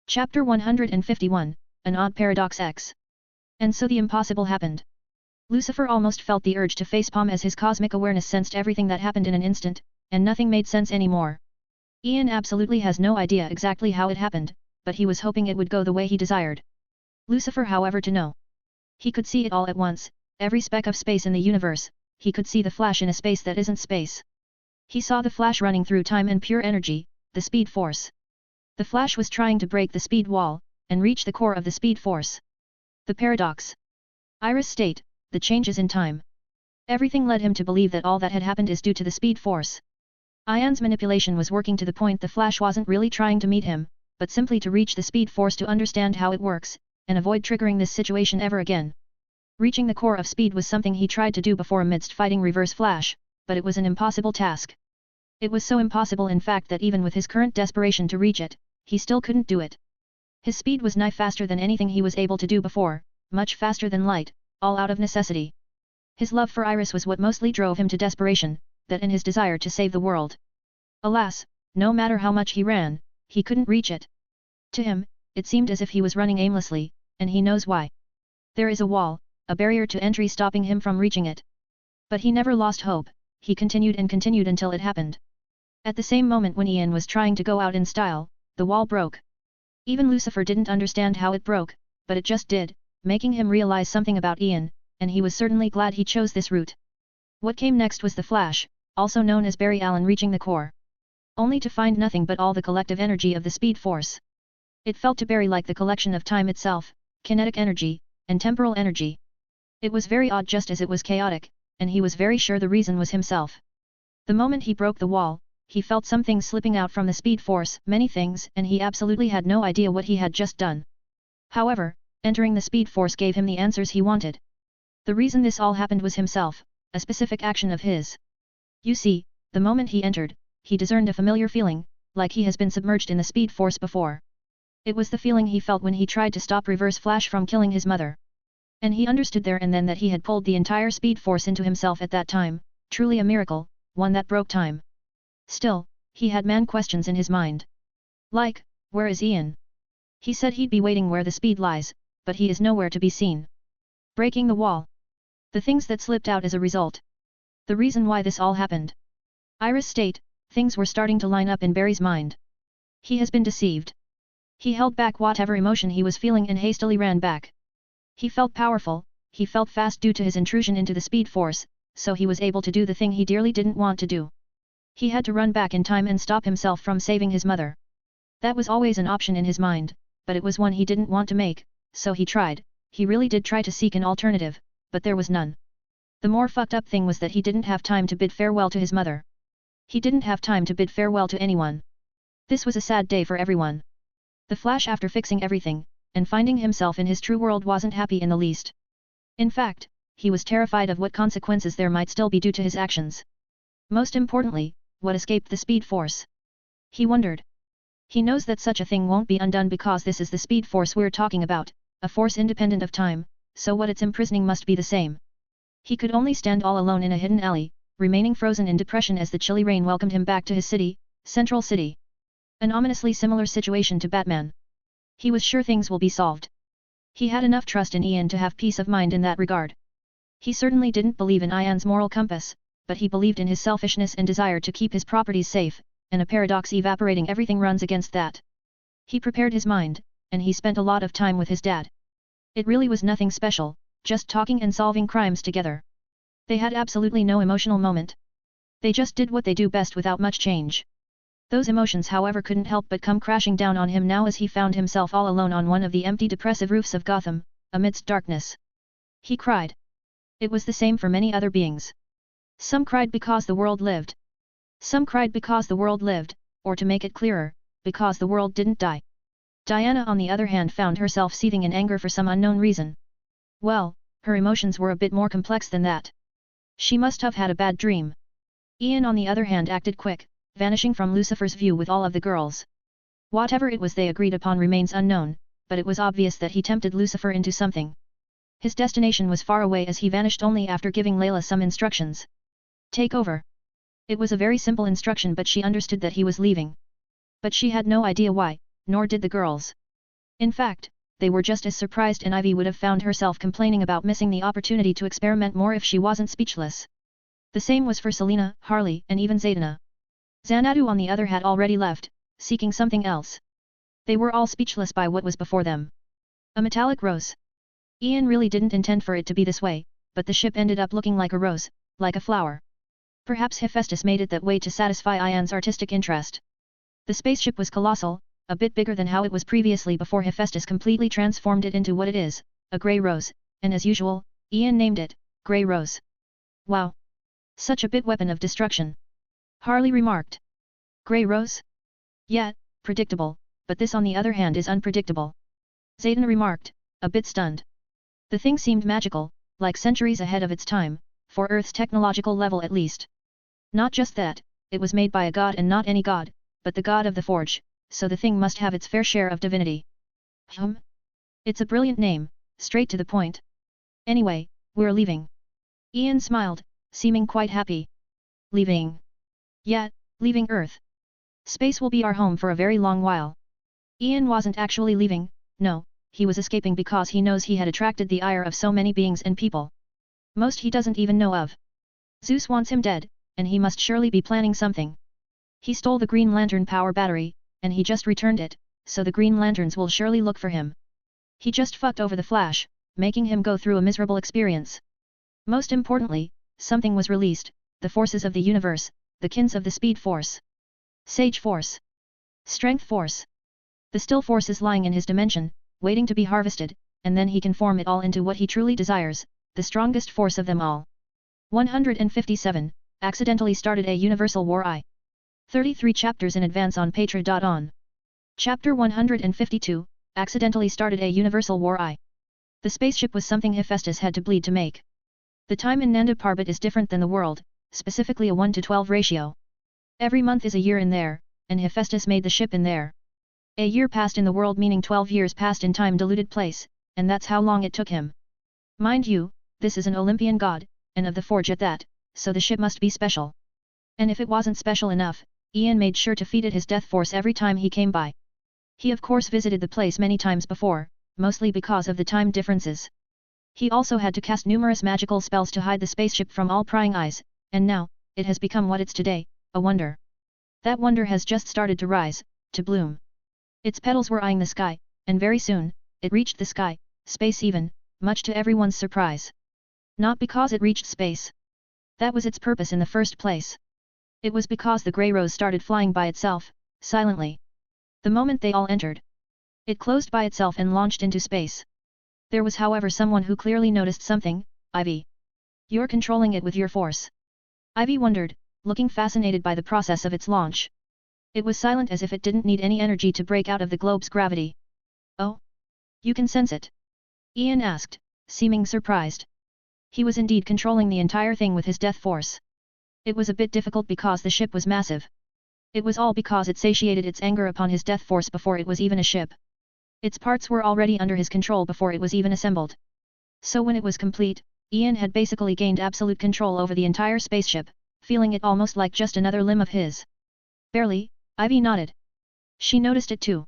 Chapter 151, An Odd Paradox X. And so the impossible happened. Lucifer almost felt the urge to facepalm as his cosmic awareness sensed everything that happened in an instant, and nothing made sense anymore. Ian absolutely has no idea exactly how it happened, but he was hoping it would go the way he desired. Lucifer however to know. He could see it all at once, every speck of space in the universe, he could see the flash in a space that isn't space. He saw the flash running through time and pure energy, the speed force. The flash was trying to break the speed wall, and reach the core of the speed force. The paradox. Iris state, the changes in time. Everything led him to believe that all that had happened is due to the speed force. Ian's manipulation was working to the point the flash wasn't really trying to meet him, but simply to reach the speed force to understand how it works, and avoid triggering this situation ever again. Reaching the core of speed was something he tried to do before amidst fighting Reverse Flash, but it was an impossible task. It was so impossible in fact that even with his current desperation to reach it, he still couldn't do it. His speed was nigh faster than anything he was able to do before, much faster than light, all out of necessity. His love for Iris was what mostly drove him to desperation, that and his desire to save the world. Alas, no matter how much he ran, he couldn't reach it. To him, it seemed as if he was running aimlessly, and he knows why. There is a wall, a barrier to entry stopping him from reaching it. But he never lost hope, he continued and continued until it happened. At the same moment when Ian was trying to go out in style, the wall broke. Even Lucifer didn't understand how it broke, but it just did, making him realize something about Ian, and he was certainly glad he chose this route. What came next was the Flash, also known as Barry Allen, reaching the core. Only to find nothing but all the collective energy of the speed force. It felt to Barry like the collection of time itself, kinetic energy, and temporal energy. It was very odd just as it was chaotic, and he was very sure the reason was himself. The moment he broke the wall, he felt something slipping out from the speed force, many things, and he absolutely had no idea what he had just done. However, entering the speed force gave him the answers he wanted. The reason this all happened was himself, a specific action of his. You see, the moment he entered, he discerned a familiar feeling, like he has been submerged in the speed force before. It was the feeling he felt when he tried to stop Reverse Flash from killing his mother. And he understood there and then that he had pulled the entire speed force into himself at that time, truly a miracle, one that broke time. Still, he had man questions in his mind. Like, where is Ian? He said he'd be waiting where the speed lies, but he is nowhere to be seen. Breaking the wall. The things that slipped out as a result. The reason why this all happened. Iris state, things were starting to line up in Barry's mind. He has been deceived. He held back whatever emotion he was feeling and hastily ran back. He felt powerful, he felt fast due to his intrusion into the speed force, so he was able to do the thing he dearly didn't want to do. He had to run back in time and stop himself from saving his mother. That was always an option in his mind, but it was one he didn't want to make, so he tried, he really did try to seek an alternative, but there was none. The more fucked up thing was that he didn't have time to bid farewell to his mother. He didn't have time to bid farewell to anyone. This was a sad day for everyone. The Flash, after fixing everything, and finding himself in his true world, wasn't happy in the least. In fact, he was terrified of what consequences there might still be due to his actions. Most importantly, what escaped the speed force. He wondered. He knows that such a thing won't be undone because this is the speed force we're talking about, a force independent of time, so what it's imprisoning must be the same. He could only stand all alone in a hidden alley, remaining frozen in depression as the chilly rain welcomed him back to his city, Central City. An ominously similar situation to Batman. He was sure things will be solved. He had enough trust in Ian to have peace of mind in that regard. He certainly didn't believe in Ian's moral compass, but he believed in his selfishness and desire to keep his properties safe, and a paradox evaporating everything runs against that. He prepared his mind, and he spent a lot of time with his dad. It really was nothing special, just talking and solving crimes together. They had absolutely no emotional moment. They just did what they do best without much change. Those emotions however couldn't help but come crashing down on him now as he found himself all alone on one of the empty depressive roofs of Gotham, amidst darkness. He cried. It was the same for many other beings. Some cried because the world lived. Some cried because the world lived, or to make it clearer, because the world didn't die. Diana on the other hand found herself seething in anger for some unknown reason. Well, her emotions were a bit more complex than that. She must have had a bad dream. Ian on the other hand acted quick, vanishing from Lucifer's view with all of the girls. Whatever it was they agreed upon remains unknown, but it was obvious that he tempted Lucifer into something. His destination was far away as he vanished only after giving Layla some instructions. Take over. It was a very simple instruction but she understood that he was leaving. But she had no idea why, nor did the girls. In fact, they were just as surprised, and Ivy would have found herself complaining about missing the opportunity to experiment more if she wasn't speechless. The same was for Selena, Harley, and even Zaydana. Xanadu on the other had already left, seeking something else. They were all speechless by what was before them. A metallic rose. Ian really didn't intend for it to be this way, but the ship ended up looking like a rose, like a flower. Perhaps Hephaestus made it that way to satisfy Ian's artistic interest. The spaceship was colossal, a bit bigger than how it was previously before Hephaestus completely transformed it into what it is, a grey rose, and as usual, Ian named it, Grey Rose. Wow! Such a bit weapon of destruction. Harley remarked. Grey Rose? Yeah, predictable, but this on the other hand is unpredictable. Zaydana remarked, a bit stunned. The thing seemed magical, like centuries ahead of its time, for Earth's technological level at least. Not just that, it was made by a god, and not any god, but the god of the forge, so the thing must have its fair share of divinity. It's a brilliant name, straight to the point. Anyway, we're leaving. Ian smiled, seeming quite happy. Leaving? Yeah, leaving Earth. Space will be our home for a very long while. Ian wasn't actually leaving, no, he was escaping because he knows he had attracted the ire of so many beings and people. Most he doesn't even know of. Zeus wants him dead, and he must surely be planning something. He stole the Green Lantern power battery, and he just returned it, so the Green Lanterns will surely look for him. He just fucked over the Flash, making him go through a miserable experience. Most importantly, something was released, the forces of the universe, the kins of the Speed Force. Sage Force. Strength Force. The still forces lying in his dimension, waiting to be harvested, and then he can form it all into what he truly desires, the strongest force of them all. 157, accidentally started a Universal War I. 33 chapters in advance on Patreon. Chapter 152, accidentally started a Universal War I. The spaceship was something Hephaestus had to bleed to make. The time in Nanda Parbat is different than the world, specifically a 1:12 ratio. Every month is a year in there, and Hephaestus made the ship in there. A year passed in the world, meaning 12 years passed in time-diluted place, and that's how long it took him. Mind you, this is an Olympian god, and of the forge at that, so the ship must be special. And if it wasn't special enough, Ian made sure to feed it his death force every time he came by. He of course visited the place many times before, mostly because of the time differences. He also had to cast numerous magical spells to hide the spaceship from all prying eyes, and now, it has become what it's today, a wonder. That wonder has just started to rise, to bloom. Its petals were eyeing the sky, and very soon, it reached the sky, space even, much to everyone's surprise. Not because it reached space. That was its purpose in the first place. It was because the Grey Rose started flying by itself, silently. The moment they all entered, it closed by itself and launched into space. There was however someone who clearly noticed something. Ivy. You're controlling it with your force. Ivy wondered, looking fascinated by the process of its launch. It was silent as if it didn't need any energy to break out of the globe's gravity. Oh? You can sense it? Ian asked, seeming surprised. He was indeed controlling the entire thing with his death force. It was a bit difficult because the ship was massive. It was all because it satiated its anger upon his death force before it was even a ship. Its parts were already under his control before it was even assembled. So when it was complete, Ian had basically gained absolute control over the entire spaceship, feeling it almost like just another limb of his. Barely, Ivy nodded. She noticed it too.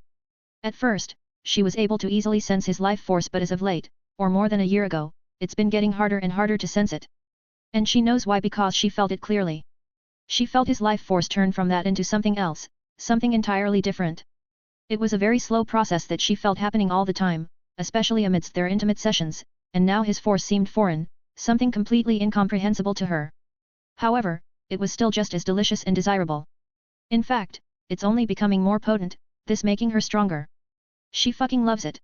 At first, she was able to easily sense his life force, but as of late, or more than a year ago, it's been getting harder and harder to sense it. And she knows why, because she felt it clearly. She felt his life force turn from that into something else, something entirely different. It was a very slow process that she felt happening all the time, especially amidst their intimate sessions, and now his force seemed foreign, something completely incomprehensible to her. However, it was still just as delicious and desirable. In fact, it's only becoming more potent, this making her stronger. She fucking loves it.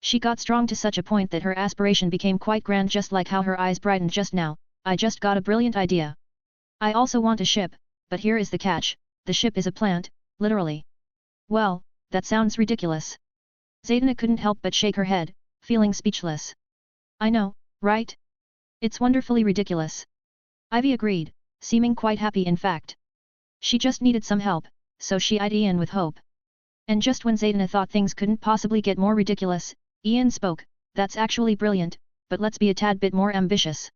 She got strong to such a point that her aspiration became quite grand, just like how her eyes brightened just now. I just got a brilliant idea. I also want a ship, but here is the catch, the ship is a plant, literally. Well, that sounds ridiculous. Zaydana couldn't help but shake her head, feeling speechless. I know, right? It's wonderfully ridiculous. Ivy agreed, seeming quite happy in fact. She just needed some help, so she eyed Ian with hope. And just when Zaydana thought things couldn't possibly get more ridiculous, Ian spoke, that's actually brilliant, but let's be a tad bit more ambitious.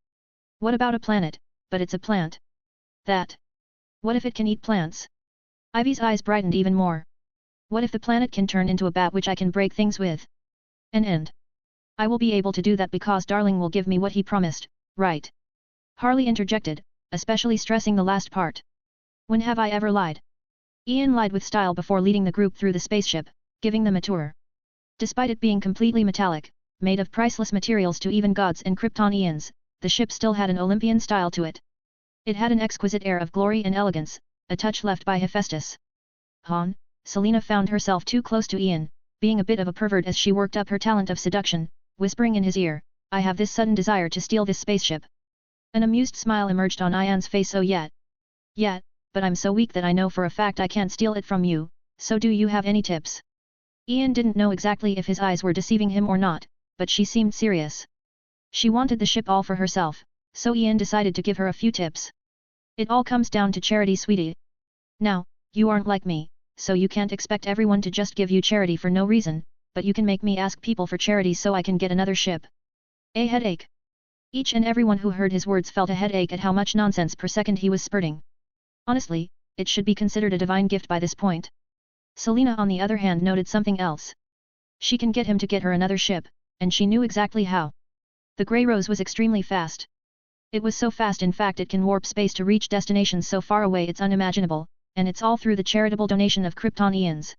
What about a planet? But it's a plant. That. What if it can eat plants? Ivy's eyes brightened even more. What if the planet can turn into a bat which I can break things with? And I will be able to do that because Darling will give me what he promised, right? Harley interjected, especially stressing the last part. When have I ever lied? Ian lied with style before leading the group through the spaceship, giving them a tour. Despite it being completely metallic, made of priceless materials to even gods and Kryptonians, the ship still had an Olympian style to it. It had an exquisite air of glory and elegance, a touch left by Hephaestus. Han, Selena found herself too close to Ian, being a bit of a pervert as she worked up her talent of seduction, whispering in his ear, I have this sudden desire to steal this spaceship. An amused smile emerged on Ian's face. Oh yet, but I'm so weak that I know for a fact I can't steal it from you, so do you have any tips? Ian didn't know exactly if his eyes were deceiving him or not, but she seemed serious. She wanted the ship all for herself, so Ian decided to give her a few tips. It all comes down to charity, sweetie. Now, you aren't like me, so you can't expect everyone to just give you charity for no reason, but you can make me ask people for charity so I can get another ship. A headache. Each and everyone who heard his words felt a headache at how much nonsense per second he was spurting. Honestly, it should be considered a divine gift by this point. Selena on the other hand noted something else. She can get him to get her another ship, and she knew exactly how. The Grey Rose was extremely fast. It was so fast in fact it can warp space to reach destinations so far away it's unimaginable, and it's all through the charitable donation of Kryptonians.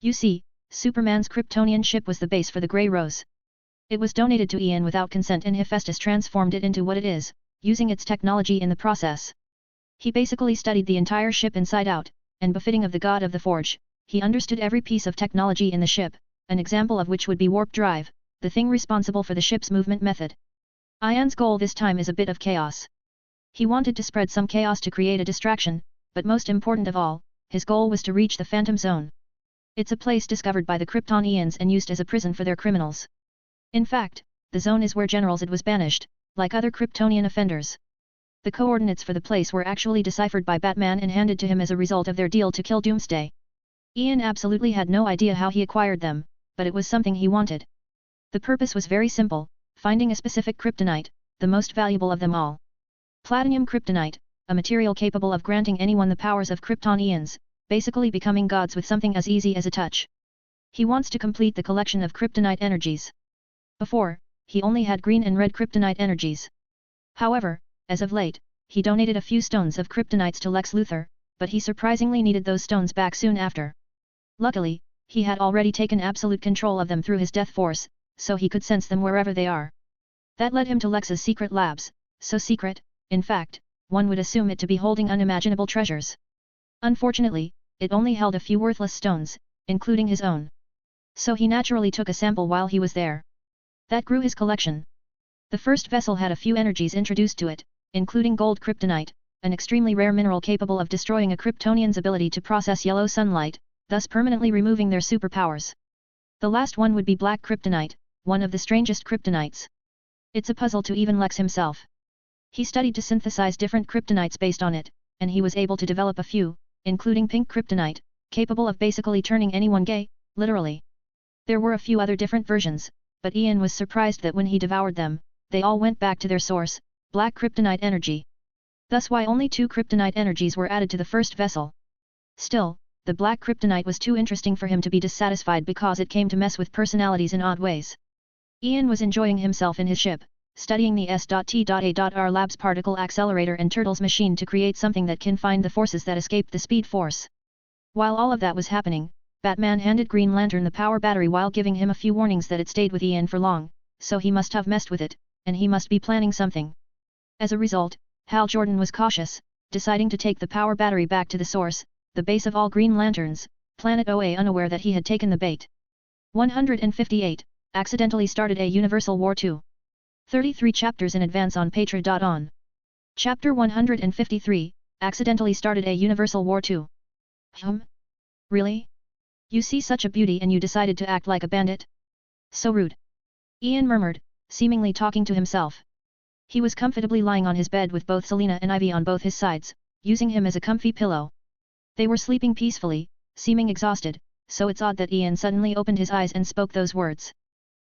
You see, Superman's Kryptonian ship was the base for the Grey Rose. It was donated to Ian without consent and Hephaestus transformed it into what it is, using its technology in the process. He basically studied the entire ship inside out, and befitting of the god of the forge, he understood every piece of technology in the ship, an example of which would be warp drive, the thing responsible for the ship's movement method. Ian's goal this time is a bit of chaos. He wanted to spread some chaos to create a distraction, but most important of all, his goal was to reach the Phantom Zone. It's a place discovered by the Kryptonians and used as a prison for their criminals. In fact, the zone is where General Zod was banished, like other Kryptonian offenders. The coordinates for the place were actually deciphered by Batman and handed to him as a result of their deal to kill Doomsday. Ian absolutely had no idea how he acquired them, but it was something he wanted. The purpose was very simple, finding a specific kryptonite, the most valuable of them all. Platinum kryptonite, a material capable of granting anyone the powers of Kryptonians, basically becoming gods with something as easy as a touch. He wants to complete the collection of kryptonite energies. Before, he only had green and red kryptonite energies. However, as of late, he donated a few stones of kryptonites to Lex Luthor, but he surprisingly needed those stones back soon after. Luckily, he had already taken absolute control of them through his death force, so he could sense them wherever they are. That led him to Lex's secret labs, so secret, in fact, one would assume it to be holding unimaginable treasures. Unfortunately, it only held a few worthless stones, including his own. So he naturally took a sample while he was there. That grew his collection. The first vessel had a few energies introduced to it, including gold kryptonite, an extremely rare mineral capable of destroying a Kryptonian's ability to process yellow sunlight, thus permanently removing their superpowers. The last one would be black kryptonite, one of the strangest kryptonites. It's a puzzle to even Lex himself. He studied to synthesize different kryptonites based on it, and he was able to develop a few, including pink kryptonite, capable of basically turning anyone gay, literally. There were a few other different versions, but Ian was surprised that when he devoured them, they all went back to their source, black kryptonite energy. Thus why only 2 kryptonite energies were added to the first vessel. Still, the black kryptonite was too interesting for him to be dissatisfied because it came to mess with personalities in odd ways. Ian was enjoying himself in his ship, studying the S.T.A.R. Labs particle accelerator and Turtles machine to create something that can find the forces that escaped the Speed Force. While all of that was happening, Batman handed Green Lantern the power battery while giving him a few warnings that it stayed with Ian for long, so he must have messed with it, and he must be planning something. As a result, Hal Jordan was cautious, deciding to take the power battery back to the source, the base of all Green Lanterns, Planet OA, unaware that he had taken the bait. 158, accidentally started a Universal War II. 33 chapters in advance on Patreon. Chapter 153, accidentally started a Universal War II. Really? You see such a beauty and you decided to act like a bandit? So rude. Ian murmured, seemingly talking to himself. He was comfortably lying on his bed with both Selena and Ivy on both his sides, using him as a comfy pillow. They were sleeping peacefully, seeming exhausted, so it's odd that Ian suddenly opened his eyes and spoke those words.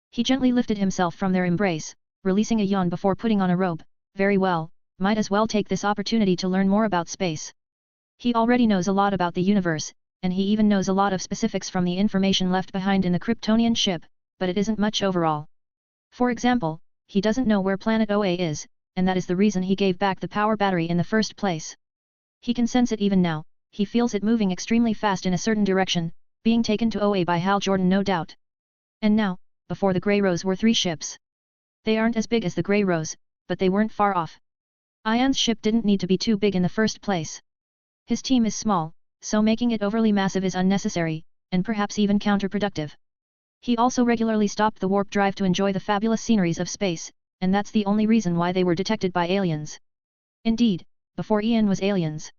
He gently lifted himself from their embrace, releasing a yawn before putting on a robe. Very well, might as well take this opportunity to learn more about space. He already knows a lot about the universe, and he even knows a lot of specifics from the information left behind in the Kryptonian ship, but it isn't much overall. For example, he doesn't know where planet OA is, and that is the reason he gave back the power battery in the first place. He can sense it even now, he feels it moving extremely fast in a certain direction, being taken to OA by Hal Jordan no doubt. And now, before the Grey Rose were 3 ships. They aren't as big as the Grey Rose, but they weren't far off. Ian's ship didn't need to be too big in the first place. His team is small, so making it overly massive is unnecessary, and perhaps even counterproductive. He also regularly stopped the warp drive to enjoy the fabulous sceneries of space, and that's the only reason why they were detected by aliens. Indeed, before Ian was aliens.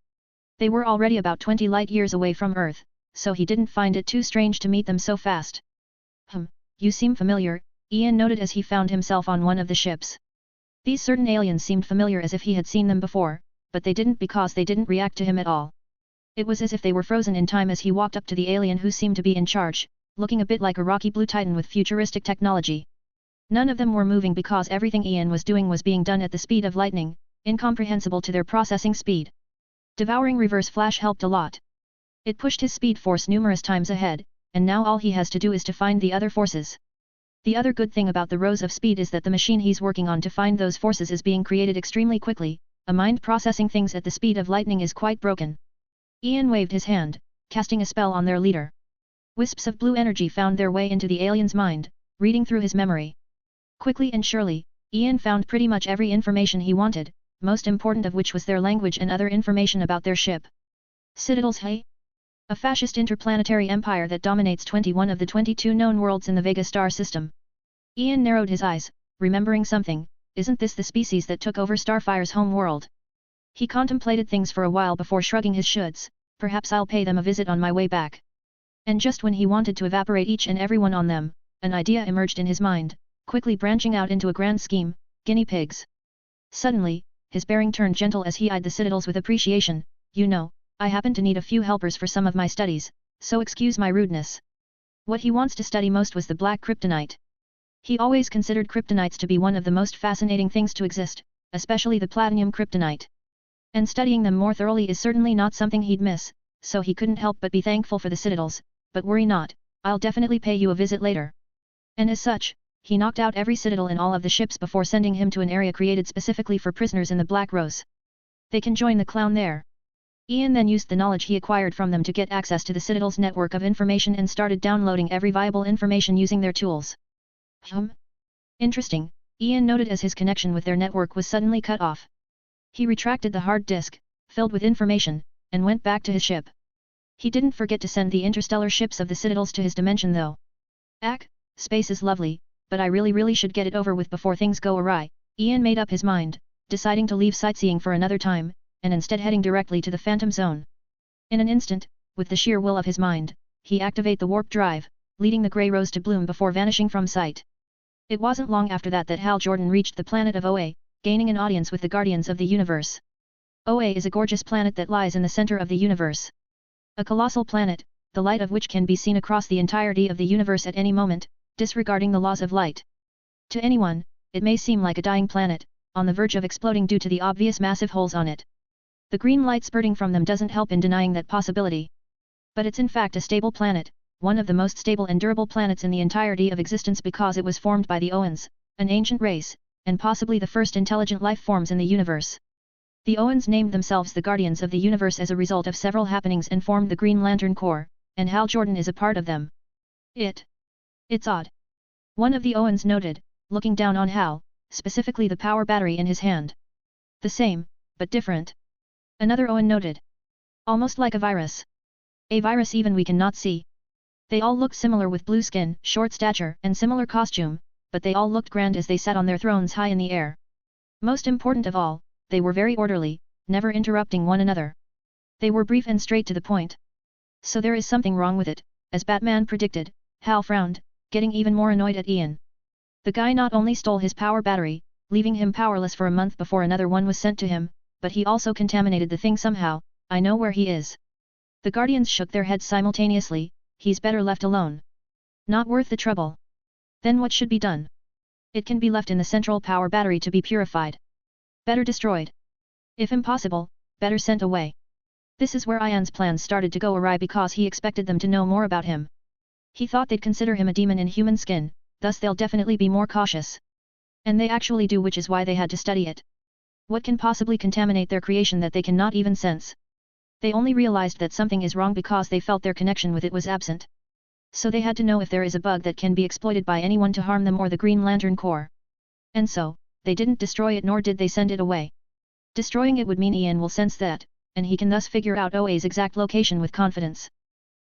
They were already about 20 light-years away from Earth, so he didn't find it too strange to meet them so fast. You seem familiar, Ian noted as he found himself on one of the ships. These certain aliens seemed familiar as if he had seen them before, but they didn't because they didn't react to him at all. It was as if they were frozen in time as he walked up to the alien who seemed to be in charge, looking a bit like a rocky blue titan with futuristic technology. None of them were moving because everything Ian was doing was being done at the speed of lightning, incomprehensible to their processing speed. Devouring reverse flash helped a lot. It pushed his speed force numerous times ahead, and now all he has to do is to find the other forces. The other good thing about the Rose of Speed is that the machine he's working on to find those forces is being created extremely quickly, a mind processing things at the speed of lightning is quite broken. Ian waved his hand, casting a spell on their leader. Wisps of blue energy found their way into the alien's mind, reading through his memory. Quickly and surely, Ian found pretty much every information he wanted, most important of which was their language and other information about their ship. Citadels Hey? A fascist interplanetary empire that dominates 21 of the 22 known worlds in the Vega star system. Ian narrowed his eyes, remembering something, isn't this the species that took over Starfire's home world? He contemplated things for a while before shrugging his shoulds, perhaps I'll pay them a visit on my way back. And just when he wanted to evaporate each and every one on them, an idea emerged in his mind, quickly branching out into a grand scheme, guinea pigs. Suddenly, his bearing turned gentle as he eyed the citadels with appreciation. You know, I happen to need a few helpers for some of my studies, so excuse my rudeness. What he wants to study most was the black kryptonite. He always considered kryptonites to be one of the most fascinating things to exist, especially the platinum kryptonite. And studying them more thoroughly is certainly not something he'd miss, so he couldn't help but be thankful for the citadels, but worry not, I'll definitely pay you a visit later. And as such, he knocked out every citadel in all of the ships before sending him to an area created specifically for prisoners in the Black Rose. They can join the clown there. Ian then used the knowledge he acquired from them to get access to the Citadel's network of information and started downloading every viable information using their tools. Interesting, Ian noted as his connection with their network was suddenly cut off. He retracted the hard disk, filled with information, and went back to his ship. He didn't forget to send the interstellar ships of the Citadels to his dimension though. Space is lovely, but I really should get it over with before things go awry. Ian made up his mind, deciding to leave sightseeing for another time, and instead heading directly to the Phantom Zone. In an instant, with the sheer will of his mind, he activated the warp drive, leading the Grey Rose to bloom before vanishing from sight. It wasn't long after that Hal Jordan reached the planet of OA, gaining an audience with the Guardians of the Universe. OA is a gorgeous planet that lies in the center of the universe. A colossal planet, the light of which can be seen across the entirety of the universe at any moment, disregarding the laws of light. To anyone, it may seem like a dying planet, on the verge of exploding due to the obvious massive holes on it. The green light spurting from them doesn't help in denying that possibility. But it's in fact a stable planet, one of the most stable and durable planets in the entirety of existence because it was formed by the Oans, an ancient race, and possibly the first intelligent life forms in the universe. The Oans named themselves the Guardians of the Universe as a result of several happenings and formed the Green Lantern Corps, and Hal Jordan is a part of them. It's odd. One of the Oans noted, looking down on Hal, specifically the power battery in his hand. The same, but different. Another Oan noted. Almost like a virus. A virus even we cannot see. They all looked similar with blue skin, short stature, and similar costume, but they all looked grand as they sat on their thrones high in the air. Most important of all, they were very orderly, never interrupting one another. They were brief and straight to the point. So there is something wrong with it, as Batman predicted. Hal frowned, getting even more annoyed at Ian. The guy not only stole his power battery, leaving him powerless for a month before another one was sent to him, but he also contaminated the thing somehow. I know where he is. The Guardians shook their heads simultaneously. He's better left alone. Not worth the trouble. Then what should be done? It can be left in the central power battery to be purified. Better destroyed. If impossible, better sent away. This is where Ian's plans started to go awry because he expected them to know more about him. He thought they'd consider him a demon in human skin, thus they'll definitely be more cautious. And they actually do, which is why they had to study it. What can possibly contaminate their creation that they cannot even sense? They only realized that something is wrong because they felt their connection with it was absent. So they had to know if there is a bug that can be exploited by anyone to harm them or the Green Lantern Corps. And so, they didn't destroy it nor did they send it away. Destroying it would mean Ian will sense that, and he can thus figure out OA's exact location with confidence.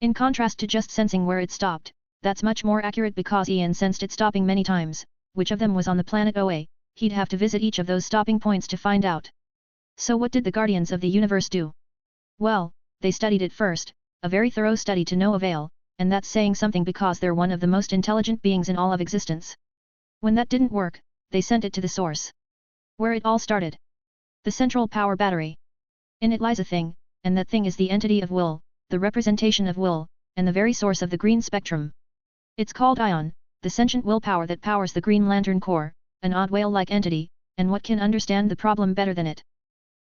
In contrast to just sensing where it stopped, that's much more accurate because Ian sensed it stopping many times. Which of them was on the planet OA, he'd have to visit each of those stopping points to find out. So what did the Guardians of the Universe do? Well, they studied it first, a very thorough study to no avail, and that's saying something because they're one of the most intelligent beings in all of existence. When that didn't work, they sent it to the source. Where it all started. The central power battery. In it lies a thing, and that thing is the entity of will, the representation of will, and the very source of the green spectrum. It's called Ion, the sentient willpower that powers the Green Lantern Corps, an odd whale-like entity, and what can understand the problem better than it?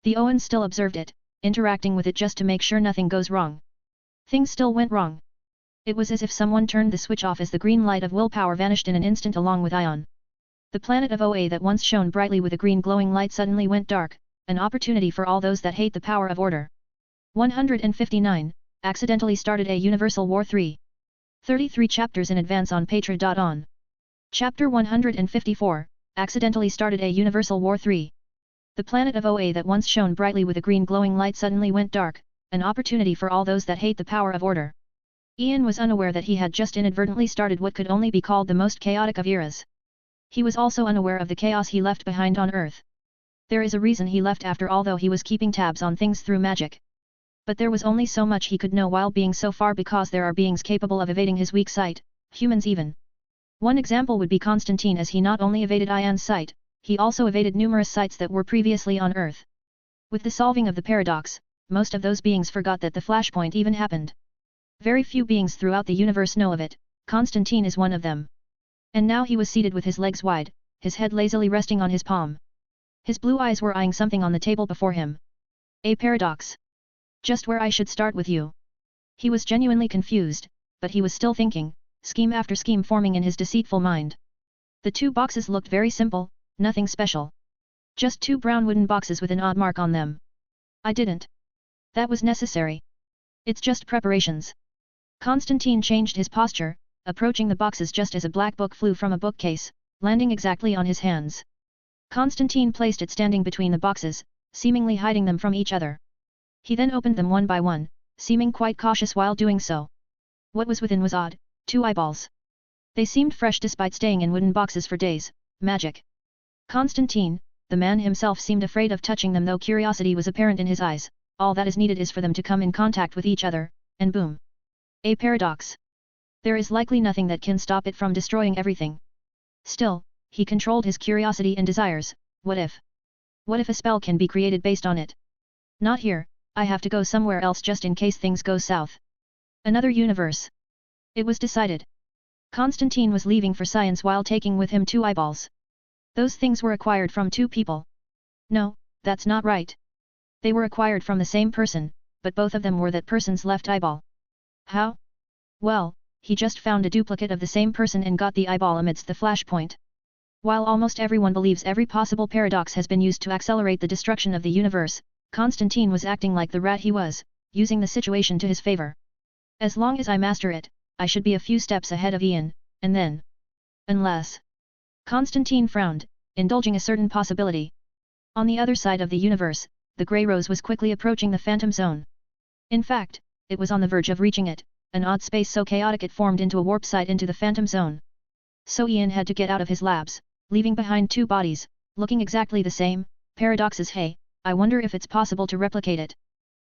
The Oans still observed it, interacting with it just to make sure nothing goes wrong. Things still went wrong. It was as if someone turned the switch off as the green light of willpower vanished in an instant along with Ion. The planet of OA that once shone brightly with a green glowing light suddenly went dark, an opportunity for all those that hate the power of order. 159, accidentally started a Universal War 3. 33 chapters in advance on Patreon. Chapter 154, accidentally started a Universal War 3. The planet of OA that once shone brightly with a green glowing light suddenly went dark, an opportunity for all those that hate the power of order. Ian was unaware that he had just inadvertently started what could only be called the most chaotic of eras. He was also unaware of the chaos he left behind on Earth. There is a reason he left after all, though he was keeping tabs on things through magic. But there was only so much he could know while being so far because there are beings capable of evading his weak sight, humans even. One example would be Constantine, as he not only evaded Ian's sight, he also evaded numerous sights that were previously on Earth. With the solving of the paradox, most of those beings forgot that the flashpoint even happened. Very few beings throughout the universe know of it, Constantine is one of them. And now he was seated with his legs wide, his head lazily resting on his palm. His blue eyes were eyeing something on the table before him. A paradox. Just where I should start with you. He was genuinely confused, but he was still thinking, scheme after scheme forming in his deceitful mind. The two boxes looked very simple, nothing special. Just two brown wooden boxes with an odd mark on them. I didn't. That was necessary. It's just preparations. Constantine changed his posture, approaching the boxes just as a black book flew from a bookcase, landing exactly on his hands. Constantine placed it standing between the boxes, seemingly hiding them from each other. He then opened them one by one, seeming quite cautious while doing so. What was within was odd, two eyeballs. They seemed fresh despite staying in wooden boxes for days, magic. Constantine, the man himself, seemed afraid of touching them, though curiosity was apparent in his eyes. All that is needed is for them to come in contact with each other, and boom. A paradox. There is likely nothing that can stop it from destroying everything. Still, he controlled his curiosity and desires. What if? What if a spell can be created based on it? Not here, I have to go somewhere else just in case things go south. Another universe. It was decided. Constantine was leaving for science while taking with him two eyeballs. Those things were acquired from two people. No, that's not right. They were acquired from the same person, but both of them were that person's left eyeball. How? Well, he just found a duplicate of the same person and got the eyeball amidst the flashpoint. While almost everyone believes every possible paradox has been used to accelerate the destruction of the universe, Constantine was acting like the rat he was, using the situation to his favor. As long as I master it, I should be a few steps ahead of Ian, and then... Unless... Constantine frowned, indulging a certain possibility. On the other side of the universe, the Grey Rose was quickly approaching the Phantom Zone. In fact, it was on the verge of reaching it, an odd space so chaotic it formed into a warp site into the Phantom Zone. So Ian had to get out of his labs, leaving behind two bodies, looking exactly the same, paradoxes. Hey, I wonder if it's possible to replicate it.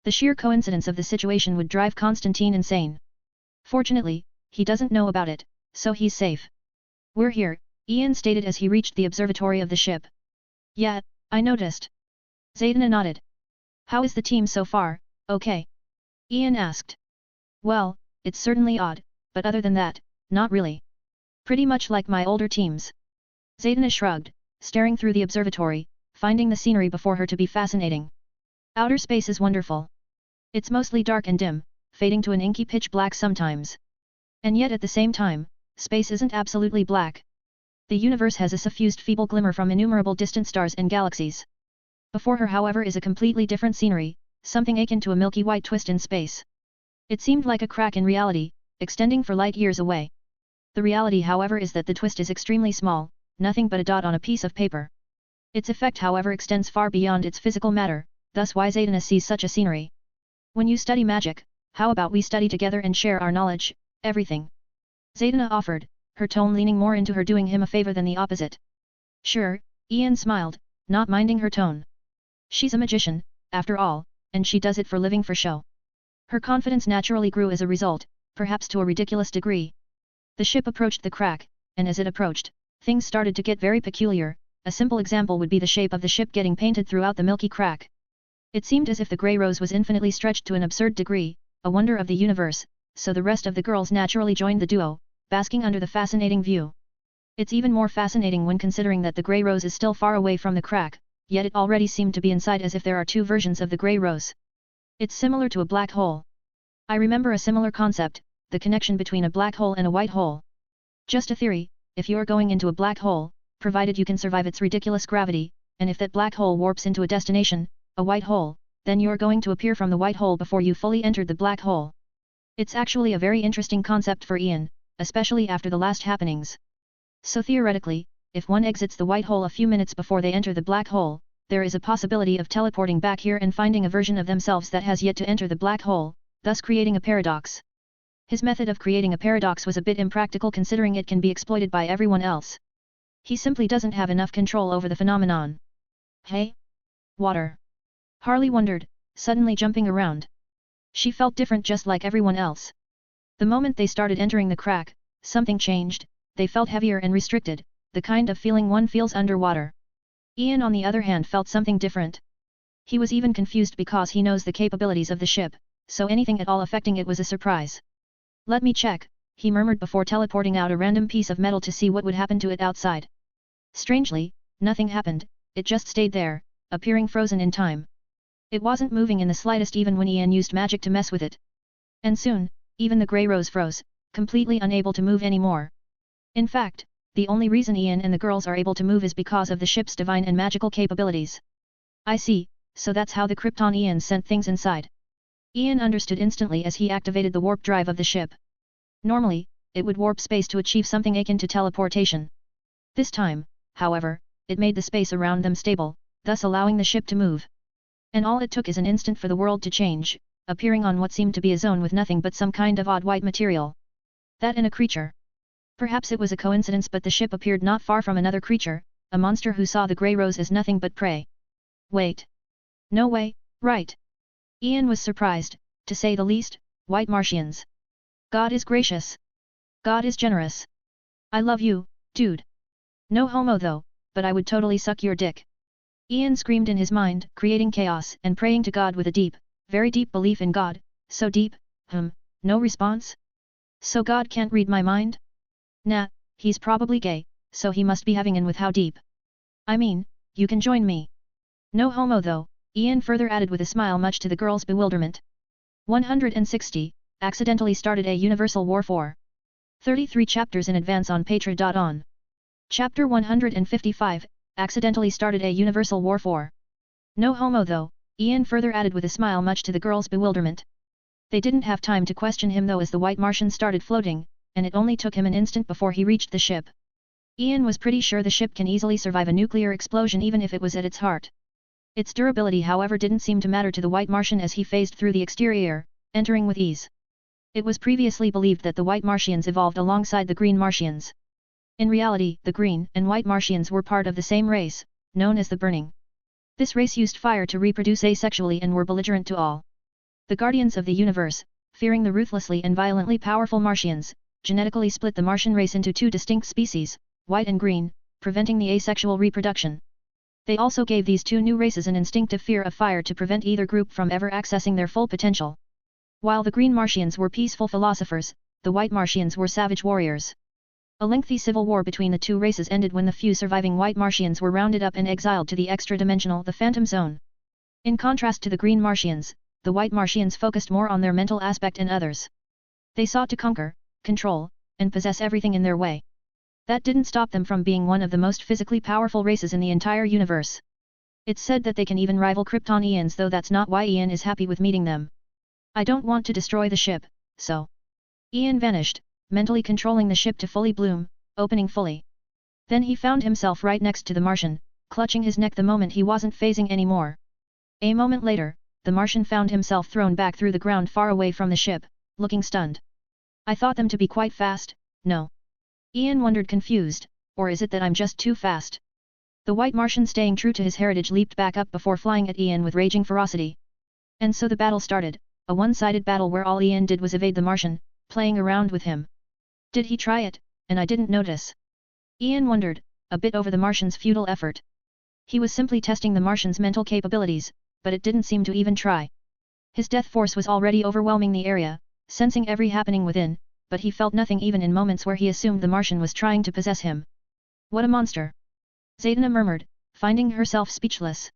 The sheer coincidence of the situation would drive Constantine insane. Fortunately, he doesn't know about it, so he's safe. We're here, Ian stated as he reached the observatory of the ship. Yeah, I noticed. Zaydna nodded. How is the team so far? Okay. Ian asked. Well, it's certainly odd, but other than that, not really. Pretty much like my older teams. Zaydna shrugged, staring through the observatory, finding the scenery before her to be fascinating. Outer space is wonderful. It's mostly dark and dim, fading to an inky pitch black sometimes. And yet at the same time, space isn't absolutely black. The universe has a suffused feeble glimmer from innumerable distant stars and galaxies. Before her however is a completely different scenery, something akin to a milky white twist in space. It seemed like a crack in reality, extending for light years away. The reality however is that the twist is extremely small, nothing but a dot on a piece of paper. Its effect however extends far beyond its physical matter, thus why Zaidana sees such a scenery. When you study magic, how about we study together and share our knowledge, everything? Zaidana offered, her tone leaning more into her doing him a favor than the opposite. Sure, Ian smiled, not minding her tone. She's a magician, after all, and she does it for living for show. Her confidence naturally grew as a result, perhaps to a ridiculous degree. The ship approached the crack, and as it approached, things started to get very peculiar. A simple example would be the shape of the ship getting painted throughout the milky crack. It seemed as if the grey rose was infinitely stretched to an absurd degree, a wonder of the universe, so the rest of the girls naturally joined the duo, basking under the fascinating view. It's even more fascinating when considering that the grey rose is still far away from the crack, yet it already seemed to be inside as if there are two versions of the grey rose. It's similar to a black hole. I remember a similar concept, the connection between a black hole and a white hole. Just a theory, if you're going into a black hole, provided you can survive its ridiculous gravity, and if that black hole warps into a destination, a white hole, then you're going to appear from the white hole before you fully entered the black hole. It's actually a very interesting concept for Ian, especially after the last happenings. So theoretically, if one exits the white hole a few minutes before they enter the black hole, there is a possibility of teleporting back here and finding a version of themselves that has yet to enter the black hole, thus creating a paradox. His method of creating a paradox was a bit impractical considering it can be exploited by everyone else. He simply doesn't have enough control over the phenomenon. Hey? Water. Harley wondered, suddenly jumping around. She felt different just like everyone else. The moment they started entering the crack, something changed, they felt heavier and restricted, the kind of feeling one feels underwater. Ian on the other hand felt something different. He was even confused because he knows the capabilities of the ship, so anything at all affecting it was a surprise. Let me check, he murmured before teleporting out a random piece of metal to see what would happen to it outside. Strangely, nothing happened, it just stayed there, appearing frozen in time. It wasn't moving in the slightest even when Ian used magic to mess with it. And soon, even the grey rose froze, completely unable to move anymore. In fact, the only reason Ian and the girls are able to move is because of the ship's divine and magical capabilities. I see, so that's how the Krypton Ian sent things inside. Ian understood instantly as he activated the warp drive of the ship. Normally, it would warp space to achieve something akin to teleportation. This time, however, it made the space around them stable, thus allowing the ship to move. And all it took is an instant for the world to change, appearing on what seemed to be a zone with nothing but some kind of odd white material. That and a creature. Perhaps it was a coincidence but the ship appeared not far from another creature, a monster who saw the grey rose as nothing but prey. Wait. No way, right? Ian was surprised, to say the least, white Martians. God is gracious. God is generous. I love you, dude. No homo though, but I would totally suck your dick. Ian screamed in his mind, creating chaos and praying to God with a deep, very deep belief in God, so deep, no response? So God can't read my mind? Nah, he's probably gay, so he must be having in with how deep. I mean, you can join me. No homo though, Ian further added with a smile much to the girl's bewilderment. 160, accidentally started a universal war for 33 chapters in advance on Patreon. Chapter 155, accidentally started a universal war for no homo though, Ian further added with a smile much to the girl's bewilderment. They didn't have time to question him though as the white Martian started floating, and it only took him an instant before he reached the ship. Ian was pretty sure the ship can easily survive a nuclear explosion even if it was at its heart. Its durability however didn't seem to matter to the white Martian as he phased through the exterior, entering with ease. It was previously believed that the white Martians evolved alongside the green Martians. In reality, the green and white Martians were part of the same race, known as the Burning. This race used fire to reproduce asexually and were belligerent to all. The Guardians of the Universe, fearing the ruthlessly and violently powerful Martians, genetically split the Martian race into two distinct species, white and green, preventing the asexual reproduction. They also gave these two new races an instinctive fear of fire to prevent either group from ever accessing their full potential. While the green Martians were peaceful philosophers, the white Martians were savage warriors. A lengthy civil war between the two races ended when the few surviving white Martians were rounded up and exiled to the extra-dimensional, the Phantom Zone. In contrast to the green Martians, the White Martians focused more on their mental aspect and others. They sought to conquer, control, and possess everything in their way. That didn't stop them from being one of the most physically powerful races in the entire universe. It's said that they can even rival Kryptonians, though that's not why Ian is happy with meeting them. I don't want to destroy the ship, so. Ian vanished, mentally controlling the ship to fully bloom, opening fully. Then he found himself right next to the Martian, clutching his neck the moment he wasn't phasing anymore. A moment later, the Martian found himself thrown back through the ground far away from the ship, looking stunned. I thought them to be quite fast, no? Ian wondered, confused, or is it that I'm just too fast? The White Martian, staying true to his heritage, leaped back up before flying at Ian with raging ferocity. And so the battle started, a one-sided battle where all Ian did was evade the Martian, playing around with him. Did he try it, and I didn't notice? Ian wondered, a bit over the Martian's futile effort. He was simply testing the Martian's mental capabilities, but it didn't seem to even try. His death force was already overwhelming the area, sensing every happening within, but he felt nothing even in moments where he assumed the Martian was trying to possess him. What a monster! Zaydna murmured, finding herself speechless.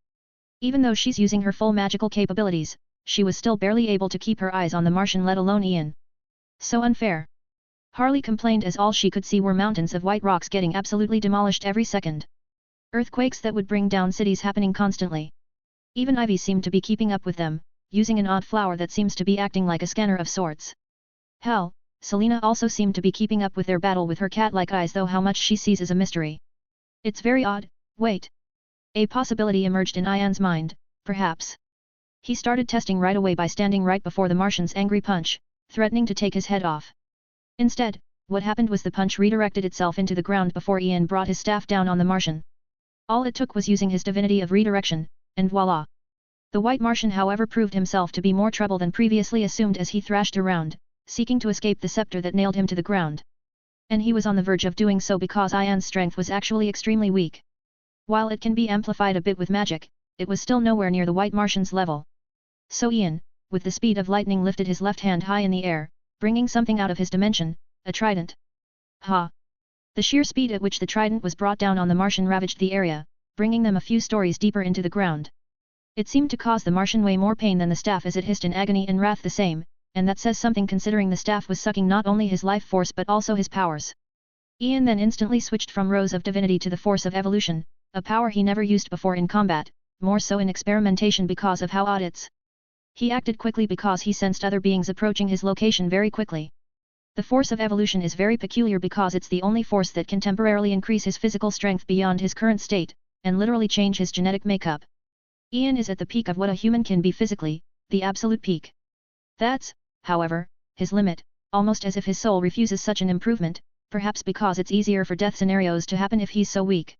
Even though she's using her full magical capabilities, she was still barely able to keep her eyes on the Martian, let alone Ian. So unfair. Harley complained as all she could see were mountains of white rocks getting absolutely demolished every second. Earthquakes that would bring down cities happening constantly. Even Ivy seemed to be keeping up with them, using an odd flower that seems to be acting like a scanner of sorts. Hell, Selena also seemed to be keeping up with their battle with her cat-like eyes, though how much she sees is a mystery. It's very odd. Wait. A possibility emerged in Ian's mind, perhaps. He started testing right away by standing right before the Martian's angry punch, threatening to take his head off. Instead, what happened was the punch redirected itself into the ground before Ian brought his staff down on the Martian. All it took was using his divinity of redirection, and voila! The White Martian, however, proved himself to be more trouble than previously assumed as he thrashed around, seeking to escape the scepter that nailed him to the ground. And he was on the verge of doing so because Ian's strength was actually extremely weak. While it can be amplified a bit with magic, it was still nowhere near the White Martian's level. So Ian, with the speed of lightning, lifted his left hand high in the air, bringing something out of his dimension, a trident. Ha! The sheer speed at which the trident was brought down on the Martian ravaged the area, bringing them a few stories deeper into the ground. It seemed to cause the Martian way more pain than the staff as it hissed in agony and wrath the same, and that says something considering the staff was sucking not only his life force but also his powers. Ian then instantly switched from Rose of Divinity to the Force of Evolution, a power he never used before in combat, more so in experimentation because of how odd it's. He acted quickly because he sensed other beings approaching his location very quickly. The Force of Evolution is very peculiar because it's the only force that can temporarily increase his physical strength beyond his current state, and literally change his genetic makeup. Ian is at the peak of what a human can be physically, the absolute peak. That's, however, his limit, almost as if his soul refuses such an improvement, perhaps because it's easier for death scenarios to happen if he's so weak.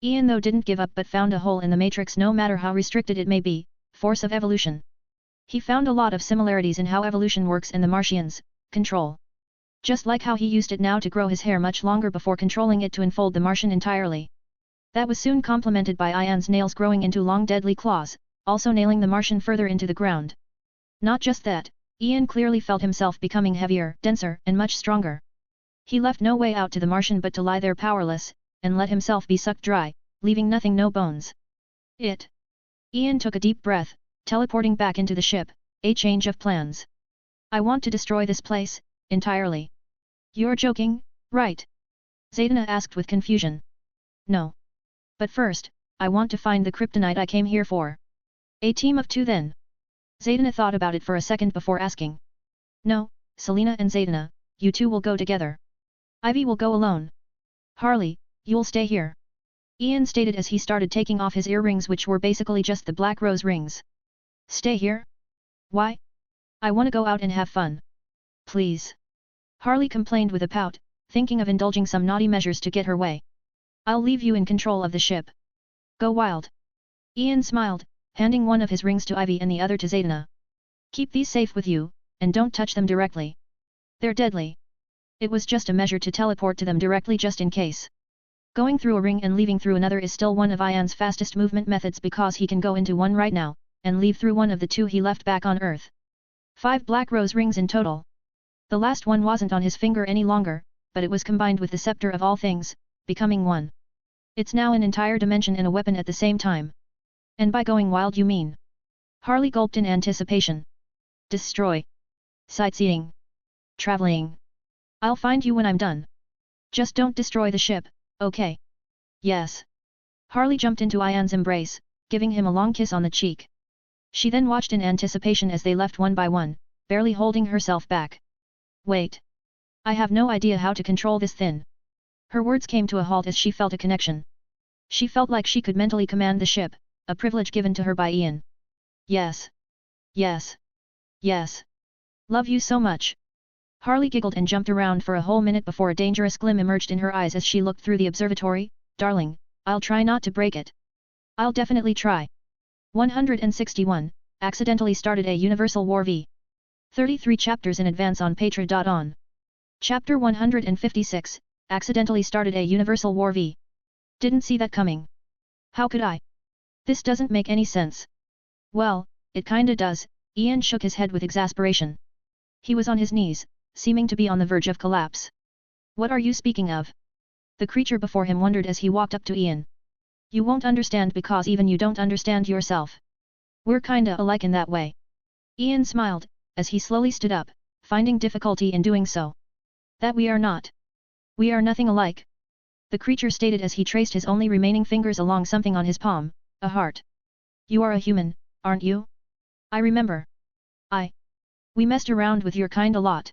Ian though didn't give up but found a hole in the matrix, no matter how restricted it may be, Force of Evolution. He found a lot of similarities in how evolution works in the Martians, control. Just like how he used it now to grow his hair much longer before controlling it to enfold the Martian entirely. That was soon complemented by Ian's nails growing into long deadly claws, also nailing the Martian further into the ground. Not just that, Ian clearly felt himself becoming heavier, denser, and much stronger. He left no way out to the Martian but to lie there powerless, and let himself be sucked dry, leaving nothing, no bones. Ian took a deep breath, teleporting back into the ship, a change of plans. I want to destroy this place, entirely. You're joking, right? Zaydna asked with confusion. No. But first, I want to find the kryptonite I came here for. A team of two then? Zaydna thought about it for a second before asking. No, Selena and Zaydna, you two will go together. Ivy will go alone. Harley, you'll stay here. Ian stated as he started taking off his earrings, which were basically just the black rose rings. Stay here? Why? I want to go out and have fun. Please. Harley complained with a pout, thinking of indulging some naughty measures to get her way. I'll leave you in control of the ship. Go wild. Ian smiled, handing one of his rings to Ivy and the other to Zaydna. Keep these safe with you, and don't touch them directly. They're deadly. It was just a measure to teleport to them directly just in case. Going through a ring and leaving through another is still one of Ian's fastest movement methods because he can go into one right now, and leave through one of the two he left back on Earth. 5 black rose rings in total. The last one wasn't on his finger any longer, but it was combined with the scepter of all things, becoming one. It's now an entire dimension and a weapon at the same time. And by going wild you mean? Harley gulped in anticipation. Destroy. Sightseeing. Traveling. I'll find you when I'm done. Just don't destroy the ship, okay? Yes. Harley jumped into Ian's embrace, giving him a long kiss on the cheek. She then watched in anticipation as they left one by one, barely holding herself back. Wait. I have no idea how to control this thing. Her words came to a halt as she felt a connection. She felt like she could mentally command the ship, a privilege given to her by Ian. Yes. Yes. Yes. Love you so much. Harley giggled and jumped around for a whole minute before a dangerous glim emerged in her eyes as she looked through the observatory. Darling, I'll try not to break it. I'll definitely try. 161, accidentally started a Universal War v. 33 chapters in advance on Patreon. Chapter 156, accidentally started a Universal War v. Didn't see that coming. How could I? This doesn't make any sense. Well, it kinda does. Ian shook his head with exasperation. He was on his knees, seeming to be on the verge of collapse. What are you speaking of? The creature before him wondered as he walked up to Ian. You won't understand because even you don't understand yourself. We're kinda alike in that way. Ian smiled, as he slowly stood up, finding difficulty in doing so. That we are not. We are nothing alike. The creature stated as he traced his only remaining fingers along something on his palm, a heart. You are a human, aren't you? I remember. We messed around with your kind a lot.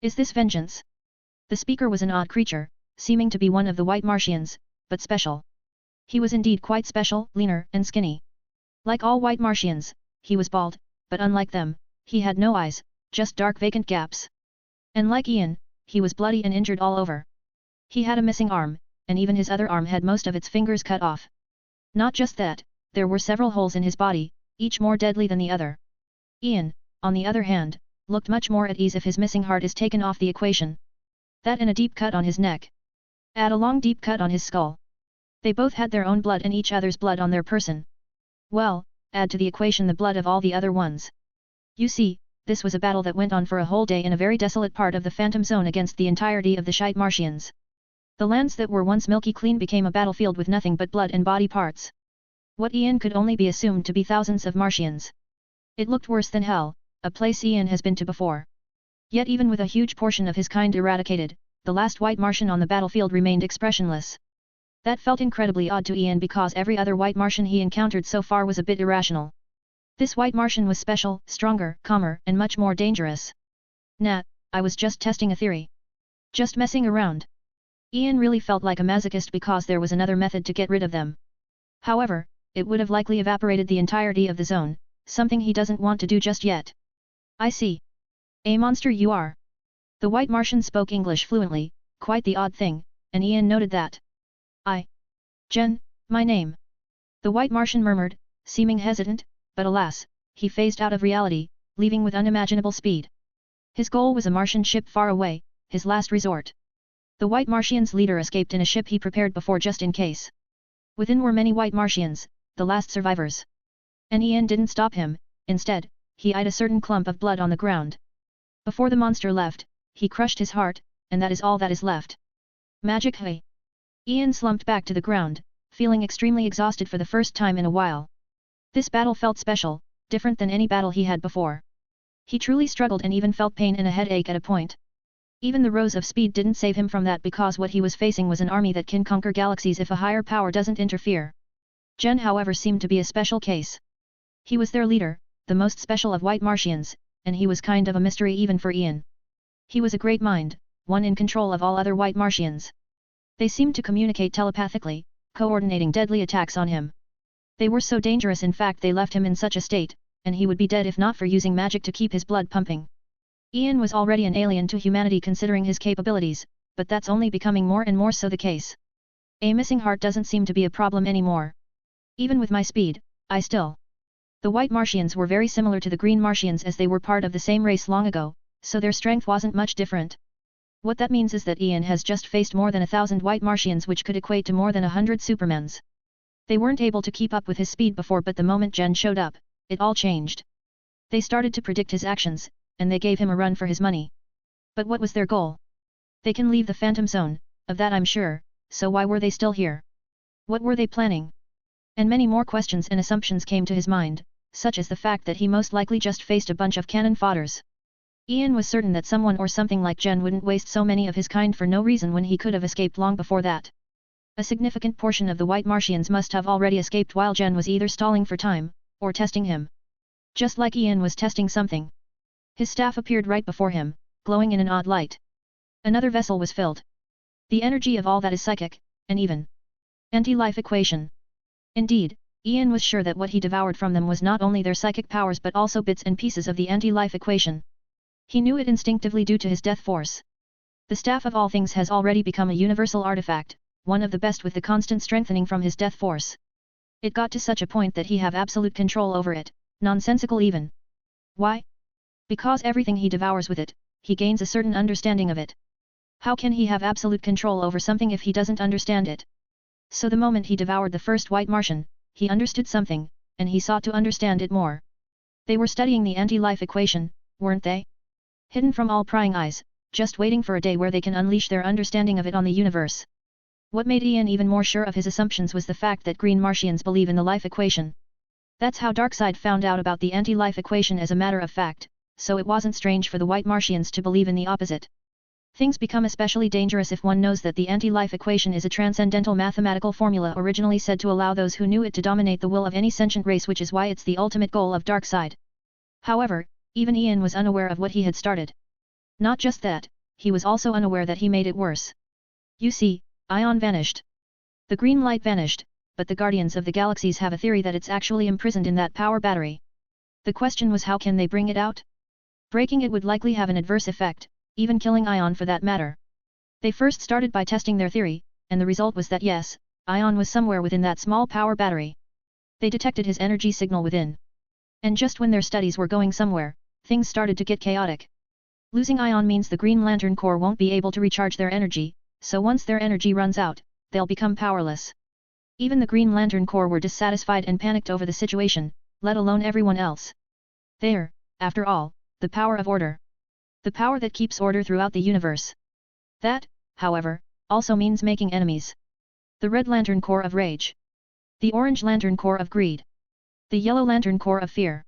Is this vengeance? The speaker was an odd creature, seeming to be one of the White Martians, but special. He was indeed quite special, leaner and skinny. Like all White Martians, he was bald, but unlike them, he had no eyes, just dark vacant gaps. And like Ian, he was bloody and injured all over. He had a missing arm, and even his other arm had most of its fingers cut off. Not just that, there were several holes in his body, each more deadly than the other. Ian, on the other hand, looked much more at ease if his missing heart is taken off the equation. That and a deep cut on his neck. Add a long deep cut on his skull. They both had their own blood and each other's blood on their person. Well, add to the equation the blood of all the other ones. You see, this was a battle that went on for a whole day in a very desolate part of the Phantom Zone against the entirety of the Shite Martians. The lands that were once milky clean became a battlefield with nothing but blood and body parts. What Ian could only be assumed to be thousands of Martians. It looked worse than hell, a place Ian has been to before. Yet even with a huge portion of his kind eradicated, the last White Martian on the battlefield remained expressionless. That felt incredibly odd to Ian because every other White Martian he encountered so far was a bit irrational. This White Martian was special, stronger, calmer, and much more dangerous. Nah, I was just testing a theory. Just messing around. Ian really felt like a masochist because there was another method to get rid of them. However, it would have likely evaporated the entirety of the zone, something he doesn't want to do just yet. I see. A monster you are. The White Martian spoke English fluently, quite the odd thing, and Ian noted that. Jen, my name. The White Martian murmured, seeming hesitant, but alas, he phased out of reality, leaving with unimaginable speed. His goal was a Martian ship far away, his last resort. The White Martian's leader escaped in a ship he prepared before just in case. Within were many White Martians, the last survivors. And Ian didn't stop him, instead, he eyed a certain clump of blood on the ground. Before the monster left, he crushed his heart, and that is all that is left. Magic hey! Ian slumped back to the ground, feeling extremely exhausted for the first time in a while. This battle felt special, different than any battle he had before. He truly struggled and even felt pain and a headache at a point. Even the rose of speed didn't save him from that because what he was facing was an army that can conquer galaxies if a higher power doesn't interfere. Jen however seemed to be a special case. He was their leader, the most special of White Martians, and he was kind of a mystery even for Ian. He was a great mind, one in control of all other White Martians. They seemed to communicate telepathically, coordinating deadly attacks on him. They were so dangerous in fact they left him in such a state, and he would be dead if not for using magic to keep his blood pumping. Ian was already an alien to humanity considering his capabilities, but that's only becoming more and more so the case. A missing heart doesn't seem to be a problem anymore. Even with my speed, I still. The White Martians were very similar to the Green Martians as they were part of the same race long ago, so their strength wasn't much different. What that means is that Ian has just faced more than 1,000 White Martians which could equate to more than 100 Supermans. They weren't able to keep up with his speed before but the moment Jen showed up, it all changed. They started to predict his actions, and they gave him a run for his money. But what was their goal? They can leave the Phantom Zone, of that I'm sure, so why were they still here? What were they planning? And many more questions and assumptions came to his mind, such as the fact that he most likely just faced a bunch of cannon fodders. Ian was certain that someone or something like Jen wouldn't waste so many of his kind for no reason when he could have escaped long before that. A significant portion of the White Martians must have already escaped while Jen was either stalling for time, or testing him. Just like Ian was testing something. His staff appeared right before him, glowing in an odd light. Another vessel was filled. The energy of all that is psychic, and even anti-life equation. Indeed, Ian was sure that what he devoured from them was not only their psychic powers but also bits and pieces of the anti-life equation. He knew it instinctively due to his death force. The staff of all things has already become a universal artifact, one of the best with the constant strengthening from his death force. It got to such a point that he have absolute control over it, nonsensical even. Why? Because everything he devours with it, he gains a certain understanding of it. How can he have absolute control over something if he doesn't understand it? So the moment he devoured the first White Martian, he understood something, and he sought to understand it more. They were studying the anti-life equation, weren't they? Hidden from all prying eyes, just waiting for a day where they can unleash their understanding of it on the universe. What made Ian even more sure of his assumptions was the fact that Green Martians believe in the life equation. That's how Darkseid found out about the anti-life equation as a matter of fact, so it wasn't strange for the White Martians to believe in the opposite. Things become especially dangerous if one knows that the anti-life equation is a transcendental mathematical formula originally said to allow those who knew it to dominate the will of any sentient race, which is why it's the ultimate goal of Darkseid. However, even Ian was unaware of what he had started. Not just that, he was also unaware that he made it worse. You see, Ion vanished. The green light vanished, but the Guardians of the Galaxies have a theory that it's actually imprisoned in that power battery. The question was, how can they bring it out? Breaking it would likely have an adverse effect, even killing Ion for that matter. They first started by testing their theory, and the result was that yes, Ion was somewhere within that small power battery. They detected his energy signal within. And just when their studies were going somewhere, things started to get chaotic. Losing Ion means the Green Lantern Corps won't be able to recharge their energy, so once their energy runs out, they'll become powerless. Even the Green Lantern Corps were dissatisfied and panicked over the situation, let alone everyone else. They're, after all, the power of order. The power that keeps order throughout the universe. That, however, also means making enemies. The Red Lantern Corps of Rage. The Orange Lantern Corps of Greed. The Yellow Lantern Corps of Fear.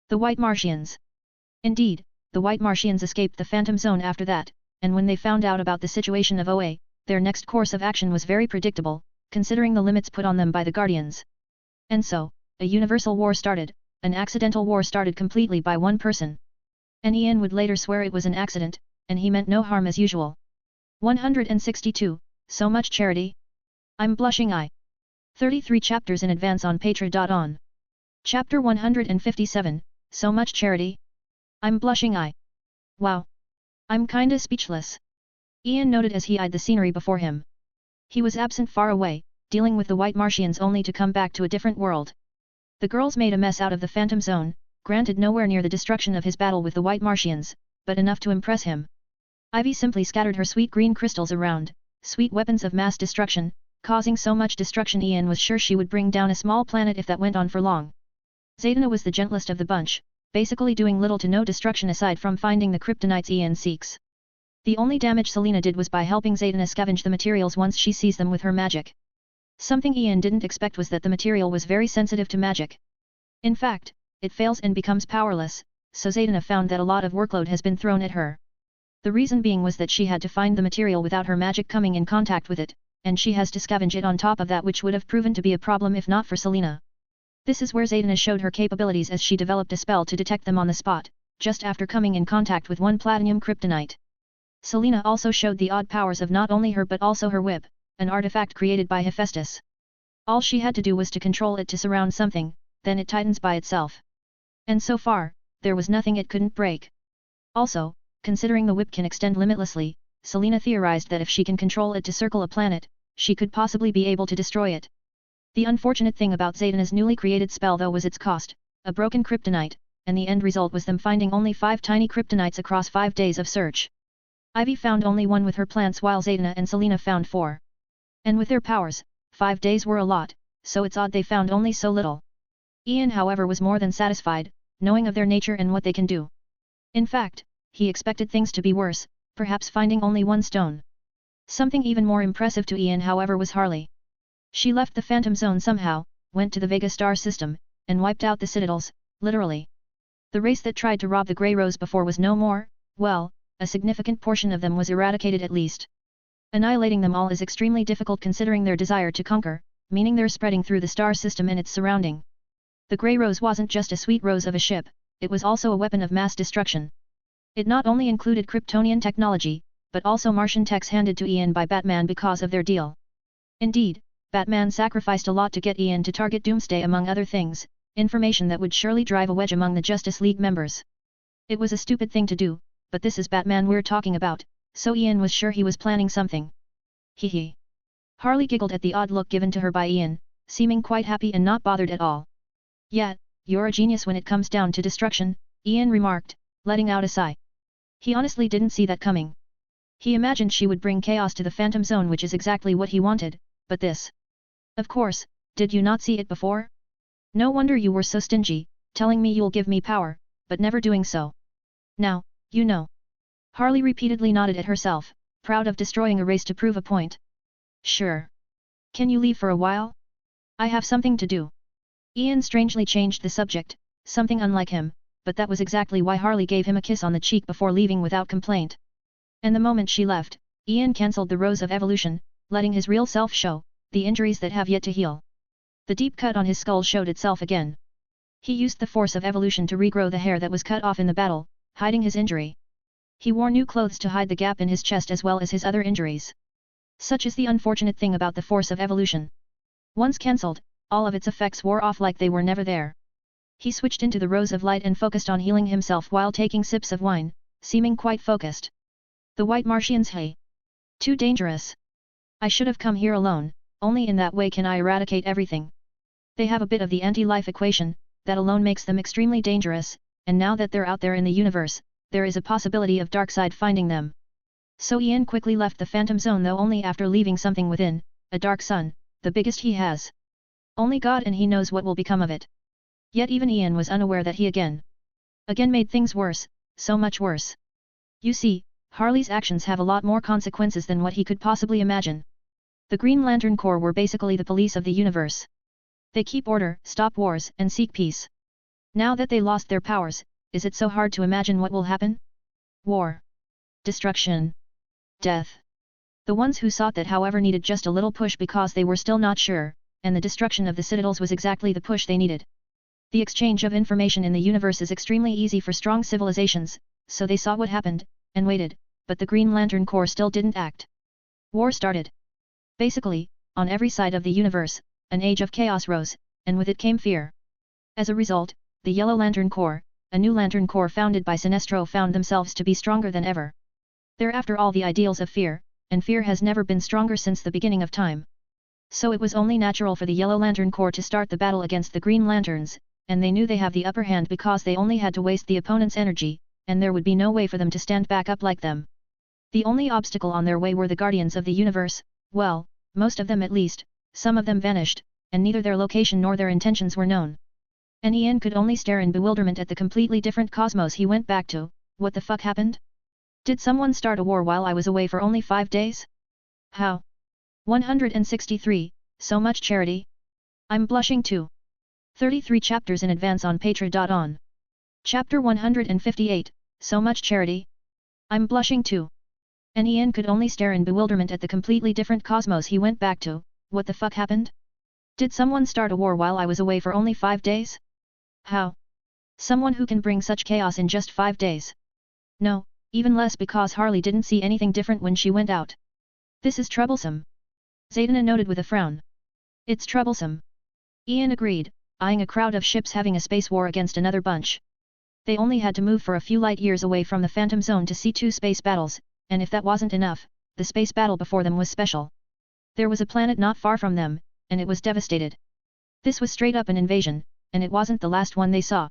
The White Martians. Indeed, the White Martians escaped the Phantom Zone after that, and when they found out about the situation of OA, their next course of action was very predictable, considering the limits put on them by the Guardians. And so, a universal war started, an accidental war started completely by one person. And Ian would later swear it was an accident, and he meant no harm as usual. 162, So much charity? I'm blushing. 33 chapters in advance on Patreon. Chapter 157, So much charity? I'm blushing. Wow. I'm kinda speechless. Ian noted as he eyed the scenery before him. He was absent far away, dealing with the White Martians only to come back to a different world. The girls made a mess out of the Phantom Zone, granted nowhere near the destruction of his battle with the White Martians, but enough to impress him. Ivy simply scattered her sweet green crystals around, sweet weapons of mass destruction, causing so much destruction Ian was sure she would bring down a small planet if that went on for long. Zatanna was the gentlest of the bunch, basically doing little to no destruction aside from finding the kryptonites Ian seeks. The only damage Selena did was by helping Zatanna scavenge the materials once she sees them with her magic. Something Ian didn't expect was that the material was very sensitive to magic. In fact, it fails and becomes powerless, so Zatanna found that a lot of workload has been thrown at her. The reason being was that she had to find the material without her magic coming in contact with it, and she has to scavenge it on top of that, which would have proven to be a problem if not for Selena. This is where Zatanna showed her capabilities as she developed a spell to detect them on the spot, just after coming in contact with one platinum kryptonite. Selena also showed the odd powers of not only her but also her whip, an artifact created by Hephaestus. All she had to do was to control it to surround something, then it tightens by itself. And so far, there was nothing it couldn't break. Also, considering the whip can extend limitlessly, Selena theorized that if she can control it to circle a planet, she could possibly be able to destroy it. The unfortunate thing about Zatanna's newly created spell though was its cost, a broken kryptonite, and the end result was them finding only 5 tiny kryptonites across 5 days of search. Ivy found only 1 with her plants while Zatanna and Selena found 4. And with their powers, 5 days were a lot, so it's odd they found only so little. Ian however was more than satisfied, knowing of their nature and what they can do. In fact, he expected things to be worse, perhaps finding only 1 stone. Something even more impressive to Ian however was Harley. She left the Phantom Zone somehow, went to the Vega star system, and wiped out the Citadels, literally. The race that tried to rob the Grey Rose before was no more, well, a significant portion of them was eradicated at least. Annihilating them all is extremely difficult considering their desire to conquer, meaning they're spreading through the star system and its surrounding. The Grey Rose wasn't just a sweet rose of a ship, it was also a weapon of mass destruction. It not only included Kryptonian technology, but also Martian techs handed to Ian by Batman because of their deal. Indeed, Batman sacrificed a lot to get Ian to target Doomsday among other things, information that would surely drive a wedge among the Justice League members. It was a stupid thing to do, but this is Batman we're talking about, so Ian was sure he was planning something. Hee. Harley giggled at the odd look given to her by Ian, seeming quite happy and not bothered at all. Yet, you're a genius when it comes down to destruction, Ian remarked, letting out a sigh. He honestly didn't see that coming. He imagined she would bring chaos to the Phantom Zone, which is exactly what he wanted, but this. Of course, did you not see it before? No wonder you were so stingy, telling me you'll give me power, but never doing so. Now, you know. Harley repeatedly nodded at herself, proud of destroying a race to prove a point. Sure. Can you leave for a while? I have something to do. Ian strangely changed the subject, something unlike him, but that was exactly why Harley gave him a kiss on the cheek before leaving without complaint. And the moment she left, Ian cancelled the Rose of Evolution, letting his real self show, the injuries that have yet to heal. The deep cut on his skull showed itself again. He used the force of evolution to regrow the hair that was cut off in the battle, hiding his injury. He wore new clothes to hide the gap in his chest as well as his other injuries. Such is the unfortunate thing about the force of evolution. Once cancelled, all of its effects wore off like they were never there. He switched into the Rose of Light and focused on healing himself while taking sips of wine, seeming quite focused. The White Martians, hey! Too dangerous. I should have come here alone, only in that way can I eradicate everything. They have a bit of the anti-life equation, that alone makes them extremely dangerous, and now that they're out there in the universe, there is a possibility of Darkseid finding them. So Ian quickly left the Phantom Zone, though only after leaving something within, a dark sun, the biggest he has. Only God and he knows what will become of it. Yet even Ian was unaware that he again made things worse, so much worse. You see, Harley's actions have a lot more consequences than what he could possibly imagine. The Green Lantern Corps were basically the police of the universe. They keep order, stop wars, and seek peace. Now that they lost their powers, is it so hard to imagine what will happen? War. Destruction. Death. The ones who sought that, however, needed just a little push because they were still not sure, and the destruction of the citadels was exactly the push they needed. The exchange of information in the universe is extremely easy for strong civilizations, so they saw what happened, and waited, but the Green Lantern Corps still didn't act. War started. Basically, on every side of the universe, an age of chaos rose, and with it came fear. As a result, the Yellow Lantern Corps, a new Lantern Corps founded by Sinestro, found themselves to be stronger than ever. They're after all the ideals of fear, and fear has never been stronger since the beginning of time. So it was only natural for the Yellow Lantern Corps to start the battle against the Green Lanterns, and they knew they have the upper hand because they only had to waste the opponent's energy, and there would be no way for them to stand back up like them. The only obstacle on their way were the Guardians of the Universe. Well, most of them at least. Some of them vanished, and neither their location nor their intentions were known. And Ian could only stare in bewilderment at the completely different cosmos he went back to. What the fuck happened? Did someone start a war while I was away for only 5 days? How? 163, so much charity? I'm blushing too. 33 chapters in advance on Patreon. Chapter 158, so much charity? I'm blushing too. And Ian could only stare in bewilderment at the completely different cosmos he went back to. What the fuck happened? Did someone start a war while I was away for only 5 days? How? Someone who can bring such chaos in just 5 days? No, even less because Harley didn't see anything different when she went out. This is troublesome. Zatanna noted with a frown. It's troublesome. Ian agreed, eyeing a crowd of ships having a space war against another bunch. They only had to move for a few light years away from the Phantom Zone to see 2 space battles, and if that wasn't enough, the space battle before them was special. There was a planet not far from them, and it was devastated. This was straight up an invasion, and it wasn't the last one they saw.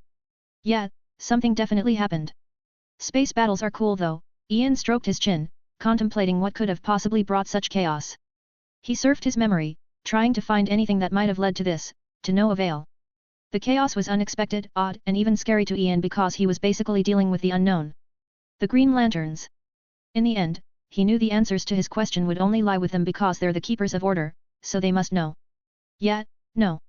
Yeah, something definitely happened. Space battles are cool though. Ian stroked his chin, contemplating what could have possibly brought such chaos. He surfed his memory, trying to find anything that might have led to this, to no avail. The chaos was unexpected, odd, and even scary to Ian because he was basically dealing with the unknown. The Green Lanterns. In the end, he knew the answers to his question would only lie with them because they're the keepers of order, so they must know. Yeah, no.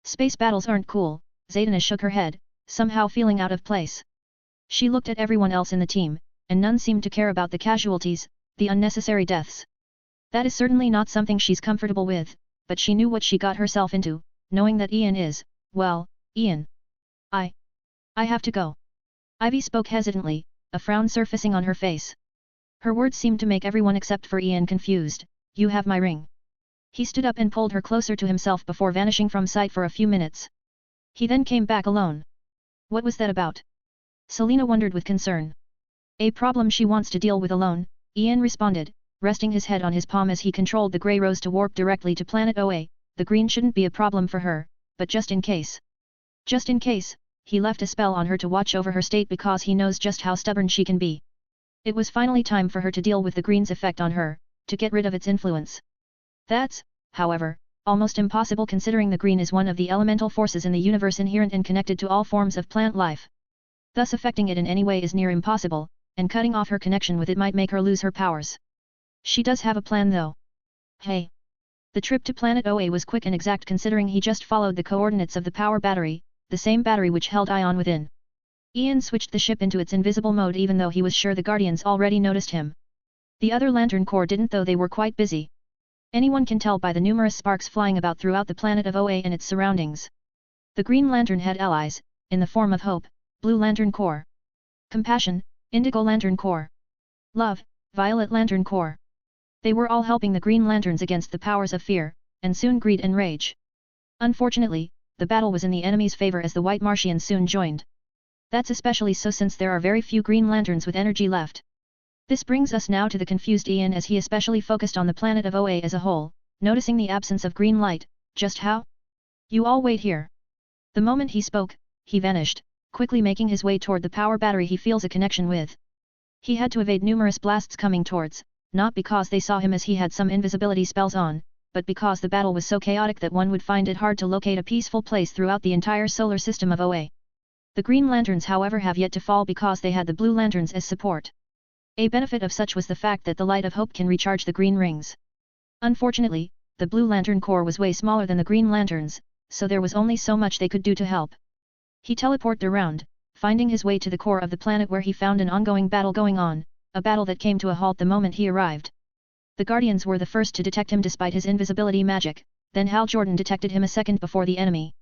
Space battles aren't cool. Zatanna shook her head, somehow feeling out of place. She looked at everyone else in the team, and none seemed to care about the casualties, the unnecessary deaths. That is certainly not something she's comfortable with, but she knew what she got herself into, knowing that Ian is, well, Ian. I have to go. Ivy spoke hesitantly, a frown surfacing on her face. Her words seemed to make everyone except for Ian confused. You have my ring. He stood up and pulled her closer to himself before vanishing from sight for a few minutes. He then came back alone. What was that about? Selena wondered with concern. A problem she wants to deal with alone, Ian responded, resting his head on his palm as he controlled the grey rose to warp directly to planet OA. The green shouldn't be a problem for her, but just in case. Just in case, he left a spell on her to watch over her state because he knows just how stubborn she can be. It was finally time for her to deal with the green's effect on her, to get rid of its influence. That's, however, almost impossible considering the green is one of the elemental forces in the universe inherent and connected to all forms of plant life. Thus affecting it in any way is near impossible, and cutting off her connection with it might make her lose her powers. She does have a plan though. Hey! The trip to planet OA was quick and exact considering he just followed the coordinates of the power battery, the same battery which held Ion within. Ian switched the ship into its invisible mode even though he was sure the Guardians already noticed him. The other Lantern Corps didn't though they were quite busy. Anyone can tell by the numerous sparks flying about throughout the planet of OA and its surroundings. The Green Lantern had allies, in the form of Hope, Blue Lantern Corps, Compassion, Indigo Lantern Corps, Love, Violet Lantern Corps. They were all helping the Green Lanterns against the powers of fear, and soon greed and rage. Unfortunately, the battle was in the enemy's favor as the White Martians soon joined. That's especially so since there are very few Green Lanterns with energy left. This brings us now to the confused Ian as he especially focused on the planet of OA as a whole, noticing the absence of green light. Just how? You all wait here. The moment he spoke, he vanished, quickly making his way toward the power battery he feels a connection with. He had to evade numerous blasts coming towards, not because they saw him as he had some invisibility spells on, but because the battle was so chaotic that one would find it hard to locate a peaceful place throughout the entire solar system of OA. The Green Lanterns however have yet to fall because they had the Blue Lanterns as support. A benefit of such was the fact that the Light of Hope can recharge the green rings. Unfortunately, the Blue Lantern Corps was way smaller than the Green Lanterns, so there was only so much they could do to help. He teleported around, finding his way to the core of the planet where he found an ongoing battle going on, a battle that came to a halt the moment he arrived. The Guardians were the first to detect him despite his invisibility magic, then Hal Jordan detected him a second before the enemy.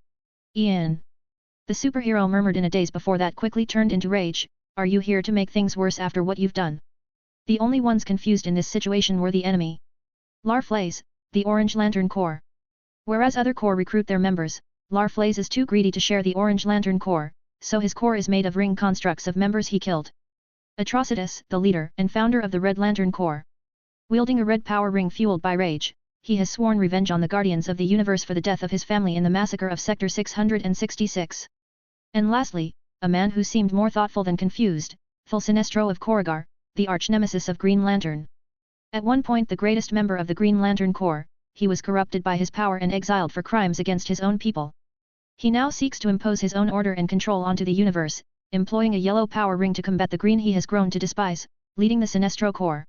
Ian. The superhero murmured in a daze before that quickly turned into rage. Are you here to make things worse after what you've done? The only ones confused in this situation were the enemy. Larflaze, the Orange Lantern Corps. Whereas other corps recruit their members, Larflaze is too greedy to share the Orange Lantern Corps, so his corps is made of ring constructs of members he killed. Atrocitus, the leader and founder of the Red Lantern Corps. Wielding a red power ring fueled by rage, he has sworn revenge on the Guardians of the Universe for the death of his family in the massacre of Sector 666. And lastly, a man who seemed more thoughtful than confused, Phil Sinestro of Corrigar, the arch-nemesis of Green Lantern. At one point the greatest member of the Green Lantern Corps, he was corrupted by his power and exiled for crimes against his own people. He now seeks to impose his own order and control onto the universe, employing a yellow power ring to combat the green he has grown to despise, leading the Sinestro Corps.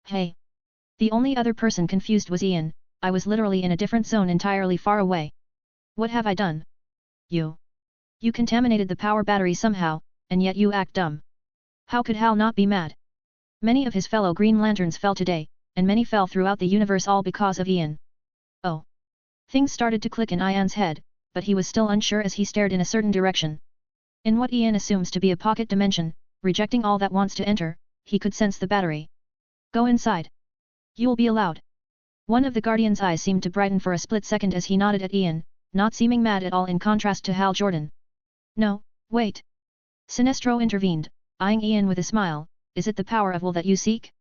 Hey! The only other person confused was Ian. I was literally in a different zone entirely far away. What have I done? You contaminated the power battery somehow, and yet you act dumb. How could Hal not be mad? Many of his fellow Green Lanterns fell today, and many fell throughout the universe all because of Ian. Oh! Things started to click in Ian's head, but he was still unsure as he stared in a certain direction. In what Ian assumes to be a pocket dimension, rejecting all that wants to enter, he could sense the battery. Go inside. You'll be allowed. One of the Guardian's eyes seemed to brighten for a split second as he nodded at Ian, not seeming mad at all in contrast to Hal Jordan. No, wait. Sinestro intervened, eyeing Ian with a smile. Is it the power of will that you seek?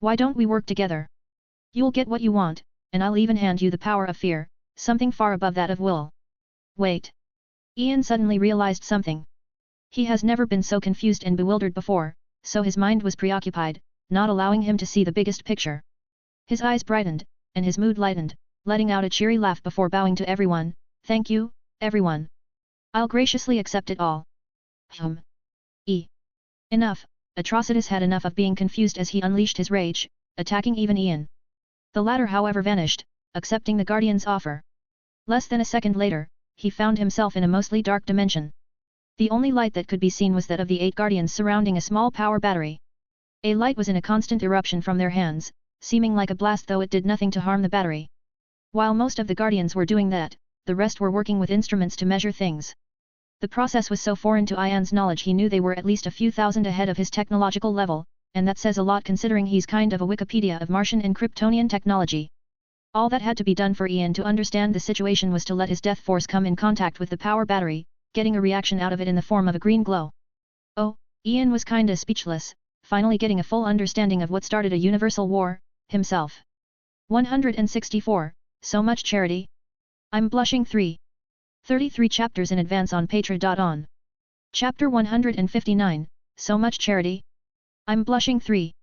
Why don't we work together? You'll get what you want, and I'll even hand you the power of fear, something far above that of will. Wait. Ian suddenly realized something. He has never been so confused and bewildered before, so his mind was preoccupied, not allowing him to see the biggest picture. His eyes brightened, and his mood lightened, letting out a cheery laugh before bowing to everyone. Thank you, everyone. I'll graciously accept it all. Enough. Atrocitus had enough of being confused as he unleashed his rage, attacking even Ian. The latter however vanished, accepting the Guardian's offer. Less than a second later, he found himself in a mostly dark dimension. The only light that could be seen was that of the 8 guardians surrounding a small power battery. A light was in a constant eruption from their hands, seeming like a blast though it did nothing to harm the battery. While most of the guardians were doing that, the rest were working with instruments to measure things. The process was so foreign to Ian's knowledge he knew they were at least a few thousand ahead of his technological level, and that says a lot considering he's kind of a Wikipedia of Martian and Kryptonian technology. All that had to be done for Ian to understand the situation was to let his death force come in contact with the power battery, getting a reaction out of it in the form of a green glow. Oh, Ian was kinda speechless, finally getting a full understanding of what started a universal war, himself. 164, so much charity? I'm blushing 33 chapters in advance on Patra.on. Chapter 159, so much charity? I'm blushing 3.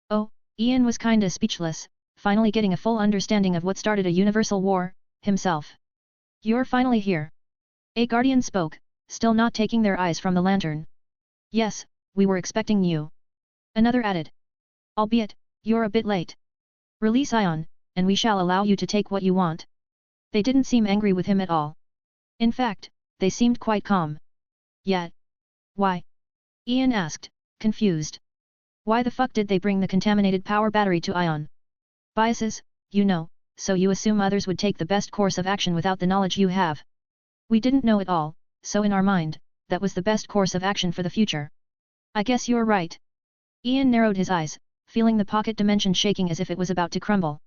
Oh, Ian was kinda speechless, finally getting a full understanding of what started a universal war, himself. You're finally here. A guardian spoke, still not taking their eyes from the lantern. Yes, we were expecting you. Another added. Albeit, you're a bit late. Release Ion, and we shall allow you to take what you want. They didn't seem angry with him at all. In fact, they seemed quite calm. Yet. Why? Ian asked, confused. Why the fuck did they bring the contaminated power battery to Ion? Biases, you know, so you assume others would take the best course of action without the knowledge you have. We didn't know it all, so in our mind, that was the best course of action for the future. I guess you're right. Ian narrowed his eyes, feeling the pocket dimension shaking as if it was about to crumble.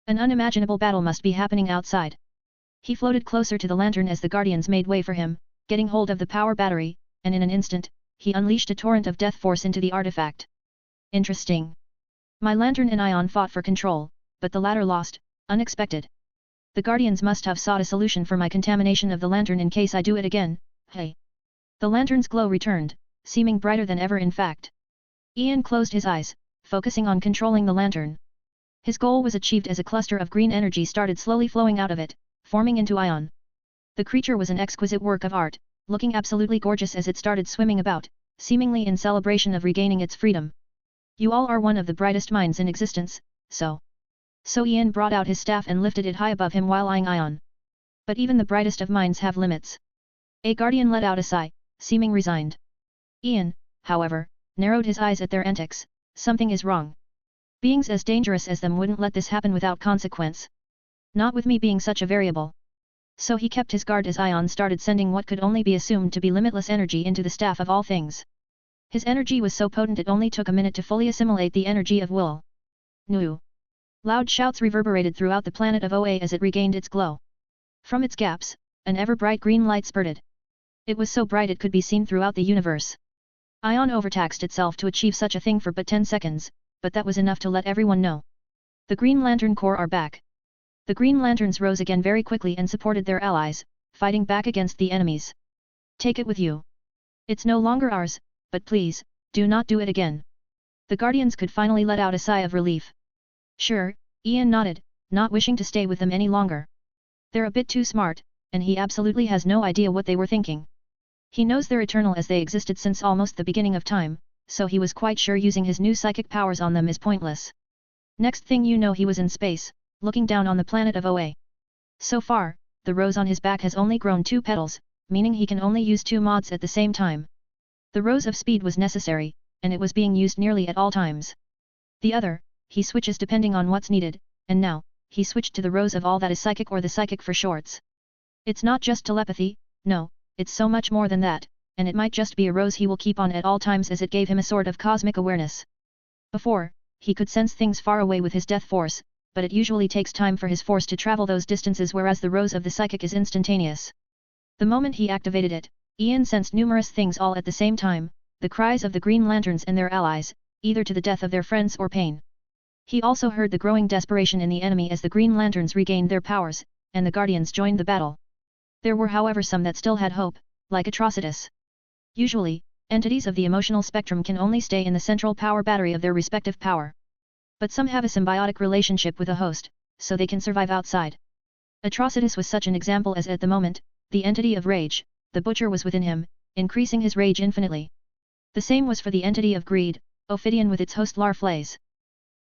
An unimaginable battle must be happening outside. He floated closer to the lantern as the guardians made way for him, getting hold of the power battery, and in an instant, he unleashed a torrent of death force into the artifact. Interesting. My lantern and Ion fought for control, but the latter lost, unexpected. The guardians must have sought a solution for my contamination of the lantern in case I do it again, hey. The lantern's glow returned, seeming brighter than ever in fact. Ian closed his eyes, focusing on controlling the lantern. His goal was achieved as a cluster of green energy started slowly flowing out of it, forming into Ion. The creature was an exquisite work of art, looking absolutely gorgeous as it started swimming about, seemingly in celebration of regaining its freedom. You all are one of the brightest minds in existence, so Ian brought out his staff and lifted it high above him while eyeing Ion. But even the brightest of minds have limits. A guardian let out a sigh, seeming resigned. Ian, however, narrowed his eyes at their antics. Something is wrong. Beings as dangerous as them wouldn't let this happen without consequence. Not with me being such a variable. So he kept his guard as Ion started sending what could only be assumed to be limitless energy into the staff of all things. His energy was so potent it only took a minute to fully assimilate the energy of will. Nu! Loud shouts reverberated throughout the planet of Oa as it regained its glow. From its gaps, an ever-bright green light spurted. It was so bright it could be seen throughout the universe. Ion overtaxed itself to achieve such a thing for but 10 seconds, but that was enough to let everyone know. The Green Lantern Corps are back. The Green Lanterns rose again very quickly and supported their allies, fighting back against the enemies. Take it with you. It's no longer ours, but please, do not do it again. The Guardians could finally let out a sigh of relief. Sure, Ian nodded, not wishing to stay with them any longer. They're a bit too smart, and he absolutely has no idea what they were thinking. He knows they're eternal as they existed since almost the beginning of time, so he was quite sure using his new psychic powers on them is pointless. Next thing you know he was in space, looking down on the planet of Oa. So far, the rose on his back has only grown 2 petals, meaning he can only use 2 mods at the same time. The rose of speed was necessary, and it was being used nearly at all times. The other, he switches depending on what's needed, and now, he switched to the rose of all that is psychic or the psychic for shorts. It's not just telepathy, no, it's so much more than that, and it might just be a rose he will keep on at all times as it gave him a sort of cosmic awareness. Before, he could sense things far away with his death force, but it usually takes time for his force to travel those distances whereas the rose of the psychic is instantaneous. The moment he activated it, Ian sensed numerous things all at the same time, the cries of the Green Lanterns and their allies, either to the death of their friends or pain. He also heard the growing desperation in the enemy as the Green Lanterns regained their powers, and the Guardians joined the battle. There were however some that still had hope, like Atrocitus. Usually, entities of the emotional spectrum can only stay in the central power battery of their respective power. But some have a symbiotic relationship with a host, so they can survive outside. Atrocitus was such an example as at the moment, the entity of rage, the butcher was within him, increasing his rage infinitely. The same was for the entity of greed, Ophidian with its host Larflaze.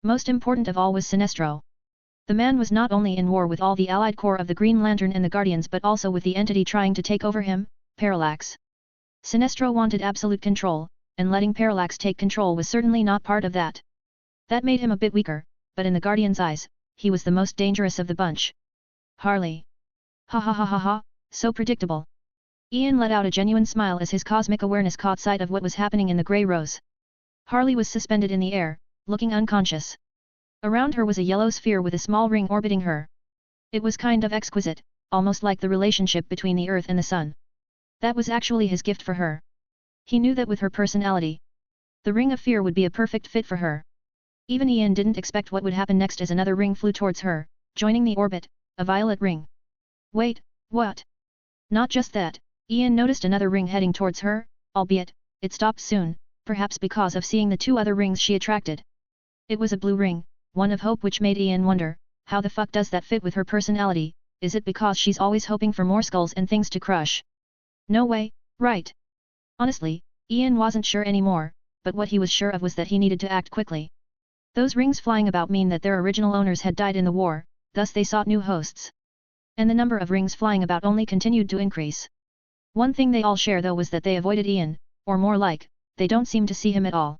Most important of all was Sinestro. The man was not only in war with all the allied corps of the Green Lantern and the Guardians but also with the entity trying to take over him, Parallax. Sinestro wanted absolute control, and letting Parallax take control was certainly not part of that. That made him a bit weaker, but in the Guardian's eyes, he was the most dangerous of the bunch. Harley. Ha ha ha ha ha, so predictable. Ian let out a genuine smile as his cosmic awareness caught sight of what was happening in the Grey Rose. Harley was suspended in the air, looking unconscious. Around her was a yellow sphere with a small ring orbiting her. It was kind of exquisite, almost like the relationship between the Earth and the Sun. That was actually his gift for her. He knew that with her personality, the Ring of Fear would be a perfect fit for her. Even Ian didn't expect what would happen next as another ring flew towards her, joining the orbit, a violet ring. Wait, what? Not just that, Ian noticed another ring heading towards her, albeit, it stopped soon, perhaps because of seeing the two other rings she attracted. It was a blue ring, one of hope, which made Ian wonder, how the fuck does that fit with her personality? Is it because she's always hoping for more skulls and things to crush? No way, right? Honestly, Ian wasn't sure anymore, but what he was sure of was that he needed to act quickly. Those rings flying about mean that their original owners had died in the war, thus they sought new hosts. And the number of rings flying about only continued to increase. One thing they all share though was that they avoided Ian, or more like, they don't seem to see him at all.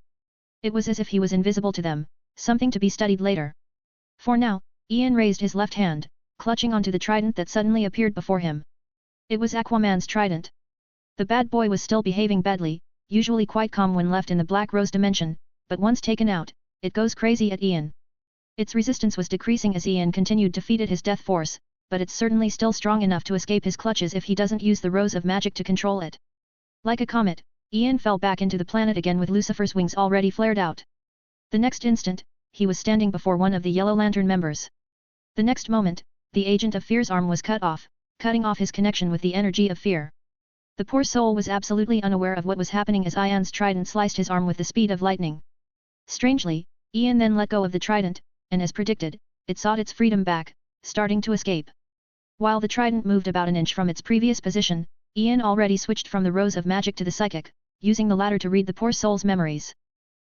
It was as if he was invisible to them, something to be studied later. For now, Ian raised his left hand, clutching onto the trident that suddenly appeared before him. It was Aquaman's trident. The bad boy was still behaving badly, usually quite calm when left in the Black Rose dimension, but once taken out, it goes crazy at Ian. Its resistance was decreasing as Ian continued to feed it his death force, but it's certainly still strong enough to escape his clutches if he doesn't use the Rose of Magic to control it. Like a comet, Ian fell back into the planet again with Lucifer's wings already flared out. The next instant, he was standing before one of the Yellow Lantern members. The next moment, the Agent of Fear's arm was cut off, cutting off his connection with the energy of fear. The poor soul was absolutely unaware of what was happening as Ian's trident sliced his arm with the speed of lightning. Strangely, Ian then let go of the trident, and as predicted, it sought its freedom back, starting to escape. While the trident moved about an inch from its previous position, Ian already switched from the Rose of Magic to the Psychic, using the latter to read the poor soul's memories.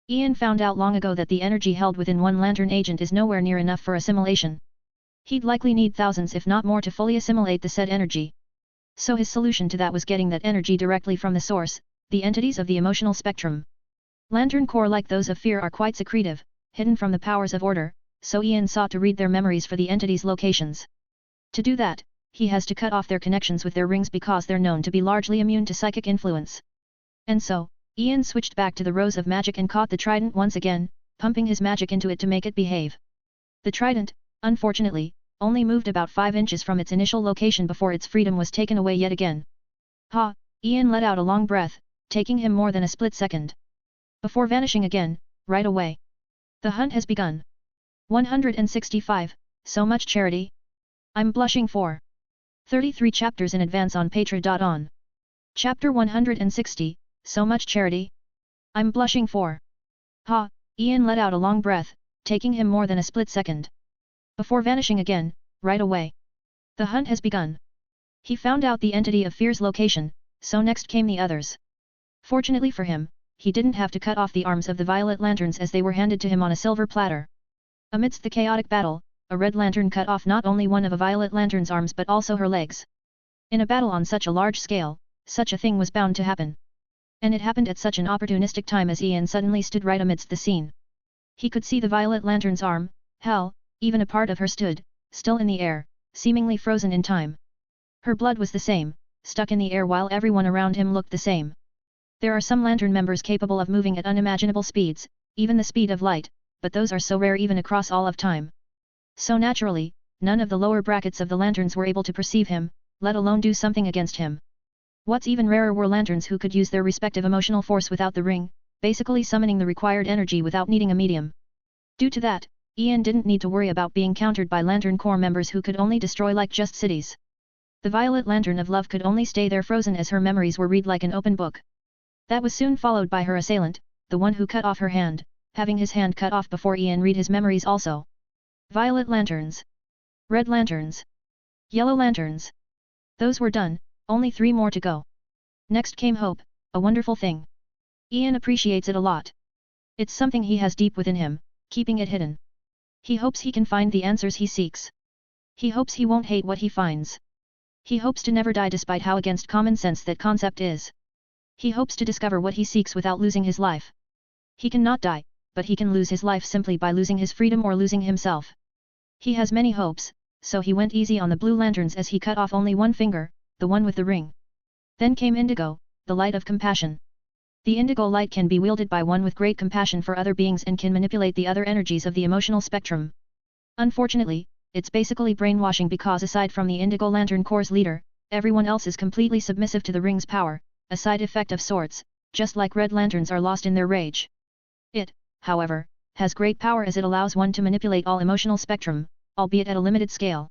Ian found out long ago that the energy held within one Lantern agent is nowhere near enough for assimilation. He'd likely need thousands if not more to fully assimilate the said energy. So his solution to that was getting that energy directly from the source, the entities of the emotional spectrum. Lantern core like those of fear are quite secretive, hidden from the powers of order, so Ian sought to read their memories for the entities' locations. To do that, he has to cut off their connections with their rings because they're known to be largely immune to psychic influence. And so, Ian switched back to the Rose of Magic and caught the trident once again, pumping his magic into it to make it behave. The trident, unfortunately, only moved about 5 inches from its initial location before its freedom was taken away yet again. Ha! Ian let out a long breath, taking him more than a split second. Before vanishing again, right away. The hunt has begun. 165, so much charity. I'm blushing for. 33 chapters in advance on Patra.on. Chapter 160, so much charity. I'm blushing for. Ha! Ian let out a long breath, taking him more than a split second. Before vanishing again, right away. The hunt has begun. He found out the entity of fear's location, so next came the others. Fortunately for him, he didn't have to cut off the arms of the Violet Lanterns as they were handed to him on a silver platter. Amidst the chaotic battle, a Red Lantern cut off not only one of a Violet Lantern's arms but also her legs. In a battle on such a large scale, such a thing was bound to happen. And it happened at such an opportunistic time as Ian suddenly stood right amidst the scene. He could see the Violet Lantern's arm, hell, even a part of her stood, still in the air, seemingly frozen in time. Her blood was the same, stuck in the air while everyone around him looked the same. There are some Lantern members capable of moving at unimaginable speeds, even the speed of light, but those are so rare even across all of time. So naturally, none of the lower brackets of the Lanterns were able to perceive him, let alone do something against him. What's even rarer were Lanterns who could use their respective emotional force without the ring, basically summoning the required energy without needing a medium. Due to that, Ian didn't need to worry about being countered by Lantern Corps members who could only destroy like just cities. The Violet Lantern of Love could only stay there frozen as her memories were read like an open book. That was soon followed by her assailant, the one who cut off her hand, having his hand cut off before Ian read his memories also. Violet Lanterns. Red Lanterns. Yellow Lanterns. Those were done, only 3 more to go. Next came Hope, a wonderful thing. Ian appreciates it a lot. It's something he has deep within him, keeping it hidden. He hopes he can find the answers he seeks. He hopes he won't hate what he finds. He hopes to never die despite how against common sense that concept is. He hopes to discover what he seeks without losing his life. He cannot die, but he can lose his life simply by losing his freedom or losing himself. He has many hopes, so he went easy on the blue lanterns as he cut off only one finger, the one with the ring. Then came indigo, the light of compassion. The indigo light can be wielded by one with great compassion for other beings and can manipulate the other energies of the emotional spectrum. Unfortunately, it's basically brainwashing because aside from the indigo lantern corps leader, everyone else is completely submissive to the ring's power, a side effect of sorts, just like red lanterns are lost in their rage. It, however, has great power as it allows one to manipulate all emotional spectrum, albeit at a limited scale.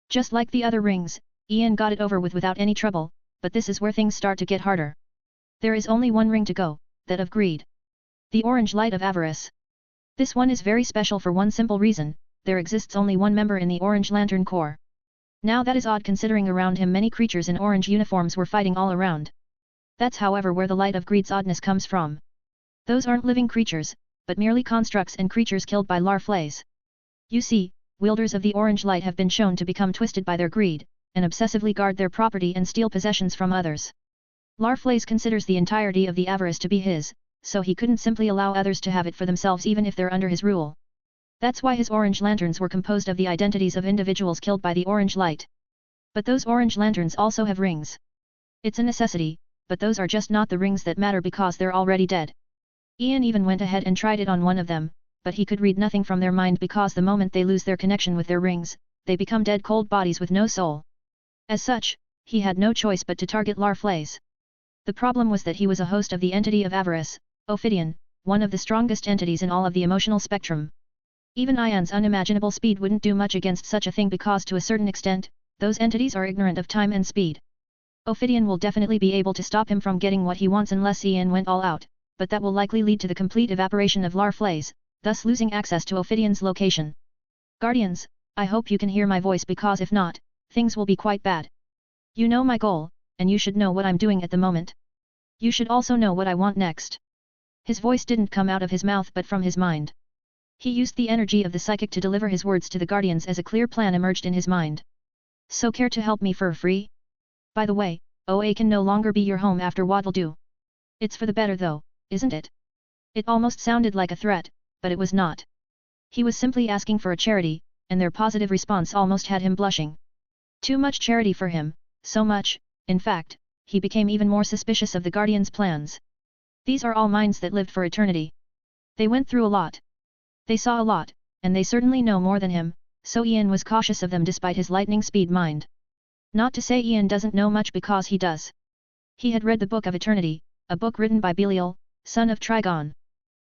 Just like the other rings, Ian got it over with without any trouble, but this is where things start to get harder. There is only one ring to go, that of greed. The orange light of avarice. This one is very special for one simple reason, there exists only one member in the Orange Lantern Corps. Now that is odd considering around him many creatures in orange uniforms were fighting all around. That's however where the light of greed's oddness comes from. Those aren't living creatures, but merely constructs and creatures killed by Larfleeze. You see, wielders of the orange light have been shown to become twisted by their greed, and obsessively guard their property and steal possessions from others. Larfleeze considers the entirety of the avarice to be his, so he couldn't simply allow others to have it for themselves even if they're under his rule. That's why his orange lanterns were composed of the identities of individuals killed by the orange light. But those orange lanterns also have rings. It's a necessity, but those are just not the rings that matter because they're already dead. Ian even went ahead and tried it on one of them, but he could read nothing from their mind because the moment they lose their connection with their rings, they become dead cold bodies with no soul. As such, he had no choice but to target Larfleeze. The problem was that he was a host of the entity of avarice, Ophidian, one of the strongest entities in all of the emotional spectrum. Even Ian's unimaginable speed wouldn't do much against such a thing because to a certain extent, those entities are ignorant of time and speed. Ophidian will definitely be able to stop him from getting what he wants unless Ian went all out, but that will likely lead to the complete evaporation of Larfleeze, thus losing access to Ophidian's location. Guardians, I hope you can hear my voice because if not, things will be quite bad. You know my goal, and you should know what I'm doing at the moment. You should also know what I want next. His voice didn't come out of his mouth but from his mind. He used the energy of the psychic to deliver his words to the Guardians as a clear plan emerged in his mind. So care to help me for free? By the way, OA can no longer be your home after what'll do. It's for the better though, isn't it? It almost sounded like a threat, but it was not. He was simply asking for a charity, and their positive response almost had him blushing. Too much charity for him, so much, in fact, he became even more suspicious of the Guardians' plans. These are all minds that lived for eternity. They went through a lot. They saw a lot, and they certainly know more than him, so Ian was cautious of them despite his lightning speed mind. Not to say Ian doesn't know much because he does. He had read the Book of Eternity, a book written by Belial, son of Trigon.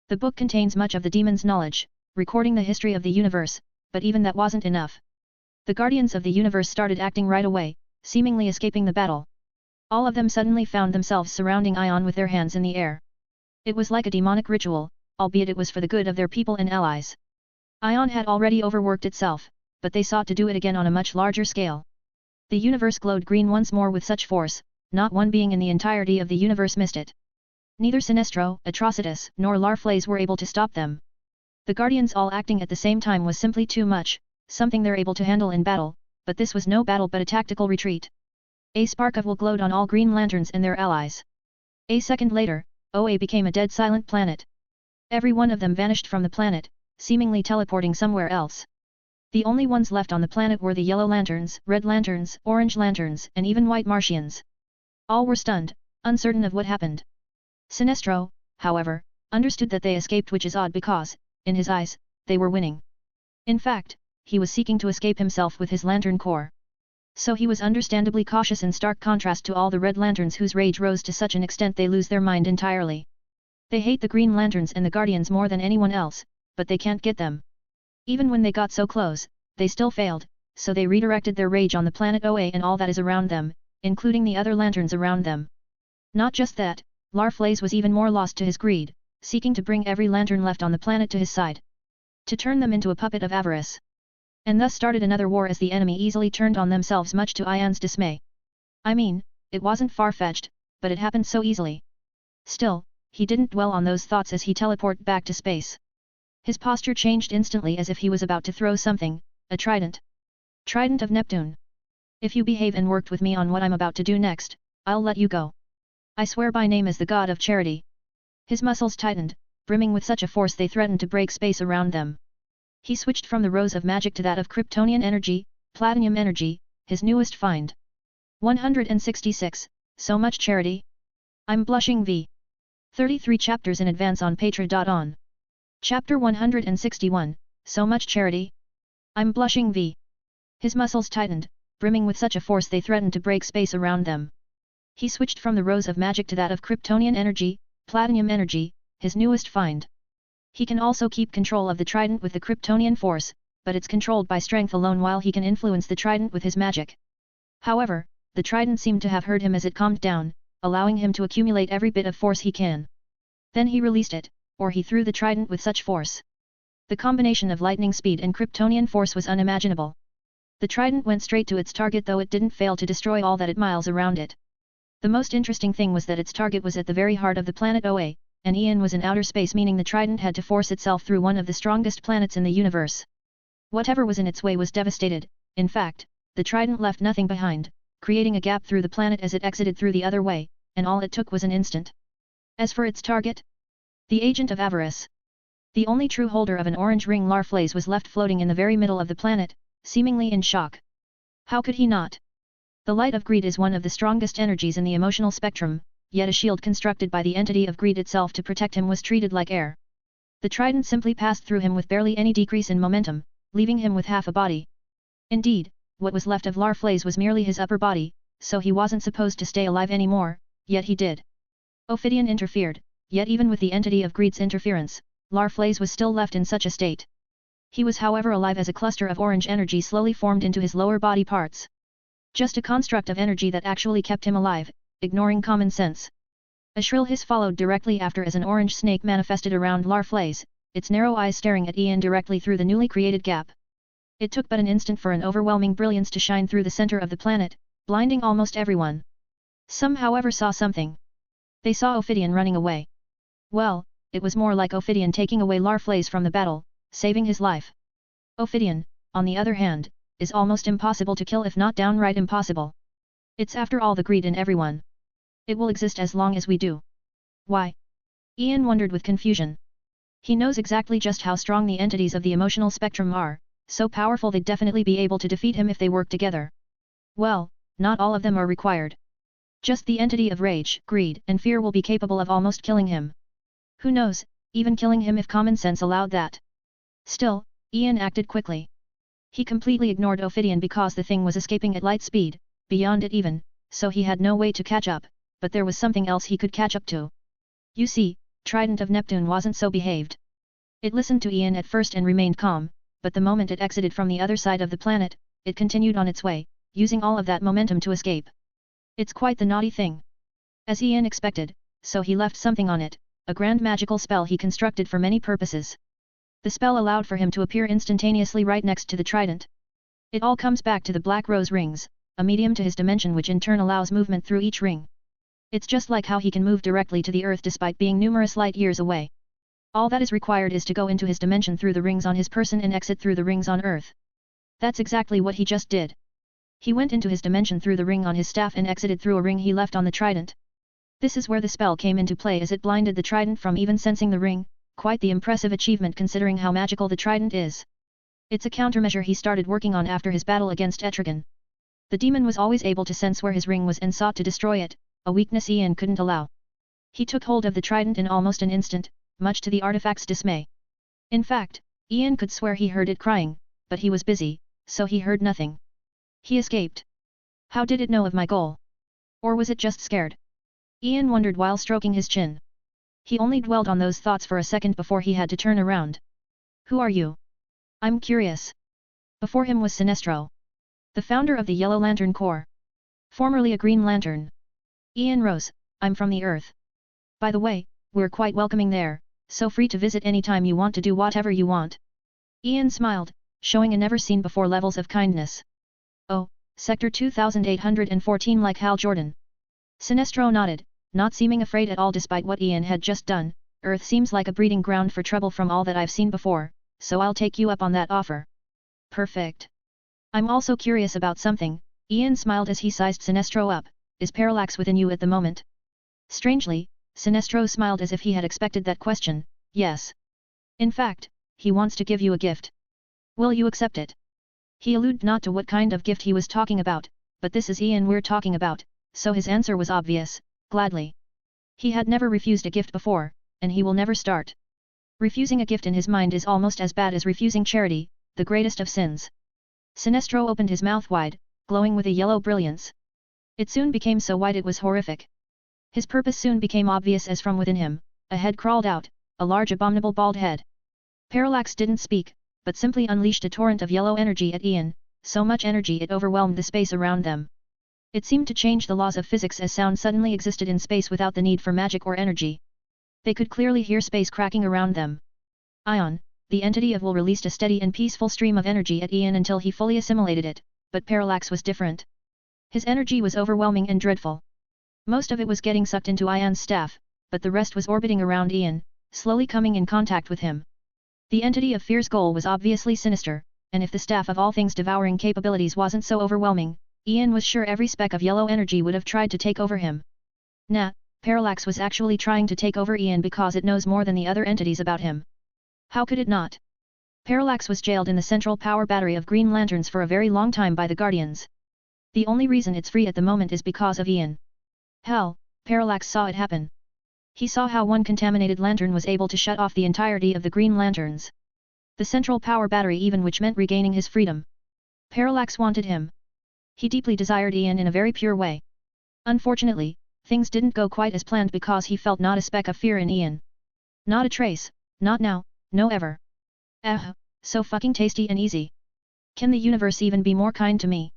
The book contains much of the demon's knowledge, recording the history of the universe, but even that wasn't enough. The Guardians of the Universe started acting right away, seemingly escaping the battle. All of them suddenly found themselves surrounding Ion with their hands in the air. It was like a demonic ritual, albeit it was for the good of their people and allies. Ion had already overworked itself, but they sought to do it again on a much larger scale. The universe glowed green once more with such force, not one being in the entirety of the universe missed it. Neither Sinestro, Atrocitus, nor Larfleeze were able to stop them. The Guardians all acting at the same time was simply too much, something they're able to handle in battle, but this was no battle but a tactical retreat. A spark of will glowed on all green lanterns and their allies. A second later, OA became a dead silent planet. Every one of them vanished from the planet, seemingly teleporting somewhere else. The only ones left on the planet were the yellow lanterns, red lanterns, orange lanterns, and even white Martians. All were stunned, uncertain of what happened. Sinestro, however, understood that they escaped, which is odd because, in his eyes, they were winning. In fact, he was seeking to escape himself with his lantern corps. So he was understandably cautious in stark contrast to all the red lanterns whose rage rose to such an extent they lose their mind entirely. They hate the green lanterns and the Guardians more than anyone else, but they can't get them. Even when they got so close, they still failed, so they redirected their rage on the planet OA and all that is around them, including the other lanterns around them. Not just that, Larfleeze was even more lost to his greed, seeking to bring every lantern left on the planet to his side. To turn them into a puppet of avarice. And thus started another war as the enemy easily turned on themselves, much to Ian's dismay. I mean, it wasn't far-fetched, but it happened so easily. Still, he didn't dwell on those thoughts as he teleported back to space. His posture changed instantly as if he was about to throw something, a trident. Trident of Neptune. If you behave and worked with me on what I'm about to do next, I'll let you go. I swear by name as the god of charity. His muscles tightened, brimming with such a force they threatened to break space around them. He switched from the rose of magic to that of Kryptonian energy, platinum energy, his newest find. 166, so much charity? I'm blushing v. 33 chapters in advance on Patra.on. Chapter 161, so much charity? I'm blushing v. His muscles tightened, brimming with such a force they threatened to break space around them. He switched from the rose of magic to that of Kryptonian energy, platinum energy, his newest find. He can also keep control of the trident with the Kryptonian force, but it's controlled by strength alone while he can influence the trident with his magic. However, the trident seemed to have heard him as it calmed down, allowing him to accumulate every bit of force he can. Then he released it, or he threw the trident with such force. The combination of lightning speed and Kryptonian force was unimaginable. The trident went straight to its target, though it didn't fail to destroy all that it miles around it. The most interesting thing was that its target was at the very heart of the planet Oa, and Ian was in outer space, meaning the trident had to force itself through one of the strongest planets in the universe. Whatever was in its way was devastated. In fact, the trident left nothing behind, creating a gap through the planet as it exited through the other way, and all it took was an instant. As for its target, the Agent of Avarice, the only true holder of an orange ring, Larflaeze, was left floating in the very middle of the planet, seemingly in shock. How could he not? The light of greed is one of the strongest energies in the emotional spectrum, yet a shield constructed by the entity of greed itself to protect him was treated like air. The trident simply passed through him with barely any decrease in momentum, leaving him with half a body. Indeed, what was left of Larflaeze was merely his upper body, so he wasn't supposed to stay alive anymore, yet he did. Ophidian interfered, yet even with the entity of greed's interference, Larflaeze was still left in such a state. He was however alive as a cluster of orange energy slowly formed into his lower body parts. Just a construct of energy that actually kept him alive, ignoring common sense. A shrill hiss followed directly after as an orange snake manifested around Larflaeze, its narrow eyes staring at Ian directly through the newly created gap. It took but an instant for an overwhelming brilliance to shine through the center of the planet, blinding almost everyone. Some however saw something. They saw Ophidian running away. Well, it was more like Ophidian taking away Larflaeze from the battle, saving his life. Ophidian, on the other hand, is almost impossible to kill, if not downright impossible. It's after all the greed in everyone. It will exist as long as we do. Why? Ian wondered with confusion. He knows exactly just how strong the entities of the emotional spectrum are, so powerful they'd definitely be able to defeat him if they work together. Well, not all of them are required. Just the entity of rage, greed, and fear will be capable of almost killing him. Who knows, even killing him if common sense allowed that. Still, Ian acted quickly. He completely ignored Ophidian because the thing was escaping at light speed, beyond it even, so he had no way to catch up, but there was something else he could catch up to. You see, Trident of Neptune wasn't so behaved. It listened to Ian at first and remained calm, but the moment it exited from the other side of the planet, it continued on its way, using all of that momentum to escape. It's quite the naughty thing. As Ian expected, so he left something on it, a grand magical spell he constructed for many purposes. The spell allowed for him to appear instantaneously right next to the trident. It all comes back to the Black Rose rings, a medium to his dimension which in turn allows movement through each ring. It's just like how he can move directly to the Earth despite being numerous light years away. All that is required is to go into his dimension through the rings on his person and exit through the rings on Earth. That's exactly what he just did. He went into his dimension through the ring on his staff and exited through a ring he left on the trident. This is where the spell came into play, as it blinded the trident from even sensing the ring, quite the impressive achievement considering how magical the trident is. It's a countermeasure he started working on after his battle against Etrigan. The demon was always able to sense where his ring was and sought to destroy it, a weakness Ian couldn't allow. He took hold of the trident in almost an instant, much to the artifact's dismay. In fact, Ian could swear he heard it crying, but he was busy, so he heard nothing. He escaped. How did it know of my goal? Or was it just scared? Ian wondered while stroking his chin. He only dwelled on those thoughts for a second before he had to turn around. Who are you? I'm curious. Before him was Sinestro, the founder of the Yellow Lantern Corps. Formerly a Green Lantern. Ian rose. I'm from the Earth. By the way, we're quite welcoming there, so free to visit anytime you want to do whatever you want. Ian smiled, showing a never-seen-before levels of kindness. Oh, Sector 2814, like Hal Jordan. Sinestro nodded, not seeming afraid at all despite what Ian had just done. Earth seems like a breeding ground for trouble from all that I've seen before, so I'll take you up on that offer. Perfect. I'm also curious about something. Ian smiled as he sized Sinestro up. Is Parallax within you at the moment? Strangely, Sinestro smiled as if he had expected that question. Yes. In fact, he wants to give you a gift. Will you accept it? He alluded not to what kind of gift he was talking about, but this is Ian we're talking about, so his answer was obvious, gladly. He had never refused a gift before, and he will never start. Refusing a gift in his mind is almost as bad as refusing charity, the greatest of sins. Sinestro opened his mouth wide, glowing with a yellow brilliance. It soon became so white it was horrific. His purpose soon became obvious as from within him, a head crawled out, a large abominable bald head. Parallax didn't speak, but simply unleashed a torrent of yellow energy at Ian, so much energy it overwhelmed the space around them. It seemed to change the laws of physics as sound suddenly existed in space without the need for magic or energy. They could clearly hear space cracking around them. Ion, the entity of will, released a steady and peaceful stream of energy at Ian until he fully assimilated it, but Parallax was different. His energy was overwhelming and dreadful. Most of it was getting sucked into Ion's staff, but the rest was orbiting around Ian, slowly coming in contact with him. The entity of fear's goal was obviously sinister, and if the staff of all things devouring capabilities wasn't so overwhelming, Ian was sure every speck of yellow energy would have tried to take over him. Nah, Parallax was actually trying to take over Ian because it knows more than the other entities about him. How could it not? Parallax was jailed in the central power battery of Green Lanterns for a very long time by the Guardians. The only reason it's free at the moment is because of Ian. Hell, Parallax saw it happen. He saw how one contaminated lantern was able to shut off the entirety of the Green Lanterns. The central power battery even, which meant regaining his freedom. Parallax wanted him. He deeply desired Ian in a very pure way. Unfortunately, things didn't go quite as planned because he felt not a speck of fear in Ian. Not a trace, not now, no ever. So fucking tasty and easy. Can the universe even be more kind to me?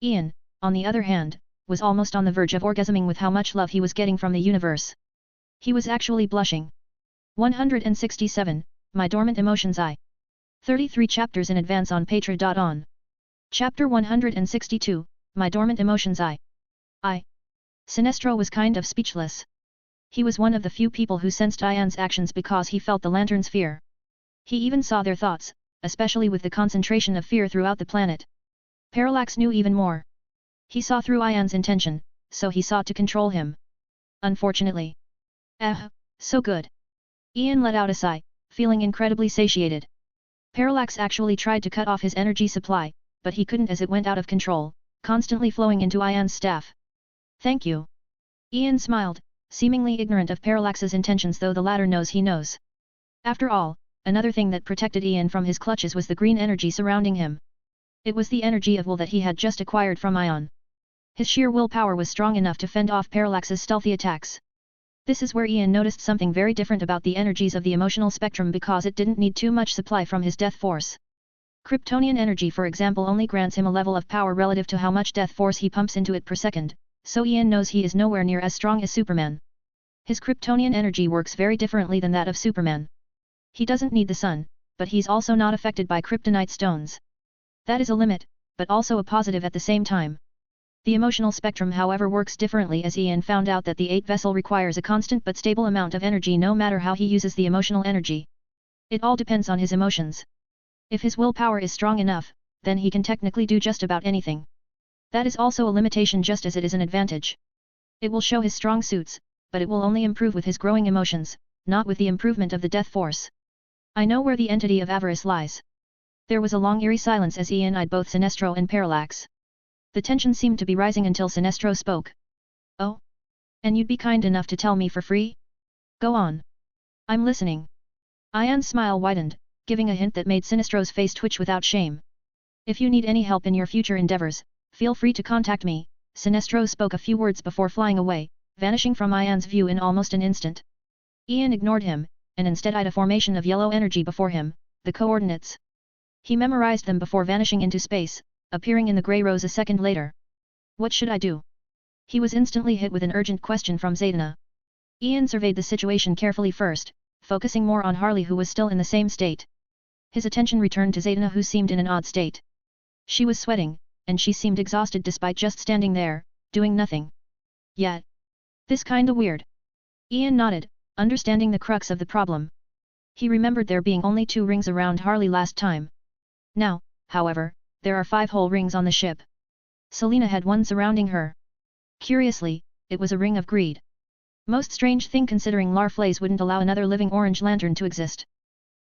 Ian, on the other hand, was almost on the verge of orgasming with how much love he was getting from the universe. He was actually blushing. 167, My Dormant Emotions. 33 chapters in advance on Patreon. Chapter 162, My Dormant Emotions. Sinestro was kind of speechless. He was one of the few people who sensed Ion's actions because he felt the lantern's fear. He even saw their thoughts, especially with the concentration of fear throughout the planet. Parallax knew even more. He saw through Ion's intention, so he sought to control him. Unfortunately. So good. Ian let out a sigh, feeling incredibly satiated. Parallax actually tried to cut off his energy supply, but he couldn't as it went out of control, constantly flowing into Ion's staff. Thank you. Ian smiled, seemingly ignorant of Parallax's intentions, though the latter knows he knows. After all, another thing that protected Ian from his clutches was the green energy surrounding him. It was the energy of will that he had just acquired from Ion. His sheer willpower was strong enough to fend off Parallax's stealthy attacks. This is where Ian noticed something very different about the energies of the emotional spectrum, because it didn't need too much supply from his death force. Kryptonian energy, for example, only grants him a level of power relative to how much death force he pumps into it per second, so Ian knows he is nowhere near as strong as Superman. His Kryptonian energy works very differently than that of Superman. He doesn't need the sun, but he's also not affected by kryptonite stones. That is a limit, but also a positive at the same time. The emotional spectrum, however, works differently, as Ian found out that the 8 vessel requires a constant but stable amount of energy no matter how he uses the emotional energy. It all depends on his emotions. If his willpower is strong enough, then he can technically do just about anything. That is also a limitation just as it is an advantage. It will show his strong suits, but it will only improve with his growing emotions, not with the improvement of the death force. I know where the entity of avarice lies. There was a long eerie silence as Ian eyed both Sinestro and Parallax. The tension seemed to be rising until Sinestro spoke. Oh? And you'd be kind enough to tell me for free? Go on. I'm listening. Ion's smile widened, giving a hint that made Sinestro's face twitch without shame. If you need any help in your future endeavors, feel free to contact me. Sinestro spoke a few words before flying away, vanishing from Ion's view in almost an instant. Ian ignored him, and instead eyed a formation of yellow energy before him, the coordinates. He memorized them before vanishing into space, appearing in the grey rose a second later. What should I do? He was instantly hit with an urgent question from Zatanna. Ian surveyed the situation carefully first, focusing more on Harley, who was still in the same state. His attention returned to Zatanna, who seemed in an odd state. She was sweating, and she seemed exhausted despite just standing there, doing nothing. Yet. This kinda weird. Ian nodded, understanding the crux of the problem. He remembered there being only 2 rings around Harley last time. Now, however, there are 5 whole rings on the ship. Selena had one surrounding her. Curiously, it was a ring of greed. Most strange thing considering Larflaze wouldn't allow another living orange lantern to exist.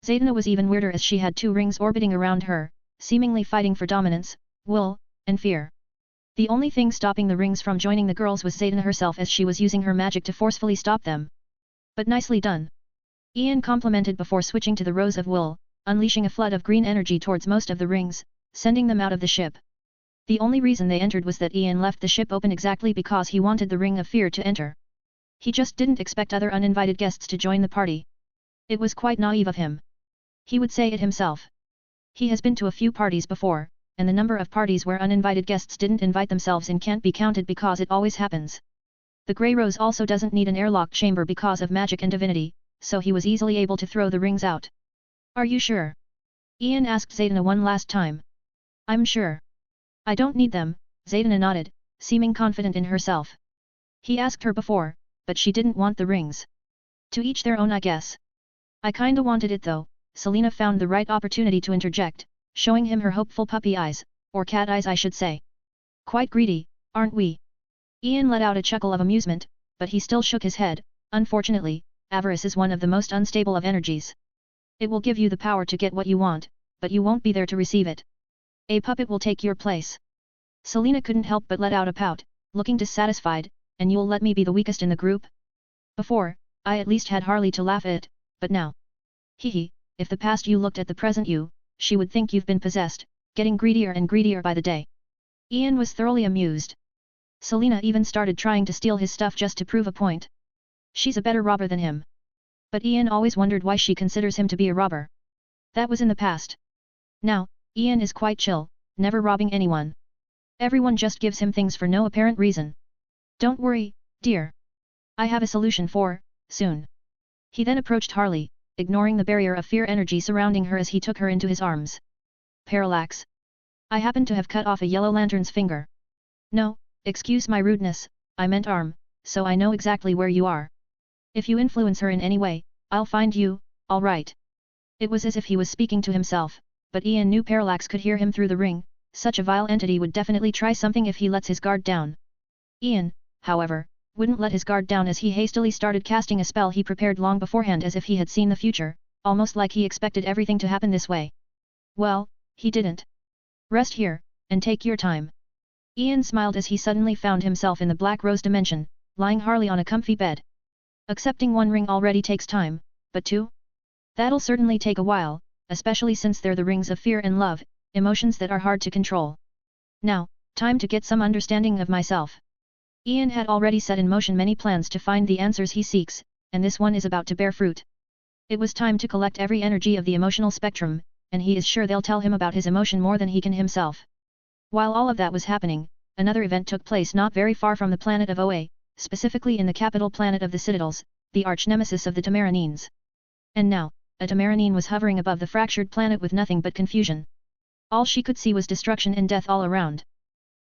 Zaydna was even weirder as she had two rings orbiting around her, seemingly fighting for dominance, will, and fear. The only thing stopping the rings from joining the girls was Zaydna herself as she was using her magic to forcefully stop them. But nicely done. Ian complimented before switching to the Rose of Will, unleashing a flood of green energy towards most of the rings, sending them out of the ship. The only reason they entered was that Ian left the ship open exactly because he wanted the Ring of Fear to enter. He just didn't expect other uninvited guests to join the party. It was quite naive of him. He would say it himself. He has been to a few parties before, and the number of parties where uninvited guests didn't invite themselves in can't be counted because it always happens. The Grey Rose also doesn't need an airlock chamber because of magic and divinity, so he was easily able to throw the rings out. Are you sure? Ian asked Zaydna one last time. I'm sure. I don't need them, Zaydna nodded, seeming confident in herself. He asked her before, but she didn't want the rings. To each their own I guess. I kinda wanted it though, Selena found the right opportunity to interject, showing him her hopeful puppy eyes, or cat eyes I should say. Quite greedy, aren't we? Ian let out a chuckle of amusement, but he still shook his head. Unfortunately, avarice is one of the most unstable of energies. It will give you the power to get what you want, but you won't be there to receive it. A puppet will take your place. Selena couldn't help but let out a pout, looking dissatisfied, and you'll let me be the weakest in the group? Before, I at least had Harley to laugh at, but now. Hehe, if the past you looked at the present you, she would think you've been possessed, getting greedier and greedier by the day. Ian was thoroughly amused. Selena even started trying to steal his stuff just to prove a point. She's a better robber than him. But Ian always wondered why she considers him to be a robber. That was in the past. Now, Ian is quite chill, never robbing anyone. Everyone just gives him things for no apparent reason. Don't worry, dear. I have a solution for, soon. He then approached Harley, ignoring the barrier of fear energy surrounding her as he took her into his arms. Parallax. I happen to have cut off a yellow lantern's finger. No, excuse my rudeness, I meant arm, so I know exactly where you are. If you influence her in any way, I'll find you, all right. It was as if he was speaking to himself, but Ian knew Parallax could hear him through the ring. Such a vile entity would definitely try something if he lets his guard down. Ian, however, wouldn't let his guard down as he hastily started casting a spell he prepared long beforehand as if he had seen the future, almost like he expected everything to happen this way. Well, he didn't. Rest here, and take your time. Ian smiled as he suddenly found himself in the Black Rose dimension, lying Harley on a comfy bed. Accepting one ring already takes time, but two? That'll certainly take a while, especially since they're the rings of fear and love, emotions that are hard to control. Now, time to get some understanding of myself. Ian had already set in motion many plans to find the answers he seeks, and this one is about to bear fruit. It was time to collect every energy of the emotional spectrum, and he is sure they'll tell him about his emotion more than he can himself. While all of that was happening, another event took place not very far from the planet of Oa, specifically in the capital planet of the Citadels, the arch-nemesis of the Tamarinines. And now, a Tamarinine was hovering above the fractured planet with nothing but confusion. All she could see was destruction and death all around.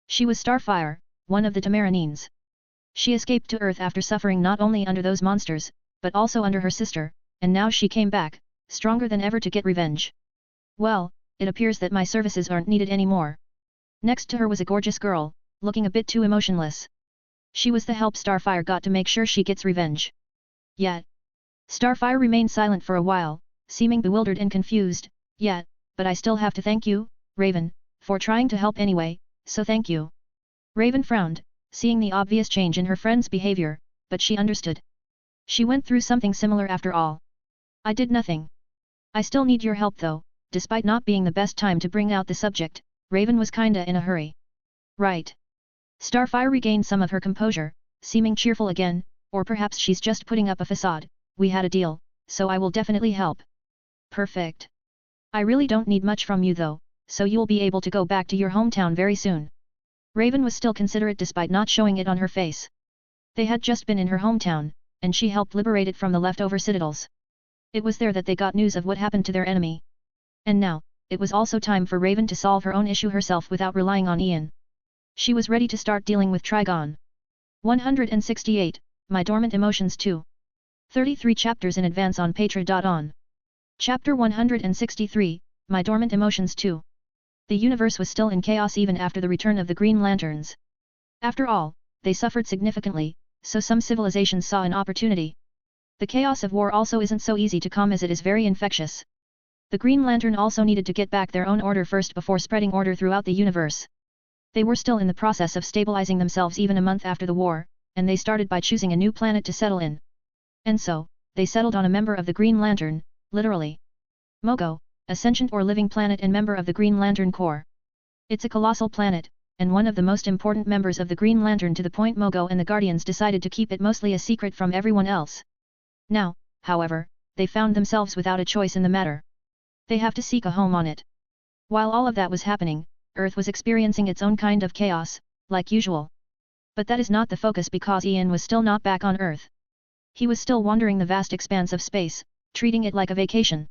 She was Starfire, one of the Tamarinines. She escaped to Earth after suffering not only under those monsters, but also under her sister, and now she came back, stronger than ever to get revenge. Well, it appears that my services aren't needed anymore. Next to her was a gorgeous girl, looking a bit too emotionless. She was the help Starfire got to make sure she gets revenge. Yet. Starfire remained silent for a while, seeming bewildered and confused. Yet, but I still have to thank you, Raven, for trying to help anyway, so thank you. Raven frowned, seeing the obvious change in her friend's behavior, but she understood. She went through something similar after all. I did nothing. I still need your help though. Despite not being the best time to bring out the subject, Raven was kinda in a hurry. Right. Starfire regained some of her composure, seeming cheerful again, or perhaps she's just putting up a facade. We had a deal, so I will definitely help. Perfect. I really don't need much from you though, so you'll be able to go back to your hometown very soon. Raven was still considerate despite not showing it on her face. They had just been in her hometown, and she helped liberate it from the leftover citadels. It was there that they got news of what happened to their enemy. And now, it was also time for Raven to solve her own issue herself without relying on Ian. She was ready to start dealing with Trigon. 168, My Dormant Emotions 2. 33 chapters in advance on Patra.on. Chapter 163, My Dormant Emotions 2. The universe was still in chaos even after the return of the Green Lanterns. After all, they suffered significantly, so some civilizations saw an opportunity. The chaos of war also isn't so easy to calm as it is very infectious. The Green Lantern also needed to get back their own order first before spreading order throughout the universe. They were still in the process of stabilizing themselves even a month after the war, and they started by choosing a new planet to settle in. And so, they settled on a member of the Green Lantern, literally. Mogo, a sentient or living planet and member of the Green Lantern Corps. It's a colossal planet, and one of the most important members of the Green Lantern to the point Mogo and the Guardians decided to keep it mostly a secret from everyone else. Now, however, they found themselves without a choice in the matter. They have to seek a home on it. While all of that was happening, Earth was experiencing its own kind of chaos, like usual. But that is not the focus because Ian was still not back on Earth. He was still wandering the vast expanse of space, treating it like a vacation.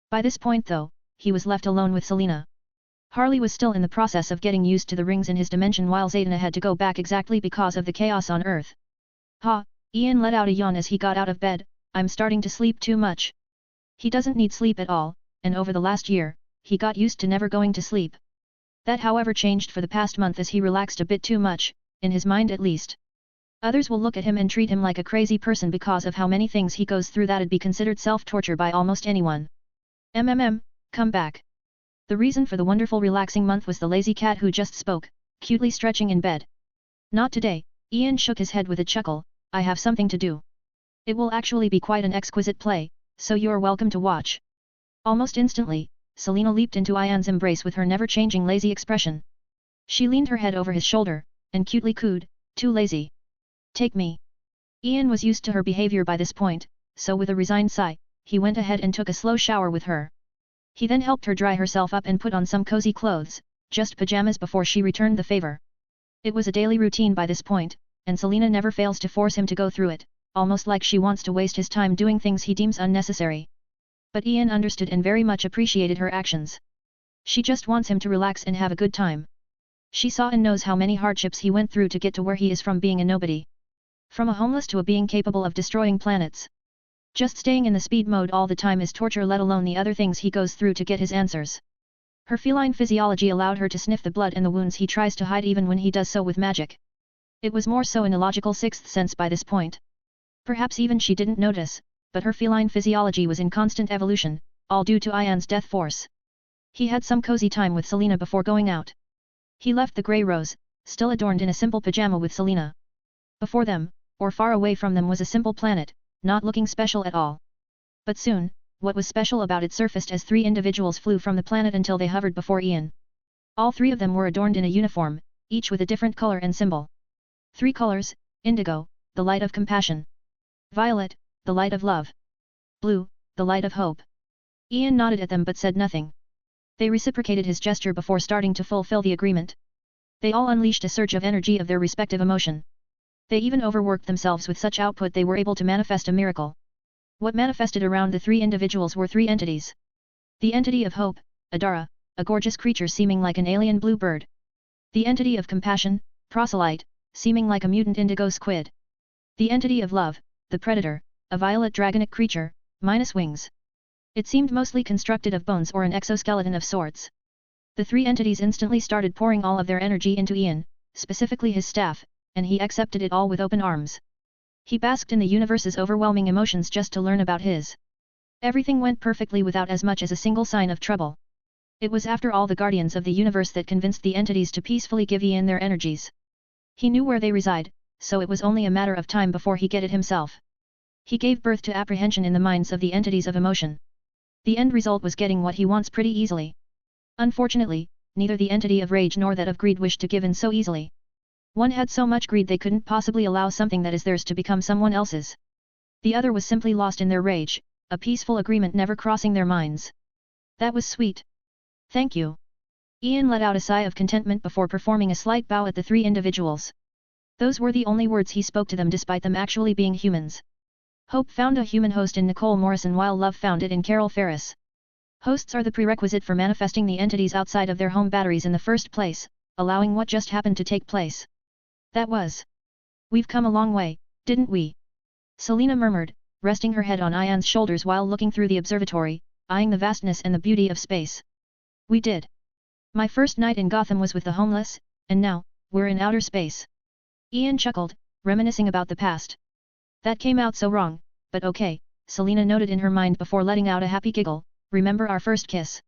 By this point though, he was left alone with Selena. Harley was still in the process of getting used to the rings in his dimension while Zatanna had to go back exactly because of the chaos on Earth. Ha! Ian let out a yawn as he got out of bed. I'm starting to sleep too much. He doesn't need sleep at all, and over the last year, he got used to never going to sleep. That however changed for the past month as he relaxed a bit too much, in his mind at least. Others will look at him and treat him like a crazy person because of how many things he goes through that'd be considered self-torture by almost anyone. Come back. The reason for the wonderful relaxing month was the lazy cat who just spoke, cutely stretching in bed. Not today, Ian shook his head with a chuckle, I have something to do. It will actually be quite an exquisite play, so you're welcome to watch. Almost instantly, Selena leaped into Ian's embrace with her never-changing lazy expression. She leaned her head over his shoulder, and cutely cooed, too lazy. Take me. Ian was used to her behavior by this point, so with a resigned sigh, he went ahead and took a slow shower with her. He then helped her dry herself up and put on some cozy clothes, just pajamas before she returned the favor. It was a daily routine by this point, and Selena never fails to force him to go through it, almost like she wants to waste his time doing things he deems unnecessary. But Ian understood and very much appreciated her actions. She just wants him to relax and have a good time. She saw and knows how many hardships he went through to get to where he is from being a nobody. From a homeless to a being capable of destroying planets. Just staying in the speed mode all the time is torture, let alone the other things he goes through to get his answers. Her feline physiology allowed her to sniff the blood and the wounds he tries to hide even when he does so with magic. It was more so an illogical sixth sense by this point. Perhaps even she didn't notice, but her feline physiology was in constant evolution, all due to Ian's death force. He had some cozy time with Selena before going out. He left the Grey Rose, still adorned in a simple pajama with Selena. Before them, or far away from them, was a simple planet, not looking special at all. But soon, what was special about it surfaced as three individuals flew from the planet until they hovered before Ian. All three of them were adorned in a uniform, each with a different color and symbol. 3 colors: indigo, the light of compassion; violet, the light of love; blue, the light of hope. Ian nodded at them but said nothing. They reciprocated his gesture before starting to fulfill the agreement. They all unleashed a surge of energy of their respective emotion. They even overworked themselves with such output they were able to manifest a miracle. What manifested around the three individuals were 3 entities. The entity of hope, Adara, a gorgeous creature seeming like an alien blue bird. The entity of compassion, Proselyte, seeming like a mutant indigo squid. The entity of love, the Predator, a violet dragonic creature, minus wings. It seemed mostly constructed of bones or an exoskeleton of sorts. The 3 entities instantly started pouring all of their energy into Ian, specifically his staff, and he accepted it all with open arms. He basked in the universe's overwhelming emotions just to learn about his. Everything went perfectly without as much as a single sign of trouble. It was after all the guardians of the universe that convinced the entities to peacefully give Ian their energies. He knew where they reside, so it was only a matter of time before he get it himself. He gave birth to apprehension in the minds of the entities of emotion. The end result was getting what he wants pretty easily. Unfortunately, neither the entity of rage nor that of greed wished to give in so easily. One had so much greed they couldn't possibly allow something that is theirs to become someone else's. The other was simply lost in their rage, a peaceful agreement never crossing their minds. That was sweet. Thank you. Ian let out a sigh of contentment before performing a slight bow at the 3 individuals. Those were the only words he spoke to them despite them actually being humans. Hope found a human host in Nicole Morrison while love found it in Carol Ferris. Hosts are the prerequisite for manifesting the entities outside of their home batteries in the first place, allowing what just happened to take place. That was. We've come a long way, didn't we? Selena murmured, resting her head on Ian's shoulders while looking through the observatory, eyeing the vastness and the beauty of space. We did. My first night in Gotham was with the homeless, and now, we're in outer space. Ian chuckled, reminiscing about the past. That came out so wrong, but okay, Selena noted in her mind before letting out a happy giggle, remember our first kiss?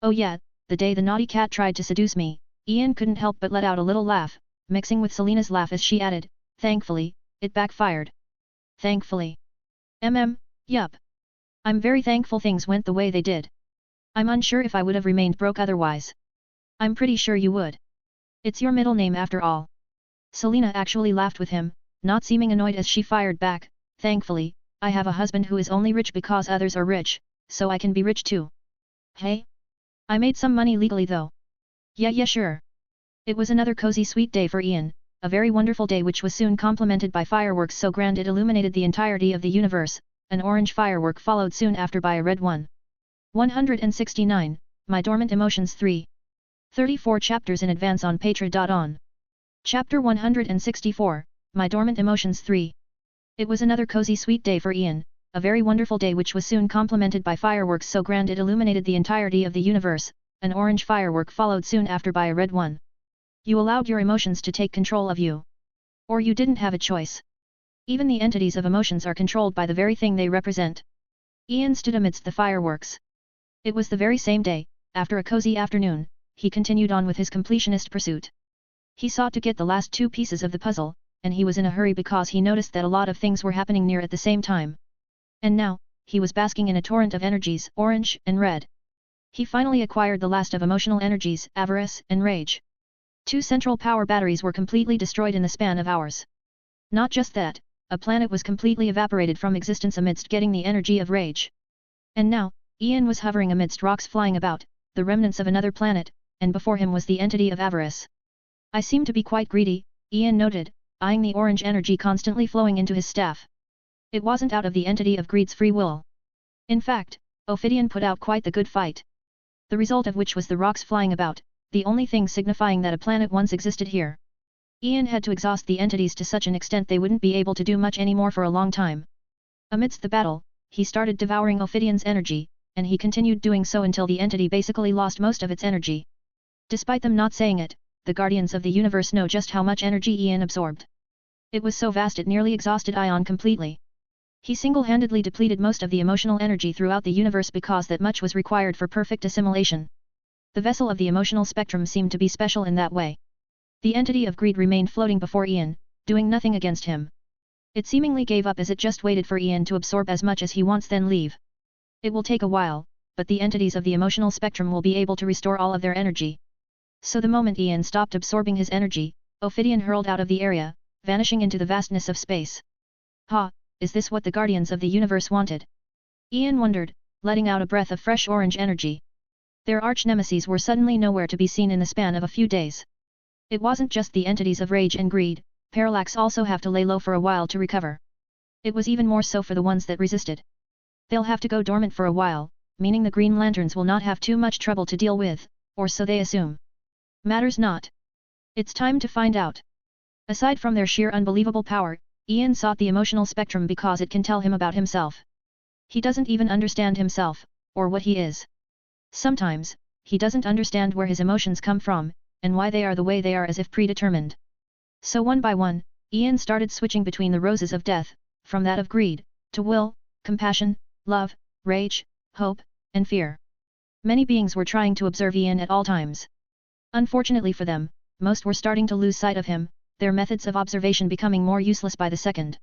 Oh yeah, the day the naughty cat tried to seduce me. Ian couldn't help but let out a little laugh, mixing with Selena's laugh as she added, thankfully, it backfired. Thankfully. Yup. I'm very thankful things went the way they did. I'm unsure if I would have remained broke otherwise. I'm pretty sure you would. It's your middle name after all. Selena actually laughed with him, not seeming annoyed as she fired back, thankfully, I have a husband who is only rich because others are rich, so I can be rich too. Hey? I made some money legally though. Yeah sure. It was another cozy sweet day for Ian, a very wonderful day which was soon complemented by fireworks so grand it illuminated the entirety of the universe. An orange firework followed soon after by a red one. 169, My Dormant Emotions 3. 34 chapters in advance on Patreon. Chapter 164, My Dormant Emotions 3. It was another cozy sweet day for Ian, a very wonderful day which was soon complemented by fireworks so grand it illuminated the entirety of the universe. An orange firework followed soon after by a red one. You allowed your emotions to take control of you. Or you didn't have a choice. Even the entities of emotions are controlled by the very thing they represent. Ian stood amidst the fireworks. It was the very same day, after a cozy afternoon, he continued on with his completionist pursuit. He sought to get the last two pieces of the puzzle, and he was in a hurry because he noticed that a lot of things were happening near at the same time. And now, he was basking in a torrent of energies, orange and red. He finally acquired the last of emotional energies, avarice and rage. 2 central power batteries were completely destroyed in the span of hours. Not just that, a planet was completely evaporated from existence amidst getting the energy of rage. And now, Ian was hovering amidst rocks flying about, the remnants of another planet, and before him was the entity of avarice. I seem to be quite greedy, Ian noted, eyeing the orange energy constantly flowing into his staff. It wasn't out of the entity of greed's free will. In fact, Ophidian put out quite the good fight. The result of which was the rocks flying about, the only thing signifying that a planet once existed here. Ian had to exhaust the entities to such an extent they wouldn't be able to do much anymore for a long time. Amidst the battle, he started devouring Ophidian's energy, and he continued doing so until the entity basically lost most of its energy. Despite them not saying it, the Guardians of the Universe know just how much energy Ian absorbed. It was so vast it nearly exhausted Ion completely. He single-handedly depleted most of the emotional energy throughout the universe because that much was required for perfect assimilation. The vessel of the emotional spectrum seemed to be special in that way. The entity of greed remained floating before Ian, doing nothing against him. It seemingly gave up as it just waited for Ian to absorb as much as he wants then leave. It will take a while, but the entities of the emotional spectrum will be able to restore all of their energy. So the moment Ian stopped absorbing his energy, Ophidian hurled out of the area, vanishing into the vastness of space. Ha, is this what the Guardians of the Universe wanted? Ian wondered, letting out a breath of fresh orange energy. Their arch-nemeses were suddenly nowhere to be seen in the span of a few days. It wasn't just the entities of rage and greed, Parallax also have to lay low for a while to recover. It was even more so for the ones that resisted. They'll have to go dormant for a while, meaning the Green Lanterns will not have too much trouble to deal with, or so they assume. Matters not. It's time to find out. Aside from their sheer unbelievable power, Ian sought the emotional spectrum because it can tell him about himself. He doesn't even understand himself, or what he is. Sometimes, he doesn't understand where his emotions come from, and why they are the way they are as if predetermined. So one by one, Ian started switching between the roses of death, from that of greed, to will, compassion, love, rage, hope, and fear. Many beings were trying to observe Ian at all times. Unfortunately for them, most were starting to lose sight of him, their methods of observation becoming more useless by the second.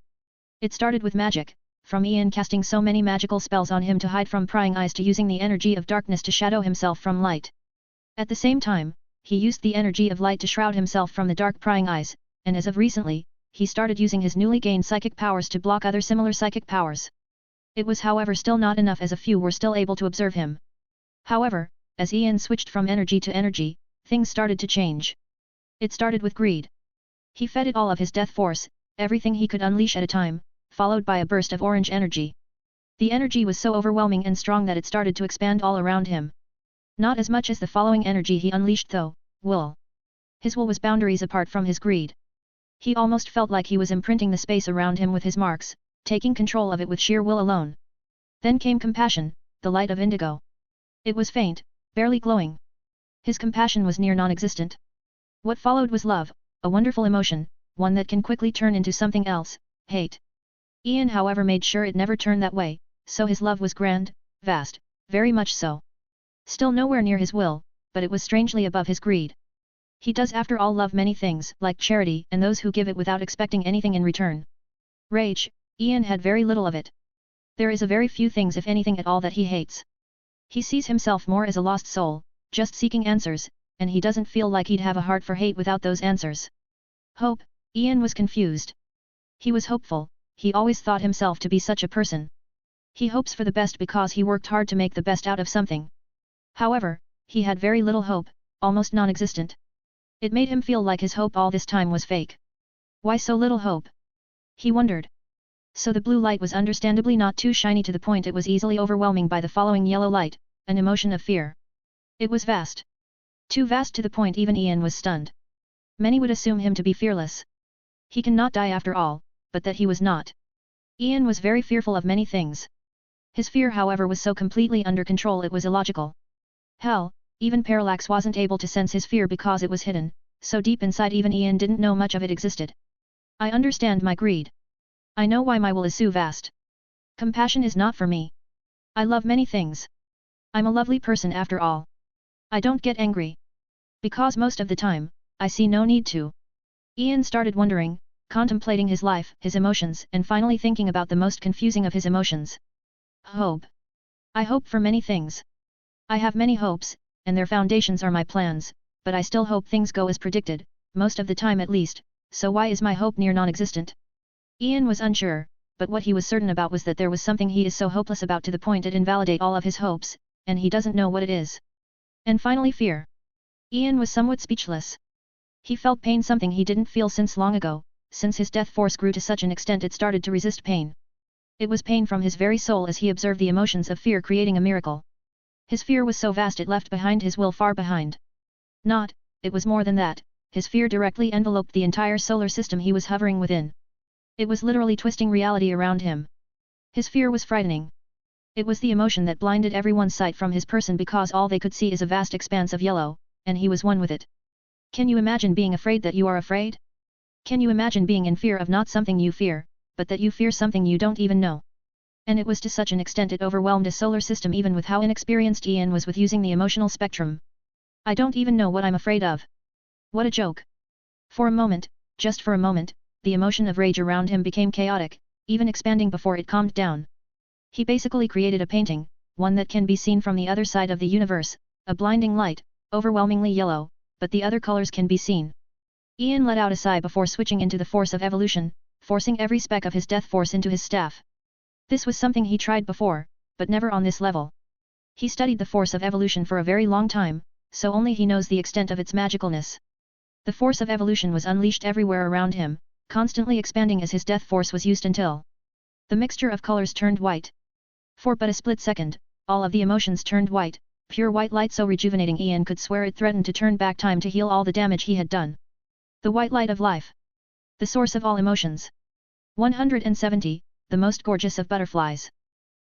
It started with magic, from Ian casting so many magical spells on him to hide from prying eyes to using the energy of darkness to shadow himself from light. At the same time, he used the energy of light to shroud himself from the dark prying eyes, and as of recently, he started using his newly gained psychic powers to block other similar psychic powers. It was however still not enough as a few were still able to observe him. However, as Ian switched from energy to energy, things started to change. It started with greed. He fed it all of his death force, everything he could unleash at a time, followed by a burst of orange energy. The energy was so overwhelming and strong that it started to expand all around him. Not as much as the following energy he unleashed though, will. His will was boundaries apart from his greed. He almost felt like he was imprinting the space around him with his marks, taking control of it with sheer will alone. Then came compassion, the light of indigo. It was faint, barely glowing. His compassion was near non-existent. What followed was love, a wonderful emotion, one that can quickly turn into something else, hate. Ian however made sure it never turned that way, so his love was grand, vast, very much so. Still nowhere near his will, but it was strangely above his greed. He does after all love many things, like charity and those who give it without expecting anything in return. Rage, Ian had very little of it. There is a very few things if anything at all that he hates. He sees himself more as a lost soul, just seeking answers, and he doesn't feel like he'd have a heart for hate without those answers. Hope, Ian was confused. He was hopeful, he always thought himself to be such a person. He hopes for the best because he worked hard to make the best out of something. However, he had very little hope, almost non-existent. It made him feel like his hope all this time was fake. Why so little hope? He wondered. So the blue light was understandably not too shiny to the point it was easily overwhelming by the following yellow light, an emotion of fear. It was vast. Too vast to the point even Ian was stunned. Many would assume him to be fearless. He cannot die after all, but that he was not. Ian was very fearful of many things. His fear however was so completely under control it was illogical. Hell, even Parallax wasn't able to sense his fear because it was hidden, so deep inside even Ian didn't know much of it existed. I understand my greed. I know why my will is so vast. Compassion is not for me. I love many things. I'm a lovely person after all. I don't get angry. Because most of the time, I see no need to. Ian started wondering, contemplating his life, his emotions, and finally thinking about the most confusing of his emotions. Hope. I hope for many things. I have many hopes, and their foundations are my plans, but I still hope things go as predicted, most of the time at least, so why is my hope near non-existent? Ian was unsure, but what he was certain about was that there was something he is so hopeless about to the point it invalidate all of his hopes, and he doesn't know what it is. And finally fear. Ian was somewhat speechless. He felt pain, something he didn't feel since long ago, since his death force grew to such an extent it started to resist pain. It was pain from his very soul as he observed the emotions of fear creating a miracle. His fear was so vast it left behind his will far behind. It was more than that, his fear directly enveloped the entire solar system he was hovering within. It was literally twisting reality around him. His fear was frightening. It was the emotion that blinded everyone's sight from his person because all they could see is a vast expanse of yellow, and he was one with it. Can you imagine being afraid that you are afraid? Can you imagine being in fear of not something you fear, but that you fear something you don't even know? And it was to such an extent it overwhelmed a solar system even with how inexperienced Ian was with using the emotional spectrum. I don't even know what I'm afraid of. What a joke. For a moment, just for a moment, the emotion of rage around him became chaotic, even expanding before it calmed down. He basically created a painting, one that can be seen from the other side of the universe, a blinding light, overwhelmingly yellow, but the other colors can be seen. Ian let out a sigh before switching into the force of evolution, forcing every speck of his death force into his staff. This was something he tried before, but never on this level. He studied the force of evolution for a very long time, so only he knows the extent of its magicalness. The force of evolution was unleashed everywhere around him, constantly expanding as his death force was used until the mixture of colors turned white. For but a split second, all of the emotions turned white, pure white light so rejuvenating Ian could swear it threatened to turn back time to heal all the damage he had done. The white light of life. The source of all emotions. 170, the most gorgeous of butterflies.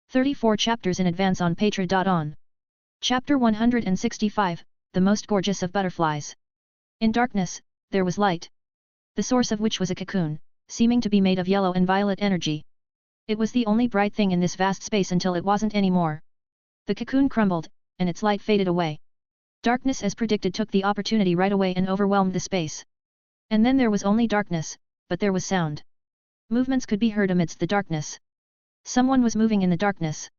34 chapters in advance on Patreon. Chapter 165, the most gorgeous of butterflies. In darkness, there was light. The source of which was a cocoon, seeming to be made of yellow and violet energy. It was the only bright thing in this vast space until it wasn't anymore. The cocoon crumbled, and its light faded away. Darkness as predicted took the opportunity right away and overwhelmed the space. And then there was only darkness, but there was sound. Movements could be heard amidst the darkness. Someone was moving in the darkness.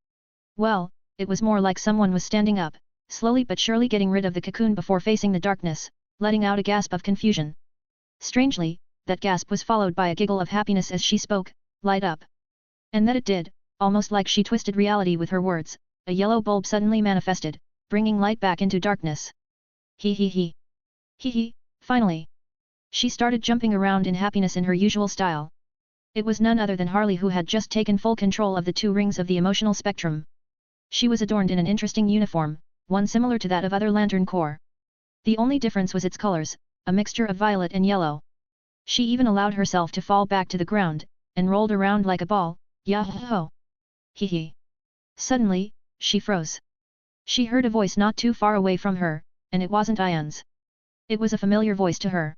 Well, it was more like someone was standing up, slowly but surely getting rid of the cocoon before facing the darkness, letting out a gasp of confusion. Strangely, that gasp was followed by a giggle of happiness as she spoke, "Light up." And that it did, almost like she twisted reality with her words, a yellow bulb suddenly manifested, bringing light back into darkness. He he he. He he, finally. She started jumping around in happiness in her usual style. It was none other than Harley who had just taken full control of the two rings of the emotional spectrum. She was adorned in an interesting uniform, one similar to that of other Lantern Corps. The only difference was its colors, a mixture of violet and yellow. She even allowed herself to fall back to the ground, and rolled around like a ball, yah-ho! Hee hee. Suddenly, she froze. She heard a voice not too far away from her, and it wasn't Ian's. It was a familiar voice to her.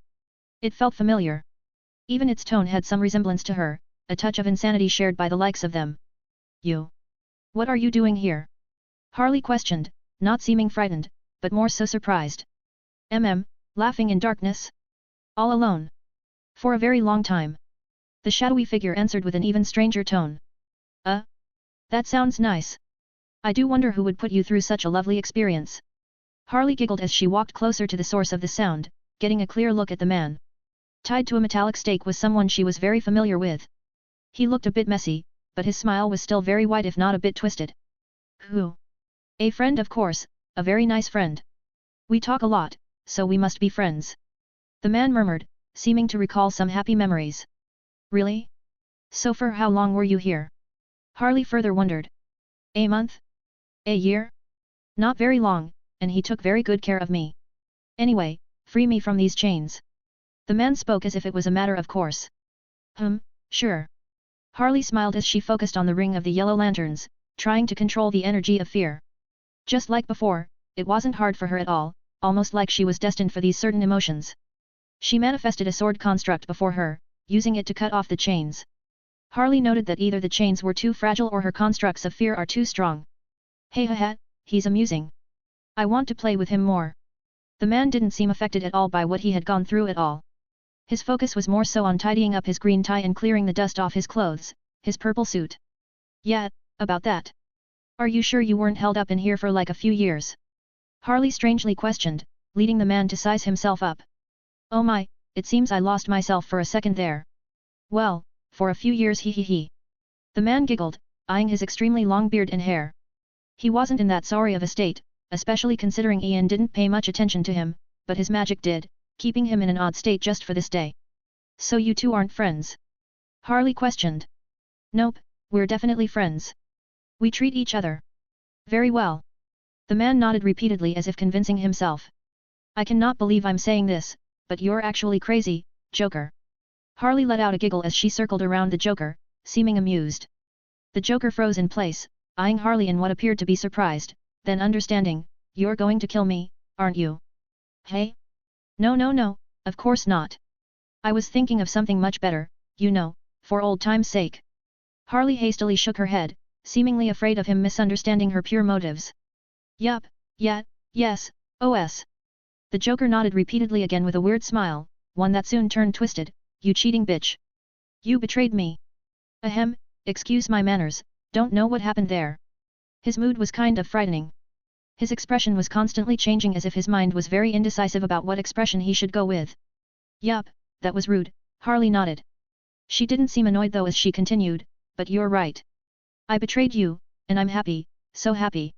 It felt familiar. Even its tone had some resemblance to her, a touch of insanity shared by the likes of them. You? What are you doing here? Harley questioned, not seeming frightened, but more so surprised. Laughing in darkness? All alone? For a very long time. The shadowy figure answered with an even stranger tone. That sounds nice. I do wonder who would put you through such a lovely experience. Harley giggled as she walked closer to the source of the sound, getting a clear look at the man. Tied to a metallic stake was someone she was very familiar with. He looked a bit messy, but his smile was still very wide if not a bit twisted. Who? A friend, of course, a very nice friend. We talk a lot, so we must be friends. The man murmured, seeming to recall some happy memories. Really? So for how long were you here? Harley further wondered. A month? A year? Not very long, and he took very good care of me. Anyway, free me from these chains. The man spoke as if it was a matter of course. Sure. Harley smiled as she focused on the ring of the yellow lanterns, trying to control the energy of fear. Just like before, it wasn't hard for her at all, almost like she was destined for these certain emotions. She manifested a sword construct before her, using it to cut off the chains. Harley noted that either the chains were too fragile or her constructs of fear are too strong. Hey ha, he's amusing. I want to play with him more. The man didn't seem affected at all by what he had gone through at all. His focus was more so on tidying up his green tie and clearing the dust off his clothes, his purple suit. Yeah, about that. Are you sure you weren't held up in here for like a few years? Harley strangely questioned, leading the man to size himself up. Oh my, it seems I lost myself for a second there. Well, for a few years he. The man giggled, eyeing his extremely long beard and hair. He wasn't in that sorry of a state, especially considering Ian didn't pay much attention to him, but his magic did, keeping him in an odd state just for this day. So you two aren't friends? Harley questioned. Nope, we're definitely friends. We treat each other very well. The man nodded repeatedly as if convincing himself. I cannot believe I'm saying this, but you're actually crazy, Joker. Harley let out a giggle as she circled around the Joker, seeming amused. The Joker froze in place, eyeing Harley in what appeared to be surprised, then understanding, you're going to kill me, aren't you? Hey? No, of course not. I was thinking of something much better, you know, for old time's sake. Harley hastily shook her head, seemingly afraid of him misunderstanding her pure motives. Yup, yeah, yes, OS. The Joker nodded repeatedly again with a weird smile, one that soon turned twisted. You cheating bitch. You betrayed me. Ahem, excuse my manners, don't know what happened there. His mood was kind of frightening. His expression was constantly changing as if his mind was very indecisive about what expression he should go with. Yup, that was rude, Harley nodded. She didn't seem annoyed though as she continued, but you're right. I betrayed you, and I'm happy, so happy.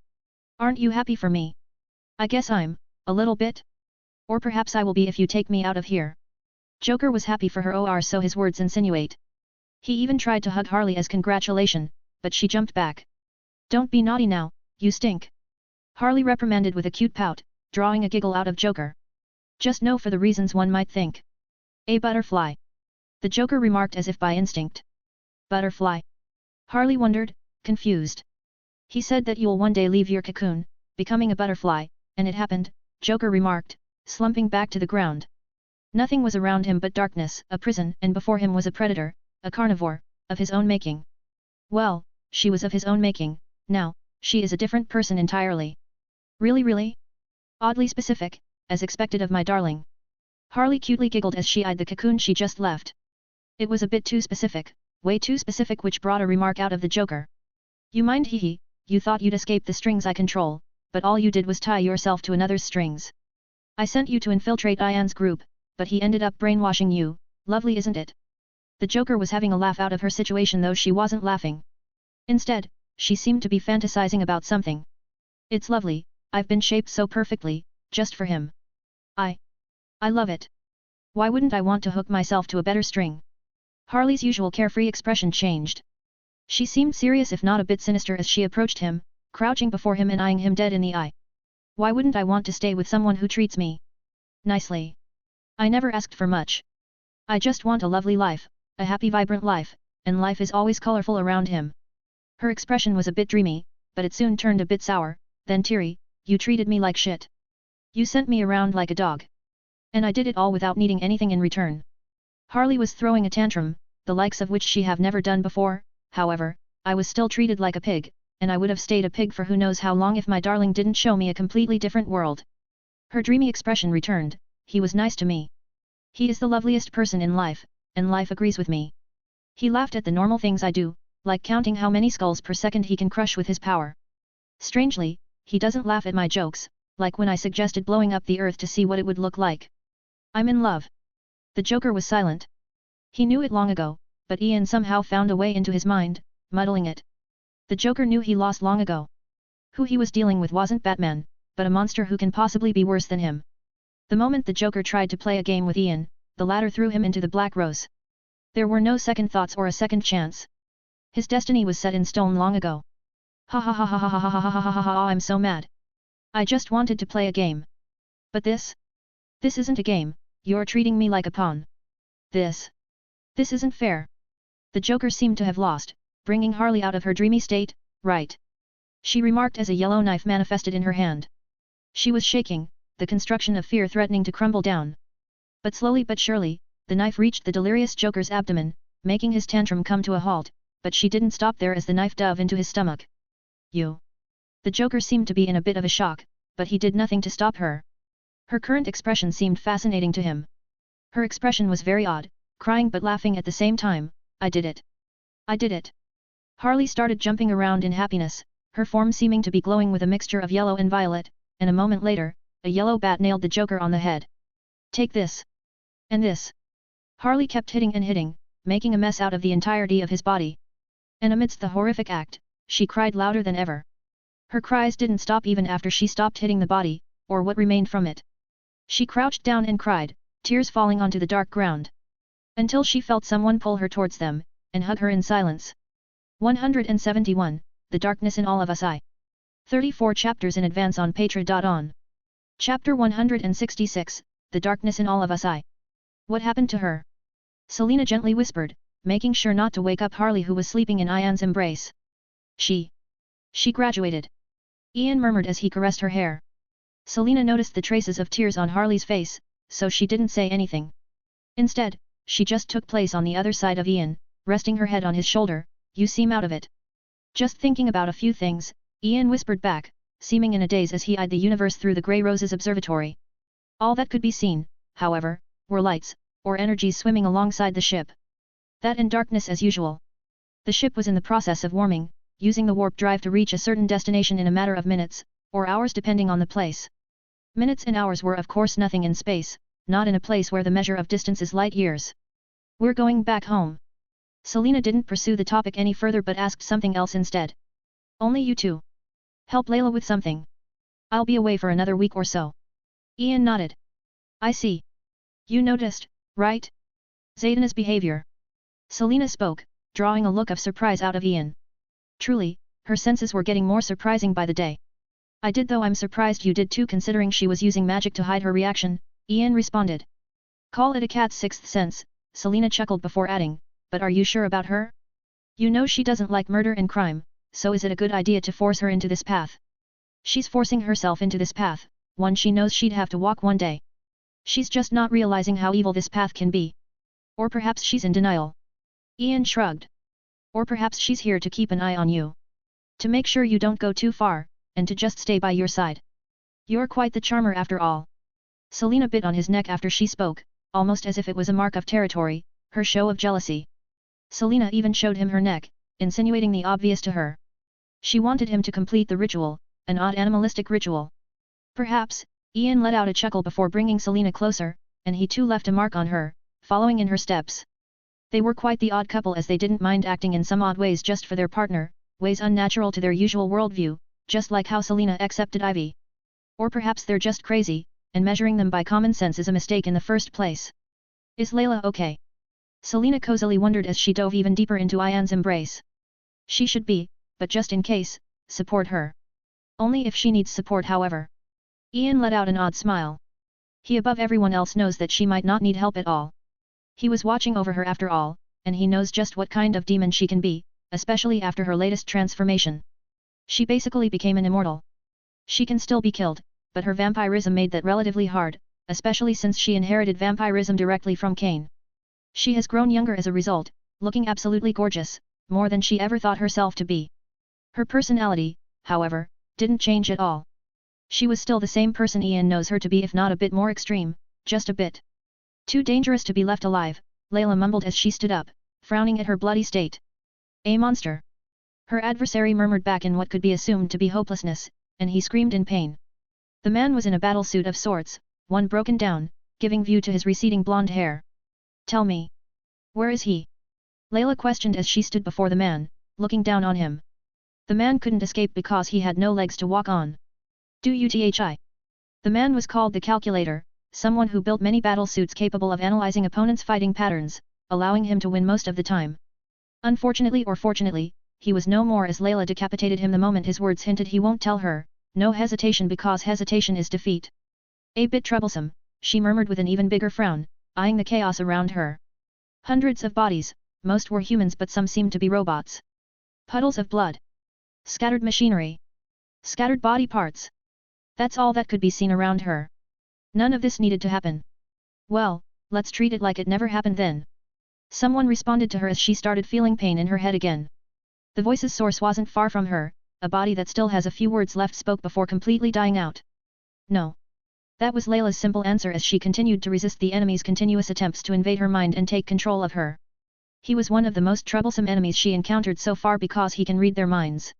Aren't you happy for me? I guess I'm, a little bit. Or perhaps I will be if you take me out of here. Joker was happy for her or so his words insinuate. He even tried to hug Harley as congratulation, but she jumped back. Don't be naughty now, you stink. Harley reprimanded with a cute pout, drawing a giggle out of Joker. Just no for the reasons one might think. A butterfly. The Joker remarked as if by instinct. Butterfly? Harley wondered, confused. He said that you'll one day leave your cocoon, becoming a butterfly, and it happened, Joker remarked, slumping back to the ground. Nothing was around him but darkness, a prison, and before him was a predator, a carnivore, of his own making. Well, she was of his own making, now, she is a different person entirely. Really? Oddly specific, as expected of my darling. Harley cutely giggled as she eyed the cocoon she just left. It was a bit too specific, way too specific, which brought a remark out of the Joker. You mind hee, you thought you'd escape the strings I control, but all you did was tie yourself to another's strings. I sent you to infiltrate Ian's group, but he ended up brainwashing you, lovely isn't it? The Joker was having a laugh out of her situation though she wasn't laughing. Instead, she seemed to be fantasizing about something. It's lovely, I've been shaped so perfectly, just for him. I love it. Why wouldn't I want to hook myself to a better string? Harley's usual carefree expression changed. She seemed serious if not a bit sinister as she approached him, crouching before him and eyeing him dead in the eye. Why wouldn't I want to stay with someone who treats me nicely? I never asked for much. I just want a lovely life, a happy vibrant life, and life is always colorful around him. Her expression was a bit dreamy, but it soon turned a bit sour, then teary. You treated me like shit. You sent me around like a dog. And I did it all without needing anything in return. Harley was throwing a tantrum, the likes of which she have never done before. However, I was still treated like a pig, and I would have stayed a pig for who knows how long if my darling didn't show me a completely different world. Her dreamy expression returned. He was nice to me. He is the loveliest person in life, and life agrees with me. He laughed at the normal things I do, like counting how many skulls per second he can crush with his power. Strangely, he doesn't laugh at my jokes, like when I suggested blowing up the earth to see what it would look like. I'm in love. The Joker was silent. He knew it long ago, but Ian somehow found a way into his mind, muddling it. The Joker knew he lost long ago. Who he was dealing with wasn't Batman, but a monster who can possibly be worse than him. The moment the Joker tried to play a game with Ian, the latter threw him into the Black Rose. There were no second thoughts or a second chance. His destiny was set in stone long ago. Ha ha ha ha ha ha ha ha ha ha ha, I'm so mad. I just wanted to play a game. But this isn't a game, you're treating me like a pawn. This isn't fair. The Joker seemed to have lost, bringing Harley out of her dreamy state, right? She remarked as a yellow knife manifested in her hand. She was shaking, the construction of fear threatening to crumble down. But slowly but surely, the knife reached the delirious Joker's abdomen, making his tantrum come to a halt, but she didn't stop there as the knife dove into his stomach. You. The Joker seemed to be in a bit of a shock, but he did nothing to stop her. Her current expression seemed fascinating to him. Her expression was very odd, crying but laughing at the same time. I did it. I did it. Harley started jumping around in happiness, her form seeming to be glowing with a mixture of yellow and violet, and a moment later, a yellow bat nailed the Joker on the head. Take this. And this. Harley kept hitting and hitting, making a mess out of the entirety of his body. And amidst the horrific act, she cried louder than ever. Her cries didn't stop even after she stopped hitting the body, or what remained from it. She crouched down and cried, tears falling onto the dark ground. Until she felt someone pull her towards them, and hug her in silence. 171, The Darkness in All of Us. 34 chapters in advance on Patreon. Chapter 166, The Darkness in All of Us. What happened to her? Selena gently whispered, making sure not to wake up Harley who was sleeping in Ian's embrace. She graduated. Ian murmured as he caressed her hair. Selena noticed the traces of tears on Harley's face, so she didn't say anything. Instead, she just took place on the other side of Ian, resting her head on his shoulder. You seem out of it. Just thinking about a few things, Ian whispered back, seeming in a daze as he eyed the universe through the Grey Roses observatory. All that could be seen, however, were lights, or energies swimming alongside the ship. That and darkness as usual. The ship was in the process of warming, using the warp drive to reach a certain destination in a matter of minutes, or hours depending on the place. Minutes and hours were of course nothing in space, not in a place where the measure of distance is light years. We're going back home. Selena didn't pursue the topic any further but asked something else instead. Only you two. Help Layla with something. I'll be away for another week or so. Ian nodded. I see. You noticed, right? Zaydena's behavior. Selena spoke, drawing a look of surprise out of Ian. Truly, her senses were getting more surprising by the day. I did, though I'm surprised you did too, considering she was using magic to hide her reaction, Ian responded. Call it a cat's sixth sense, Selena chuckled before adding, but are you sure about her? You know she doesn't like murder and crime, so is it a good idea to force her into this path? She's forcing herself into this path, one she knows she'd have to walk one day. She's just not realizing how evil this path can be. Or perhaps she's in denial. Ian shrugged. Or perhaps she's here to keep an eye on you. To make sure you don't go too far, and to just stay by your side. You're quite the charmer after all. Selena bit on his neck after she spoke, almost as if it was a mark of territory, her show of jealousy. Selena even showed him her neck, insinuating the obvious to her. She wanted him to complete the ritual, an odd animalistic ritual. Perhaps, Ian let out a chuckle before bringing Selena closer, and he too left a mark on her, following in her steps. They were quite the odd couple, as they didn't mind acting in some odd ways just for their partner, ways unnatural to their usual worldview, just like how Selena accepted Ivy. Or perhaps they're just crazy, and measuring them by common sense is a mistake in the first place. Is Layla okay? Selena cozily wondered as she dove even deeper into Ian's embrace. She should be, but just in case, support her. Only if she needs support, however. Ian let out an odd smile. He above everyone else knows that she might not need help at all. He was watching over her after all, and he knows just what kind of demon she can be, especially after her latest transformation. She basically became an immortal. She can still be killed, but her vampirism made that relatively hard, especially since she inherited vampirism directly from Cain. She has grown younger as a result, looking absolutely gorgeous, more than she ever thought herself to be. Her personality, however, didn't change at all. She was still the same person Ian knows her to be, if not a bit more extreme, just a bit. Too dangerous to be left alive, Layla mumbled as she stood up, frowning at her bloody state. A monster. Her adversary murmured back in what could be assumed to be hopelessness, and he screamed in pain. The man was in a battle suit of sorts, one broken down, giving view to his receding blonde hair. Tell me. Where is he? Layla questioned as she stood before the man, looking down on him. The man couldn't escape because he had no legs to walk on. Do uthi. The man was called the Calculator, someone who built many battle suits capable of analyzing opponents' fighting patterns, allowing him to win most of the time. Unfortunately or fortunately, he was no more as Layla decapitated him the moment his words hinted he won't tell her, no hesitation because hesitation is defeat. A bit troublesome, she murmured with an even bigger frown, eyeing the chaos around her. Hundreds of bodies, most were humans but some seemed to be robots. Puddles of blood. Scattered machinery. Scattered body parts. That's all that could be seen around her. None of this needed to happen. Well, let's treat it like it never happened then. Someone responded to her as she started feeling pain in her head again. The voice's source wasn't far from her, a body that still has a few words left spoke before completely dying out. No. That was Layla's simple answer as she continued to resist the enemy's continuous attempts to invade her mind and take control of her. He was one of the most troublesome enemies she encountered so far because he can read their minds.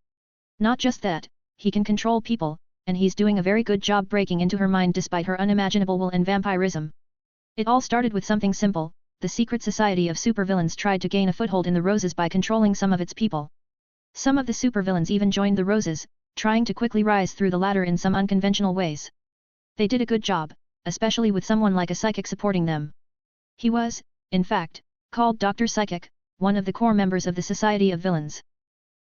Not just that, he can control people, and he's doing a very good job breaking into her mind despite her unimaginable will and vampirism. It all started with something simple. The secret society of supervillains tried to gain a foothold in the Roses by controlling some of its people. Some of the supervillains even joined the Roses, trying to quickly rise through the ladder in some unconventional ways. They did a good job, especially with someone like a psychic supporting them. He was, in fact, called Dr. Psychic, one of the core members of the Society of Villains.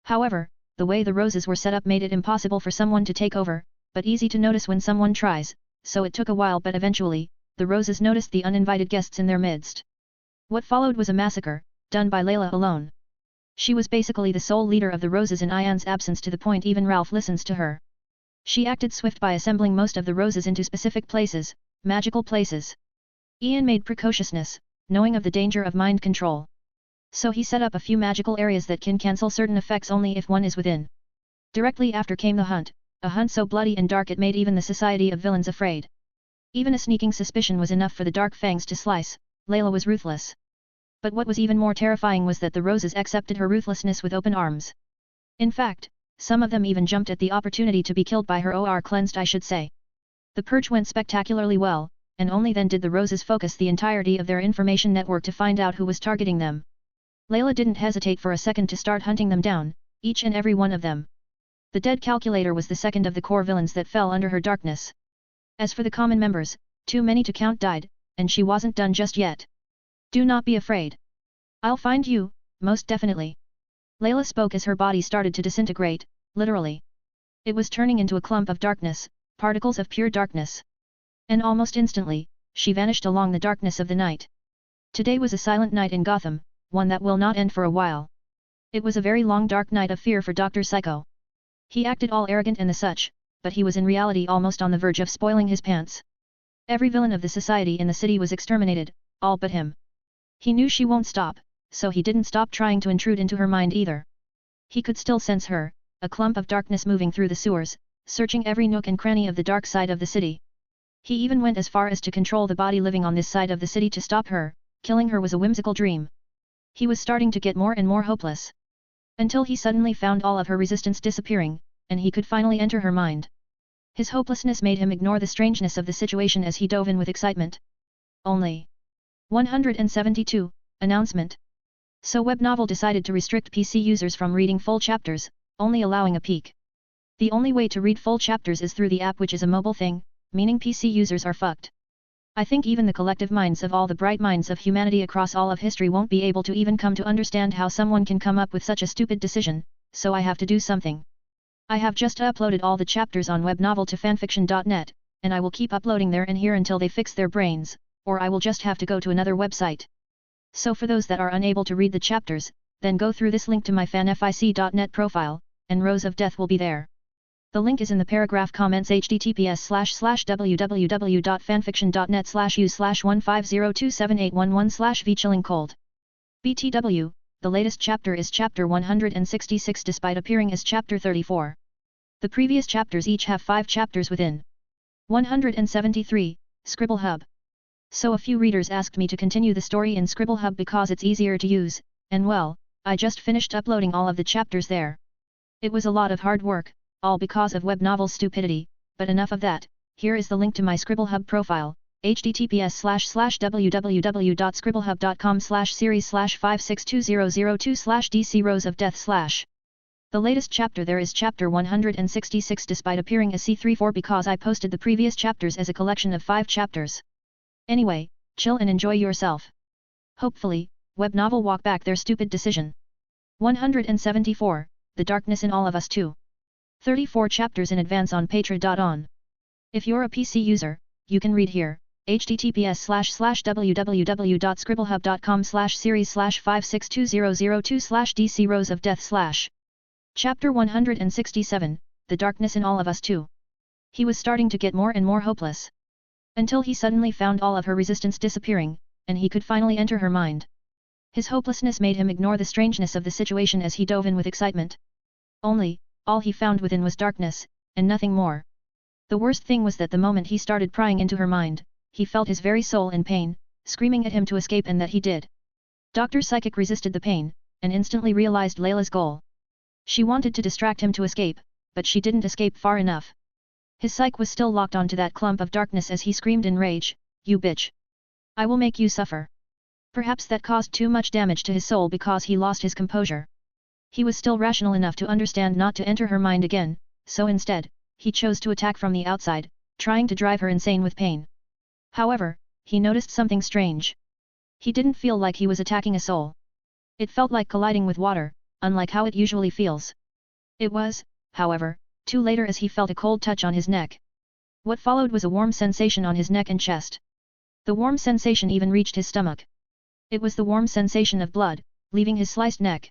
However, the way the Roses were set up made it impossible for someone to take over, but easy to notice when someone tries, so it took a while but eventually, the Roses noticed the uninvited guests in their midst. What followed was a massacre, done by Layla alone. She was basically the sole leader of the Roses in Ian's absence to the point even Ralph listens to her. She acted swift by assembling most of the Roses into specific places, magical places. Ian made precociousness, knowing of the danger of mind control. So he set up a few magical areas that can cancel certain effects only if one is within. Directly after came the hunt, a hunt so bloody and dark it made even the Society of Villains afraid. Even a sneaking suspicion was enough for the Dark Fangs to slice. Layla was ruthless. But what was even more terrifying was that the Roses accepted her ruthlessness with open arms. In fact, some of them even jumped at the opportunity to be killed by her or cleansed, I should say. The purge went spectacularly well, and only then did the Roses focus the entirety of their information network to find out who was targeting them. Layla didn't hesitate for a second to start hunting them down, each and every one of them. The dead Calculator was the second of the core villains that fell under her darkness. As for the common members, too many to count died, and she wasn't done just yet. Do not be afraid. I'll find you, most definitely. Layla spoke as her body started to disintegrate, literally. It was turning into a clump of darkness, particles of pure darkness. And almost instantly, she vanished along the darkness of the night. Today was a silent night in Gotham, one that will not end for a while. It was a very long dark night of fear for Dr. Psycho. He acted all arrogant and the such, but he was in reality almost on the verge of spoiling his pants. Every villain of the society in the city was exterminated, all but him. He knew she won't stop, so he didn't stop trying to intrude into her mind either. He could still sense her, a clump of darkness moving through the sewers, searching every nook and cranny of the dark side of the city. He even went as far as to control the body living on this side of the city to stop her. Killing her was a whimsical dream. He was starting to get more and more hopeless. Until he suddenly found all of her resistance disappearing, and he could finally enter her mind. His hopelessness made him ignore the strangeness of the situation as he dove in with excitement. Only 172, announcement. So Web Novel decided to restrict PC users from reading full chapters, only allowing a peek. The only way to read full chapters is through the app, which is a mobile thing, meaning PC users are fucked. I think even the collective minds of all the bright minds of humanity across all of history won't be able to even come to understand how someone can come up with such a stupid decision, so I have to do something. I have just uploaded all the chapters on Web Novel to fanfiction.net, and I will keep uploading there and here until they fix their brains, or I will just have to go to another website. So for those that are unable to read the chapters, then go through this link to my fanfic.net profile, and Rose of Death will be there. The link is in the paragraph comments https://www.fanfiction.net/u/150278111/vchillingcold. BTW, the latest chapter is chapter 166 despite appearing as chapter 34. The previous chapters each have 5 chapters within. 173, Scribble Hub. So a few readers asked me to continue the story in Scribble Hub because it's easier to use, and well, I just finished uploading all of the chapters there. It was a lot of hard work, all because of web novel's stupidity, but enough of that. Here is the link to my Scribble Hub profile, https://www.scribblehub.com/series/562002/DC Rose of Death/. The latest chapter there is chapter 166 despite appearing as C34 because I posted the previous chapters as a collection of 5 chapters. Anyway, chill and enjoy yourself. Hopefully, web novel walk back their stupid decision. 174, The Darkness in All of Us 2. 34 chapters in advance on Patreon. If you're a PC user, you can read here, https://www.scribblehub.com/series/5620002/DC Rose of Death/. Chapter 167, The Darkness in All of Us 2. He was starting to get more and more hopeless. Until he suddenly found all of her resistance disappearing, and he could finally enter her mind. His hopelessness made him ignore the strangeness of the situation as he dove in with excitement. Only, all he found within was darkness, and nothing more. The worst thing was that the moment he started prying into her mind, he felt his very soul in pain, screaming at him to escape, and that he did. Dr. Psychic resisted the pain, and instantly realized Layla's goal. She wanted to distract him to escape, but she didn't escape far enough. His psyche was still locked onto that clump of darkness as he screamed in rage, "You bitch! I will make you suffer!" Perhaps that caused too much damage to his soul because he lost his composure. He was still rational enough to understand not to enter her mind again, so instead, he chose to attack from the outside, trying to drive her insane with pain. However, he noticed something strange. He didn't feel like he was attacking a soul. It felt like colliding with water, unlike how it usually feels. It was, however, too later as he felt a cold touch on his neck. What followed was a warm sensation on his neck and chest. The warm sensation even reached his stomach. It was the warm sensation of blood, leaving his sliced neck.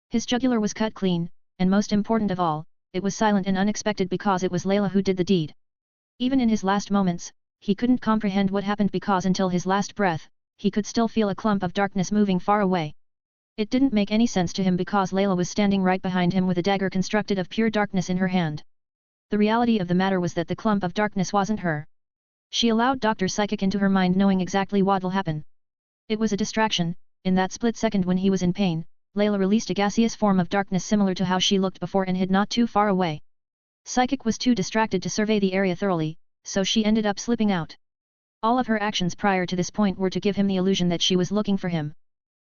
His jugular was cut clean, and most important of all, it was silent and unexpected because it was Layla who did the deed. Even in his last moments, he couldn't comprehend what happened because until his last breath, he could still feel a clump of darkness moving far away. It didn't make any sense to him because Layla was standing right behind him with a dagger constructed of pure darkness in her hand. The reality of the matter was that the clump of darkness wasn't her. She allowed Dr. Psychic into her mind knowing exactly what'll happen. It was a distraction. In that split second when he was in pain, Layla released a gaseous form of darkness similar to how she looked before and hid not too far away. Psychic was too distracted to survey the area thoroughly, so she ended up slipping out. All of her actions prior to this point were to give him the illusion that she was looking for him.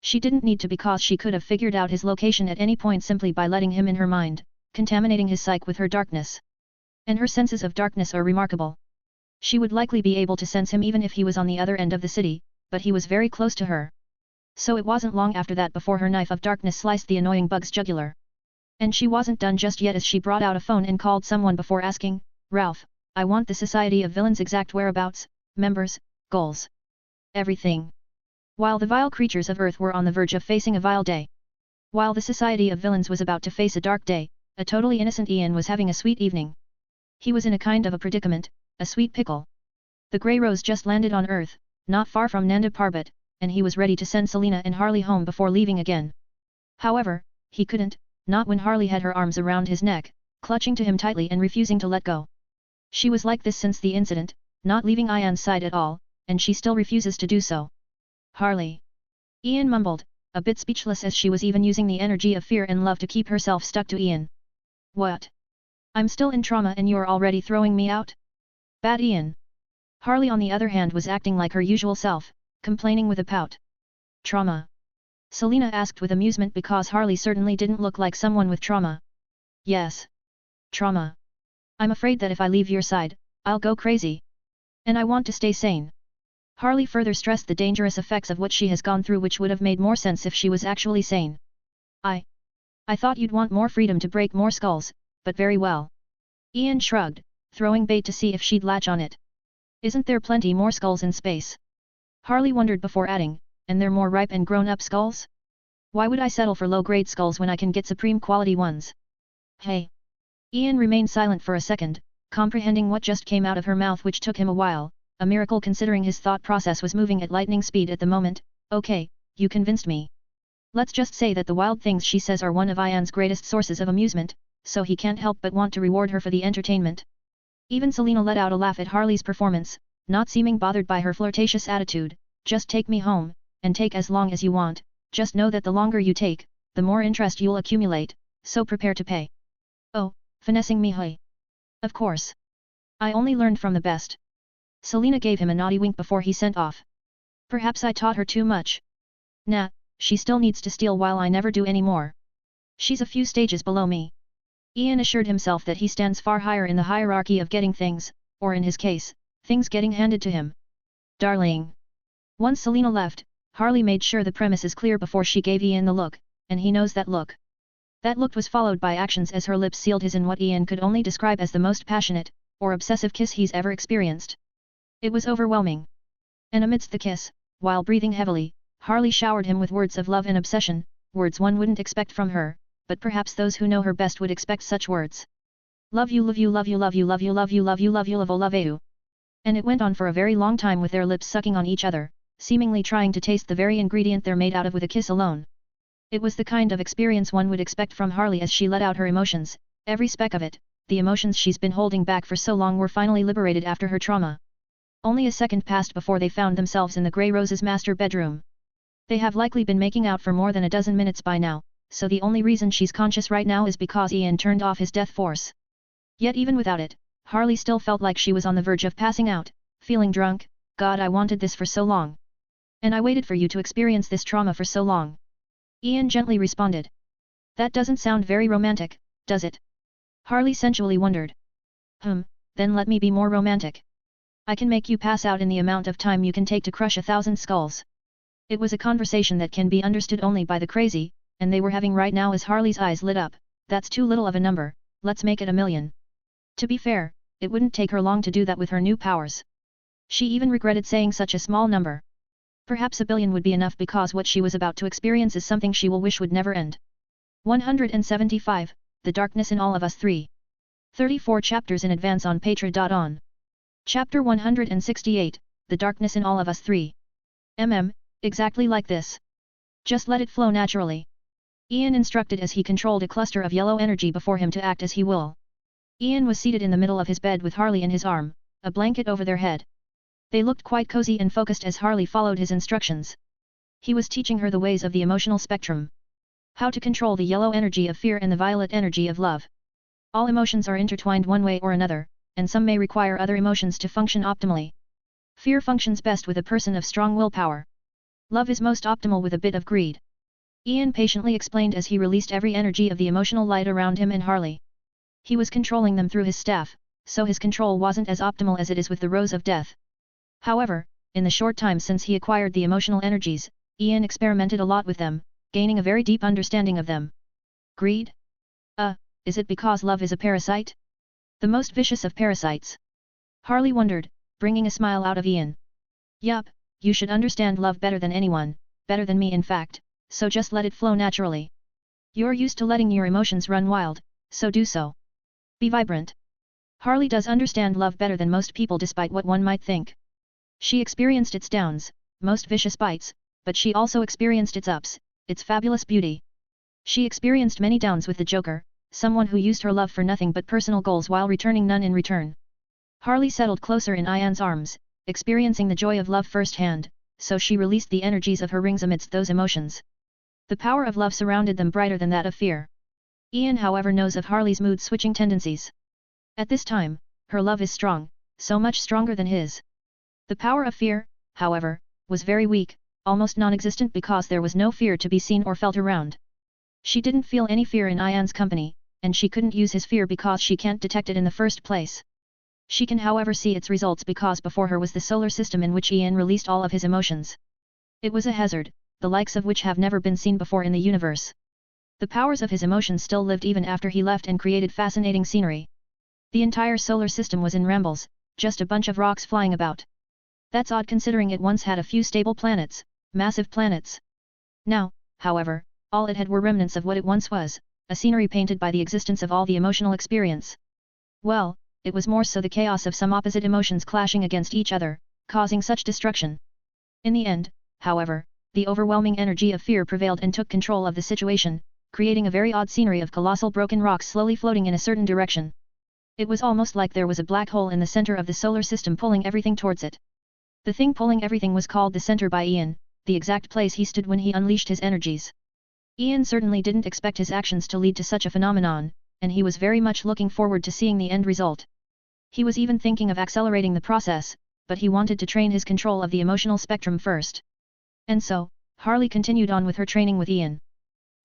She didn't need to because she could have figured out his location at any point simply by letting him in her mind, contaminating his psyche with her darkness. And her senses of darkness are remarkable. She would likely be able to sense him even if he was on the other end of the city, but he was very close to her. So it wasn't long after that before her knife of darkness sliced the annoying bug's jugular. And she wasn't done just yet as she brought out a phone and called someone before asking, "Ralph, I want the Society of Villains' exact whereabouts, members, goals. Everything." While the vile creatures of Earth were on the verge of facing a vile day. While the Society of Villains was about to face a dark day, a totally innocent Ian was having a sweet evening. He was in a kind of a predicament, a sweet pickle. The Grey Rose just landed on Earth, not far from Nanda Parbat, and he was ready to send Selena and Harley home before leaving again. However, he couldn't, not when Harley had her arms around his neck, clutching to him tightly and refusing to let go. She was like this since the incident, not leaving Ian's side at all, and she still refuses to do so. "Harley." Ian mumbled, a bit speechless as she was even using the energy of fear and love to keep herself stuck to Ian. "What? I'm still in trauma and you're already throwing me out? Bad Ian." Harley on the other hand was acting like her usual self, complaining with a pout. "Trauma?" Selena asked with amusement because Harley certainly didn't look like someone with trauma. "Yes. Trauma. I'm afraid that if I leave your side, I'll go crazy. And I want to stay sane." Harley further stressed the dangerous effects of what she has gone through, which would have made more sense if she was actually sane. I thought you'd want more freedom to break more skulls, but very well." Ian shrugged, throwing bait to see if she'd latch on it. "Isn't there plenty more skulls in space?" Harley wondered before adding, "And they're more ripe and grown-up skulls? Why would I settle for low-grade skulls when I can get supreme quality ones?" "Hey! Ian remained silent for a second, comprehending what just came out of her mouth, which took him a while, a miracle considering his thought process was moving at lightning speed at the moment. Okay, you convinced me. Let's just say that the wild things she says are one of Ian's greatest sources of amusement, so he can't help but want to reward her for the entertainment. Even Selena let out a laugh at Harley's performance, not seeming bothered by her flirtatious attitude. Just take me home, and take as long as you want, just know that the longer you take, the more interest you'll accumulate, so prepare to pay. Oh, finessing me hey. Of course. I only learned from the best. Selena gave him a naughty wink before he sent off. Perhaps I taught her too much. Nah, she still needs to steal while I never do any more. She's a few stages below me. Ian assured himself that he stands far higher in the hierarchy of getting things, or in his case, things getting handed to him. Darling. Once Selena left, Harley made sure the premise is clear before she gave Ian the look, and he knows that look. That look was followed by actions as her lips sealed his in what Ian could only describe as the most passionate, or obsessive kiss he's ever experienced. It was overwhelming. And amidst the kiss, while breathing heavily, Harley showered him with words of love and obsession, words one wouldn't expect from her, but perhaps those who know her best would expect such words. Love you, love you, love you, love you, love you, love you, love you, love you, love you. And it went on for a very long time with their lips sucking on each other, seemingly trying to taste the very ingredient they're made out of with a kiss alone. It was the kind of experience one would expect from Harley as she let out her emotions, every speck of it. The emotions she's been holding back for so long were finally liberated after her trauma. Only a second passed before they found themselves in the Grey Rose's master bedroom. They have likely been making out for more than a dozen minutes by now, so the only reason she's conscious right now is because Ian turned off his death force. Yet even without it, Harley still felt like she was on the verge of passing out, feeling drunk. God, I wanted this for so long. And I waited for you to experience this trauma for so long. Ian gently responded. That doesn't sound very romantic, does it? Harley sensually wondered. Then let me be more romantic. I can make you pass out in the amount of time you can take to crush 1,000 skulls. It was a conversation that can be understood only by the crazy, and they were having right now as Harley's eyes lit up. That's too little of a number, let's make it 1,000,000. To be fair, it wouldn't take her long to do that with her new powers. She even regretted saying such a small number. Perhaps 1,000,000,000 would be enough because what she was about to experience is something she will wish would never end. 175, The Darkness in All of Us 3. 34 chapters in advance on Patreon. Chapter 168, The Darkness in All of Us 3. Exactly like this. Just let it flow naturally. Ian instructed as he controlled a cluster of yellow energy before him to act as he will. Ian was seated in the middle of his bed with Harley in his arm, a blanket over their head. They looked quite cozy and focused as Harley followed his instructions. He was teaching her the ways of the emotional spectrum. How to control the yellow energy of fear and the violet energy of love. All emotions are intertwined one way or another, and some may require other emotions to function optimally. Fear functions best with a person of strong willpower. Love is most optimal with a bit of greed. Ian patiently explained as he released every energy of the emotional light around him and Harley. He was controlling them through his staff, so his control wasn't as optimal as it is with the Rose of Death. However, in the short time since he acquired the emotional energies, Ian experimented a lot with them, gaining a very deep understanding of them. Greed? Is it because love is a parasite? The most vicious of parasites? Harley wondered, bringing a smile out of Ian. Yup, you should understand love better than anyone, better than me in fact, so just let it flow naturally. You're used to letting your emotions run wild, so do so. Be vibrant. Harley does understand love better than most people despite what one might think. She experienced its downs, most vicious bites, but she also experienced its ups, its fabulous beauty. She experienced many downs with the Joker, someone who used her love for nothing but personal goals while returning none in return. Harley settled closer in Ian's arms, experiencing the joy of love firsthand, so she released the energies of her rings amidst those emotions. The power of love surrounded them brighter than that of fear. Ian however knows of Harley's mood-switching tendencies. At this time, her love is strong, so much stronger than his. The power of fear, however, was very weak, almost non-existent because there was no fear to be seen or felt around. She didn't feel any fear in Ian's company, and she couldn't use his fear because she can't detect it in the first place. She can however see its results because before her was the solar system in which Ian released all of his emotions. It was a hazard, the likes of which have never been seen before in the universe. The powers of his emotions still lived even after he left and created fascinating scenery. The entire solar system was in rambles, just a bunch of rocks flying about. That's odd considering it once had a few stable planets, massive planets. Now, however, all it had were remnants of what it once was, a scenery painted by the existence of all the emotional experience. Well, it was more so the chaos of some opposite emotions clashing against each other, causing such destruction. In the end, however, the overwhelming energy of fear prevailed and took control of the situation, creating a very odd scenery of colossal broken rocks slowly floating in a certain direction. It was almost like there was a black hole in the center of the solar system pulling everything towards it. The thing pulling everything was called the center by Ian, the exact place he stood when he unleashed his energies. Ian certainly didn't expect his actions to lead to such a phenomenon, and he was very much looking forward to seeing the end result. He was even thinking of accelerating the process, but he wanted to train his control of the emotional spectrum first. And so, Harley continued on with her training with Ian.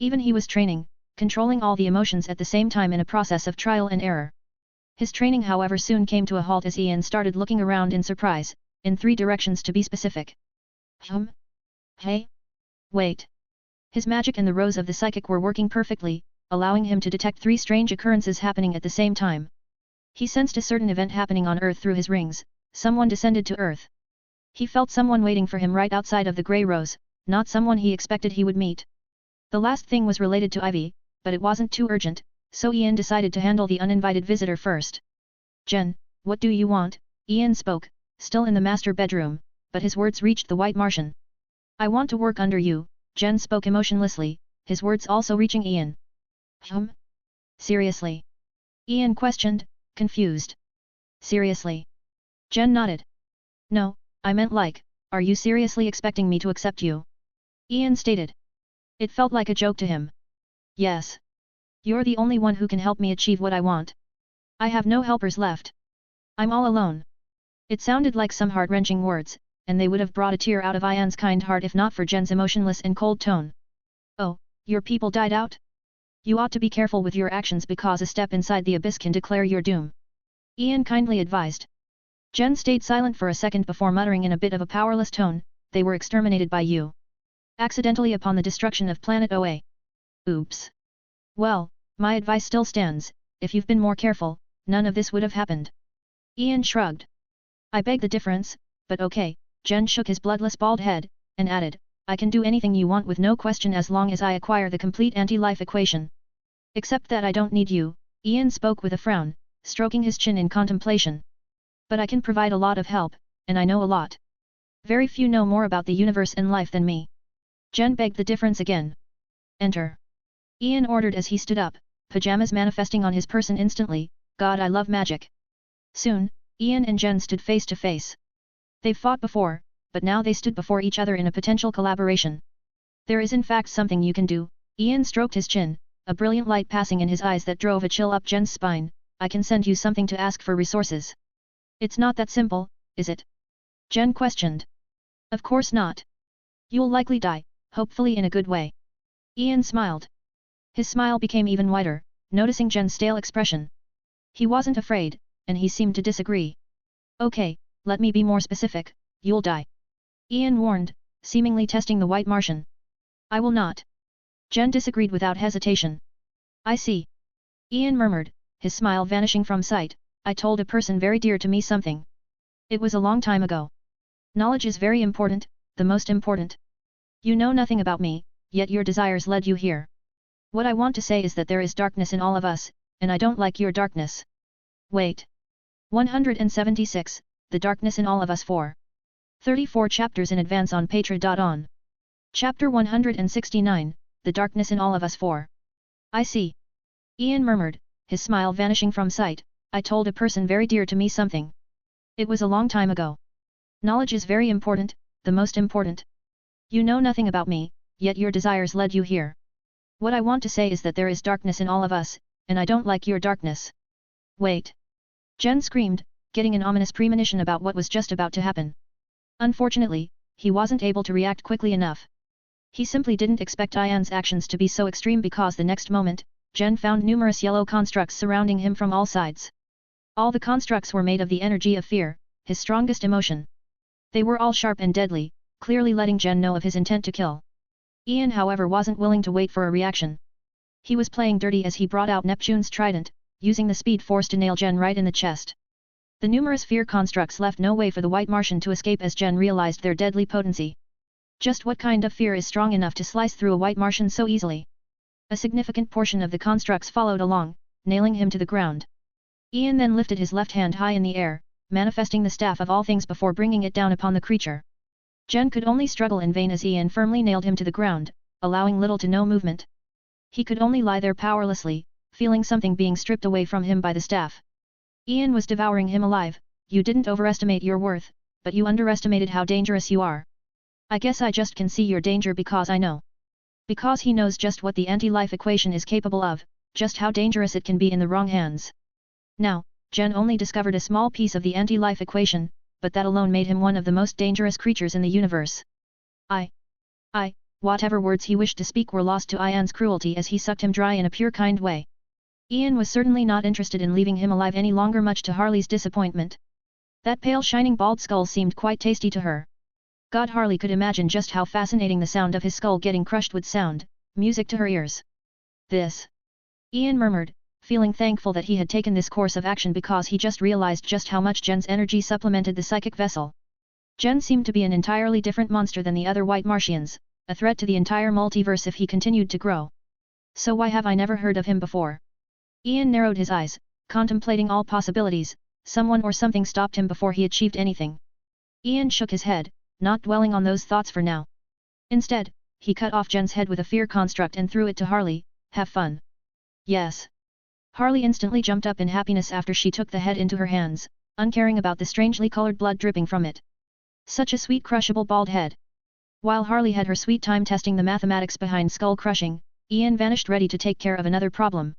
Even he was training, controlling all the emotions at the same time in a process of trial and error. His training however soon came to a halt as Ian started looking around in surprise, in 3 directions to be specific. Hey? Wait. His magic and the rose of the psychic were working perfectly, allowing him to detect 3 strange occurrences happening at the same time. He sensed a certain event happening on Earth through his rings, someone descended to Earth. He felt someone waiting for him right outside of the grey rose, not someone he expected he would meet. The last thing was related to Ivy, but it wasn't too urgent, so Ian decided to handle the uninvited visitor first. Jen, what do you want? Ian spoke, still in the master bedroom, but his words reached the White Martian. I want to work under you, Jen spoke emotionlessly, his words also reaching Ian. Seriously? Ian questioned, confused. Seriously? Jen nodded. No, I meant like, are you seriously expecting me to accept you? Ian stated. It felt like a joke to him. Yes. You're the only one who can help me achieve what I want. I have no helpers left. I'm all alone. It sounded like some heart-wrenching words, and they would have brought a tear out of Ian's kind heart if not for Jen's emotionless and cold tone. Oh, your people died out? You ought to be careful with your actions because a step inside the abyss can declare your doom. Ian kindly advised. Jen stayed silent for a second before muttering in a bit of a powerless tone, they were exterminated by you. Accidentally upon the destruction of planet OA. Oops. Well, my advice still stands, if you've been more careful, none of this would have happened. Ian shrugged. I beg the difference, but okay, Jen shook his bloodless bald head, and added, I can do anything you want with no question as long as I acquire the complete anti-life equation. Except that I don't need you, Ian spoke with a frown, stroking his chin in contemplation. But I can provide a lot of help, and I know a lot. Very few know more about the universe and life than me. Jen begged the difference again. Enter. Ian ordered as he stood up, pajamas manifesting on his person instantly, God I love magic. Soon, Ian and Jen stood face to face. They've fought before, but now they stood before each other in a potential collaboration. There is in fact something you can do, Ian stroked his chin, a brilliant light passing in his eyes that drove a chill up Jen's spine, I can send you something to ask for resources. It's not that simple, is it? Jen questioned. Of course not. You'll likely die, hopefully in a good way. Ian smiled. His smile became even wider, noticing Jen's stale expression. He wasn't afraid, and he seemed to disagree. Okay, let me be more specific, you'll die. Ian warned, seemingly testing the White Martian. I will not. Jen disagreed without hesitation. I see. Ian murmured, his smile vanishing from sight, I told a person very dear to me something. It was a long time ago. Knowledge is very important, the most important. You know nothing about me, yet your desires led you here. What I want to say is that there is darkness in all of us, and I don't like your darkness. Wait. 176, The Darkness in All of Us 4. 34 chapters in advance on Patreon. Chapter 169, The Darkness in All of Us 4. I see. Ian murmured, his smile vanishing from sight, I told a person very dear to me something. It was a long time ago. Knowledge is very important, the most important. You know nothing about me, yet your desires led you here. What I want to say is that there is darkness in all of us, and I don't like your darkness. Wait. Jen screamed, getting an ominous premonition about what was just about to happen. Unfortunately, he wasn't able to react quickly enough. He simply didn't expect Ian's actions to be so extreme because the next moment, Jen found numerous yellow constructs surrounding him from all sides. All the constructs were made of the energy of fear, his strongest emotion. They were all sharp and deadly, clearly letting Jen know of his intent to kill. Ian however wasn't willing to wait for a reaction. He was playing dirty as he brought out Neptune's trident, using the speed force to nail Jen right in the chest. The numerous fear constructs left no way for the White Martian to escape as Jen realized their deadly potency. Just what kind of fear is strong enough to slice through a White Martian so easily? A significant portion of the constructs followed along, nailing him to the ground. Ian then lifted his left hand high in the air, manifesting the staff of all things before bringing it down upon the creature. Jen could only struggle in vain as Ian firmly nailed him to the ground, allowing little to no movement. He could only lie there powerlessly, feeling something being stripped away from him by the staff. Ian was devouring him alive. You didn't overestimate your worth, but you underestimated how dangerous you are. I guess I just can see your danger because I know. Because he knows just what the anti-life equation is capable of, just how dangerous it can be in the wrong hands. Now, Jen only discovered a small piece of the anti-life equation, but that alone made him one of the most dangerous creatures in the universe. Whatever words he wished to speak were lost to Ian's cruelty as he sucked him dry in a pure kind way. Ian was certainly not interested in leaving him alive any longer, much to Harley's disappointment. That pale shining bald skull seemed quite tasty to her. God, Harley could imagine just how fascinating the sound of his skull getting crushed would sound, music to her ears. This. Ian murmured, feeling thankful that he had taken this course of action because he just realized just how much Jen's energy supplemented the psychic vessel. Jen seemed to be an entirely different monster than the other White Martians, a threat to the entire multiverse if he continued to grow. So why have I never heard of him before? Ian narrowed his eyes, contemplating all possibilities. Someone or something stopped him before he achieved anything. Ian shook his head, not dwelling on those thoughts for now. Instead, he cut off Jen's head with a fear construct and threw it to Harley. Have fun. Yes. Harley instantly jumped up in happiness after she took the head into her hands, uncaring about the strangely colored blood dripping from it. Such a sweet crushable bald head. While Harley had her sweet time testing the mathematics behind skull crushing, Ian vanished ready to take care of another problem.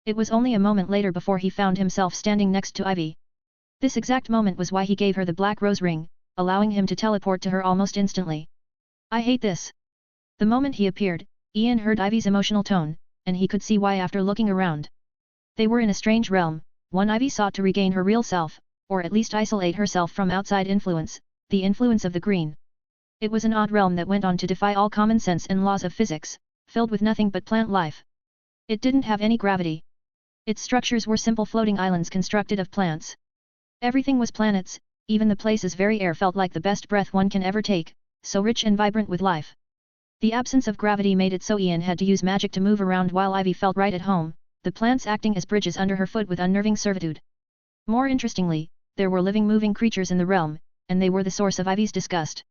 It was only a moment later before he found himself standing next to Ivy. This exact moment was why he gave her the black rose ring, allowing him to teleport to her almost instantly. I hate this. The moment he appeared, Ian heard Ivy's emotional tone, and he could see why after looking around. They were in a strange realm. One, Ivy sought to regain her real self, or at least isolate herself from outside influence, the influence of the green. It was an odd realm that went on to defy all common sense and laws of physics, filled with nothing but plant life. It didn't have any gravity. Its structures were simple floating islands constructed of plants. Everything was planets, even the place's very air felt like the best breath one can ever take, so rich and vibrant with life. The absence of gravity made it so Ian had to use magic to move around while Ivy felt right at home, the plants acting as bridges under her foot with unnerving servitude. More interestingly, there were living moving creatures in the realm, and they were the source of Ivy's disgust.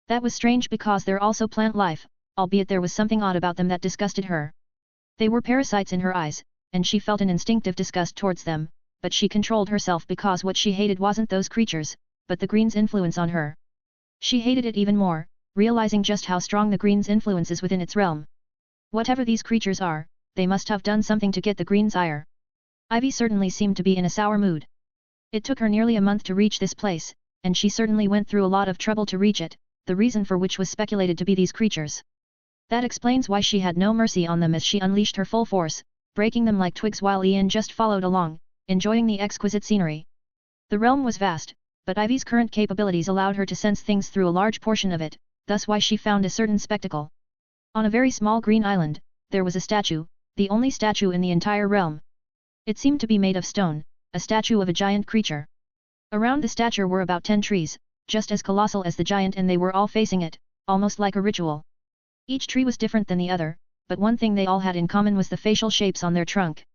That was strange because they're also plant life, albeit there was something odd about them that disgusted her. They were parasites in her eyes, and she felt an instinctive disgust towards them, but she controlled herself because what she hated wasn't those creatures, but the green's influence on her. She hated it even more, realizing just how strong the green's influence is within its realm. Whatever these creatures are, they must have done something to get the green's ire. Ivy certainly seemed to be in a sour mood. It took her nearly a month to reach this place, and she certainly went through a lot of trouble to reach it, the reason for which was speculated to be these creatures. That explains why she had no mercy on them as she unleashed her full force, breaking them like twigs while Ian just followed along, enjoying the exquisite scenery. The realm was vast, but Ivy's current capabilities allowed her to sense things through a large portion of it, thus why she found a certain spectacle. On a very small green island, there was a statue, the only statue in the entire realm. It seemed to be made of stone, a statue of a giant creature. Around the statue were about 10 trees, just as colossal as the giant, and they were all facing it, almost like a ritual. Each tree was different than the other, but one thing they all had in common was the facial shapes on their trunk.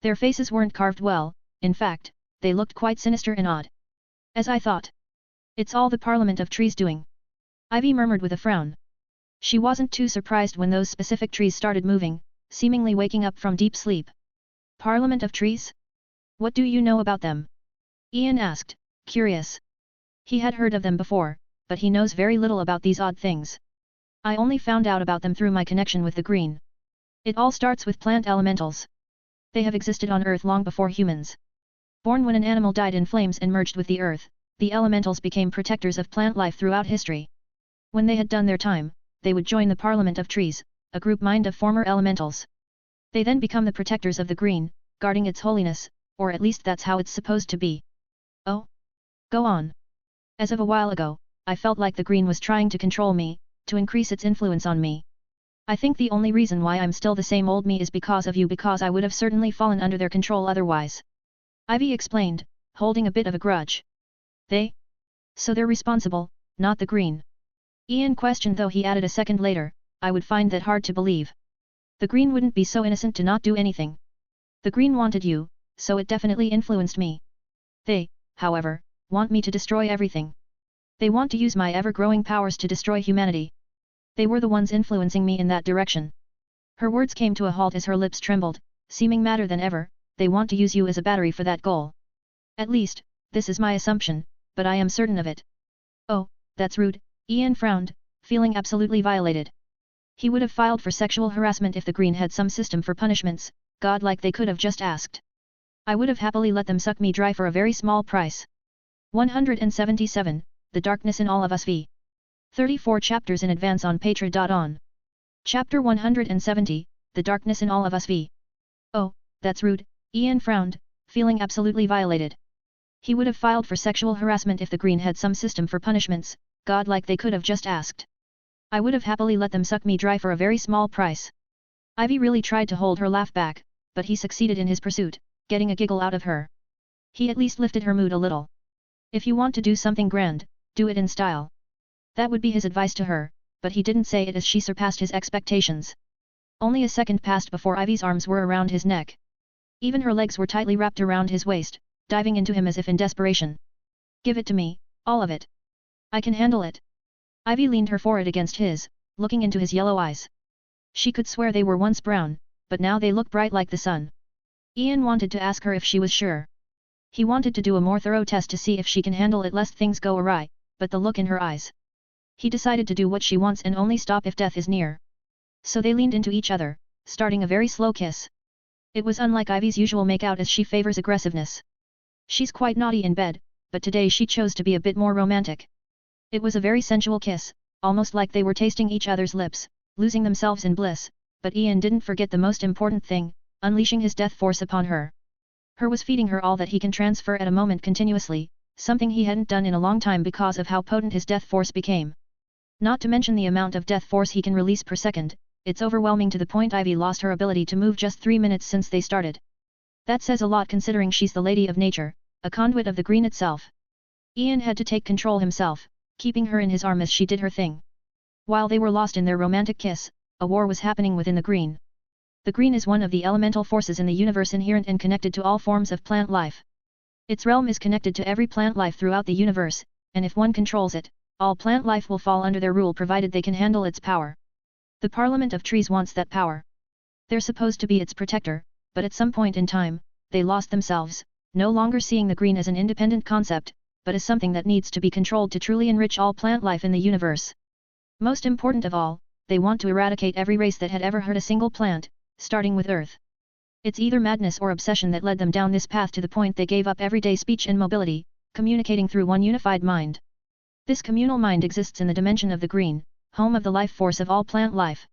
Their faces weren't carved well, in fact, they looked quite sinister and odd. As I thought. It's all the Parliament of Trees doing. Ivy murmured with a frown. She wasn't too surprised when those specific trees started moving, seemingly waking up from deep sleep. Parliament of Trees? What do you know about them? Ian asked, curious. He had heard of them before, but he knows very little about these odd things. I only found out about them through my connection with the green. It all starts with plant elementals. They have existed on Earth long before humans. Born when an animal died in flames and merged with the Earth, the elementals became protectors of plant life throughout history. When they had done their time, they would join the Parliament of Trees, a group mind of former elementals. They then become the protectors of the green, guarding its holiness, or at least that's how it's supposed to be. Oh? Go on. As of a while ago, I felt like the green was trying to control me, to increase its influence on me. I think the only reason why I'm still the same old me is because of you, because I would have certainly fallen under their control otherwise. Ivy explained, holding a bit of a grudge. They? So they're responsible, not the green? Ian questioned, though he added a second later, I would find that hard to believe. The green wouldn't be so innocent to not do anything. The green wanted you, so it definitely influenced me. They, however, want me to destroy everything. They want to use my ever-growing powers to destroy humanity. They were the ones influencing me in that direction. Her words came to a halt as her lips trembled, seeming madder than ever. They want to use you as a battery for that goal. At least, this is my assumption, but I am certain of it. Oh, that's rude, Ian frowned, feeling absolutely violated. He would have filed for sexual harassment if the green had some system for punishments, godlike they could have just asked. I would have happily let them suck me dry for a very small price. 177, The Darkness in All of Us v. 34 chapters in advance on Patra.on. Chapter 170, The Darkness in All of Us v. Oh, that's rude, Ian frowned, feeling absolutely violated. He would have filed for sexual harassment if the green had some system for punishments, godlike they could have just asked. I would have happily let them suck me dry for a very small price. Ivy really tried to hold her laugh back, but he succeeded in his pursuit, getting a giggle out of her. He at least lifted her mood a little. If you want to do something grand, do it in style. That would be his advice to her, but he didn't say it as she surpassed his expectations. Only a second passed before Ivy's arms were around his neck. Even her legs were tightly wrapped around his waist, diving into him as if in desperation. Give it to me, all of it. I can handle it. Ivy leaned her forehead against his, looking into his yellow eyes. She could swear they were once brown, but now they looked bright like the sun. Ian wanted to ask her if she was sure. He wanted to do a more thorough test to see if she can handle it lest things go awry, but the look in her eyes. He decided to do what she wants and only stop if death is near. So they leaned into each other, starting a very slow kiss. It was unlike Ivy's usual makeout as she favors aggressiveness. She's quite naughty in bed, but today she chose to be a bit more romantic. It was a very sensual kiss, almost like they were tasting each other's lips, losing themselves in bliss, but Ian didn't forget the most important thing, unleashing his death force upon her. Her was feeding her all that he can transfer at a moment continuously, something he hadn't done in a long time because of how potent his death force became. Not to mention the amount of death force he can release per second, it's overwhelming to the point Ivy lost her ability to move just 3 minutes since they started. That says a lot considering she's the lady of nature, a conduit of the green itself. Ian had to take control himself, keeping her in his arm as she did her thing. While they were lost in their romantic kiss, a war was happening within the green. The green is one of the elemental forces in the universe inherent and connected to all forms of plant life. Its realm is connected to every plant life throughout the universe, and if one controls it, all plant life will fall under their rule provided they can handle its power. The Parliament of Trees wants that power. They're supposed to be its protector, but at some point in time, they lost themselves, no longer seeing the green as an independent concept, but as something that needs to be controlled to truly enrich all plant life in the universe. Most important of all, they want to eradicate every race that had ever hurt a single plant, starting with Earth. It's either madness or obsession that led them down this path to the point they gave up everyday speech and mobility, communicating through one unified mind. This communal mind exists in the dimension of the green, home of the life force of all plant life.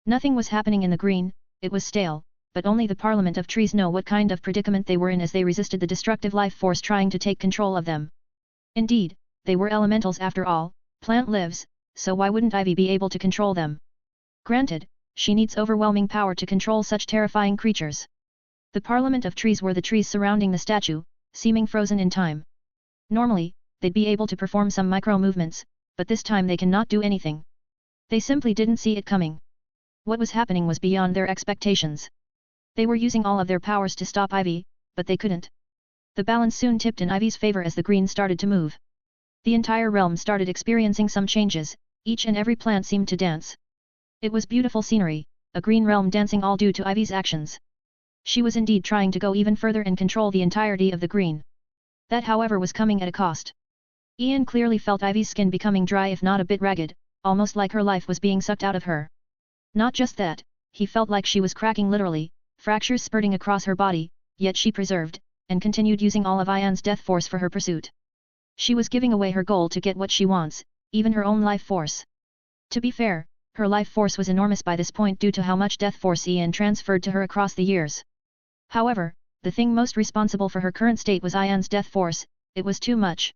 Nothing was happening in the green, it was stale, but only the Parliament of Trees know what kind of predicament they were in as they resisted the destructive life force trying to take control of them. Indeed, they were elementals after all, plant lives, so why wouldn't Ivy be able to control them? Granted, she needs overwhelming power to control such terrifying creatures. The Parliament of Trees were the trees surrounding the statue, seeming frozen in time. Normally, they'd be able to perform some micro-movements, but this time they cannot do anything. They simply didn't see it coming. What was happening was beyond their expectations. They were using all of their powers to stop Ivy, but they couldn't. The balance soon tipped in Ivy's favor as the green started to move. The entire realm started experiencing some changes, each and every plant seemed to dance. It was beautiful scenery, a green realm dancing all due to Ivy's actions. She was indeed trying to go even further and control the entirety of the green. That however was coming at a cost. Ian clearly felt Ivy's skin becoming dry if not a bit ragged, almost like her life was being sucked out of her. Not just that, he felt like she was cracking literally, fractures spurting across her body, yet she preserved, and continued using all of Ian's death force for her pursuit. She was giving away her goal to get what she wants, even her own life force. To be fair, her life force was enormous by this point due to how much death force Ian transferred to her across the years. However, the thing most responsible for her current state was Ian's death force, it was too much.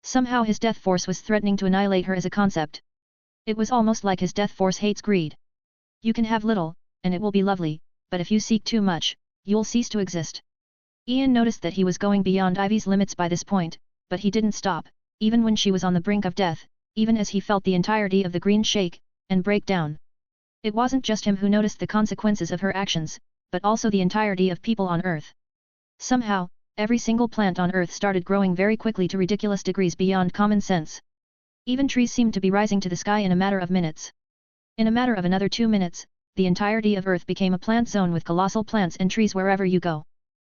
Somehow his death force was threatening to annihilate her as a concept. It was almost like his death force hates greed. You can have little, and it will be lovely, but if you seek too much, you'll cease to exist. Ian noticed that he was going beyond Ivy's limits by this point, but he didn't stop, even when she was on the brink of death, even as he felt the entirety of the green shake and break down. It wasn't just him who noticed the consequences of her actions, but also the entirety of people on Earth. Somehow, every single plant on Earth started growing very quickly to ridiculous degrees beyond common sense. Even trees seemed to be rising to the sky in a matter of minutes. In a matter of another 2 minutes, the entirety of Earth became a plant zone with colossal plants and trees wherever you go.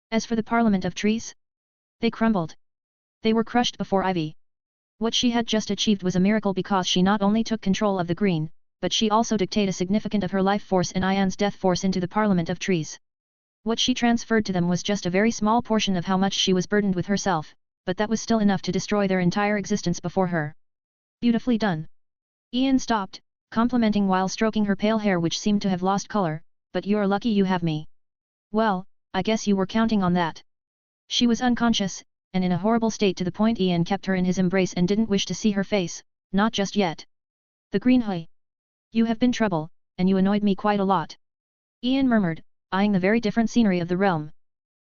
As for the Parliament of Trees, they crumbled. They were crushed before Ivy. What she had just achieved was a miracle because she not only took control of the green, but she also dictated a significant of her life force and Ian's death force into the Parliament of Trees. What she transferred to them was just a very small portion of how much she was burdened with herself, but that was still enough to destroy their entire existence before her. Beautifully done. Ian stopped, complimenting while stroking her pale hair which seemed to have lost color, but you're lucky you have me. Well, I guess you were counting on that. She was unconscious, and in a horrible state to the point Ian kept her in his embrace and didn't wish to see her face, not just yet. The Green Hui. You have been trouble, and you annoyed me quite a lot. Ian murmured, eyeing the very different scenery of the realm.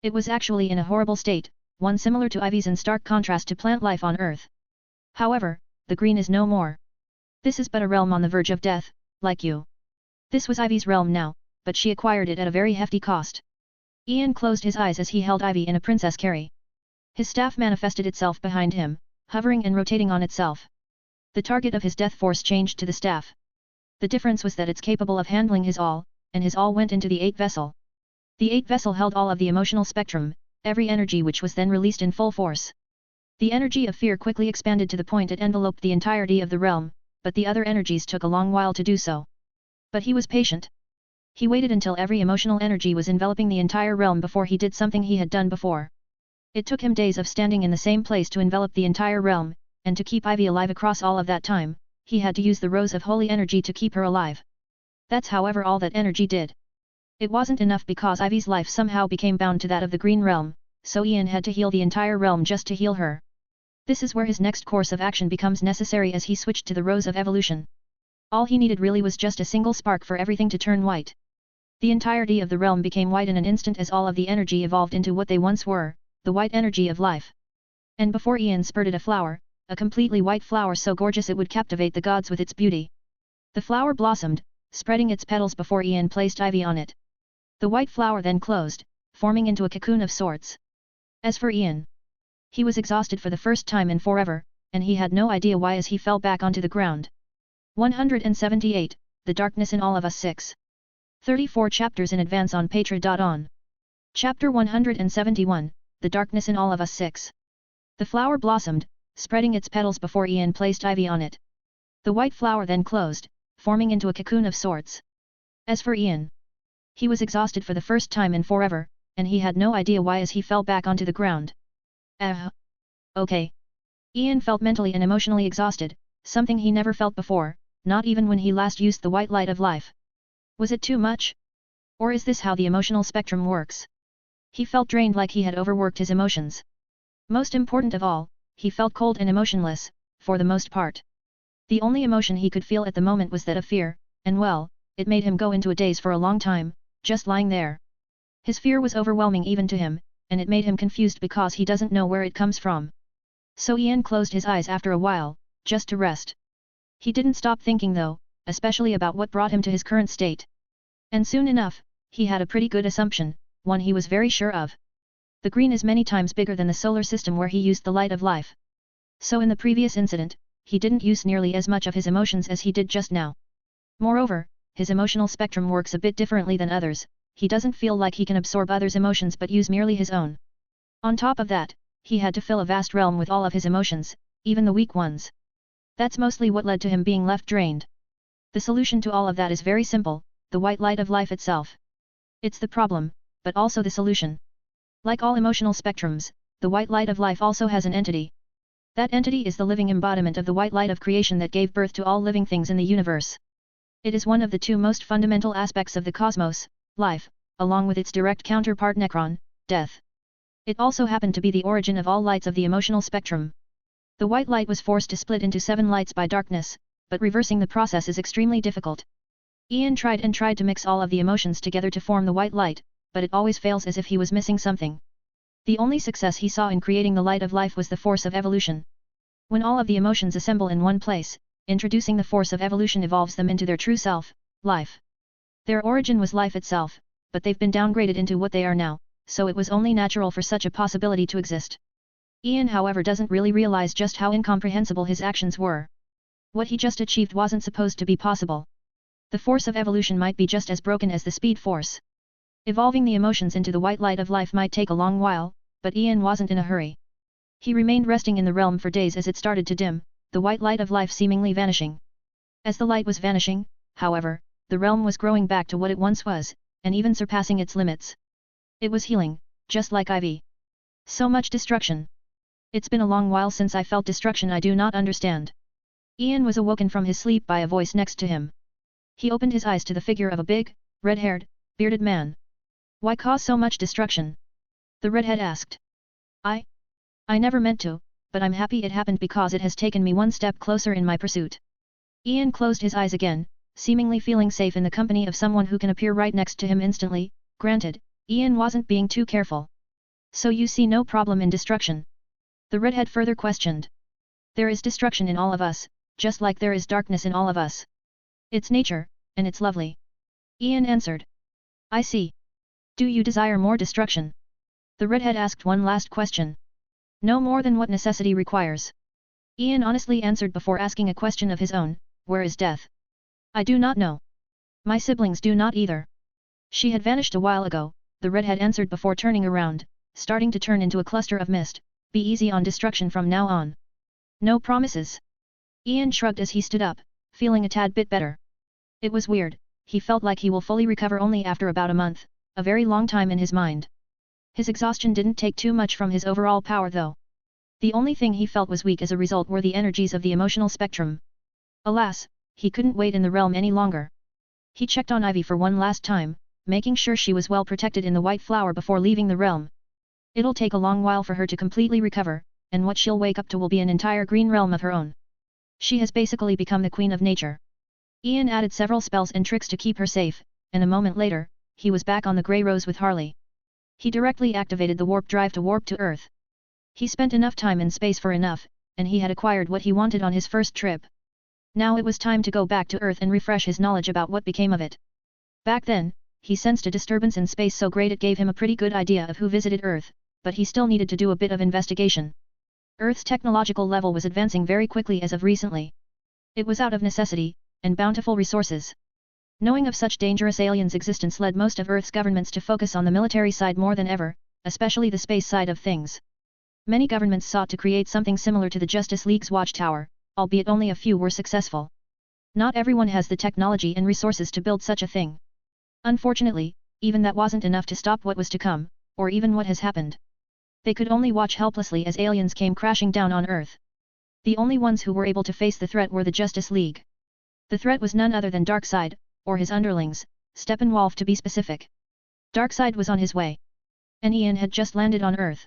It was actually in a horrible state, one similar to Ivy's in stark contrast to plant life on Earth. However, the green is no more. This is but a realm on the verge of death, like you. This was Ivy's realm now, but she acquired it at a very hefty cost. Ian closed his eyes as he held Ivy in a princess carry. His staff manifested itself behind him, hovering and rotating on itself. The target of his death force changed to the staff. The difference was that it's capable of handling his all, and his all went into the 8 vessel. The 8 vessel held all of the emotional spectrum, every energy which was then released in full force. The energy of fear quickly expanded to the point it enveloped the entirety of the realm, but the other energies took a long while to do so. But he was patient. He waited until every emotional energy was enveloping the entire realm before he did something he had done before. It took him days of standing in the same place to envelop the entire realm, and to keep Ivy alive across all of that time, he had to use the rose of holy energy to keep her alive. That's however all that energy did. It wasn't enough because Ivy's life somehow became bound to that of the green realm, so Ian had to heal the entire realm just to heal her. This is where his next course of action becomes necessary as he switched to the rose of evolution. All he needed really was just a single spark for everything to turn white. The entirety of the realm became white in an instant as all of the energy evolved into what they once were, the white energy of life. And before Ian spurted a flower, a completely white flower so gorgeous it would captivate the gods with its beauty. The flower blossomed, spreading its petals before Ian placed Ivy on it. The white flower then closed, forming into a cocoon of sorts. As for Ian, he was exhausted for the first time in forever, and he had no idea why as he fell back onto the ground. 178, The Darkness in All of Us 6. 34 chapters in advance on Patreon. Chapter 171, The Darkness in All of Us 6. The flower blossomed, spreading its petals before Ian placed Ivy on it. The white flower then closed, forming into a cocoon of sorts. As for Ian, he was exhausted for the first time in forever, and he had no idea why as he fell back onto the ground. Okay. Ian felt mentally and emotionally exhausted, something he never felt before, not even when he last used the white light of life. Was it too much? Or is this how the emotional spectrum works? He felt drained like he had overworked his emotions. Most important of all, he felt cold and emotionless, for the most part. The only emotion he could feel at the moment was that of fear, and well, it made him go into a daze for a long time, just lying there. His fear was overwhelming even to him, and it made him confused because he doesn't know where it comes from. So Ian closed his eyes after a while, just to rest. He didn't stop thinking though, especially about what brought him to his current state. And soon enough, he had a pretty good assumption, one he was very sure of. The green is many times bigger than the solar system where he used the light of life. So in the previous incident, he didn't use nearly as much of his emotions as he did just now. Moreover, his emotional spectrum works a bit differently than others, he doesn't feel like he can absorb others' emotions but use merely his own. On top of that, he had to fill a vast realm with all of his emotions, even the weak ones. That's mostly what led to him being left drained. The solution to all of that is very simple, the white light of life itself. It's the problem, but also the solution. Like all emotional spectrums, the white light of life also has an entity. That entity is the living embodiment of the white light of creation that gave birth to all living things in the universe. It is one of the two most fundamental aspects of the cosmos, life, along with its direct counterpart Necron, death. It also happened to be the origin of all lights of the emotional spectrum. The white light was forced to split into 7 lights by darkness, but reversing the process is extremely difficult. Ian tried and tried to mix all of the emotions together to form the white light, but it always fails as if he was missing something. The only success he saw in creating the light of life was the force of evolution. When all of the emotions assemble in one place, introducing the force of evolution evolves them into their true self, life. Their origin was life itself, but they've been downgraded into what they are now, so it was only natural for such a possibility to exist. Ian however doesn't really realize just how incomprehensible his actions were. What he just achieved wasn't supposed to be possible. The force of evolution might be just as broken as the speed force. Evolving the emotions into the white light of life might take a long while, but Ian wasn't in a hurry. He remained resting in the realm for days as it started to dim, the white light of life seemingly vanishing. As the light was vanishing, however, the realm was growing back to what it once was, and even surpassing its limits. It was healing, just like Ivy. So much destruction. It's been a long while since I felt destruction I do not understand. Ian was awoken from his sleep by a voice next to him. He opened his eyes to the figure of a big, red-haired, bearded man. Why cause so much destruction? The redhead asked. I never meant to, but I'm happy it happened because it has taken me one step closer in my pursuit. Ian closed his eyes again, seemingly feeling safe in the company of someone who can appear right next to him instantly. Granted, Ian wasn't being too careful. So you see no problem in destruction? The redhead further questioned. There is destruction in all of us, just like there is darkness in all of us. It's nature, and it's lovely. Ian answered. I see. Do you desire more destruction? The redhead asked one last question. No more than what necessity requires. Ian honestly answered before asking a question of his own, where is death? I do not know. My siblings do not either. She had vanished a while ago, the redhead answered before turning around, starting to turn into a cluster of mist. Be easy on destruction from now on. No promises. Ian shrugged as he stood up, feeling a tad bit better. It was weird, he felt like he will fully recover only after about a month, a very long time in his mind. His exhaustion didn't take too much from his overall power though. The only thing he felt was weak as a result were the energies of the emotional spectrum. Alas, he couldn't wait in the realm any longer. He checked on Ivy for one last time, making sure she was well protected in the white flower before leaving the realm. It'll take a long while for her to completely recover, and what she'll wake up to will be an entire green realm of her own. She has basically become the queen of nature. Ian added several spells and tricks to keep her safe, and a moment later, he was back on the Grey Rose with Harley. He directly activated the warp drive to warp to Earth. He spent enough time in space for enough, and he had acquired what he wanted on his first trip. Now it was time to go back to Earth and refresh his knowledge about what became of it. Back then, he sensed a disturbance in space so great it gave him a pretty good idea of who visited Earth, but he still needed to do a bit of investigation. Earth's technological level was advancing very quickly as of recently. It was out of necessity, and bountiful resources. Knowing of such dangerous aliens' existence led most of Earth's governments to focus on the military side more than ever, especially the space side of things. Many governments sought to create something similar to the Justice League's Watchtower, albeit only a few were successful. Not everyone has the technology and resources to build such a thing. Unfortunately, even that wasn't enough to stop what was to come, or even what has happened. They could only watch helplessly as aliens came crashing down on Earth. The only ones who were able to face the threat were the Justice League. The threat was none other than Darkseid, or his underlings, Steppenwolf to be specific. Darkseid was on his way. And Ian had just landed on Earth.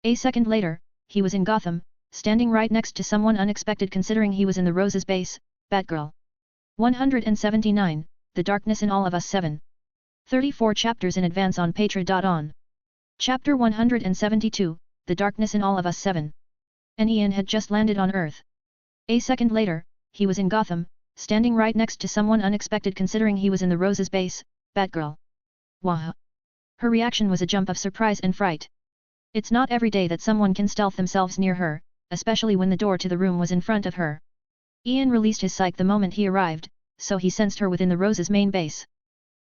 A second later, he was in Gotham, standing right next to someone unexpected considering he was in the Rose's base, Batgirl. 179, The Darkness in All of Us 7. 34 chapters in advance on Patreon. Chapter 172, The Darkness in All of Us 7. And Ian had just landed on Earth. A second later, he was in Gotham, standing right next to someone unexpected considering he was in the Rose's base, Batgirl. Wah! Her reaction was a jump of surprise and fright. It's not every day that someone can stealth themselves near her, especially when the door to the room was in front of her. Ian released his psyche the moment he arrived, so he sensed her within the Rose's main base.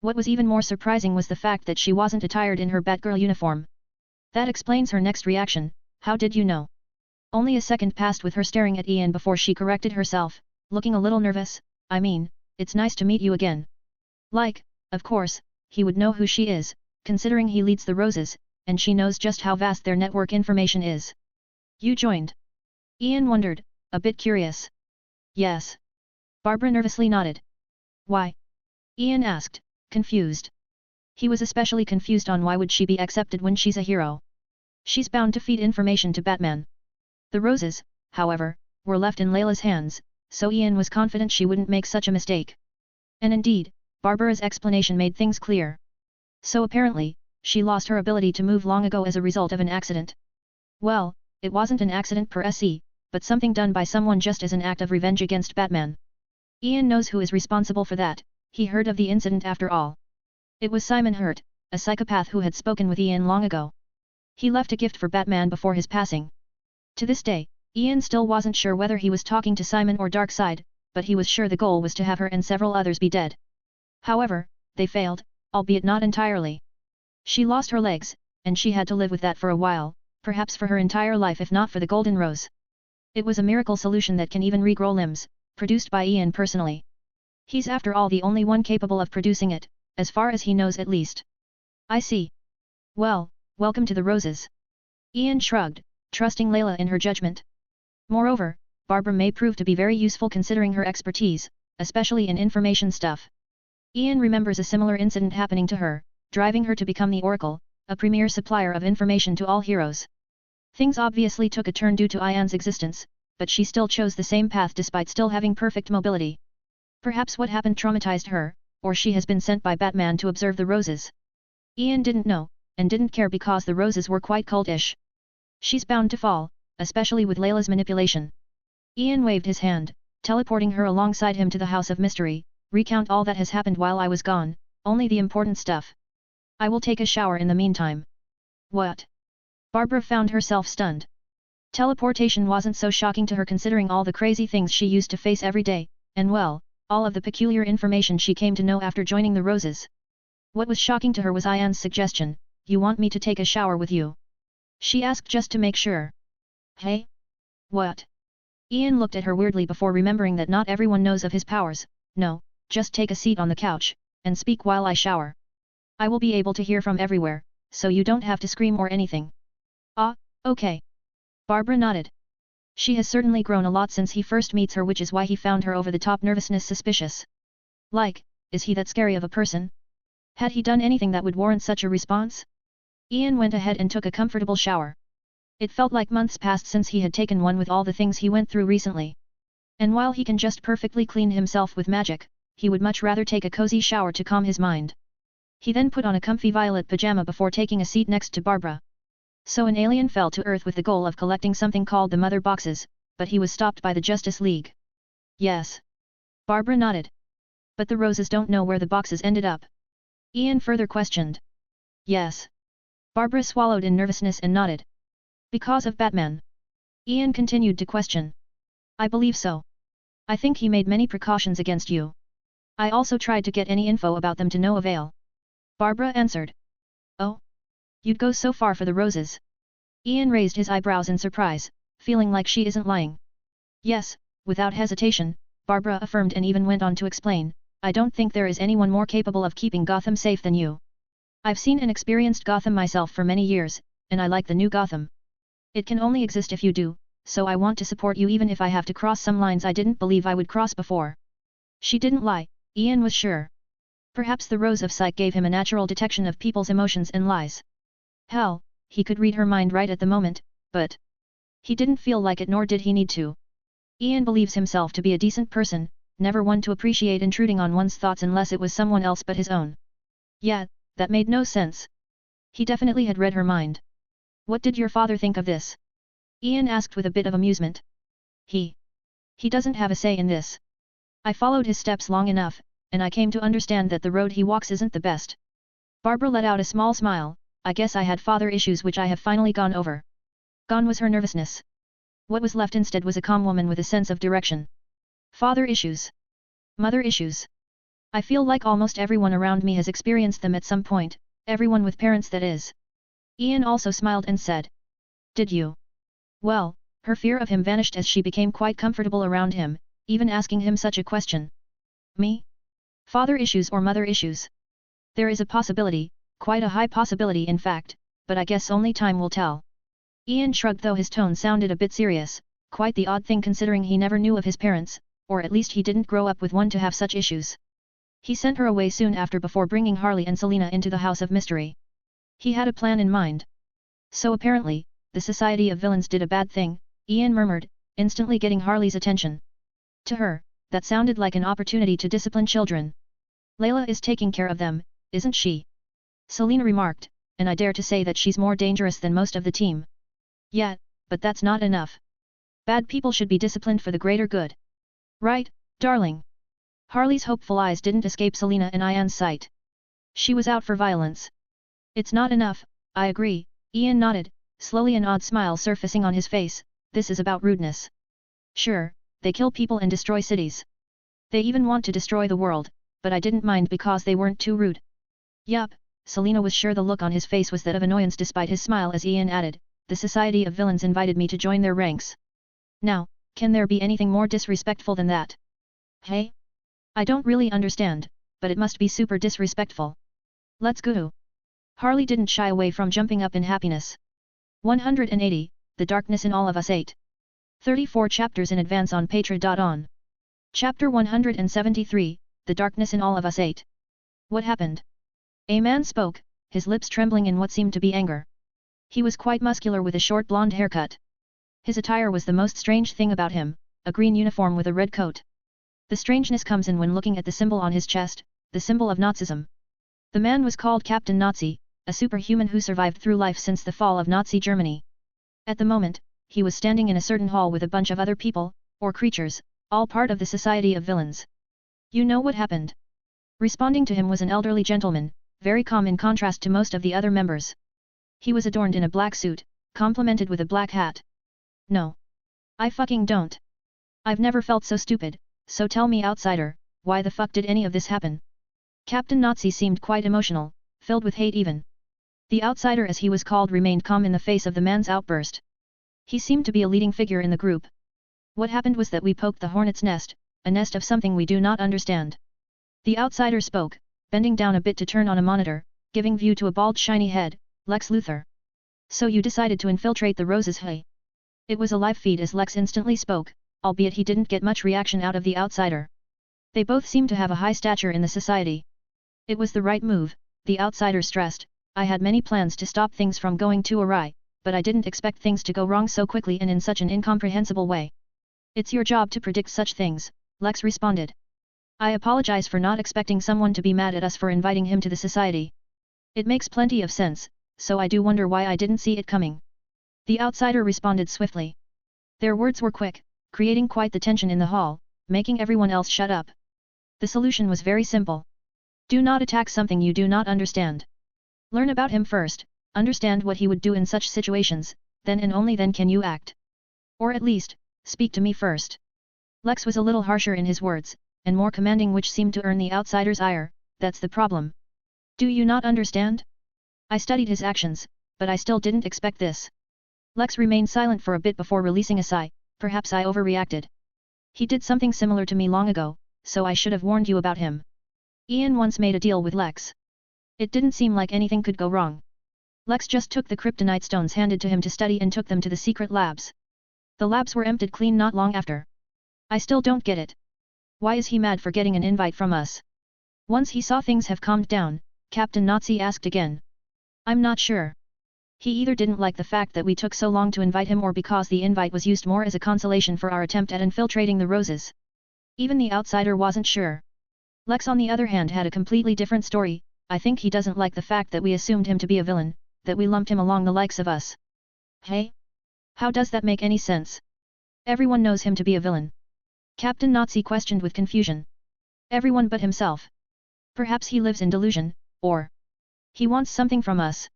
What was even more surprising was the fact that she wasn't attired in her Batgirl uniform. That explains her next reaction. How did you know? Only a second passed with her staring at Ian before she corrected herself, looking a little nervous. I mean, it's nice to meet you again. Like, of course, he would know who she is, considering he leads the Roses, and she knows just how vast their network information is. You joined? Ian wondered, a bit curious. Yes. Barbara nervously nodded. Why? Ian asked, confused. He was especially confused on why would she be accepted when she's a hero. She's bound to feed information to Batman. The Roses, however, were left in Layla's hands, so Ian was confident she wouldn't make such a mistake. And indeed, Barbara's explanation made things clear. So apparently, she lost her ability to move long ago as a result of an accident. Well, it wasn't an accident per se, but something done by someone just as an act of revenge against Batman. Ian knows who is responsible for that. He heard of the incident after all. It was Simon Hurt, a psychopath who had spoken with Ian long ago. He left a gift for Batman before his passing. To this day, Ian still wasn't sure whether he was talking to Simon or Darkseid, but he was sure the goal was to have her and several others be dead. However, they failed, albeit not entirely. She lost her legs, and she had to live with that for a while, perhaps for her entire life if not for the Golden Rose. It was a miracle solution that can even regrow limbs, produced by Ian personally. He's after all the only one capable of producing it, as far as he knows at least. I see. Well, welcome to the Roses. Ian shrugged, trusting Layla in her judgment. Moreover, Barbara may prove to be very useful considering her expertise, especially in information stuff. Ian remembers a similar incident happening to her, driving her to become the Oracle, a premier supplier of information to all heroes. Things obviously took a turn due to Ian's existence, but she still chose the same path despite still having perfect mobility. Perhaps what happened traumatized her, or she has been sent by Batman to observe the Roses. Ian didn't know, and didn't care because the Roses were quite cultish. She's bound to fall, especially with Layla's manipulation. Ian waved his hand, teleporting her alongside him to the House of Mystery. Recount all that has happened while I was gone, only the important stuff. I will take a shower in the meantime. What? Barbara found herself stunned. Teleportation wasn't so shocking to her considering all the crazy things she used to face every day, and well, all of the peculiar information she came to know after joining the Roses. What was shocking to her was Ian's suggestion, "You want me to take a shower with you?" She asked just to make sure. Hey? What? Ian looked at her weirdly before remembering that not everyone knows of his powers. No, just take a seat on the couch, and speak while I shower. I will be able to hear from everywhere, so you don't have to scream or anything. Ah, okay. Barbara nodded. She has certainly grown a lot since he first meets her, which is why he found her over-the-top nervousness suspicious. Like, is he that scary of a person? Had he done anything that would warrant such a response? Ian went ahead and took a comfortable shower. It felt like months passed since he had taken one with all the things he went through recently. And while he can just perfectly clean himself with magic, he would much rather take a cozy shower to calm his mind. He then put on a comfy violet pajama before taking a seat next to Barbara. So an alien fell to Earth with the goal of collecting something called the Mother Boxes, but he was stopped by the Justice League. Yes. Barbara nodded. But the Roses don't know where the boxes ended up. Ian further questioned. Yes. Barbara swallowed in nervousness and nodded. Because of Batman? Ian continued to question. I believe so. I think he made many precautions against you. I also tried to get any info about them to no avail. Barbara answered. Oh? You'd go so far for the Roses? Ian raised his eyebrows in surprise, feeling like she isn't lying. Yes, without hesitation, Barbara affirmed and even went on to explain, I don't think there is anyone more capable of keeping Gotham safe than you. I've seen and experienced Gotham myself for many years, and I like the new Gotham. It can only exist if you do, so I want to support you even if I have to cross some lines I didn't believe I would cross before. She didn't lie, Ian was sure. Perhaps the Rose of Sight gave him a natural detection of people's emotions and lies. Hell, he could read her mind right at the moment, but he didn't feel like it nor did he need to. Ian believes himself to be a decent person, never one to appreciate intruding on one's thoughts unless it was someone else but his own. Yeah, that made no sense. He definitely had read her mind. What did your father think of this? Ian asked with a bit of amusement. He doesn't have a say in this. I followed his steps long enough, and I came to understand that the road he walks isn't the best. Barbara let out a small smile, I guess I had father issues which I have finally gone over. Gone was her nervousness. What was left instead was a calm woman with a sense of direction. Father issues. Mother issues. I feel like almost everyone around me has experienced them at some point, everyone with parents that is. Ian also smiled and said. Did you? Well, her fear of him vanished as she became quite comfortable around him, even asking him such a question. Me? Father issues or mother issues? There is a possibility, quite a high possibility in fact, but I guess only time will tell. Ian shrugged though his tone sounded a bit serious, quite the odd thing considering he never knew of his parents, or at least he didn't grow up with one to have such issues. He sent her away soon after before bringing Harley and Selina into the House of Mystery. He had a plan in mind. So apparently, the Society of Villains did a bad thing, Ian murmured, instantly getting Harley's attention. To her, that sounded like an opportunity to discipline children. Layla is taking care of them, isn't she? Selina remarked, and I dare to say that she's more dangerous than most of the team. Yeah, but that's not enough. Bad people should be disciplined for the greater good. Right, darling? Harley's hopeful eyes didn't escape Selena and Ian's sight. She was out for violence. It's not enough, I agree, Ian nodded, slowly an odd smile surfacing on his face, this is about rudeness. Sure, they kill people and destroy cities. They even want to destroy the world, but I didn't mind because they weren't too rude. Yup, Selena was sure the look on his face was that of annoyance despite his smile as Ian added, the Society of Villains invited me to join their ranks. Now, can there be anything more disrespectful than that? Hey? I don't really understand, but it must be super disrespectful. Let's go. Harley didn't shy away from jumping up in happiness. 180, The Darkness in All of Us 8. 34 chapters in advance on Patreon. Chapter 173, The Darkness in All of Us 8. What happened? A man spoke, his lips trembling in what seemed to be anger. He was quite muscular with a short blonde haircut. His attire was the most strange thing about him, a green uniform with a red coat. The strangeness comes in when looking at the symbol on his chest, the symbol of Nazism. The man was called Captain Nazi, a superhuman who survived through life since the fall of Nazi Germany. At the moment, he was standing in a certain hall with a bunch of other people, or creatures, all part of the Society of Villains. You know what happened? Responding to him was an elderly gentleman, very calm in contrast to most of the other members. He was adorned in a black suit, complemented with a black hat. No. I fucking don't. I've never felt so stupid, so tell me outsider, why the fuck did any of this happen? Captain Nazi seemed quite emotional, filled with hate even. The outsider as he was called remained calm in the face of the man's outburst. He seemed to be a leading figure in the group. What happened was that we poked the hornet's nest, a nest of something we do not understand. The outsider spoke, bending down a bit to turn on a monitor, giving view to a bald shiny head, Lex Luthor. So you decided to infiltrate the Roses, hey? It was a live feed as Lex instantly spoke, albeit he didn't get much reaction out of the outsider. They both seemed to have a high stature in the society. It was the right move, the outsider stressed, I had many plans to stop things from going too awry, but I didn't expect things to go wrong so quickly and in such an incomprehensible way. It's your job to predict such things, Lex responded. I apologize for not expecting someone to be mad at us for inviting him to the society. It makes plenty of sense, so I do wonder why I didn't see it coming. The outsider responded swiftly. Their words were quick, creating quite the tension in the hall, making everyone else shut up. The solution was very simple. Do not attack something you do not understand. Learn about him first, understand what he would do in such situations, then and only then can you act. Or at least, speak to me first. Lex was a little harsher in his words, and more commanding, which seemed to earn the outsider's ire. That's the problem. Do you not understand? I studied his actions, but I still didn't expect this. Lex remained silent for a bit before releasing a sigh, perhaps I overreacted. He did something similar to me long ago, so I should have warned you about him. Ian once made a deal with Lex. It didn't seem like anything could go wrong. Lex just took the kryptonite stones handed to him to study and took them to the secret labs. The labs were emptied clean not long after. I still don't get it. Why is he mad for getting an invite from us? Once he saw things have calmed down, Captain Nazi asked again. I'm not sure. He either didn't like the fact that we took so long to invite him or because the invite was used more as a consolation for our attempt at infiltrating the Roses. Even the outsider wasn't sure. Lex on the other hand had a completely different story. I think he doesn't like the fact that we assumed him to be a villain, that we lumped him along the likes of us. Hey? How does that make any sense? Everyone knows him to be a villain. Captain Nazi questioned with confusion. Everyone but himself. Perhaps he lives in delusion, or he wants something from us.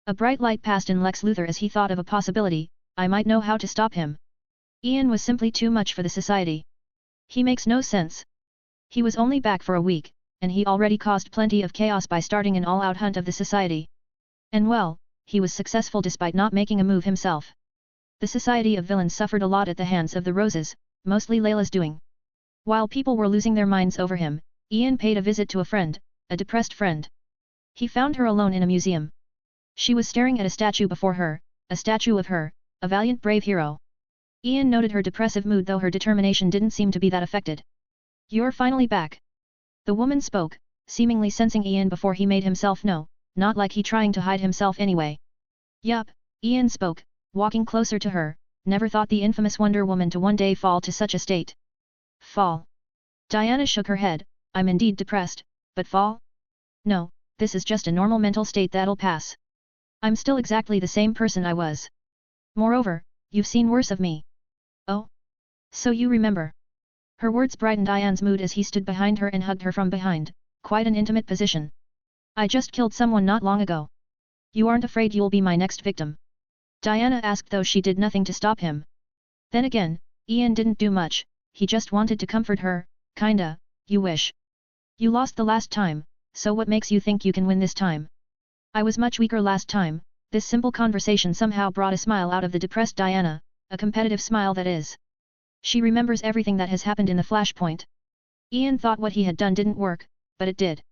A bright light passed in Lex Luthor as he thought of a possibility, I might know how to stop him. Ian was simply too much for the society. He makes no sense. He was only back for a week, and he already caused plenty of chaos by starting an all-out hunt of the society. And well, he was successful despite not making a move himself. The Society of Villains suffered a lot at the hands of the Roses, mostly Layla's doing. While people were losing their minds over him, Ian paid a visit to a friend, a depressed friend. He found her alone in a museum. She was staring at a statue before her, a statue of her, a valiant brave hero. Ian noted her depressive mood, though her determination didn't seem to be that affected. You're finally back. The woman spoke, seemingly sensing Ian before he made himself know, not like he trying to hide himself anyway. Yup, Ian spoke, walking closer to her, never thought the infamous Wonder Woman to one day fall to such a state. Fall. Diana shook her head, I'm indeed depressed, but fall? No, this is just a normal mental state that'll pass. I'm still exactly the same person I was. Moreover, you've seen worse of me. Oh? So you remember. Her words brightened Ian's mood as he stood behind her and hugged her from behind, quite an intimate position. I just killed someone not long ago. You aren't afraid you'll be my next victim? Diana asked, though she did nothing to stop him. Then again, Ian didn't do much, he just wanted to comfort her, kinda, you wish. You lost the last time, so what makes you think you can win this time? I was much weaker last time. This simple conversation somehow brought a smile out of the depressed Diana, a competitive smile that is. She remembers everything that has happened in the flashpoint. Ian thought what he had done didn't work, but it did.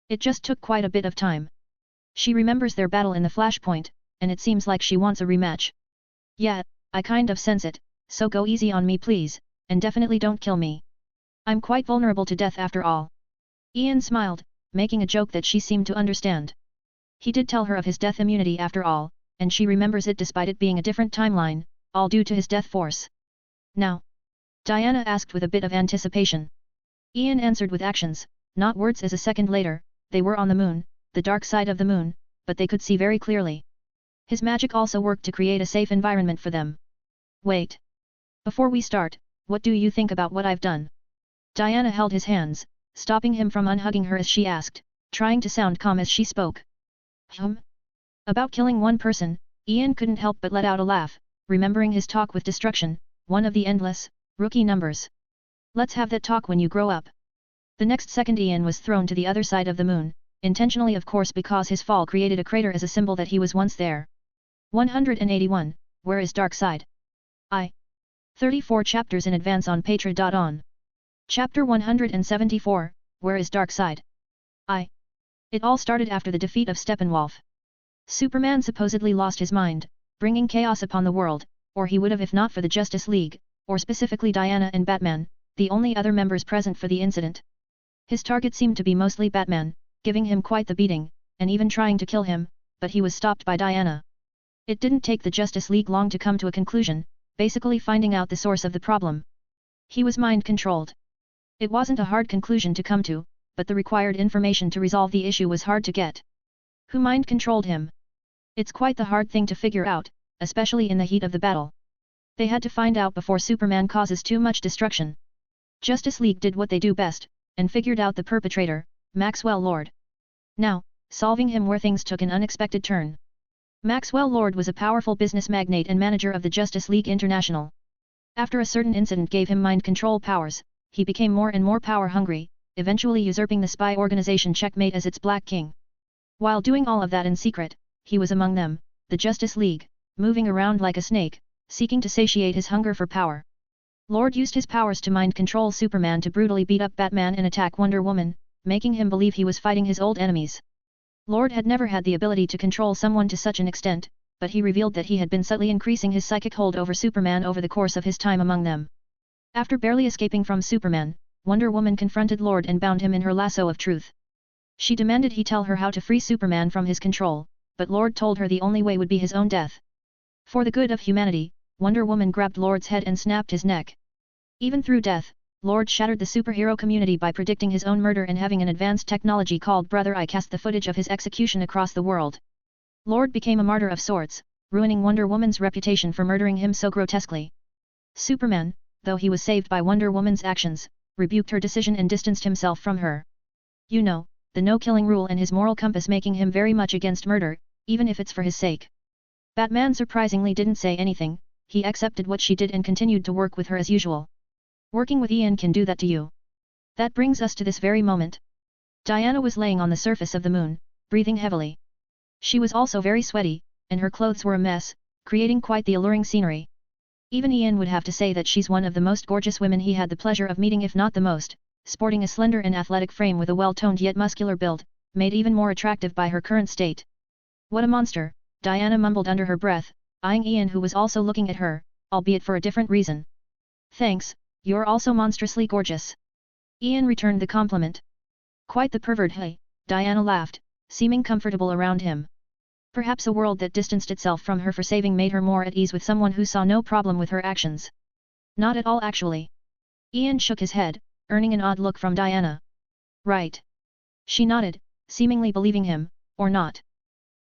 It just took quite a bit of time. She remembers their battle in the flashpoint, and it seems like she wants a rematch. Yeah, I kind of sense it, so go easy on me please, and definitely don't kill me. I'm quite vulnerable to death after all. Ian smiled, making a joke that she seemed to understand. He did tell her of his death immunity after all, and she remembers it despite it being a different timeline, all due to his death force. Now? Diana asked with a bit of anticipation. Ian answered with actions, not words, as a second later, they were on the moon, the dark side of the moon, but they could see very clearly. His magic also worked to create a safe environment for them. Wait. Before we start, what do you think about what I've done? Diana held his hands, stopping him from unhugging her as she asked, trying to sound calm as she spoke. About killing one person, Ian couldn't help but let out a laugh, remembering his talk with destruction, one of the endless, rookie numbers. Let's have that talk when you grow up. The next second Ian was thrown to the other side of the moon, intentionally of course because his fall created a crater as a symbol that he was once there. 181, Where is Darkseid? 34 chapters in advance on Patreon. Chapter 174, Where is Darkseid? It all started after the defeat of Steppenwolf. Superman supposedly lost his mind, bringing chaos upon the world, or he would have if not for the Justice League, or specifically Diana and Batman, the only other members present for the incident. His target seemed to be mostly Batman, giving him quite the beating, and even trying to kill him, but he was stopped by Diana. It didn't take the Justice League long to come to a conclusion, basically finding out the source of the problem. He was mind-controlled. It wasn't a hard conclusion to come to, but the required information to resolve the issue was hard to get. Who mind-controlled him? It's quite the hard thing to figure out, especially in the heat of the battle. They had to find out before Superman causes too much destruction. Justice League did what they do best, and figured out the perpetrator, Maxwell Lord. Now, solving him where things took an unexpected turn. Maxwell Lord was a powerful business magnate and manager of the Justice League International. After a certain incident gave him mind control powers, he became more and more power-hungry, eventually usurping the spy organization Checkmate as its Black King. While doing all of that in secret, he was among them, the Justice League, moving around like a snake, seeking to satiate his hunger for power. Lord used his powers to mind control Superman to brutally beat up Batman and attack Wonder Woman, making him believe he was fighting his old enemies. Lord had never had the ability to control someone to such an extent, but he revealed that he had been subtly increasing his psychic hold over Superman over the course of his time among them. After barely escaping from Superman, Wonder Woman confronted Lord and bound him in her lasso of truth. She demanded he tell her how to free Superman from his control, but Lord told her the only way would be his own death. For the good of humanity, Wonder Woman grabbed Lord's head and snapped his neck. Even through death, Lord shattered the superhero community by predicting his own murder and having an advanced technology called Brother Eye cast the footage of his execution across the world. Lord became a martyr of sorts, ruining Wonder Woman's reputation for murdering him so grotesquely. Superman, though he was saved by Wonder Woman's actions, rebuked her decision and distanced himself from her. You know, the no-killing rule and his moral compass making him very much against murder, even if it's for his sake. Batman surprisingly didn't say anything, he accepted what she did and continued to work with her as usual. Working with Ian can do that to you. That brings us to this very moment. Diana was laying on the surface of the moon, breathing heavily. She was also very sweaty, and her clothes were a mess, creating quite the alluring scenery. Even Ian would have to say that she's one of the most gorgeous women he had the pleasure of meeting, if not the most, sporting a slender and athletic frame with a well-toned yet muscular build, made even more attractive by her current state. What a monster, Diana mumbled under her breath, eyeing Ian who was also looking at her, albeit for a different reason. Thanks, you're also monstrously gorgeous. Ian returned the compliment. Quite the pervert, hey, Diana laughed, seeming comfortable around him. Perhaps a world that distanced itself from her for saving made her more at ease with someone who saw no problem with her actions. Not at all actually. Ian shook his head, earning an odd look from Diana. Right. She nodded, seemingly believing him, or not.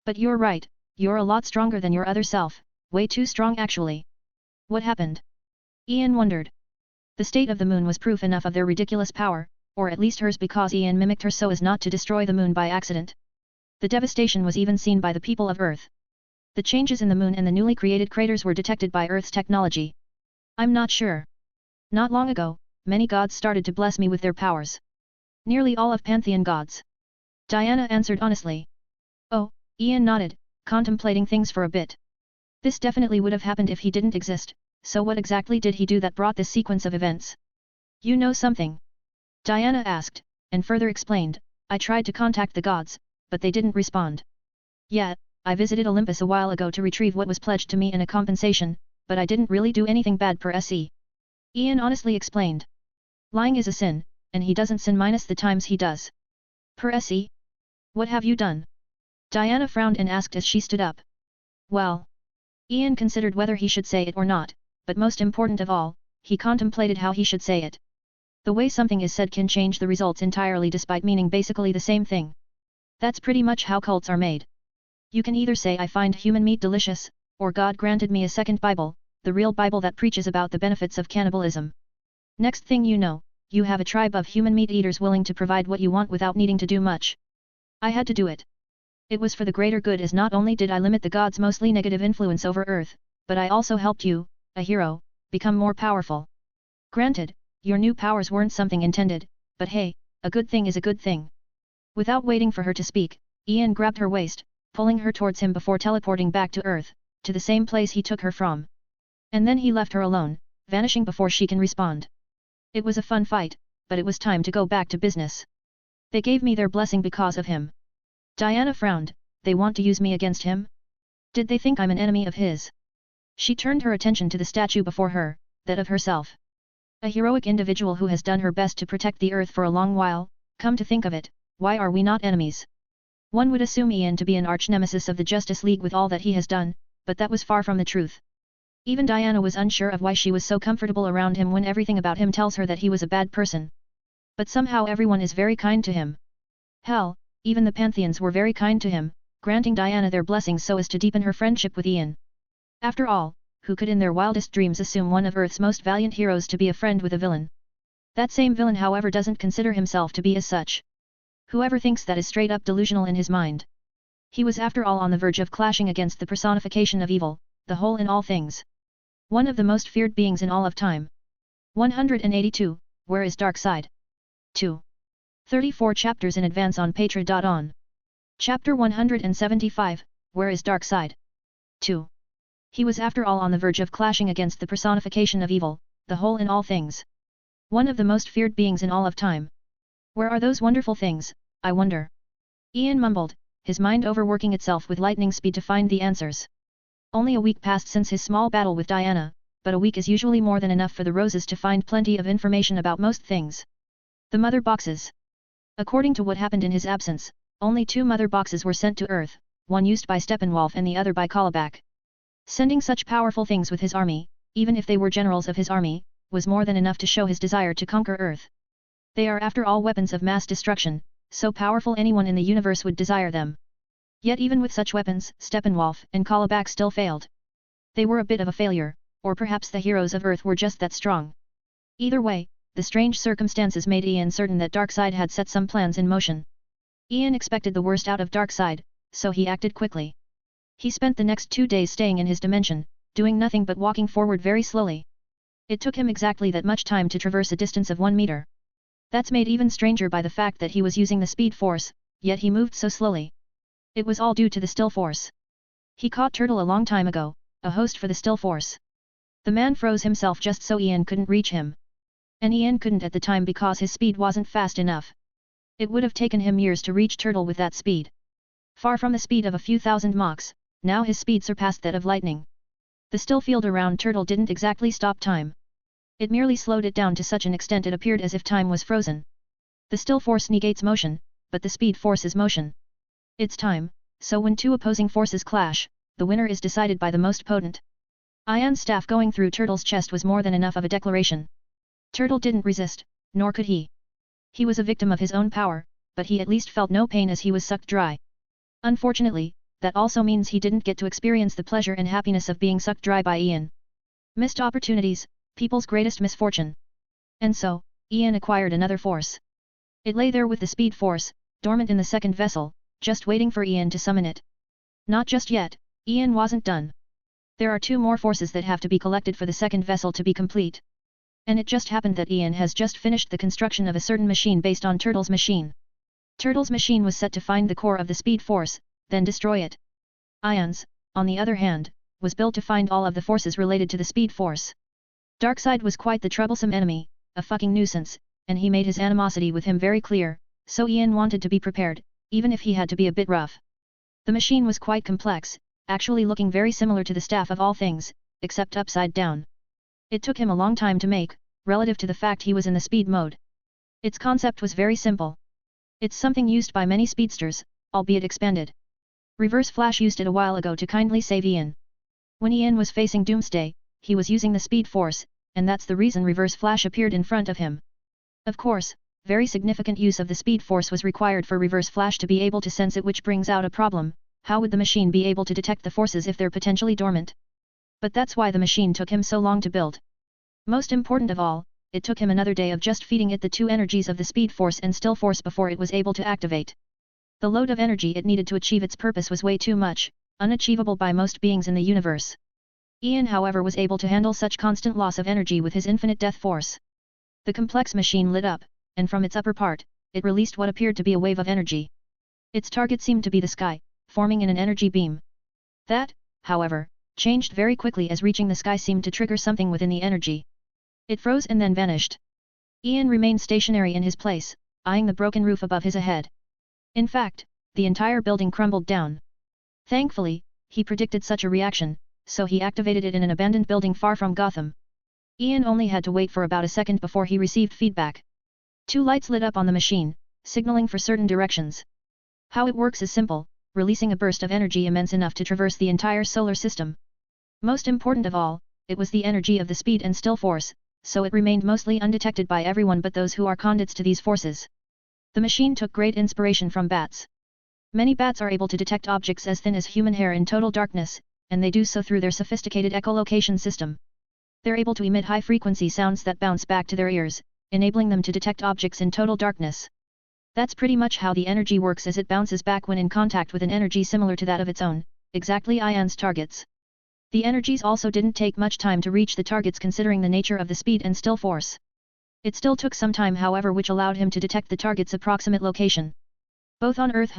But you're right, you're a lot stronger than your other self, way too strong actually. What happened? Ian wondered. The state of the moon was proof enough of their ridiculous power, or at least hers, because Ian mimicked her so as not to destroy the moon by accident. The devastation was even seen by the people of Earth. The changes in the moon and the newly created craters were detected by Earth's technology. I'm not sure. Not long ago, many gods started to bless me with their powers. Nearly all of Pantheon gods. Diana answered honestly. Oh, Ian nodded, contemplating things for a bit. This definitely would have happened if he didn't exist, so what exactly did he do that brought this sequence of events? You know something? Diana asked, and further explained, I tried to contact the gods, but they didn't respond. Yeah, I visited Olympus a while ago to retrieve what was pledged to me in a compensation, but I didn't really do anything bad per se. Ian honestly explained. Lying is a sin, and he doesn't sin minus the times he does. Per se? What have you done? Diana frowned and asked as she stood up. Well. Ian considered whether he should say it or not, but most important of all, he contemplated how he should say it. The way something is said can change the results entirely despite meaning basically the same thing. That's pretty much how cults are made. You can either say I find human meat delicious, or God granted me a second Bible, the real Bible that preaches about the benefits of cannibalism. Next thing you know, you have a tribe of human meat eaters willing to provide what you want without needing to do much. I had to do it. It was for the greater good, as not only did I limit the gods' mostly negative influence over Earth, but I also helped you, a hero, become more powerful. Granted, your new powers weren't something intended, but hey, a good thing is a good thing. Without waiting for her to speak, Ian grabbed her waist, pulling her towards him before teleporting back to Earth, to the same place he took her from. And then he left her alone, vanishing before she can respond. It was a fun fight, but it was time to go back to business. They gave me their blessing because of him. Diana frowned. They want to use me against him? Did they think I'm an enemy of his? She turned her attention to the statue before her, that of herself. A heroic individual who has done her best to protect the Earth for a long while. Come to think of it, why are we not enemies? One would assume Ian to be an arch-nemesis of the Justice League with all that he has done, but that was far from the truth. Even Diana was unsure of why she was so comfortable around him when everything about him tells her that he was a bad person. But somehow everyone is very kind to him. Hell, even the Pantheons were very kind to him, granting Diana their blessings so as to deepen her friendship with Ian. After all, who could in their wildest dreams assume one of Earth's most valiant heroes to be a friend with a villain? That same villain, however, doesn't consider himself to be as such. Whoever thinks that is straight up delusional in his mind. He was after all on the verge of clashing against the personification of evil, the whole in all things. One of the most feared beings in all of time. 182, Where is Darkseid? 2. 34 chapters in advance on Patreon. Chapter 175, Where is Darkseid? 2. He was after all on the verge of clashing against the personification of evil, the whole in all things. One of the most feared beings in all of time. Where are those wonderful things, I wonder? Ian mumbled, his mind overworking itself with lightning speed to find the answers. Only a week passed since his small battle with Diana, but a week is usually more than enough for the Roses to find plenty of information about most things. The mother boxes. According to what happened in his absence, only 2 mother boxes were sent to Earth, one used by Steppenwolf and the other by Kalibak. Sending such powerful things with his army, even if they were generals of his army, was more than enough to show his desire to conquer Earth. They are after all weapons of mass destruction, so powerful anyone in the universe would desire them. Yet even with such weapons, Steppenwolf and Kalibak still failed. They were a bit of a failure, or perhaps the heroes of Earth were just that strong. Either way, the strange circumstances made Ian certain that Darkseid had set some plans in motion. Ian expected the worst out of Darkseid, so he acted quickly. He spent the next 2 days staying in his dimension, doing nothing but walking forward very slowly. It took him exactly that much time to traverse a distance of 1 meter. That's made even stranger by the fact that he was using the speed force, yet he moved so slowly. It was all due to the still force. He caught Turtle a long time ago, a host for the still force. The man froze himself just so Ian couldn't reach him. And Ian couldn't at the time because his speed wasn't fast enough. It would have taken him years to reach Turtle with that speed. Far from the speed of a few thousand Machs, now his speed surpassed that of lightning. The still field around Turtle didn't exactly stop time. It merely slowed it down to such an extent it appeared as if time was frozen. The still force negates motion, but the speed forces motion. It's time, so when 2 opposing forces clash, the winner is decided by the most potent. Ion staff going through Turtle's chest was more than enough of a declaration. Turtle didn't resist, nor could he. He was a victim of his own power, but he at least felt no pain as he was sucked dry. Unfortunately, that also means he didn't get to experience the pleasure and happiness of being sucked dry by Ian. Missed opportunities, people's greatest misfortune. And so, Ian acquired another force. It lay there with the speed force, dormant in the second vessel, just waiting for Ian to summon it. Not just yet, Ian wasn't done. There are 2 more forces that have to be collected for the second vessel to be complete. And it just happened that Ian has just finished the construction of a certain machine based on Turtle's machine. Turtle's machine was set to find the core of the speed force, then destroy it. Ian's, on the other hand, was built to find all of the forces related to the speed force. Darkseid was quite the troublesome enemy, a fucking nuisance, and he made his animosity with him very clear, so Ian wanted to be prepared, even if he had to be a bit rough. The machine was quite complex, actually looking very similar to the Staff of All Things, except upside down. It took him a long time to make, relative to the fact he was in the speed mode. Its concept was very simple. It's something used by many speedsters, albeit expanded. Reverse Flash used it a while ago to kindly save Ian. When Ian was facing Doomsday, he was using the Speed Force, and that's the reason Reverse Flash appeared in front of him. Of course, very significant use of the Speed Force was required for Reverse Flash to be able to sense it, which brings out a problem. How would the machine be able to detect the forces if they're potentially dormant? But that's why the machine took him so long to build. Most important of all, it took him another day of just feeding it the 2 energies of the Speed Force and Still Force before it was able to activate. The load of energy it needed to achieve its purpose was way too much, unachievable by most beings in the universe. Ian, however, was able to handle such constant loss of energy with his infinite death force. The complex machine lit up, and from its upper part, it released what appeared to be a wave of energy. Its target seemed to be the sky, forming in an energy beam. That, however, changed very quickly as reaching the sky seemed to trigger something within the energy. It froze and then vanished. Ian remained stationary in his place, eyeing the broken roof above his head. In fact, the entire building crumbled down. Thankfully, he predicted such a reaction, so he activated it in an abandoned building far from Gotham. Ian only had to wait for about a second before he received feedback. 2 lights lit up on the machine, signaling for certain directions. How it works is simple, releasing a burst of energy immense enough to traverse the entire solar system. Most important of all, it was the energy of the Speed and Still Force, so it remained mostly undetected by everyone but those who are conduits to these forces. The machine took great inspiration from bats. Many bats are able to detect objects as thin as human hair in total darkness, and they do so through their sophisticated echolocation system. They're able to emit high-frequency sounds that bounce back to their ears, enabling them to detect objects in total darkness. That's pretty much how the energy works, as it bounces back when in contact with an energy similar to that of its own, exactly Ian's targets. The energies also didn't take much time to reach the targets considering the nature of the Speed and Still Force. It still took some time, however, which allowed him to detect the target's approximate location. Both on Earth.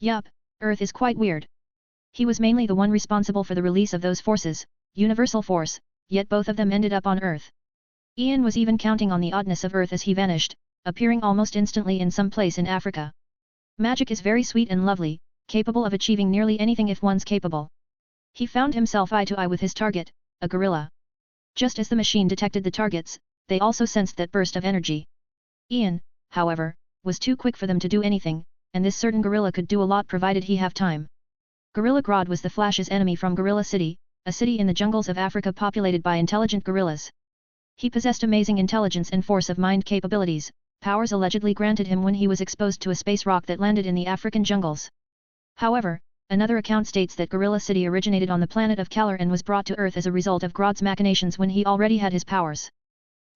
Yup, Earth is quite weird. He was mainly the one responsible for the release of those forces, Universal Force, yet both of them ended up on Earth. Ian was even counting on the oddness of Earth as he vanished, appearing almost instantly in some place in Africa. Magic is very sweet and lovely, capable of achieving nearly anything if one's capable. He found himself eye to eye with his target, a gorilla. Just as the machine detected the targets, they also sensed that burst of energy. Ian, however, was too quick for them to do anything, and this certain gorilla could do a lot provided he have time. Gorilla Grodd was the Flash's enemy from Gorilla City, a city in the jungles of Africa populated by intelligent gorillas. He possessed amazing intelligence and force of mind capabilities, powers allegedly granted him when he was exposed to a space rock that landed in the African jungles. However, another account states that Gorilla City originated on the planet of Kalar and was brought to Earth as a result of Grodd's machinations when he already had his powers.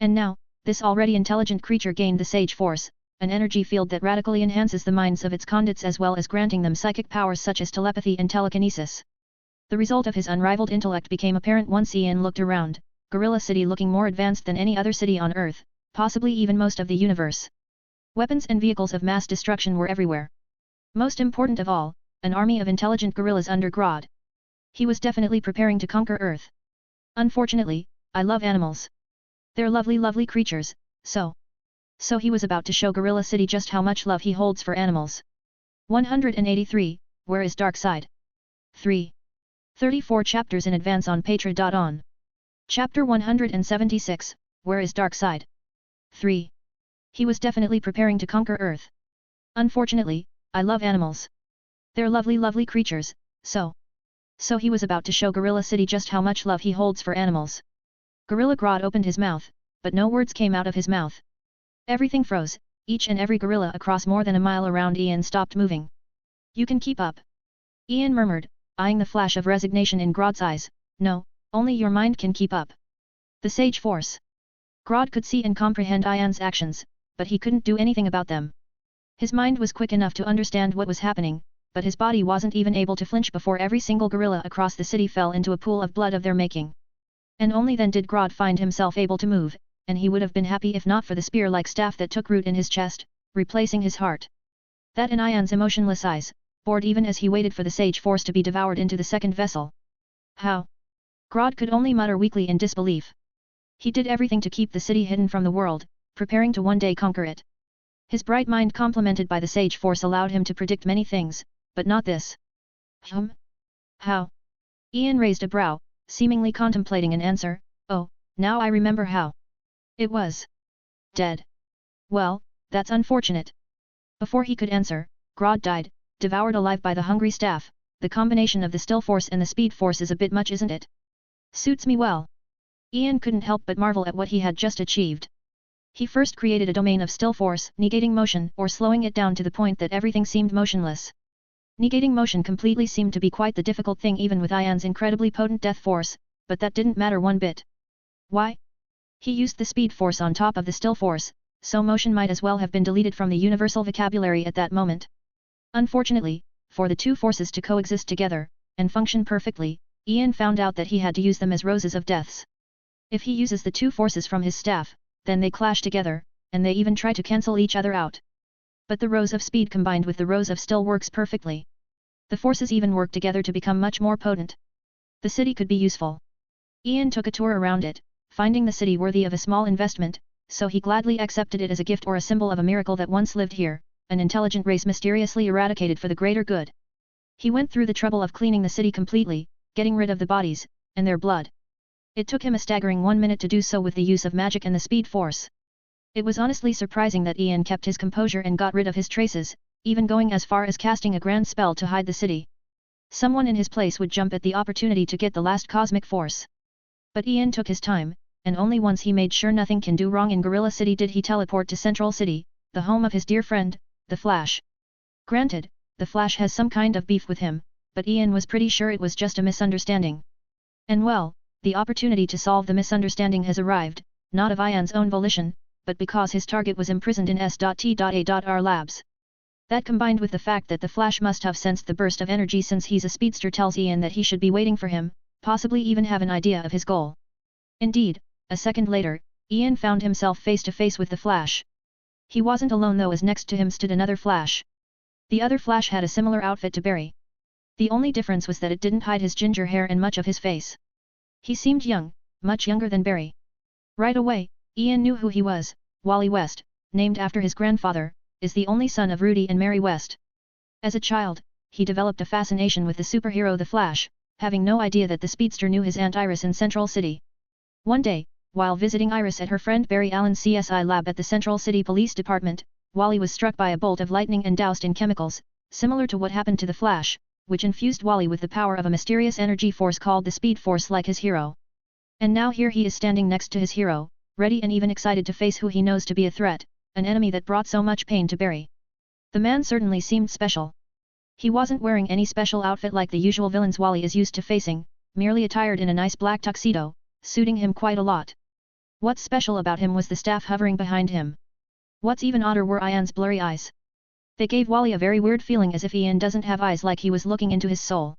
And now, this already intelligent creature gained the Sage Force, an energy field that radically enhances the minds of its conduits as well as granting them psychic powers such as telepathy and telekinesis. The result of his unrivaled intellect became apparent once Ian looked around, Gorilla City looking more advanced than any other city on Earth, possibly even most of the universe. Weapons and vehicles of mass destruction were everywhere. Most important of all, an army of intelligent gorillas under Grodd. He was definitely preparing to conquer Earth. Unfortunately, I love animals. They're lovely creatures, so he was about to show Gorilla City just how much love he holds for animals. 183, Where is Darkseid? 3. 34 chapters in advance on Patreon. Chapter 176, Where is Darkseid? 3. He was definitely preparing to conquer Earth. Unfortunately, I love animals. They're lovely creatures, so he was about to show Gorilla City just how much love he holds for animals. Gorilla Grodd opened his mouth, but no words came out of his mouth. Everything froze, each and every gorilla across more than a mile around Ian stopped moving. You can keep up. Ian murmured, eyeing the flash of resignation in Grodd's eyes, no, only your mind can keep up. The Sage Force. Grodd could see and comprehend Ian's actions, but he couldn't do anything about them. His mind was quick enough to understand what was happening, but his body wasn't even able to flinch before every single gorilla across the city fell into a pool of blood of their making. And only then did Grodd find himself able to move, and he would have been happy if not for the spear-like staff that took root in his chest, replacing his heart. That in Ian's emotionless eyes, bored even as he waited for the sage force to be devoured into the second vessel. How? Grodd could only mutter weakly in disbelief. He did everything to keep the city hidden from the world, preparing to one day conquer it. His bright mind complemented by the sage force allowed him to predict many things, but not this. How? Ian raised a brow, seemingly contemplating an answer. Oh, now I remember how. It was dead. Well, that's unfortunate. Before he could answer, Grodd died, devoured alive by the hungry staff. The combination of the still force and the speed force is a bit much, isn't it? Suits me well. Ian couldn't help but marvel at what he had just achieved. He first created a domain of still force, negating motion or slowing it down to the point that everything seemed motionless. Negating motion completely seemed to be quite the difficult thing even with Ian's incredibly potent death force, but that didn't matter one bit. Why? He used the speed force on top of the still force, so motion might as well have been deleted from the universal vocabulary at that moment. Unfortunately, for the two forces to coexist together, and function perfectly, Ian found out that he had to use them as roses of deaths. If he uses the two forces from his staff, then they clash together, and they even try to cancel each other out. But the rose of speed combined with the rose of still works perfectly. The forces even work together to become much more potent. The city could be useful. Ian took a tour around it, finding the city worthy of a small investment, so he gladly accepted it as a gift or a symbol of a miracle that once lived here, an intelligent race mysteriously eradicated for the greater good. He went through the trouble of cleaning the city completely, getting rid of the bodies, and their blood. It took him a staggering 1 minute to do so with the use of magic and the speed force. It was honestly surprising that Ian kept his composure and got rid of his traces, even going as far as casting a grand spell to hide the city. Someone in his place would jump at the opportunity to get the last cosmic force. But Ian took his time, and only once he made sure nothing can do wrong in Gorilla City did he teleport to Central City, the home of his dear friend, the Flash. Granted, the Flash has some kind of beef with him, but Ian was pretty sure it was just a misunderstanding. And well, the opportunity to solve the misunderstanding has arrived, not of Ian's own volition, but because his target was imprisoned in S.T.A.R labs. That combined with the fact that the Flash must have sensed the burst of energy since he's a speedster tells Ian that he should be waiting for him, possibly even have an idea of his goal. Indeed, a second later, Ian found himself face to face with the Flash. He wasn't alone though, as next to him stood another Flash. The other Flash had a similar outfit to Barry. The only difference was that it didn't hide his ginger hair and much of his face. He seemed young, much younger than Barry. Right away, Ian knew who he was. Wally West, named after his grandfather, is the only son of Rudy and Mary West. As a child, he developed a fascination with the superhero The Flash, having no idea that the speedster knew his Aunt Iris in Central City. One day, while visiting Iris at her friend Barry Allen's CSI lab at the Central City Police Department, Wally was struck by a bolt of lightning and doused in chemicals, similar to what happened to the Flash, which infused Wally with the power of a mysterious energy force called the Speed Force like his hero. And now here he is standing next to his hero, ready and even excited to face who he knows to be a threat, an enemy that brought so much pain to Barry. The man certainly seemed special. He wasn't wearing any special outfit like the usual villains Wally is used to facing, merely attired in a nice black tuxedo, suiting him quite a lot. What's special about him was the staff hovering behind him. What's even odder were Ian's blurry eyes. They gave Wally a very weird feeling, as if Ian doesn't have eyes, like he was looking into his soul.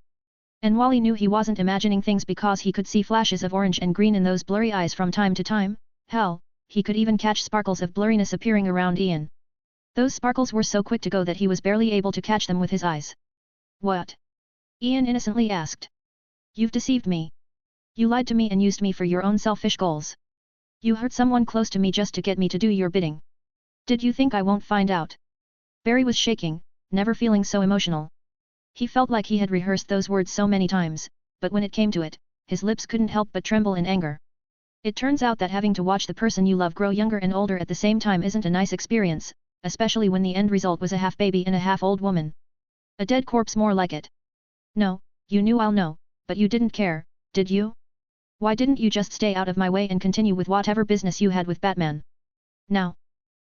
And Wally knew he wasn't imagining things because he could see flashes of orange and green in those blurry eyes from time to time. Hell, he could even catch sparkles of blurriness appearing around Ian. Those sparkles were so quick to go that he was barely able to catch them with his eyes. What? Ian innocently asked. You've deceived me. You lied to me and used me for your own selfish goals. You hurt someone close to me just to get me to do your bidding. Did you think I won't find out? Barry was shaking, never feeling so emotional. He felt like he had rehearsed those words so many times, but when it came to it, his lips couldn't help but tremble in anger. It turns out that having to watch the person you love grow younger and older at the same time isn't a nice experience, especially when the end result was a half-baby and a half-old woman. A dead corpse more like it. No, you knew I'll know, but you didn't care, did you? Why didn't you just stay out of my way and continue with whatever business you had with Batman? Now,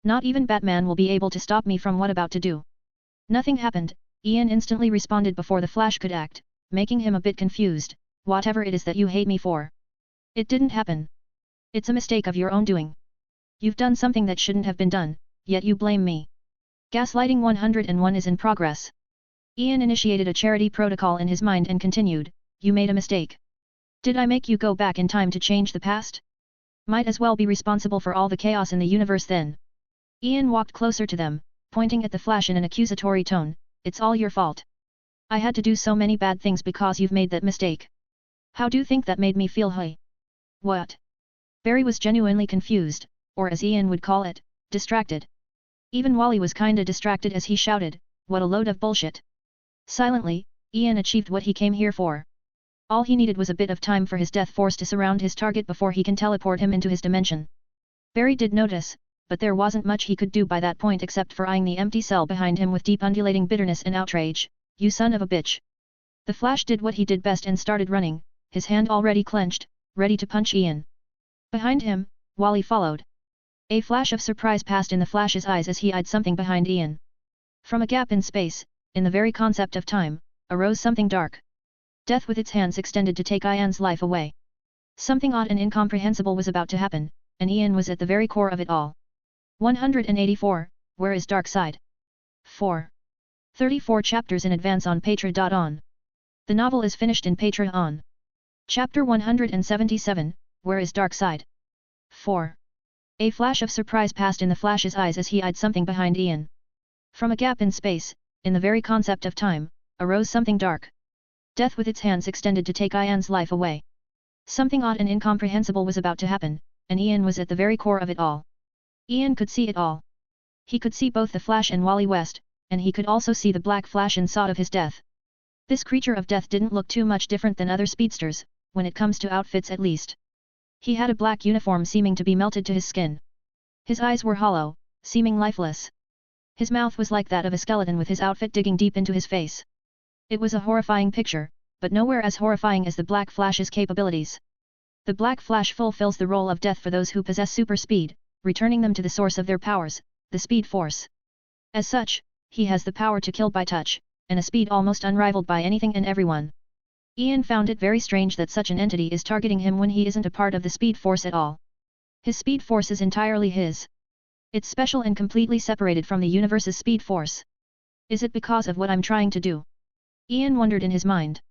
not even Batman will be able to stop me from what about to do. Nothing happened, Ian instantly responded before the Flash could act, making him a bit confused. Whatever it is that you hate me for. It didn't happen. It's a mistake of your own doing. You've done something that shouldn't have been done, yet you blame me. Gaslighting 101 is in progress. Ian initiated a charity protocol in his mind and continued, you made a mistake. Did I make you go back in time to change the past? Might as well be responsible for all the chaos in the universe then. Ian walked closer to them, pointing at the Flash in an accusatory tone, it's all your fault. I had to do so many bad things because you've made that mistake. How do you think that made me feel, hey? What? Barry was genuinely confused, or as Ian would call it, distracted. Even Wally was kinda distracted as he shouted, what a load of bullshit. Silently, Ian achieved what he came here for. All he needed was a bit of time for his death force to surround his target before he can teleport him into his dimension. Barry did notice, but there wasn't much he could do by that point except for eyeing the empty cell behind him with deep undulating bitterness and outrage, you son of a bitch. The Flash did what he did best and started running, his hand already clenched, ready to punch Ian. Behind him, Wally followed. A flash of surprise passed in the Flash's eyes as he eyed something behind Ian. From a gap in space, in the very concept of time, arose something dark. Death with its hands extended to take Ian's life away. Something odd and incomprehensible was about to happen, and Ian was at the very core of it all. 184, Where is Darkseid? 4. 34 chapters in advance on Patreon. The novel is finished in Patreon. Chapter 177, Where is Darkseid? 4. A flash of surprise passed in the Flash's eyes as he eyed something behind Ian. From a gap in space, in the very concept of time, arose something dark. Death with its hands extended to take Ian's life away. Something odd and incomprehensible was about to happen, and Ian was at the very core of it all. Ian could see it all. He could see both the Flash and Wally West, and he could also see the Black Flash and sod of his death. This creature of death didn't look too much different than other speedsters, when it comes to outfits at least. He had a black uniform seeming to be melted to his skin. His eyes were hollow, seeming lifeless. His mouth was like that of a skeleton with his outfit digging deep into his face. It was a horrifying picture, but nowhere as horrifying as the Black Flash's capabilities. The Black Flash fulfills the role of death for those who possess super speed, returning them to the source of their powers, the Speed Force. As such, he has the power to kill by touch, and a speed almost unrivaled by anything and everyone. Ian found it very strange that such an entity is targeting him when he isn't a part of the Speed Force at all. His Speed Force is entirely his. It's special and completely separated from the universe's Speed Force. Is it because of what I'm trying to do? Ian wondered in his mind.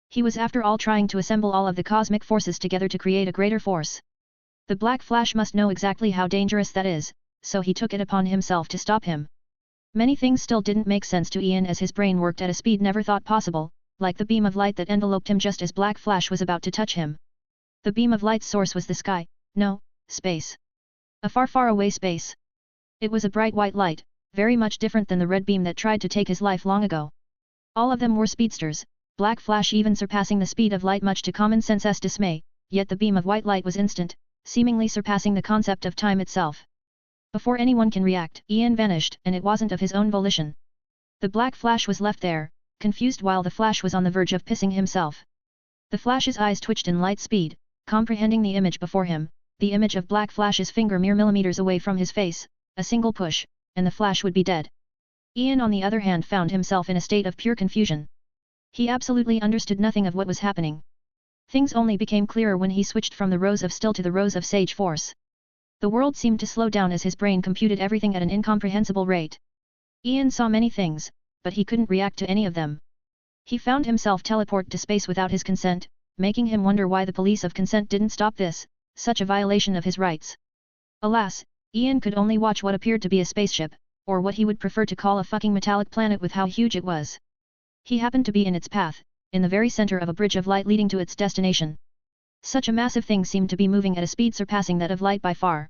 He was after all trying to assemble all of the cosmic forces together to create a greater force. The Black Flash must know exactly how dangerous that is, so he took it upon himself to stop him. Many things still didn't make sense to Ian as his brain worked at a speed never thought possible, like the beam of light that enveloped him just as Black Flash was about to touch him. The beam of light's source was the sky, no, space. A far far away space. It was a bright white light, very much different than the red beam that tried to take his life long ago. All of them were speedsters, Black Flash even surpassing the speed of light much to common sense's dismay, yet the beam of white light was instant, seemingly surpassing the concept of time itself. Before anyone can react, Ian vanished, and it wasn't of his own volition. The Black Flash was left there, confused while the Flash was on the verge of pissing himself. The Flash's eyes twitched in light speed, comprehending the image before him, the image of Black Flash's finger mere millimeters away from his face, a single push, and the Flash would be dead. Ian on the other hand found himself in a state of pure confusion. He absolutely understood nothing of what was happening. Things only became clearer when he switched from the rows of still to the rows of sage force. The world seemed to slow down as his brain computed everything at an incomprehensible rate. Ian saw many things, but he couldn't react to any of them. He found himself teleport to space without his consent, making him wonder why the police of consent didn't stop this, such a violation of his rights. Alas, Ian could only watch what appeared to be a spaceship, or what he would prefer to call a fucking metallic planet with how huge it was. He happened to be in its path, in the very center of a bridge of light leading to its destination. Such a massive thing seemed to be moving at a speed surpassing that of light by far.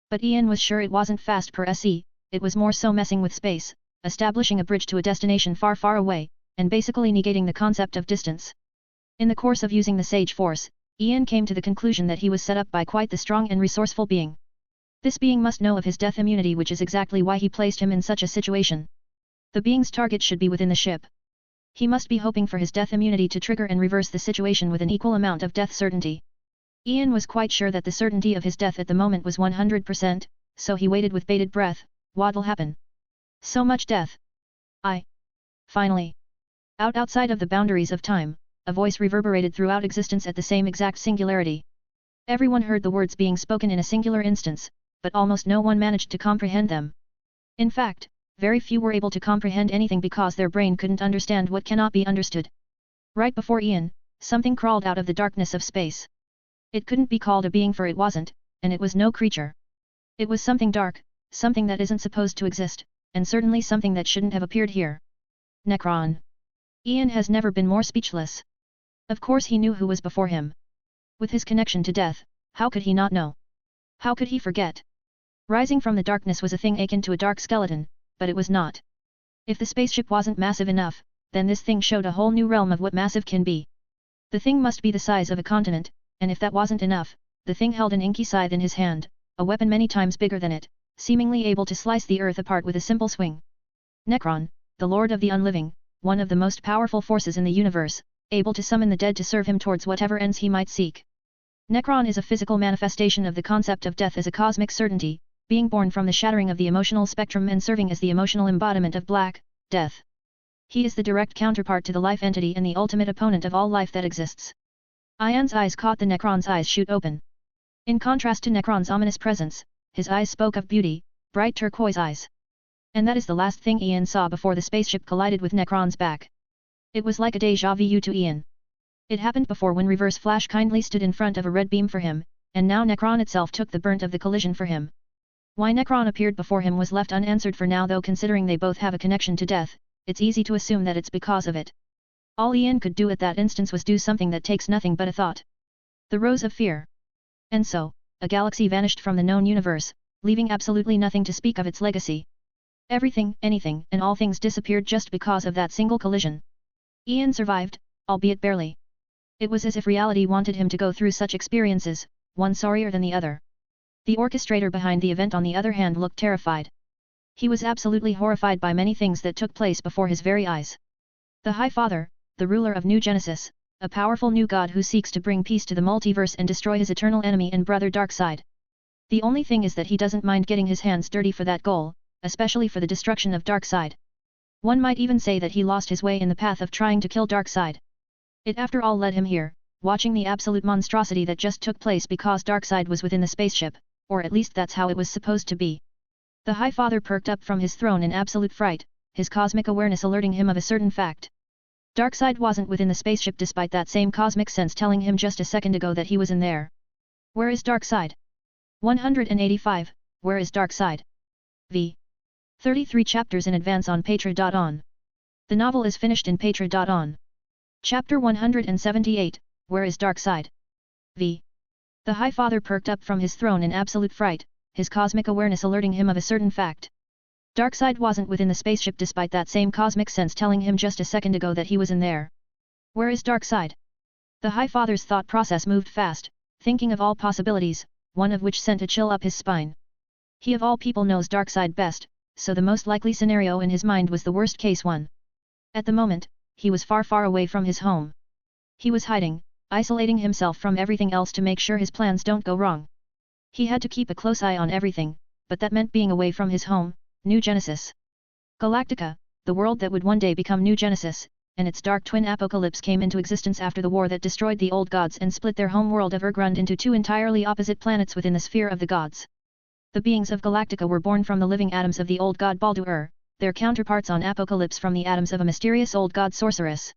But Ian was sure it wasn't fast per se, it was more so messing with space, establishing a bridge to a destination far far away, and basically negating the concept of distance. In the course of using the Sage Force, Ian came to the conclusion that he was set up by quite the strong and resourceful being. This being must know of his death immunity, which is exactly why he placed him in such a situation. The being's target should be within the ship. He must be hoping for his death immunity to trigger and reverse the situation with an equal amount of death certainty. Ian was quite sure that the certainty of his death at the moment was 100%, so he waited with bated breath. What'll happen? So much death. Finally. Outside of the boundaries of time, a voice reverberated throughout existence at the same exact singularity. Everyone heard the words being spoken in a singular instance, but almost no one managed to comprehend them. In fact, very few were able to comprehend anything because their brain couldn't understand what cannot be understood. Right before Ian, something crawled out of the darkness of space. It couldn't be called a being for it wasn't, and it was no creature. It was something dark, something that isn't supposed to exist, and certainly something that shouldn't have appeared here. Necron. Ian has never been more speechless. Of course he knew who was before him. With his connection to death, how could he not know? How could he forget? Rising from the darkness was a thing akin to a dark skeleton, but it was not. If the spaceship wasn't massive enough, then this thing showed a whole new realm of what massive can be. The thing must be the size of a continent, and if that wasn't enough, the thing held an inky scythe in his hand, a weapon many times bigger than it, seemingly able to slice the earth apart with a simple swing. Necron, the Lord of the Unliving, one of the most powerful forces in the universe, able to summon the dead to serve him towards whatever ends he might seek. Necron is a physical manifestation of the concept of death as a cosmic certainty, being born from the shattering of the emotional spectrum and serving as the emotional embodiment of black, death. He is the direct counterpart to the life entity and the ultimate opponent of all life that exists. Ian's eyes caught the Necron's eyes shoot open. In contrast to Necron's ominous presence, his eyes spoke of beauty, bright turquoise eyes. And that is the last thing Ian saw before the spaceship collided with Necron's back. It was like a déjà vu to Ian. It happened before when Reverse Flash kindly stood in front of a red beam for him, and now Necron itself took the brunt of the collision for him. Why Necron appeared before him was left unanswered for now, though considering they both have a connection to death, it's easy to assume that it's because of it. All Ian could do at that instance was do something that takes nothing but a thought. The Rose of Fear. And so, a galaxy vanished from the known universe, leaving absolutely nothing to speak of its legacy. Everything, anything, and all things disappeared just because of that single collision. Ian survived, albeit barely. It was as if reality wanted him to go through such experiences, one sorrier than the other. The orchestrator behind the event on the other hand looked terrified. He was absolutely horrified by many things that took place before his very eyes. The High Father, the ruler of New Genesis, a powerful new god who seeks to bring peace to the multiverse and destroy his eternal enemy and brother Darkseid. The only thing is that he doesn't mind getting his hands dirty for that goal, especially for the destruction of Darkseid. One might even say that he lost his way in the path of trying to kill Darkseid. It after all led him here, watching the absolute monstrosity that just took place because Darkseid was within the spaceship, or at least that's how it was supposed to be. The High Father perked up from his throne in absolute fright, his cosmic awareness alerting him of a certain fact. Darkseid wasn't within the spaceship despite that same cosmic sense telling him just a second ago that he was in there. Where is Darkseid? 185, Where is Darkseid? v. 33 chapters in advance on Patra.on. The novel is finished in Patra.on. Chapter 178, Where is Darkseid? v. The High Father perked up from his throne in absolute fright, his cosmic awareness alerting him of a certain fact. Darkseid wasn't within the spaceship despite that same cosmic sense telling him just a second ago that he was in there. Where is Darkseid? The High Father's thought process moved fast, thinking of all possibilities, one of which sent a chill up his spine. He of all people knows Darkseid best, so the most likely scenario in his mind was the worst case one. At the moment, he was far far away from his home. He was hiding, isolating himself from everything else to make sure his plans don't go wrong. He had to keep a close eye on everything, but that meant being away from his home, New Genesis. Galactica, the world that would one day become New Genesis, and its dark twin Apocalypse came into existence after the war that destroyed the old gods and split their home world of Urgrund into two entirely opposite planets within the sphere of the gods. The beings of Galactica were born from the living atoms of the old god Baldur, their counterparts on Apocalypse from the atoms of a mysterious old god Sorceress.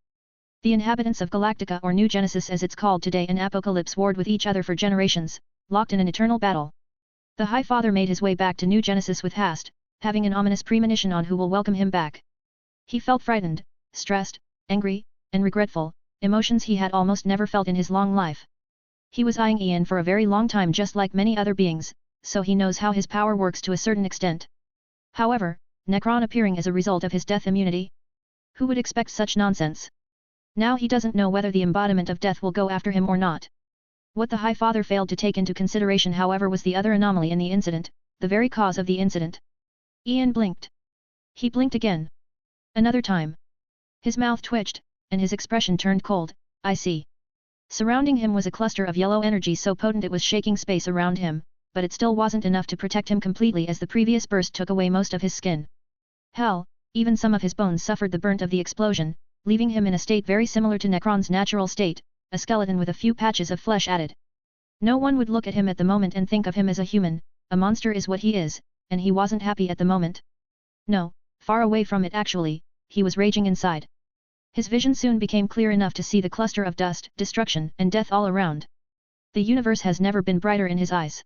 The inhabitants of Galactica or New Genesis as it's called today in Apocalypse warred with each other for generations, locked in an eternal battle. The High Father made his way back to New Genesis with haste, having an ominous premonition on who will welcome him back. He felt frightened, stressed, angry, and regretful, emotions he had almost never felt in his long life. He was eyeing Ian for a very long time just like many other beings, so he knows how his power works to a certain extent. However, Necron appearing as a result of his death immunity? Who would expect such nonsense? Now he doesn't know whether the embodiment of death will go after him or not. What the High Father failed to take into consideration however was the other anomaly in the incident, the very cause of the incident. Ian blinked. He blinked again. Another time. His mouth twitched, and his expression turned cold. I see. Surrounding him was a cluster of yellow energy so potent it was shaking space around him, but it still wasn't enough to protect him completely as the previous burst took away most of his skin. Hell, even some of his bones suffered the burnt of the explosion, leaving him in a state very similar to Necron's natural state, a skeleton with a few patches of flesh added. No one would look at him at the moment and think of him as a human, a monster is what he is, and he wasn't happy at the moment. No, far away from it actually, he was raging inside. His vision soon became clear enough to see the cluster of dust, destruction, and death all around. The universe has never been brighter in his eyes.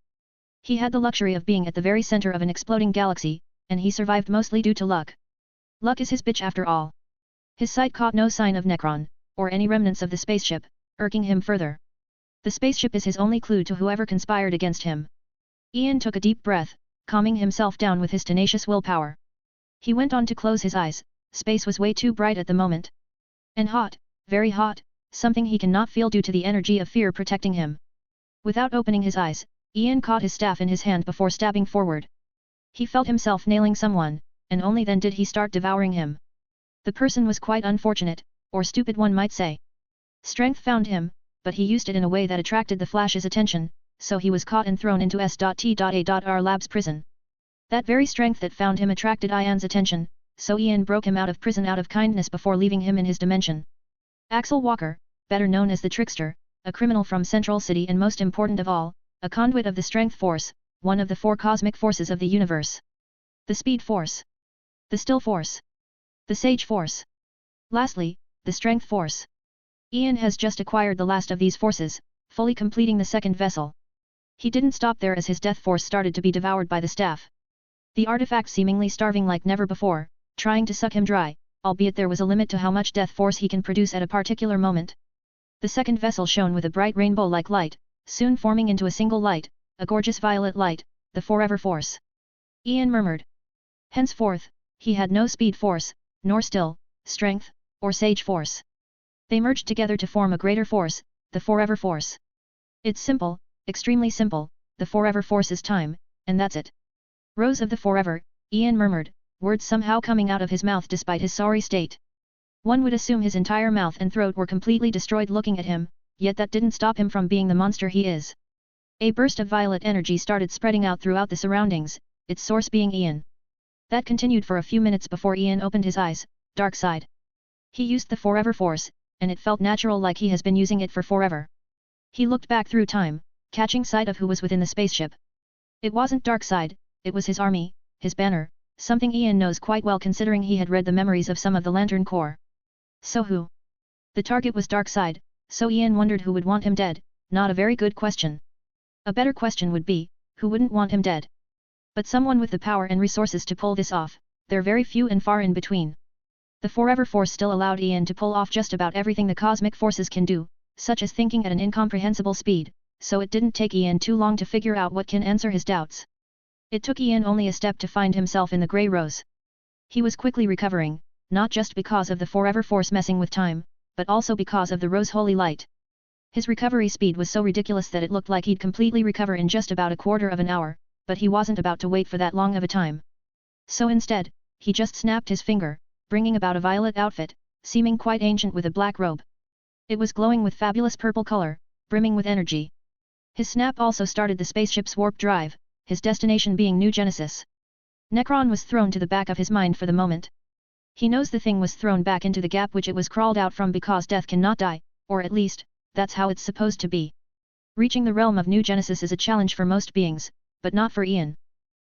He had the luxury of being at the very center of an exploding galaxy, and he survived mostly due to luck. Luck is his bitch after all. His sight caught no sign of Necron, or any remnants of the spaceship, irking him further. The spaceship is his only clue to whoever conspired against him. Ian took a deep breath, calming himself down with his tenacious willpower. He went on to close his eyes. Space was way too bright at the moment. And hot, very hot, something he cannot feel due to the energy of fear protecting him. Without opening his eyes, Ian caught his staff in his hand before stabbing forward. He felt himself nailing someone, and only then did he start devouring him. The person was quite unfortunate, or stupid one might say. Strength found him, but he used it in a way that attracted the Flash's attention, so he was caught and thrown into S.T.A.R Lab's prison. That very strength that found him attracted Ian's attention, so Ian broke him out of prison out of kindness before leaving him in his dimension. Axel Walker, better known as the Trickster, a criminal from Central City and most important of all, a conduit of the Strength Force, one of the 4 cosmic forces of the universe. The Speed Force. The Still Force. The Sage Force. Lastly, the Strength Force. Ian has just acquired the last of these forces, fully completing the second vessel. He didn't stop there as his death force started to be devoured by the staff. The artifact seemingly starving like never before, trying to suck him dry, albeit there was a limit to how much death force he can produce at a particular moment. The second vessel shone with a bright rainbow-like light, soon forming into a single light, a gorgeous violet light, the Forever Force. Ian murmured. Henceforth, he had no speed force, nor still, strength, or sage force. They merged together to form a greater force, the Forever Force. It's simple, extremely simple, the Forever Force is time, and that's it. Rose of the Forever, Ian murmured, words somehow coming out of his mouth despite his sorry state. One would assume his entire mouth and throat were completely destroyed looking at him, yet that didn't stop him from being the monster he is. A burst of violet energy started spreading out throughout the surroundings, its source being Ian. That continued for a few minutes before Ian opened his eyes. Dark side. He used the Forever Force, and it felt natural like he has been using it for forever. He looked back through time, catching sight of who was within the spaceship. It wasn't Darkseid, it was his army, his banner, something Ian knows quite well considering he had read the memories of some of the Lantern Corps. So who? The target was Darkseid, so Ian wondered who would want him dead. Not a very good question. A better question would be, who wouldn't want him dead? But someone with the power and resources to pull this off, they're very few and far in between. The Forever Force still allowed Ian to pull off just about everything the cosmic forces can do, such as thinking at an incomprehensible speed, so it didn't take Ian too long to figure out what can answer his doubts. It took Ian only a step to find himself in the Grey Rose. He was quickly recovering, not just because of the Forever Force messing with time, but also because of the Rose Holy Light. His recovery speed was so ridiculous that it looked like he'd completely recover in just about a quarter of an hour, but he wasn't about to wait for that long of a time. So instead, he just snapped his finger, bringing about a violet outfit, seeming quite ancient with a black robe. It was glowing with fabulous purple color, brimming with energy. His snap also started the spaceship's warp drive, his destination being New Genesis. Necron was thrown to the back of his mind for the moment. He knows the thing was thrown back into the gap which it was crawled out from because death cannot die, or at least, that's how it's supposed to be. Reaching the realm of New Genesis is a challenge for most beings, but not for Ian.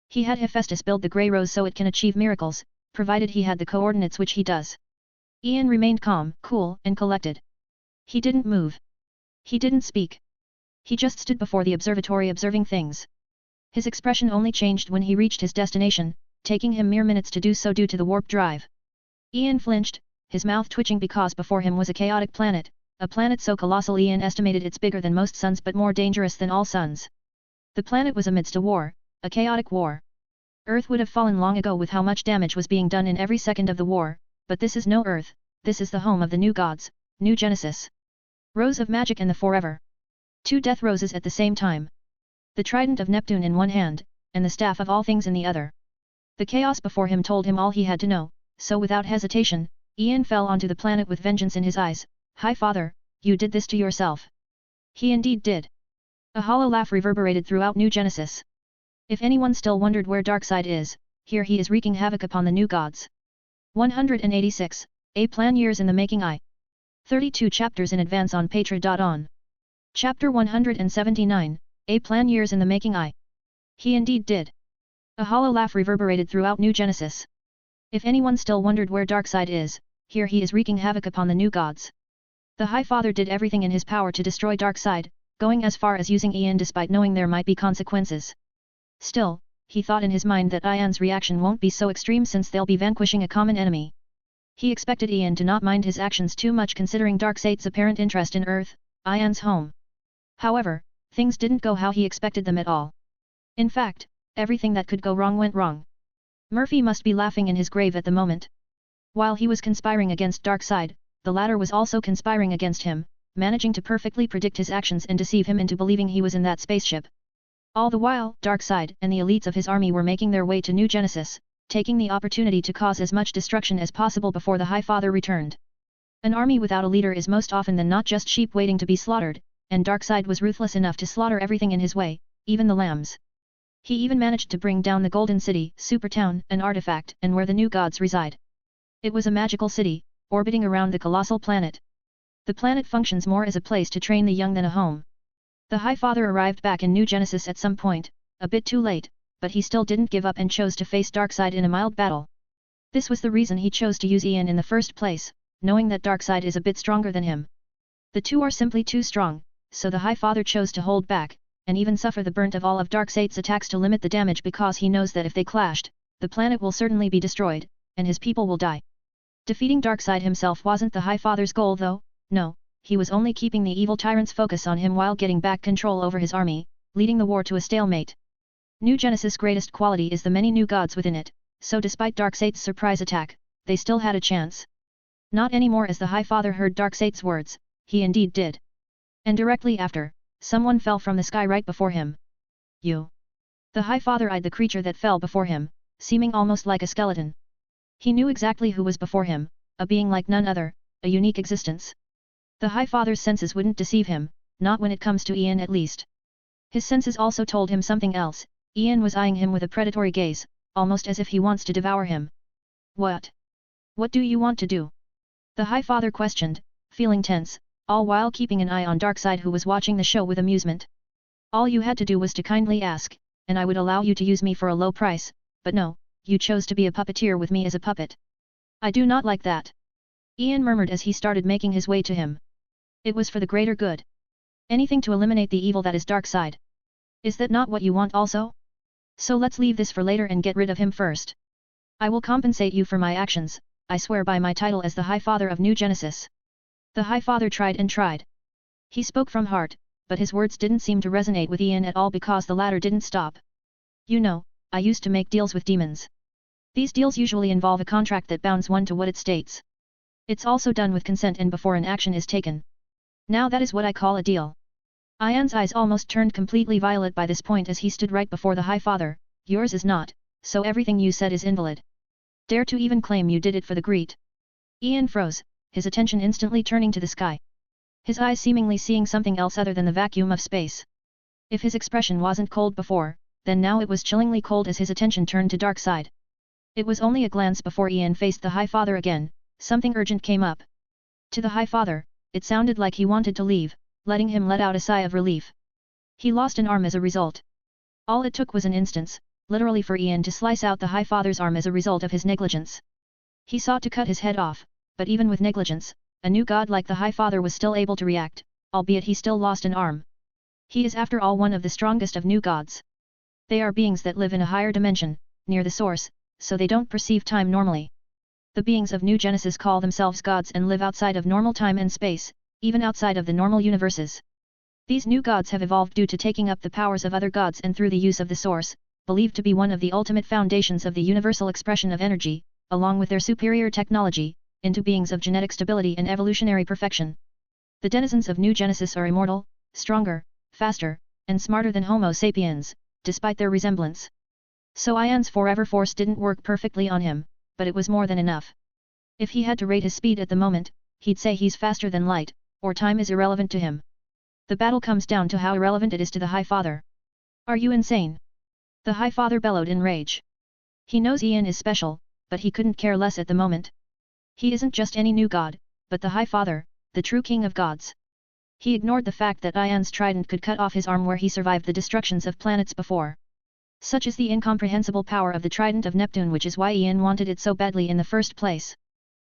He had Hephaestus build the Grey Rose so it can achieve miracles, provided he had the coordinates which he does. Ian remained calm, cool, and collected. He didn't move. He didn't speak. He just stood before the observatory observing things. His expression only changed when he reached his destination, taking him mere minutes to do so due to the warp drive. Ian flinched, his mouth twitching because before him was a chaotic planet, a planet so colossal Ian estimated it's bigger than most suns but more dangerous than all suns. The planet was amidst a war, a chaotic war. Earth would have fallen long ago with how much damage was being done in every second of the war, but this is no Earth, this is the home of the new gods, New Genesis. Rose of Magic and the Forever. 2 death roses at the same time. The trident of Neptune in one hand, and the staff of all things in the other. The chaos before him told him all he had to know, so without hesitation, Ian fell onto the planet with vengeance in his eyes. Hi Father, you did this to yourself. He indeed did. A hollow laugh reverberated throughout New Genesis. If anyone still wondered where Darkseid is, here he is wreaking havoc upon the new gods. 186, A Plan Years in the Making. 32 chapters in advance on Patreon.on. Chapter 179, A Plan Years in the Making. He indeed did. A hollow laugh reverberated throughout New Genesis. If anyone still wondered where Darkseid is, here he is wreaking havoc upon the new gods. The High Father did everything in his power to destroy Darkseid, going as far as using Ian despite knowing there might be consequences. Still, he thought in his mind that Ian's reaction won't be so extreme since they'll be vanquishing a common enemy. He expected Ian to not mind his actions too much considering Darkseid's apparent interest in Earth, Ian's home. However, things didn't go how he expected them at all. In fact, everything that could go wrong went wrong. Murphy must be laughing in his grave at the moment. While he was conspiring against Darkseid, the latter was also conspiring against him, managing to perfectly predict his actions and deceive him into believing he was in that spaceship. All the while, Darkseid and the elites of his army were making their way to New Genesis, taking the opportunity to cause as much destruction as possible before the High Father returned. An army without a leader is most often than not just sheep waiting to be slaughtered, and Darkseid was ruthless enough to slaughter everything in his way, even the lambs. He even managed to bring down the Golden City, Supertown, an artifact, and where the new gods reside. It was a magical city, orbiting around the colossal planet. The planet functions more as a place to train the young than a home. The High Father arrived back in New Genesis at some point, a bit too late, but he still didn't give up and chose to face Darkseid in a mild battle. This was the reason he chose to use Ian in the first place, knowing that Darkseid is a bit stronger than him. The two are simply too strong, so the High Father chose to hold back, and even suffer the brunt of all of Darkseid's attacks to limit the damage because he knows that if they clashed, the planet will certainly be destroyed, and his people will die. Defeating Darkseid himself wasn't the High Father's goal though, no, he was only keeping the evil tyrant's focus on him while getting back control over his army, leading the war to a stalemate. New Genesis' greatest quality is the many new gods within it, so despite Darkseid's surprise attack, they still had a chance. Not anymore as the High Father heard Darkseid's words, he indeed did. And directly after, someone fell from the sky right before him. You. The High Father eyed the creature that fell before him, seeming almost like a skeleton. He knew exactly who was before him, a being like none other, a unique existence. The High Father's senses wouldn't deceive him, not when it comes to Ian at least. His senses also told him something else, Ian was eyeing him with a predatory gaze, almost as if he wants to devour him. What? What do you want to do? The High Father questioned, feeling tense, all while keeping an eye on Darkseid who was watching the show with amusement. All you had to do was to kindly ask, and I would allow you to use me for a low price, but no, you chose to be a puppeteer with me as a puppet. I do not like that. Ian murmured as he started making his way to him. It was for the greater good. Anything to eliminate the evil that is Darkseid. Is that not what you want also? So let's leave this for later and get rid of him first. I will compensate you for my actions, I swear by my title as the High Father of New Genesis. The High Father tried and tried. He spoke from heart, but his words didn't seem to resonate with Ian at all because the latter didn't stop. You know, I used to make deals with demons. These deals usually involve a contract that bounds one to what it states. It's also done with consent and before an action is taken. Now that is what I call a deal. Ian's eyes almost turned completely violet by this point as he stood right before the High Father. Yours is not, so everything you said is invalid. Dare to even claim you did it for the greed. Ian froze, his attention instantly turning to the sky. His eyes seemingly seeing something else other than the vacuum of space. If his expression wasn't cold before, then now it was chillingly cold as his attention turned to Darkseid. It was only a glance before Ian faced the High Father again, something urgent came up. To the High Father, it sounded like he wanted to leave, letting him let out a sigh of relief. He lost an arm as a result. All it took was an instance, literally for Ian to slice out the High Father's arm as a result of his negligence. He sought to cut his head off, but even with negligence, a new god like the High Father was still able to react, albeit he still lost an arm. He is after all one of the strongest of new gods. They are beings that live in a higher dimension, near the source, so they don't perceive time normally. The beings of New Genesis call themselves gods and live outside of normal time and space, even outside of the normal universes. These new gods have evolved due to taking up the powers of other gods and through the use of the source, believed to be one of the ultimate foundations of the universal expression of energy, along with their superior technology, into beings of genetic stability and evolutionary perfection. The denizens of New Genesis are immortal, stronger, faster, and smarter than Homo sapiens, despite their resemblance. So Ian's forever force didn't work perfectly on him, but it was more than enough. If he had to rate his speed at the moment, he'd say he's faster than light, or time is irrelevant to him. The battle comes down to how irrelevant it is to the High Father. Are you insane? The High Father bellowed in rage. He knows Ian is special, but he couldn't care less at the moment. He isn't just any new god, but the High Father, the true king of gods. He ignored the fact that Ian's trident could cut off his arm where he survived the destructions of planets before. Such is the incomprehensible power of the trident of Neptune, which is why Ian wanted it so badly in the first place.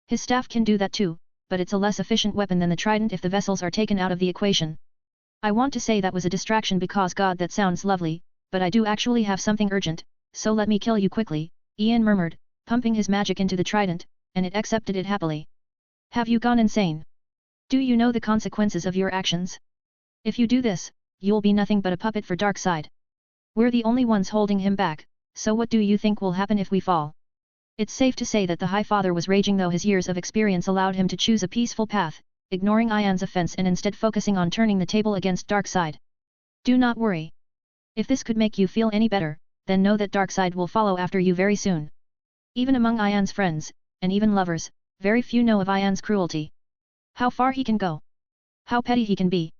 His staff can do that too, but it's a less efficient weapon than the trident if the vessels are taken out of the equation. I want to say that was a distraction because God, that sounds lovely, but I do actually have something urgent, so let me kill you quickly, Ian murmured, pumping his magic into the trident, and it accepted it happily. Have you gone insane? Do you know the consequences of your actions? If you do this, you'll be nothing but a puppet for Darkseid. We're the only ones holding him back, so what do you think will happen if we fall? It's safe to say that the High Father was raging, though his years of experience allowed him to choose a peaceful path, ignoring Ian's offense and instead focusing on turning the table against Darkseid. Do not worry. If this could make you feel any better, then know that Darkseid will follow after you very soon. Even among Ian's friends, and even lovers, very few know of Ian's cruelty. How far he can go. How petty he can be.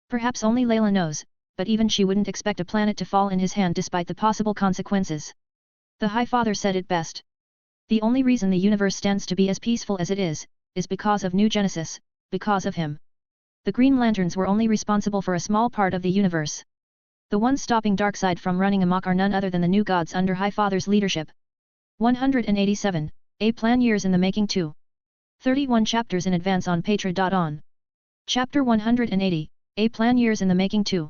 Perhaps only Layla knows, but even she wouldn't expect a planet to fall in his hand despite the possible consequences. The High Father said it best. The only reason the universe stands to be as peaceful as it is because of New Genesis, because of him. The Green Lanterns were only responsible for a small part of the universe. The ones stopping Darkseid from running amok are none other than the new gods under High Father's leadership. 187, A Plan Years in the Making 2. 31 chapters in advance on Patra.on. Chapter 180, A Plan Years in the Making 2.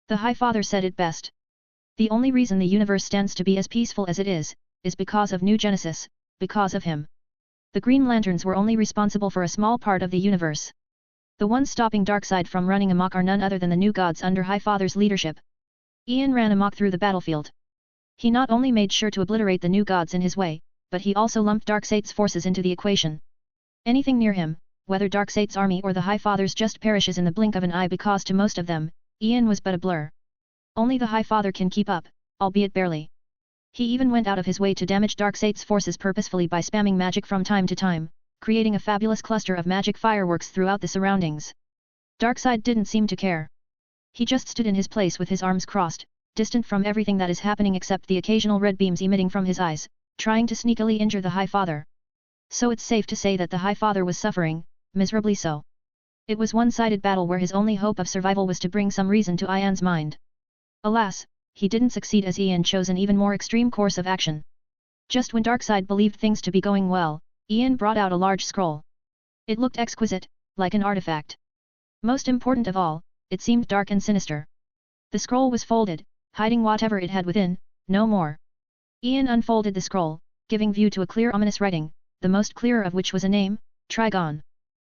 The High Father said it best. The only reason the universe stands to be as peaceful as it is because of New Genesis, because of him. The Green Lanterns were only responsible for a small part of the universe. The ones stopping Darkseid from running amok are none other than the new gods under High Father's leadership. Ian ran amok through the battlefield. He not only made sure to obliterate the new gods in his way, but he also lumped Darkseid's forces into the equation. Anything near him, whether Darkseid's army or the High Father's, just perishes in the blink of an eye because to most of them, Ian was but a blur. Only the High Father can keep up, albeit barely. He even went out of his way to damage Darkseid's forces purposefully by spamming magic from time to time, creating a fabulous cluster of magic fireworks throughout the surroundings. Darkseid didn't seem to care. He just stood in his place with his arms crossed, distant from everything that is happening except the occasional red beams emitting from his eyes, trying to sneakily injure the High Father. So it's safe to say that the High Father was suffering, miserably so. It was one-sided battle where his only hope of survival was to bring some reason to Ian's mind. Alas, he didn't succeed as Ian chose an even more extreme course of action. Just when Darkseid believed things to be going well, Ian brought out a large scroll. It looked exquisite, like an artifact. Most important of all, it seemed dark and sinister. The scroll was folded, hiding whatever it had within, no more. Ian unfolded the scroll, giving view to a clear ominous writing, the most clear of which was a name, Trigon.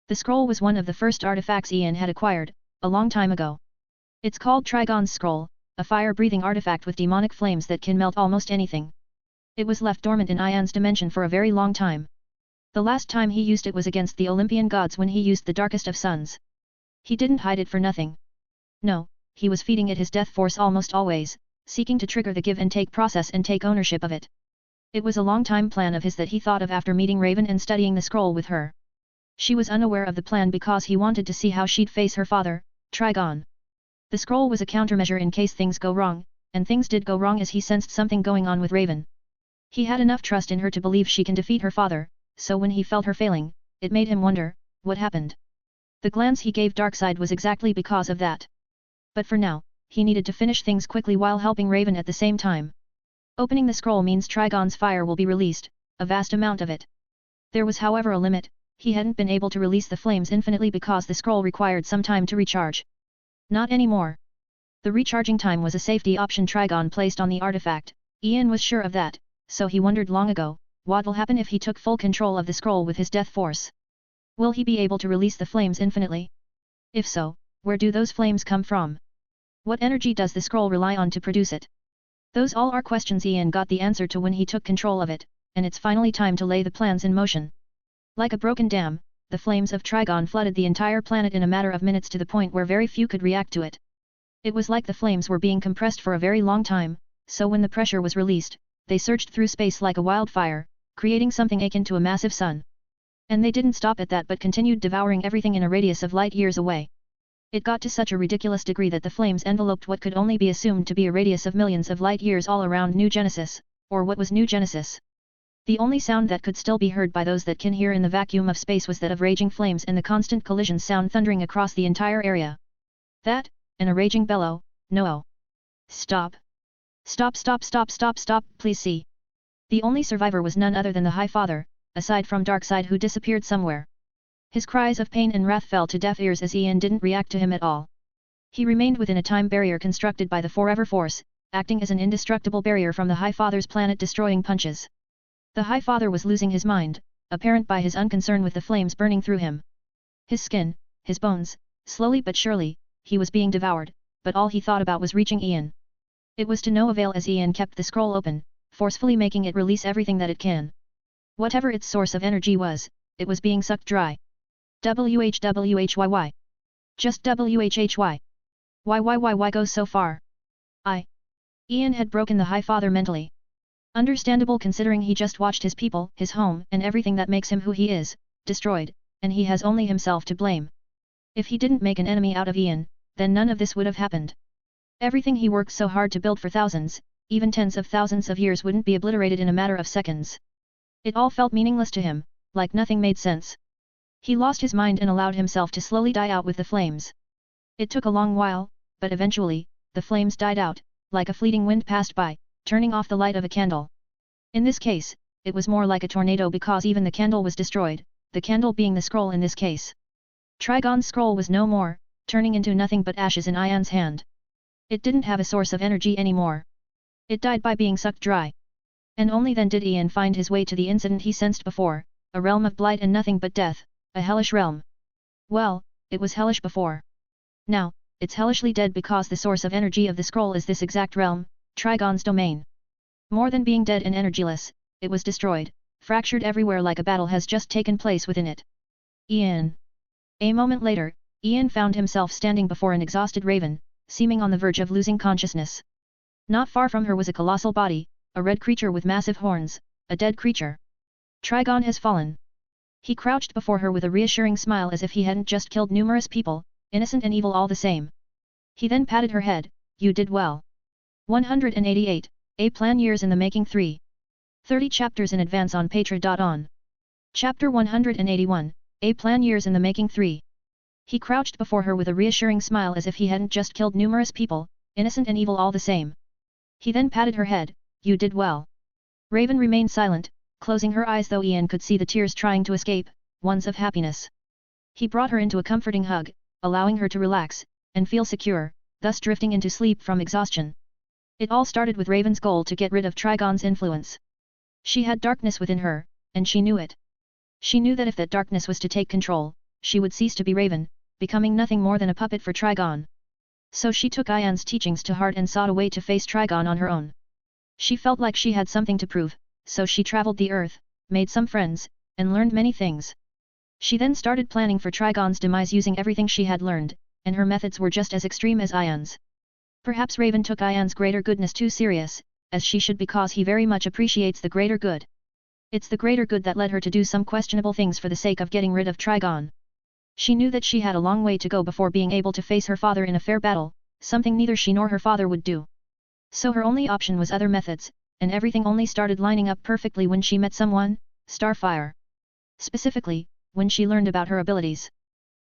The scroll was one of the first artifacts Ian had acquired, a long time ago. It's called Trigon's Scroll, a fire-breathing artifact with demonic flames that can melt almost anything. It was left dormant in Ian's dimension for a very long time. The last time he used it was against the Olympian gods when he used the darkest of suns. He didn't hide it for nothing. No, he was feeding it his death force almost always, seeking to trigger the give and take process and take ownership of it. It was a long-time plan of his that he thought of after meeting Raven and studying the scroll with her. She was unaware of the plan because he wanted to see how she'd face her father, Trigon. The scroll was a countermeasure in case things go wrong, and things did go wrong as he sensed something going on with Raven. He had enough trust in her to believe she can defeat her father, so when he felt her failing, it made him wonder, what happened? The glance he gave Darkseid was exactly because of that. But for now, he needed to finish things quickly while helping Raven at the same time. Opening the scroll means Trigon's fire will be released, a vast amount of it. There was however a limit, he hadn't been able to release the flames infinitely because the scroll required some time to recharge. Not anymore. The recharging time was a safety option Trigon placed on the artifact, Ian was sure of that, so he wondered long ago, what'll happen if he took full control of the scroll with his death force? Will he be able to release the flames infinitely? If so, where do those flames come from? What energy does the scroll rely on to produce it? Those all are questions Ian got the answer to when he took control of it, and it's finally time to lay the plans in motion. Like a broken dam, the flames of Trigon flooded the entire planet in a matter of minutes to the point where very few could react to it. It was like the flames were being compressed for a very long time, so when the pressure was released, they surged through space like a wildfire, creating something akin to a massive sun. And they didn't stop at that but continued devouring everything in a radius of light years away. It got to such a ridiculous degree that the flames enveloped what could only be assumed to be a radius of millions of light years all around New Genesis, or what was New Genesis. The only sound that could still be heard by those that can hear in the vacuum of space was that of raging flames and the constant collision sound thundering across the entire area. That, and a raging bellow, no. Stop. Stop stop stop stop stop, please see. The only survivor was none other than the High Father, aside from Darkside who disappeared somewhere. His cries of pain and wrath fell to deaf ears as Ian didn't react to him at all. He remained within a time barrier constructed by the Forever Force, acting as an indestructible barrier from the High Father's planet-destroying punches. The High Father was losing his mind, apparent by his unconcern with the flames burning through him. His skin, his bones, slowly but surely, he was being devoured, but all he thought about was reaching Ian. It was to no avail as Ian kept the scroll open, forcefully making it release everything that it can. Whatever its source of energy was, it was being sucked dry. WHWHYY. Just WHHY. Why go so far? Ian had broken the High Father mentally. Understandable considering he just watched his people, his home, and everything that makes him who he is, destroyed, and he has only himself to blame. If he didn't make an enemy out of Ian, then none of this would have happened. Everything he worked so hard to build for thousands, even tens of thousands of years wouldn't be obliterated in a matter of seconds. It all felt meaningless to him, like nothing made sense. He lost his mind and allowed himself to slowly die out with the flames. It took a long while, but eventually, the flames died out, like a fleeting wind passed by, turning off the light of a candle. In this case, it was more like a tornado because even the candle was destroyed, the candle being the scroll in this case. Trigon's scroll was no more, turning into nothing but ashes in Ian's hand. It didn't have a source of energy anymore. It died by being sucked dry. And only then did Ian find his way to the incident he sensed before, a realm of blight and nothing but death, a hellish realm. Well, it was hellish before. Now, it's hellishly dead because the source of energy of the scroll is this exact realm, Trigon's domain. More than being dead and energyless, it was destroyed, fractured everywhere like a battle has just taken place within it. Ian. A moment later, Ian found himself standing before an exhausted Raven, seeming on the verge of losing consciousness. Not far from her was a colossal body, a red creature with massive horns, a dead creature. Trigon has fallen. He crouched before her with a reassuring smile as if he hadn't just killed numerous people, innocent and evil all the same. He then patted her head, "You did well." 188, A Plan Years in the Making 3. 30 chapters in advance on Patra.on. Chapter 181, A Plan Years in the Making 3. He crouched before her with a reassuring smile as if he hadn't just killed numerous people, innocent and evil all the same. He then patted her head, "You did well." Raven remained silent, closing her eyes though Ian could see the tears trying to escape, ones of happiness. He brought her into a comforting hug, allowing her to relax, and feel secure, thus drifting into sleep from exhaustion. It all started with Raven's goal to get rid of Trigon's influence. She had darkness within her, and she knew it. She knew that if that darkness was to take control, she would cease to be Raven, becoming nothing more than a puppet for Trigon. So she took Ian's teachings to heart and sought a way to face Trigon on her own. She felt like she had something to prove, so she traveled the earth, made some friends, and learned many things. She then started planning for Trigon's demise using everything she had learned, and her methods were just as extreme as Ian's. Perhaps Raven took Ian's greater goodness too serious, as she should because he very much appreciates the greater good. It's the greater good that led her to do some questionable things for the sake of getting rid of Trigon. She knew that she had a long way to go before being able to face her father in a fair battle, something neither she nor her father would do. So her only option was other methods, and everything only started lining up perfectly when she met someone, Starfire. Specifically, when she learned about her abilities.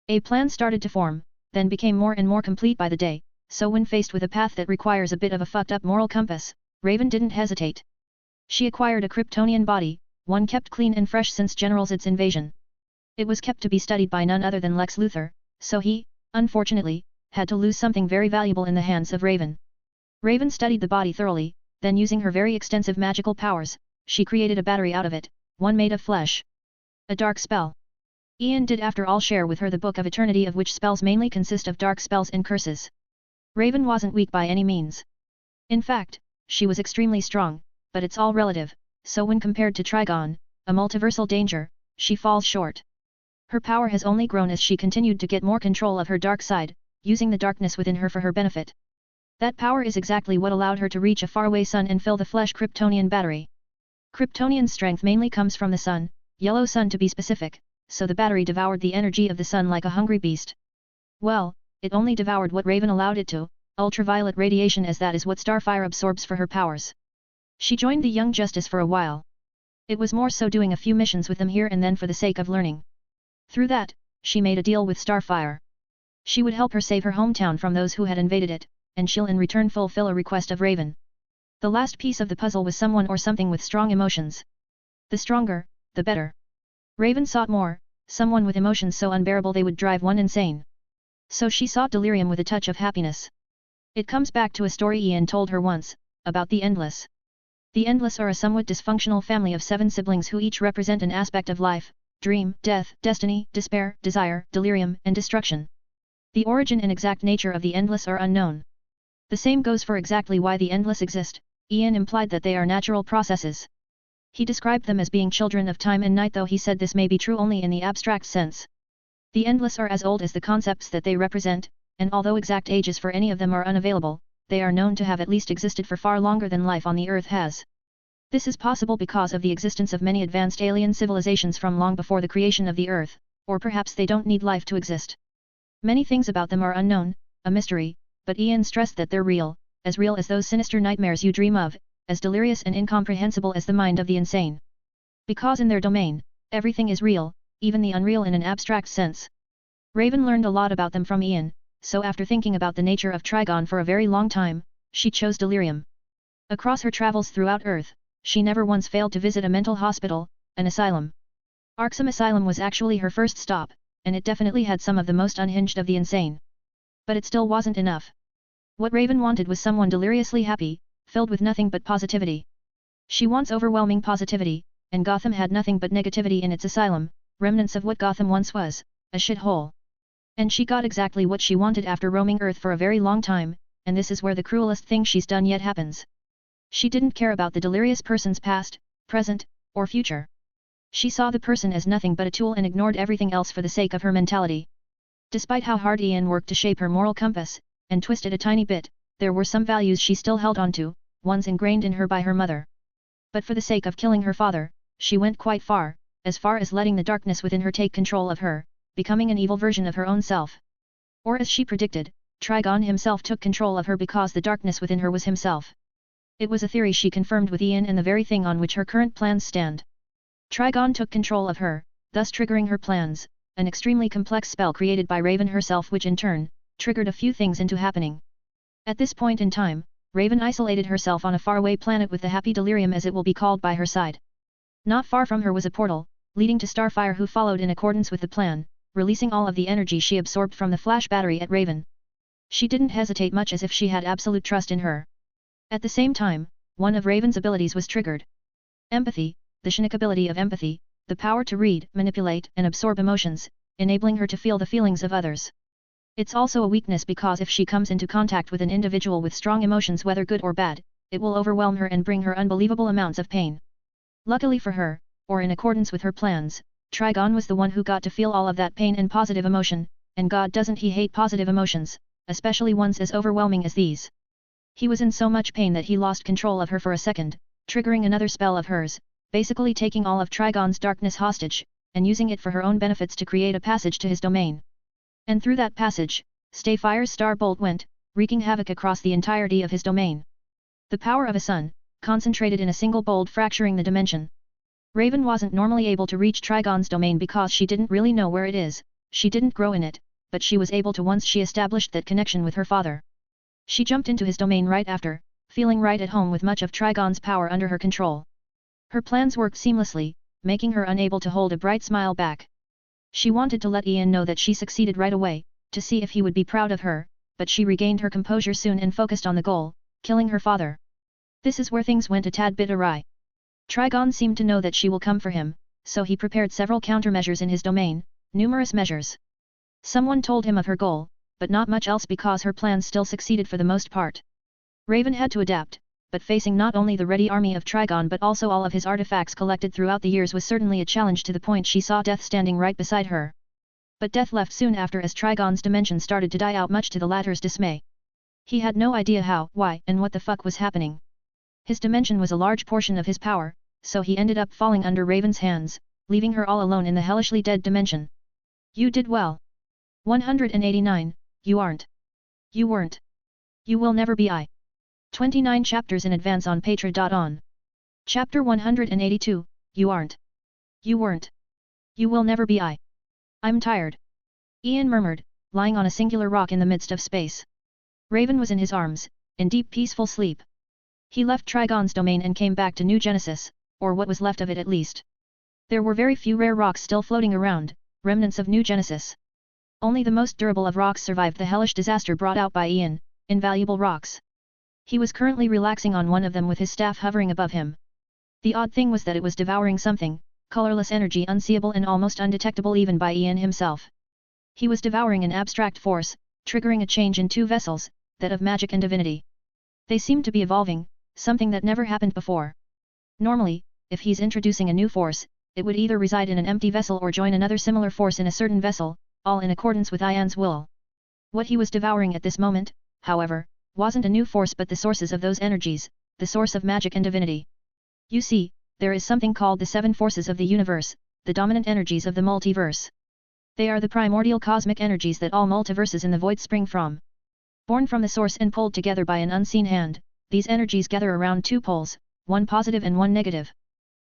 A plan started to form, then became more and more complete by the day, so when faced with a path that requires a bit of a fucked up moral compass, Raven didn't hesitate. She acquired a Kryptonian body, one kept clean and fresh since General Zed's invasion. It was kept to be studied by none other than Lex Luthor, so he, unfortunately, had to lose something very valuable in the hands of Raven. Raven studied the body thoroughly, then using her very extensive magical powers, she created a battery out of it, one made of flesh. A dark spell. Ian did after all share with her the Book of Eternity of which spells mainly consist of dark spells and curses. Raven wasn't weak by any means. In fact, she was extremely strong, but it's all relative, so when compared to Trigon, a multiversal danger, she falls short. Her power has only grown as she continued to get more control of her dark side, using the darkness within her for her benefit. That power is exactly what allowed her to reach a faraway sun and fill the flesh Kryptonian battery. Kryptonian strength mainly comes from the sun, yellow sun to be specific, so the battery devoured the energy of the sun like a hungry beast. Well, it only devoured what Raven allowed it to, ultraviolet radiation, as that is what Starfire absorbs for her powers. She joined the Young Justice for a while. It was more so doing a few missions with them here and then for the sake of learning. Through that, she made a deal with Starfire. She would help her save her hometown from those who had invaded it, and she'll in return fulfill a request of Raven. The last piece of the puzzle was someone or something with strong emotions. The stronger, the better. Raven sought more, someone with emotions so unbearable they would drive one insane. So she sought delirium with a touch of happiness. It comes back to a story Ian told her once, about the Endless. The Endless are a somewhat dysfunctional family of 7 siblings who each represent an aspect of life: dream, death, destiny, despair, desire, delirium, and destruction. The origin and exact nature of the Endless are unknown. The same goes for exactly why the Endless exist. Ian implied that they are natural processes. He described them as being children of time and night, though he said this may be true only in the abstract sense. The Endless are as old as the concepts that they represent, and although exact ages for any of them are unavailable, they are known to have at least existed for far longer than life on the Earth has. This is possible because of the existence of many advanced alien civilizations from long before the creation of the Earth, or perhaps they don't need life to exist. Many things about them are unknown, a mystery, but Ian stressed that they're real as those sinister nightmares you dream of, as delirious and incomprehensible as the mind of the insane. Because in their domain, everything is real, even the unreal in an abstract sense. Raven learned a lot about them from Ian, so after thinking about the nature of Trigon for a very long time, she chose delirium. Across her travels throughout Earth, she never once failed to visit a mental hospital, an asylum. Arkham Asylum was actually her first stop, and it definitely had some of the most unhinged of the insane. But it still wasn't enough. What Raven wanted was someone deliriously happy, filled with nothing but positivity. She wants overwhelming positivity, and Gotham had nothing but negativity in its asylum, remnants of what Gotham once was, a shithole. And she got exactly what she wanted after roaming Earth for a very long time, and this is where the cruelest thing she's done yet happens. She didn't care about the delirious person's past, present, or future. She saw the person as nothing but a tool and ignored everything else for the sake of her mentality. Despite how hard Ian worked to shape her moral compass, and twist it a tiny bit, there were some values she still held onto, ones ingrained in her by her mother. But for the sake of killing her father, she went quite far as letting the darkness within her take control of her, becoming an evil version of her own self. Or as she predicted, Trigon himself took control of her because the darkness within her was himself. It was a theory she confirmed with Ian and the very thing on which her current plans stand. Trigon took control of her, thus triggering her plans, an extremely complex spell created by Raven herself which in turn, triggered a few things into happening. At this point in time, Raven isolated herself on a faraway planet with the happy delirium as it will be called by her side. Not far from her was a portal, leading to Starfire, who followed in accordance with the plan, releasing all of the energy she absorbed from the flash battery at Raven. She didn't hesitate much, as if she had absolute trust in her. At the same time, one of Raven's abilities was triggered. Empathy, the Shinnok ability of empathy, the power to read, manipulate and absorb emotions, enabling her to feel the feelings of others. It's also a weakness because if she comes into contact with an individual with strong emotions, whether good or bad, it will overwhelm her and bring her unbelievable amounts of pain. Luckily for her, or in accordance with her plans, Trigon was the one who got to feel all of that pain and positive emotion, and God doesn't he hate positive emotions, especially ones as overwhelming as these. He was in so much pain that he lost control of her for a second, triggering another spell of hers, basically taking all of Trigon's darkness hostage, and using it for her own benefits to create a passage to his domain. And through that passage, Starfire's Starbolt went, wreaking havoc across the entirety of his domain. The power of a sun, concentrated in a single bolt, fracturing the dimension. Raven wasn't normally able to reach Trigon's domain because she didn't really know where it is, she didn't grow in it, but she was able to once she established that connection with her father. She jumped into his domain right after, feeling right at home with much of Trigon's power under her control. Her plans worked seamlessly, making her unable to hold a bright smile back. She wanted to let Ian know that she succeeded right away, to see if he would be proud of her, but she regained her composure soon and focused on the goal, killing her father. This is where things went a tad bit awry. Trigon seemed to know that she will come for him, so he prepared several countermeasures in his domain, numerous measures. Someone told him of her goal, but not much else because her plans still succeeded for the most part. Raven had to adapt, but facing not only the ready army of Trigon but also all of his artifacts collected throughout the years was certainly a challenge, to the point she saw death standing right beside her. But death left soon after as Trigon's dimension started to die out, much to the latter's dismay. He had no idea how, why, and what the fuck was happening. His dimension was a large portion of his power, so he ended up falling under Raven's hands, leaving her all alone in the hellishly dead dimension. You did well. 189, you aren't. You weren't. You will never be. 29 chapters in advance on Patreon. Chapter 182, you aren't. You weren't. You will never be. I'm tired. Ian murmured, lying on a singular rock in the midst of space. Raven was in his arms, in deep peaceful sleep. He left Trigon's domain and came back to New Genesis, or what was left of it at least. There were very few rare rocks still floating around, remnants of New Genesis. Only the most durable of rocks survived the hellish disaster brought out by Ian, invaluable rocks. He was currently relaxing on one of them with his staff hovering above him. The odd thing was that it was devouring something, colorless energy unseeable and almost undetectable even by Ian himself. He was devouring an abstract force, triggering a change in two vessels, that of magic and divinity. They seemed to be evolving, something that never happened before. Normally, if he's introducing a new force, it would either reside in an empty vessel or join another similar force in a certain vessel, all in accordance with Ian's will. What he was devouring at this moment, however, wasn't a new force but the sources of those energies, the source of magic and divinity. You see, there is something called the seven forces of the universe, the dominant energies of the multiverse. They are the primordial cosmic energies that all multiverses in the void spring from. Born from the source and pulled together by an unseen hand, these energies gather around two poles, one positive and one negative.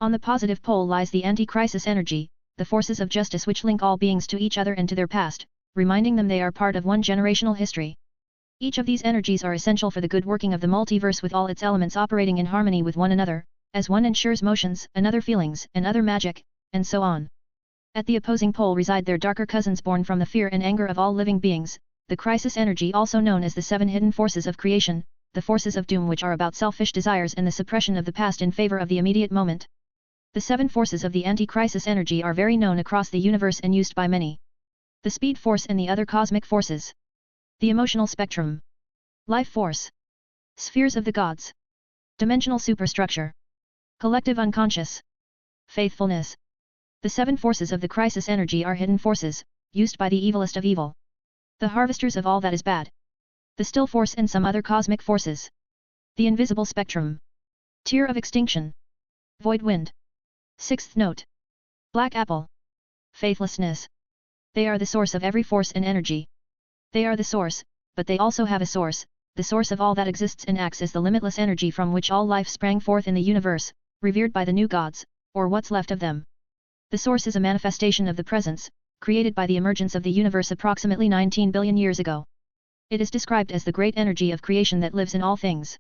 On the positive pole lies the anti-crisis energy, the forces of justice which link all beings to each other and to their past, reminding them they are part of one generational history. Each of these energies are essential for the good working of the multiverse with all its elements operating in harmony with one another, as one ensures motions, another feelings, and other magic, and so on. At the opposing pole reside their darker cousins born from the fear and anger of all living beings, the crisis energy also known as the seven hidden forces of creation, the forces of doom which are about selfish desires and the suppression of the past in favor of the immediate moment. The seven forces of the anti-crisis energy are very known across the universe and used by many. The speed force and the other cosmic forces. The emotional spectrum. Life force. Spheres of the gods. Dimensional superstructure. Collective unconscious. Faithfulness. The seven forces of the crisis energy are hidden forces, used by the evilest of evil. The harvesters of all that is bad. The still force and some other cosmic forces. The invisible spectrum. Tear of extinction. Void wind. Sixth note. Black apple. Faithlessness. They are the source of every force and energy. They are the source, but they also have a source, the source of all that exists and acts as the limitless energy from which all life sprang forth in the universe, revered by the new gods, or what's left of them. The source is a manifestation of the presence, created by the emergence of the universe approximately 19 billion years ago. It is described as the great energy of creation that lives in all things.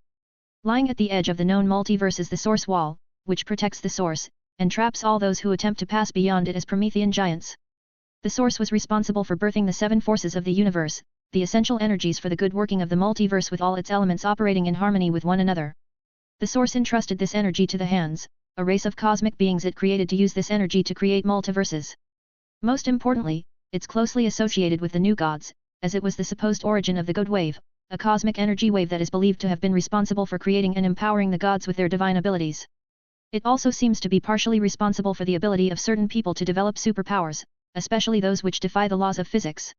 Lying at the edge of the known multiverse is the source wall, which protects the source, and traps all those who attempt to pass beyond it as Promethean giants. The source was responsible for birthing the seven forces of the universe, the essential energies for the good working of the multiverse with all its elements operating in harmony with one another. The source entrusted this energy to the hands, a race of cosmic beings it created to use this energy to create multiverses. Most importantly, it's closely associated with the new gods, as it was the supposed origin of the good wave, a cosmic energy wave that is believed to have been responsible for creating and empowering the gods with their divine abilities. It also seems to be partially responsible for the ability of certain people to develop superpowers, especially those which defy the laws of physics.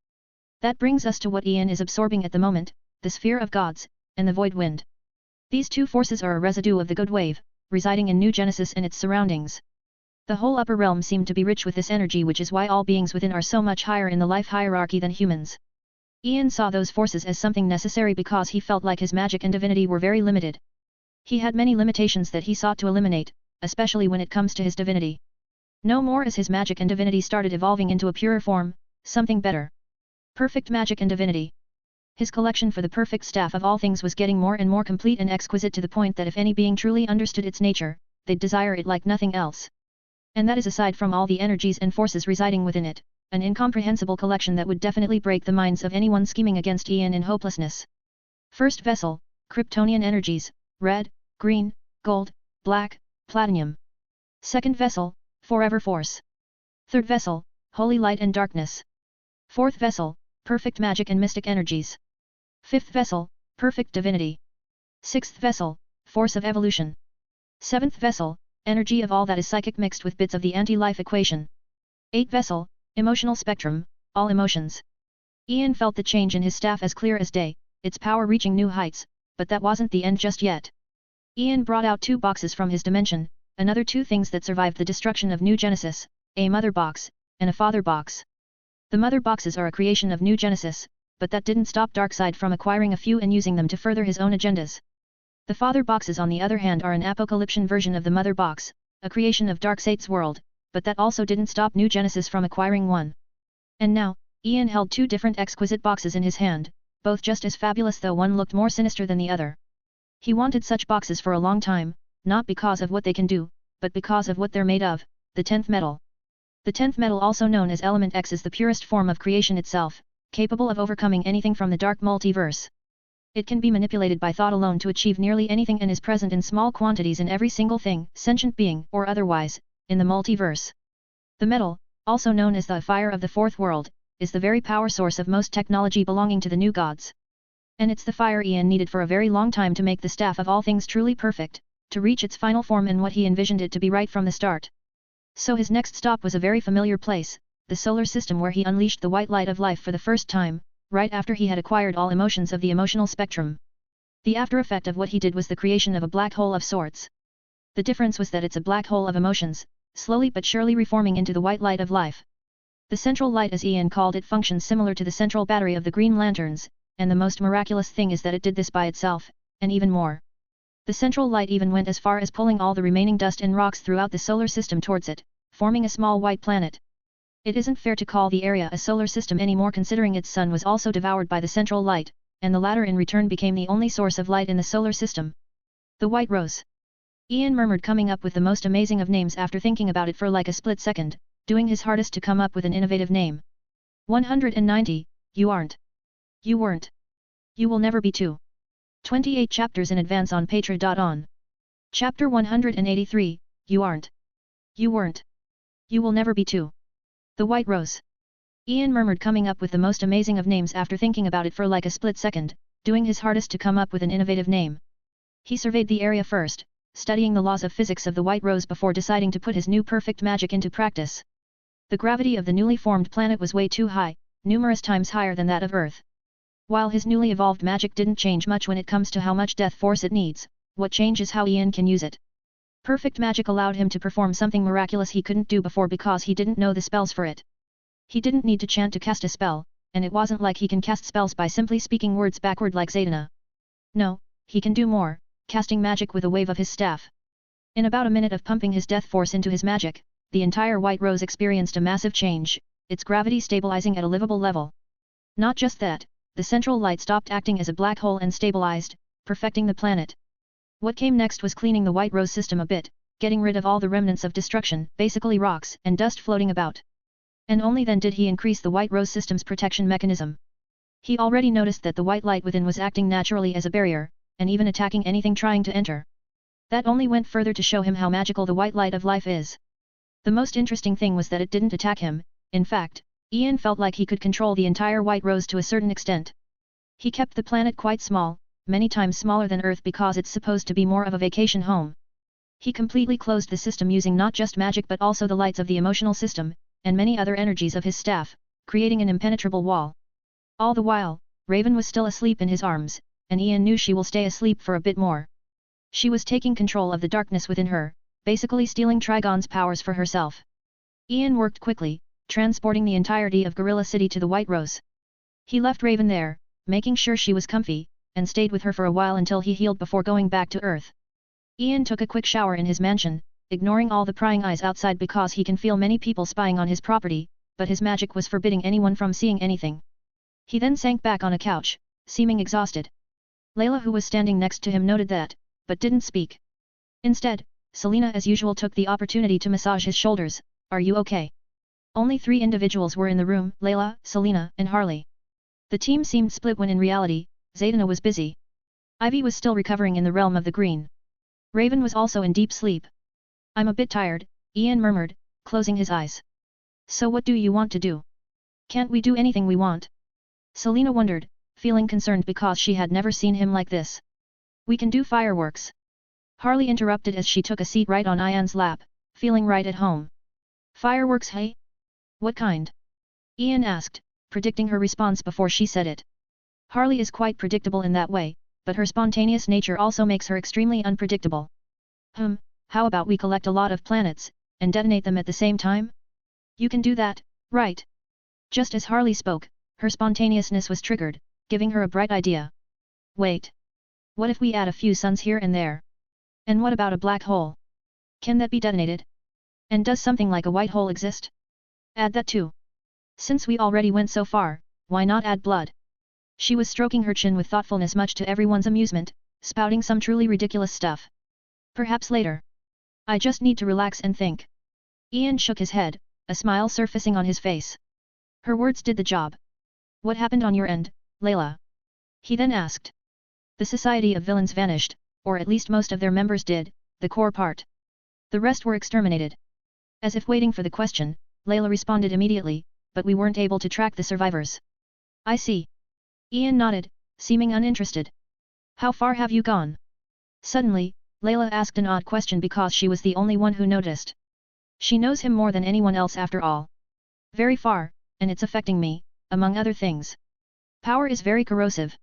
That brings us to what Ian is absorbing at the moment, the sphere of gods, and the void wind. These two forces are a residue of the good wave, residing in New Genesis and its surroundings. The whole upper realm seemed to be rich with this energy, which is why all beings within are so much higher in the life hierarchy than humans. Ian saw those forces as something necessary because he felt like his magic and divinity were very limited. He had many limitations that he sought to eliminate, especially when it comes to his divinity. No more as his magic and divinity started evolving into a purer form, something better. Perfect magic and divinity. His collection for the perfect staff of all things was getting more and more complete and exquisite to the point that if any being truly understood its nature, they'd desire it like nothing else. And that is aside from all the energies and forces residing within it, an incomprehensible collection that would definitely break the minds of anyone scheming against Ian in hopelessness. First vessel, Kryptonian energies, red, green, gold, black, platinum. Second vessel, Forever Force. Third vessel, Holy Light and Darkness. Fourth vessel, Perfect Magic and Mystic Energies. Fifth vessel, Perfect Divinity. Sixth vessel, Force of Evolution. Seventh vessel, Energy of all that is psychic mixed with bits of the anti-life equation. Eighth vessel, Emotional Spectrum, all emotions. Ian felt the change in his staff as clear as day, its power reaching new heights, but that wasn't the end just yet. Ian brought out two boxes from his dimension, another two things that survived the destruction of New Genesis, a mother box, and a father box. The mother boxes are a creation of New Genesis, but that didn't stop Darkseid from acquiring a few and using them to further his own agendas. The father boxes on the other hand are an apocalyptic version of the mother box, a creation of Darkseid's world, but that also didn't stop New Genesis from acquiring one. And now, Ian held two different exquisite boxes in his hand, both just as fabulous though one looked more sinister than the other. He wanted such boxes for a long time, not because of what they can do, but because of what they're made of, the 10th metal. The 10th metal, also known as Element X, is the purest form of creation itself, capable of overcoming anything from the dark multiverse. It can be manipulated by thought alone to achieve nearly anything and is present in small quantities in every single thing, sentient being or otherwise, in the multiverse. The metal, also known as the fire of the fourth world, is the very power source of most technology belonging to the new gods. And it's the fire Ian needed for a very long time to make the staff of all things truly perfect, to reach its final form and what he envisioned it to be right from the start. So his next stop was a very familiar place, the solar system, where he unleashed the white light of life for the first time, right after he had acquired all emotions of the emotional spectrum. The after effect of what he did was the creation of a black hole of sorts. The difference was that it's a black hole of emotions, slowly but surely reforming into the white light of life. The central light, as Ian called it, functions similar to the central battery of the Green Lanterns, and the most miraculous thing is that it did this by itself, and even more. The central light even went as far as pulling all the remaining dust and rocks throughout the solar system towards it, forming a small white planet. It isn't fair to call the area a solar system anymore, considering its sun was also devoured by the central light, and the latter in return became the only source of light in the solar system. The White Rose. Ian murmured, coming up with the most amazing of names after thinking about it for like a split second, doing his hardest to come up with an innovative name. 190, you aren't. You weren't. You will never be too. 28 chapters in advance on Patreon. Chapter 183, you aren't. You weren't. You will never be too. The White Rose. Ian murmured, coming up with the most amazing of names after thinking about it for like a split second, doing his hardest to come up with an innovative name. He surveyed the area first, studying the laws of physics of the White Rose before deciding to put his new perfect magic into practice. The gravity of the newly formed planet was way too high, numerous times higher than that of Earth. While his newly evolved magic didn't change much when it comes to how much death force it needs, what changed is how Ian can use it. Perfect magic allowed him to perform something miraculous he couldn't do before because he didn't know the spells for it. He didn't need to chant to cast a spell, and it wasn't like he can cast spells by simply speaking words backward like Zatanna. No, he can do more, casting magic with a wave of his staff. In about a minute of pumping his death force into his magic, the entire White Rose experienced a massive change, its gravity stabilizing at a livable level. Not just that, the central light stopped acting as a black hole and stabilized, perfecting the planet. What came next was cleaning the White Rose system a bit, getting rid of all the remnants of destruction, basically rocks and dust floating about. And only then did he increase the White Rose system's protection mechanism. He already noticed that the white light within was acting naturally as a barrier, and even attacking anything trying to enter. That only went further to show him how magical the white light of life is. The most interesting thing was that it didn't attack him. In fact, Ian felt like he could control the entire White Rose to a certain extent. He kept the planet quite small, many times smaller than Earth because it's supposed to be more of a vacation home. He completely closed the system using not just magic but also the lights of the emotional system, and many other energies of his staff, creating an impenetrable wall. All the while, Raven was still asleep in his arms, and Ian knew she will stay asleep for a bit more. She was taking control of the darkness within her, basically stealing Trigon's powers for herself. Ian worked quickly, transporting the entirety of Gorilla City to the White Rose. He left Raven there, making sure she was comfy, and stayed with her for a while until he healed before going back to Earth. Ian took a quick shower in his mansion, ignoring all the prying eyes outside because he can feel many people spying on his property, but his magic was forbidding anyone from seeing anything. He then sank back on a couch, seeming exhausted. Layla, who was standing next to him, noted that, but didn't speak. Instead, Selena as usual took the opportunity to massage his shoulders. "Are you okay?" Only 3 individuals were in the room, Layla, Selena, and Harley. The team seemed split when in reality, Zatanna was busy. Ivy was still recovering in the realm of the green. Raven was also in deep sleep. "I'm a bit tired," Ian murmured, closing his eyes. "So what do you want to do? Can't we do anything we want?" Selena wondered, feeling concerned because she had never seen him like this. "We can do fireworks." Harley interrupted as she took a seat right on Ian's lap, feeling right at home. "Fireworks, hey? What kind?" Ian asked, predicting her response before she said it. Harley is quite predictable in that way, but her spontaneous nature also makes her extremely unpredictable. How about we collect a lot of planets, and detonate them at the same time? You can do that, right?" Just as Harley spoke, her spontaneousness was triggered, giving her a bright idea. "Wait. What if we add a few suns here and there? And what about a black hole? Can that be detonated? And does something like a white hole exist? Add that too. Since we already went so far, why not add blood?" She was stroking her chin with thoughtfulness, much to everyone's amusement, spouting some truly ridiculous stuff. Perhaps later. I just need to relax and think. Ian shook his head, a smile surfacing on his face. Her words did the job. What happened on your end, Layla? He then asked. The Society of Villains vanished, or at least most of their members did, the core part. The rest were exterminated. As if waiting for the question, Layla responded immediately, but we weren't able to track the survivors. I see. Ian nodded, seeming uninterested. How far have you gone? Suddenly, Layla asked an odd question because she was the only one who noticed. She knows him more than anyone else after all. Very far, and it's affecting me, among other things. Power is very corrosive.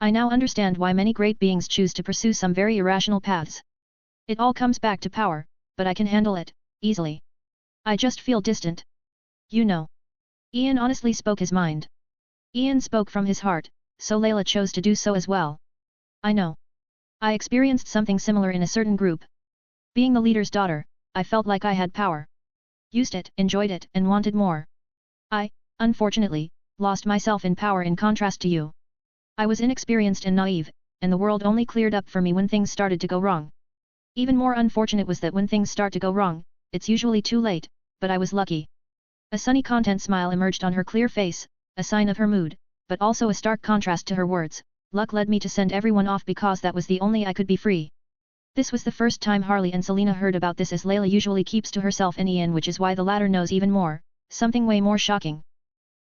I now understand why many great beings choose to pursue some very irrational paths. It all comes back to power, but I can handle it, easily. I just feel distant. You know. Ian honestly spoke his mind. Ian spoke from his heart, so Layla chose to do so as well. I know. I experienced something similar in a certain group. Being the leader's daughter, I felt like I had power. Used it, enjoyed it, and wanted more. I, unfortunately, lost myself in power in contrast to you. I was inexperienced and naive, and the world only cleared up for me when things started to go wrong. Even more unfortunate was that when things start to go wrong, it's usually too late, but I was lucky. A sunny content smile emerged on her clear face, a sign of her mood, but also a stark contrast to her words. Luck led me to send everyone off because that was the only I could be free. This was the first time Harley and Selena heard about this, as Layla usually keeps to herself and Ian, which is why the latter knows even more, something way more shocking.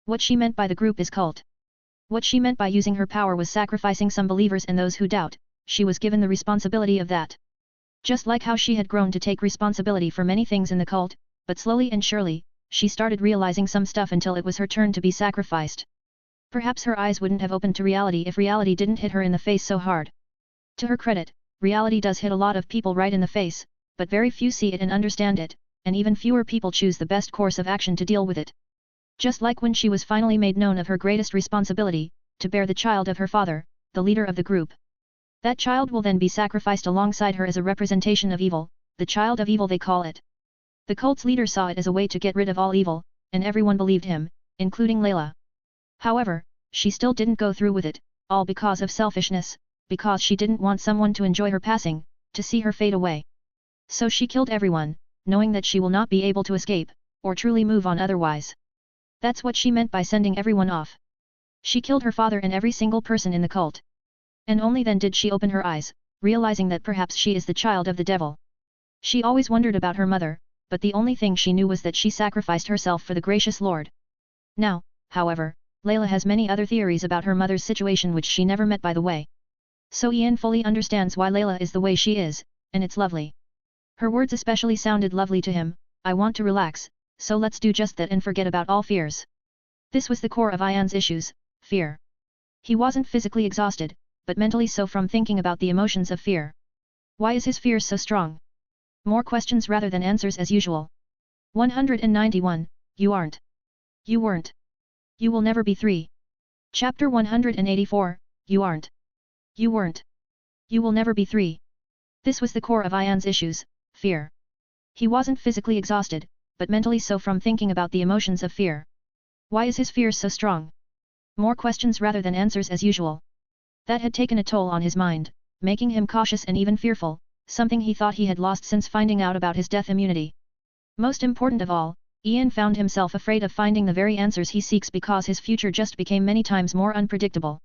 What she meant by the group is cult. What she meant by using her power was sacrificing some believers and those who doubt. She was given the responsibility of that. Just like how she had grown to take responsibility for many things in the cult, but slowly and surely, she started realizing some stuff until it was her turn to be sacrificed. Perhaps her eyes wouldn't have opened to reality if reality didn't hit her in the face so hard. To her credit, reality does hit a lot of people right in the face, but very few see it and understand it, and even fewer people choose the best course of action to deal with it. Just like when she was finally made known of her greatest responsibility, to bear the child of her father, the leader of the group. That child will then be sacrificed alongside her as a representation of evil, the child of evil they call it. The cult's leader saw it as a way to get rid of all evil, and everyone believed him, including Layla. However, she still didn't go through with it, all because of selfishness, because she didn't want someone to enjoy her passing, to see her fade away. So she killed everyone, knowing that she will not be able to escape, or truly move on otherwise. That's what she meant by sending everyone off. She killed her father and every single person in the cult. And only then did she open her eyes, realizing that perhaps she is the child of the devil. She always wondered about her mother, but the only thing she knew was that she sacrificed herself for the gracious Lord. Now, however, Layla has many other theories about her mother's situation which she never met by the way. So Ian fully understands why Layla is the way she is, and it's lovely. Her words especially sounded lovely to him. I want to relax, so let's do just that and forget about all fears. This was the core of Ian's issues, fear. He wasn't physically exhausted, but mentally so from thinking about the emotions of fear. Why is his fear so strong? More questions rather than answers as usual. 191, you aren't. You weren't. You will never be 3. Chapter 184, you aren't. You weren't. You will never be 3. This was the core of Ian's issues, fear. He wasn't physically exhausted, but mentally so from thinking about the emotions of fear. Why is his fear so strong? More questions rather than answers as usual. That had taken a toll on his mind, making him cautious and even fearful, something he thought he had lost since finding out about his death immunity. Most important of all, Ian found himself afraid of finding the very answers he seeks because his future just became many times more unpredictable.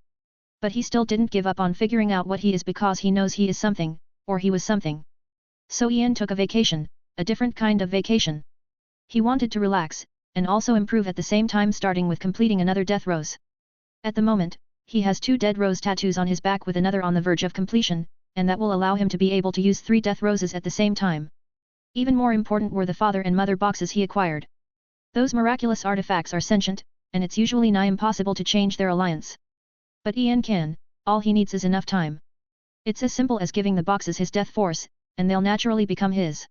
But he still didn't give up on figuring out what he is because he knows he is something, or he was something. So Ian took a vacation, a different kind of vacation. He wanted to relax, and also improve at the same time, starting with completing another death rose. At the moment, he has 2 dead rose tattoos on his back with another on the verge of completion, and that will allow him to be able to use 3 death roses at the same time. Even more important were the father and mother boxes he acquired. Those miraculous artifacts are sentient, and it's usually nigh impossible to change their alliance. But Ian can, all he needs is enough time. It's as simple as giving the boxes his death force, and they'll naturally become his.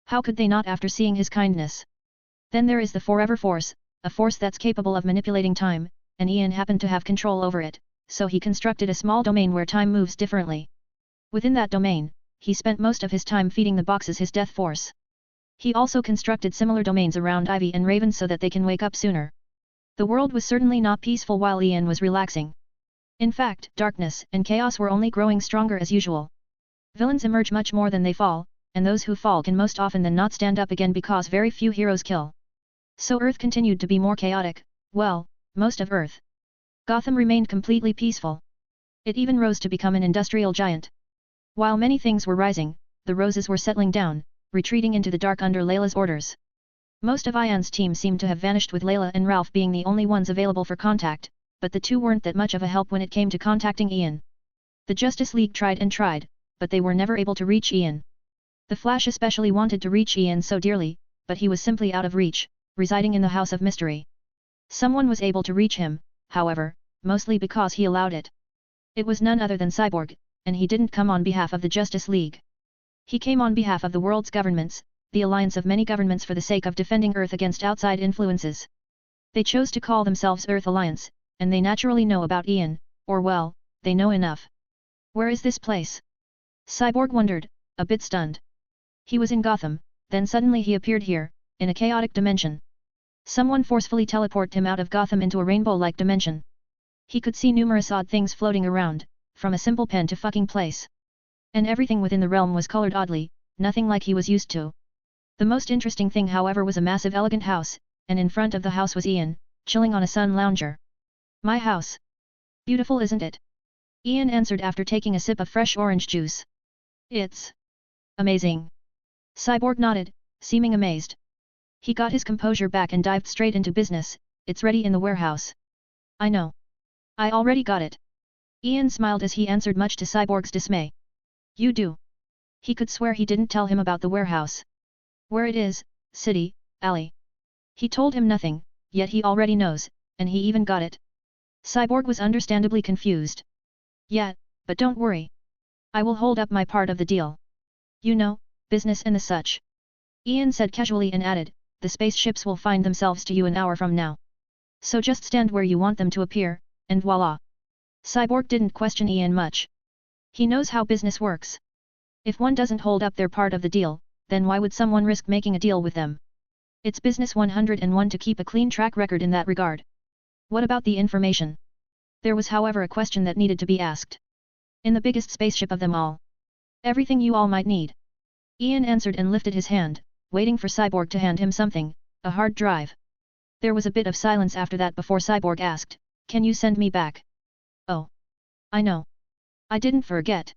How could they not after seeing his kindness? Then there is the Forever Force, a force that's capable of manipulating time, and Ian happened to have control over it, so he constructed a small domain where time moves differently. Within that domain, he spent most of his time feeding the boxes his death force. He also constructed similar domains around Ivy and Raven so that they can wake up sooner. The world was certainly not peaceful while Ian was relaxing. In fact, darkness and chaos were only growing stronger as usual. Villains emerge much more than they fall, and those who fall can most often than not stand up again because very few heroes kill. So Earth continued to be more chaotic, well, most of Earth. Gotham remained completely peaceful. It even rose to become an industrial giant. While many things were rising, the roses were settling down, retreating into the dark under Layla's orders. Most of Ian's team seemed to have vanished with Layla and Ralph being the only ones available for contact, but the two weren't that much of a help when it came to contacting Ian. The Justice League tried and tried, but they were never able to reach Ian. The Flash especially wanted to reach Ian so dearly, but he was simply out of reach, residing in the House of Mystery. Someone was able to reach him, however, mostly because he allowed it. It was none other than Cyborg, and he didn't come on behalf of the Justice League. He came on behalf of the world's governments, the alliance of many governments for the sake of defending Earth against outside influences. They chose to call themselves Earth Alliance, and they naturally know about Ian, or well, they know enough. Where is this place? Cyborg wondered, a bit stunned. He was in Gotham, then suddenly he appeared here, in a chaotic dimension. Someone forcefully teleported him out of Gotham into a rainbow-like dimension. He could see numerous odd things floating around, from a simple pen to fucking place. And everything within the realm was colored oddly, nothing like he was used to. The most interesting thing however was a massive elegant house, and in front of the house was Ian, chilling on a sun lounger. My house. Beautiful isn't it? Ian answered after taking a sip of fresh orange juice. It's amazing. Cyborg nodded, seeming amazed. He got his composure back and dived straight into business. It's ready in the warehouse. I know. I already got it. Ian smiled as he answered, much to Cyborg's dismay. You do? He could swear he didn't tell him about the warehouse. Where it is, city, alley. He told him nothing, yet he already knows, and he even got it. Cyborg was understandably confused. Yeah, but don't worry. I will hold up my part of the deal. You know, business and the such. Ian said casually and added, the spaceships will find themselves to you an hour from now. So just stand where you want them to appear, and voila. Cyborg didn't question Ian much. He knows how business works. If one doesn't hold up their part of the deal, then why would someone risk making a deal with them? It's business 101 to keep a clean track record in that regard. What about the information? There was however a question that needed to be asked. In the biggest spaceship of them all. Everything you all might need. Ian answered and lifted his hand, waiting for Cyborg to hand him something, a hard drive. There was a bit of silence after that before Cyborg asked, can you send me back? Oh. I know. I didn't forget.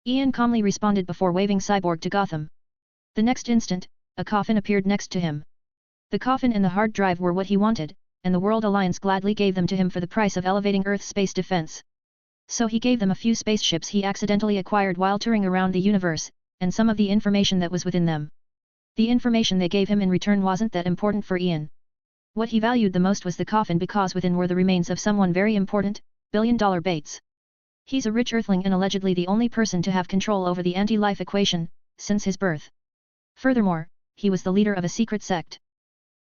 Ian calmly responded before waving Cyborg to Gotham. The next instant, a coffin appeared next to him. The coffin and the hard drive were what he wanted, and the World Alliance gladly gave them to him for the price of elevating Earth's space defense. So he gave them a few spaceships he accidentally acquired while touring around the universe, and some of the information that was within them. The information they gave him in return wasn't that important for Ian. What he valued the most was the coffin because within were the remains of someone very important, billion-dollar Bates. He's a rich Earthling and allegedly the only person to have control over the anti-life equation, since his birth. Furthermore, he was the leader of a secret sect.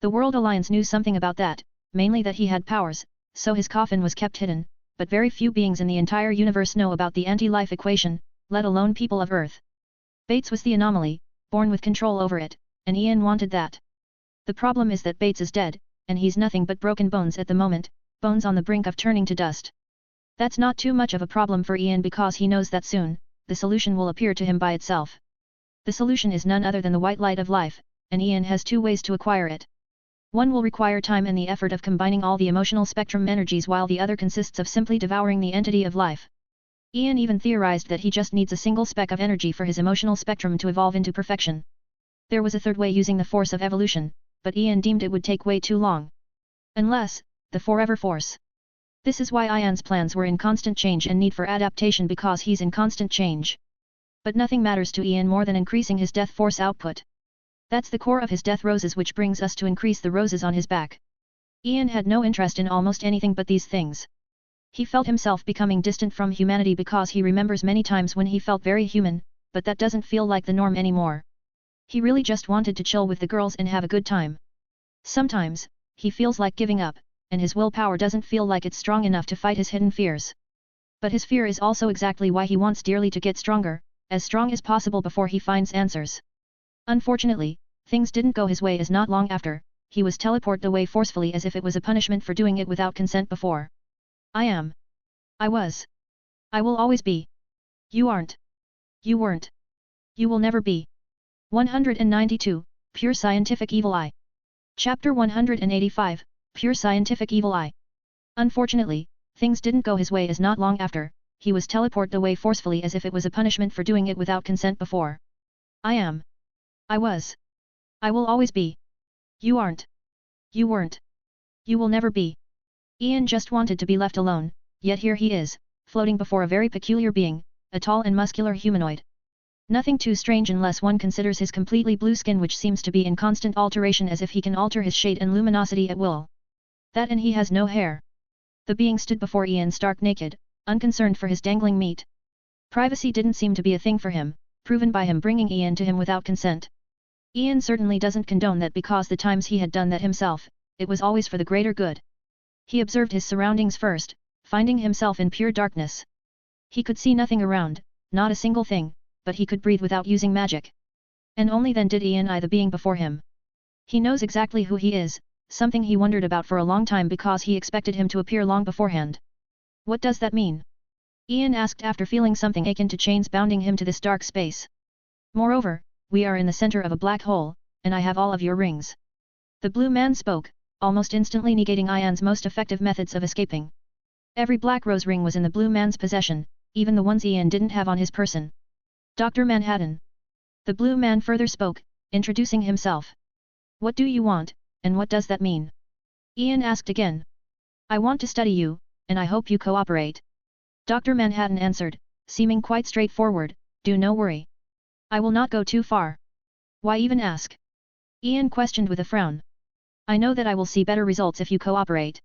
The World Alliance knew something about that, mainly that he had powers, so his coffin was kept hidden, but very few beings in the entire universe know about the anti-life equation, let alone people of Earth. Bates was the anomaly, born with control over it, and Ian wanted that. The problem is that Bates is dead, and he's nothing but broken bones at the moment, bones on the brink of turning to dust. That's not too much of a problem for Ian because he knows that soon, the solution will appear to him by itself. The solution is none other than the white light of life, and Ian has two ways to acquire it. One will require time and the effort of combining all the emotional spectrum energies while the other consists of simply devouring the entity of life. Ian even theorized that he just needs a single speck of energy for his emotional spectrum to evolve into perfection. There was a third way using the force of evolution, but Ian deemed it would take way too long. Unless, the forever force. This is why Ian's plans were in constant change and need for adaptation because he's in constant change. But nothing matters to Ian more than increasing his death force output. That's the core of his death roses, which brings us to increase the roses on his back. Ian had no interest in almost anything but these things. He felt himself becoming distant from humanity because he remembers many times when he felt very human, but that doesn't feel like the norm anymore. He really just wanted to chill with the girls and have a good time. Sometimes, he feels like giving up, and his willpower doesn't feel like it's strong enough to fight his hidden fears. But his fear is also exactly why he wants dearly to get stronger, as strong as possible before he finds answers. Unfortunately, things didn't go his way as not long after, he was teleported away forcefully as if it was a punishment for doing it without consent before. I am I was. I will always be. You aren't. You weren't. You will never be. 192, Pure Scientific Evil Eye. Chapter 185, Pure Scientific Evil Eye. Unfortunately, things didn't go his way as not long after, he was teleported away forcefully as if it was a punishment for doing it without consent before. I am. I was. I will always be. You aren't. You weren't. You will never be. Ian just wanted to be left alone, yet here he is, floating before a very peculiar being, a tall and muscular humanoid. Nothing too strange unless one considers his completely blue skin, which seems to be in constant alteration as if he can alter his shade and luminosity at will. That, and he has no hair. The being stood before Ian stark naked, unconcerned for his dangling meat. Privacy didn't seem to be a thing for him, proven by him bringing Ian to him without consent. Ian certainly doesn't condone that because the times he had done that himself, it was always for the greater good. He observed his surroundings first, finding himself in pure darkness. He could see nothing around, not a single thing, but he could breathe without using magic. And only then did Ian eye the being before him. He knows exactly who he is, something he wondered about for a long time because he expected him to appear long beforehand. What does that mean? Ian asked after feeling something akin to chains bounding him to this dark space. Moreover, we are in the center of a black hole, and I have all of your rings. The blue man spoke, almost instantly negating Ian's most effective methods of escaping. Every black rose ring was in the blue man's possession, even the ones Ian didn't have on his person. Dr. Manhattan. The blue man further spoke, introducing himself. What do you want, and what does that mean? Ian asked again. I want to study you, and I hope you cooperate. Dr. Manhattan answered, seeming quite straightforward, do no worry. I will not go too far. Why even ask? Ian questioned with a frown. I know that I will see better results if you cooperate.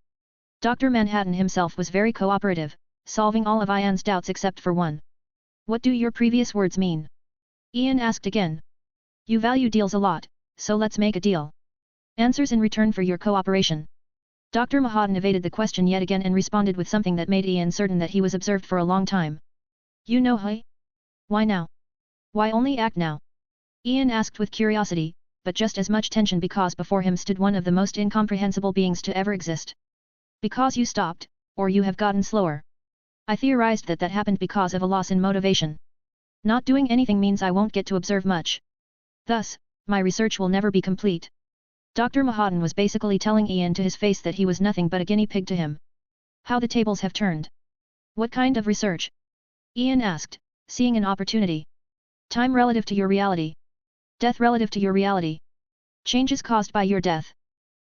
Dr. Manhattan himself was very cooperative, solving all of Ian's doubts except for one. What do your previous words mean? Ian asked again. You value deals a lot, so let's make a deal. Answers in return for your cooperation. Dr. Manhattan evaded the question yet again and responded with something that made Ian certain that he was observed for a long time. You know, hey? Why now? Why only act now? Ian asked with curiosity, but just as much tension because before him stood one of the most incomprehensible beings to ever exist. Because you stopped, or you have gotten slower. I theorized that happened because of a loss in motivation. Not doing anything means I won't get to observe much. Thus, my research will never be complete. Dr. Manhattan was basically telling Ian to his face that he was nothing but a guinea pig to him. How the tables have turned. What kind of research? Ian asked, seeing an opportunity. Time relative to your reality. Death relative to your reality. Changes caused by your death.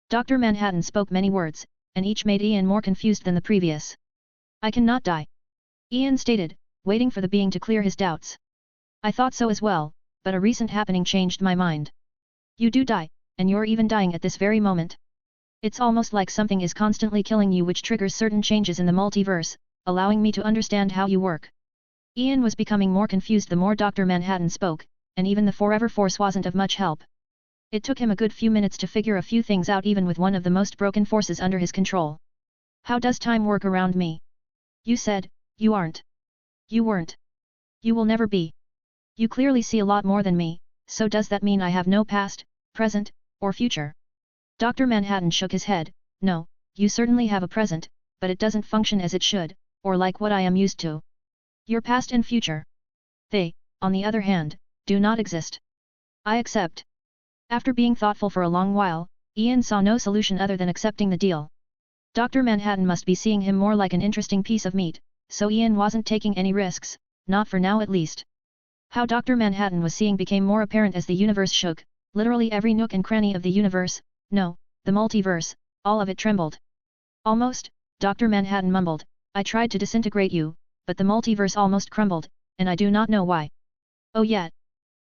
Dr. Manhattan spoke many words, and each made Ian more confused than the previous. I cannot die. Ian stated, waiting for the being to clear his doubts. I thought so as well, but a recent happening changed my mind. You do die, and you're even dying at this very moment. It's almost like something is constantly killing you, which triggers certain changes in the multiverse, allowing me to understand how you work. Ian was becoming more confused the more Dr. Manhattan spoke, and even the Forever Force wasn't of much help. It took him a good few minutes to figure a few things out even with one of the most broken forces under his control. How does time work around me? You said, you aren't. You weren't. You will never be. You clearly see a lot more than me, so does that mean I have no past, present, or future? Dr. Manhattan shook his head, no, you certainly have a present, but it doesn't function as it should, or like what I am used to. Your past and future. They, on the other hand, do not exist. I accept. After being thoughtful for a long while, Ian saw no solution other than accepting the deal. Dr. Manhattan must be seeing him more like an interesting piece of meat, so Ian wasn't taking any risks, not for now at least. How Dr. Manhattan was seeing became more apparent as the universe shook, literally every nook and cranny of the universe, no, the multiverse, all of it trembled. Almost, Dr. Manhattan mumbled, I tried to disintegrate you, but the multiverse almost crumbled, and I do not know why. Oh yet.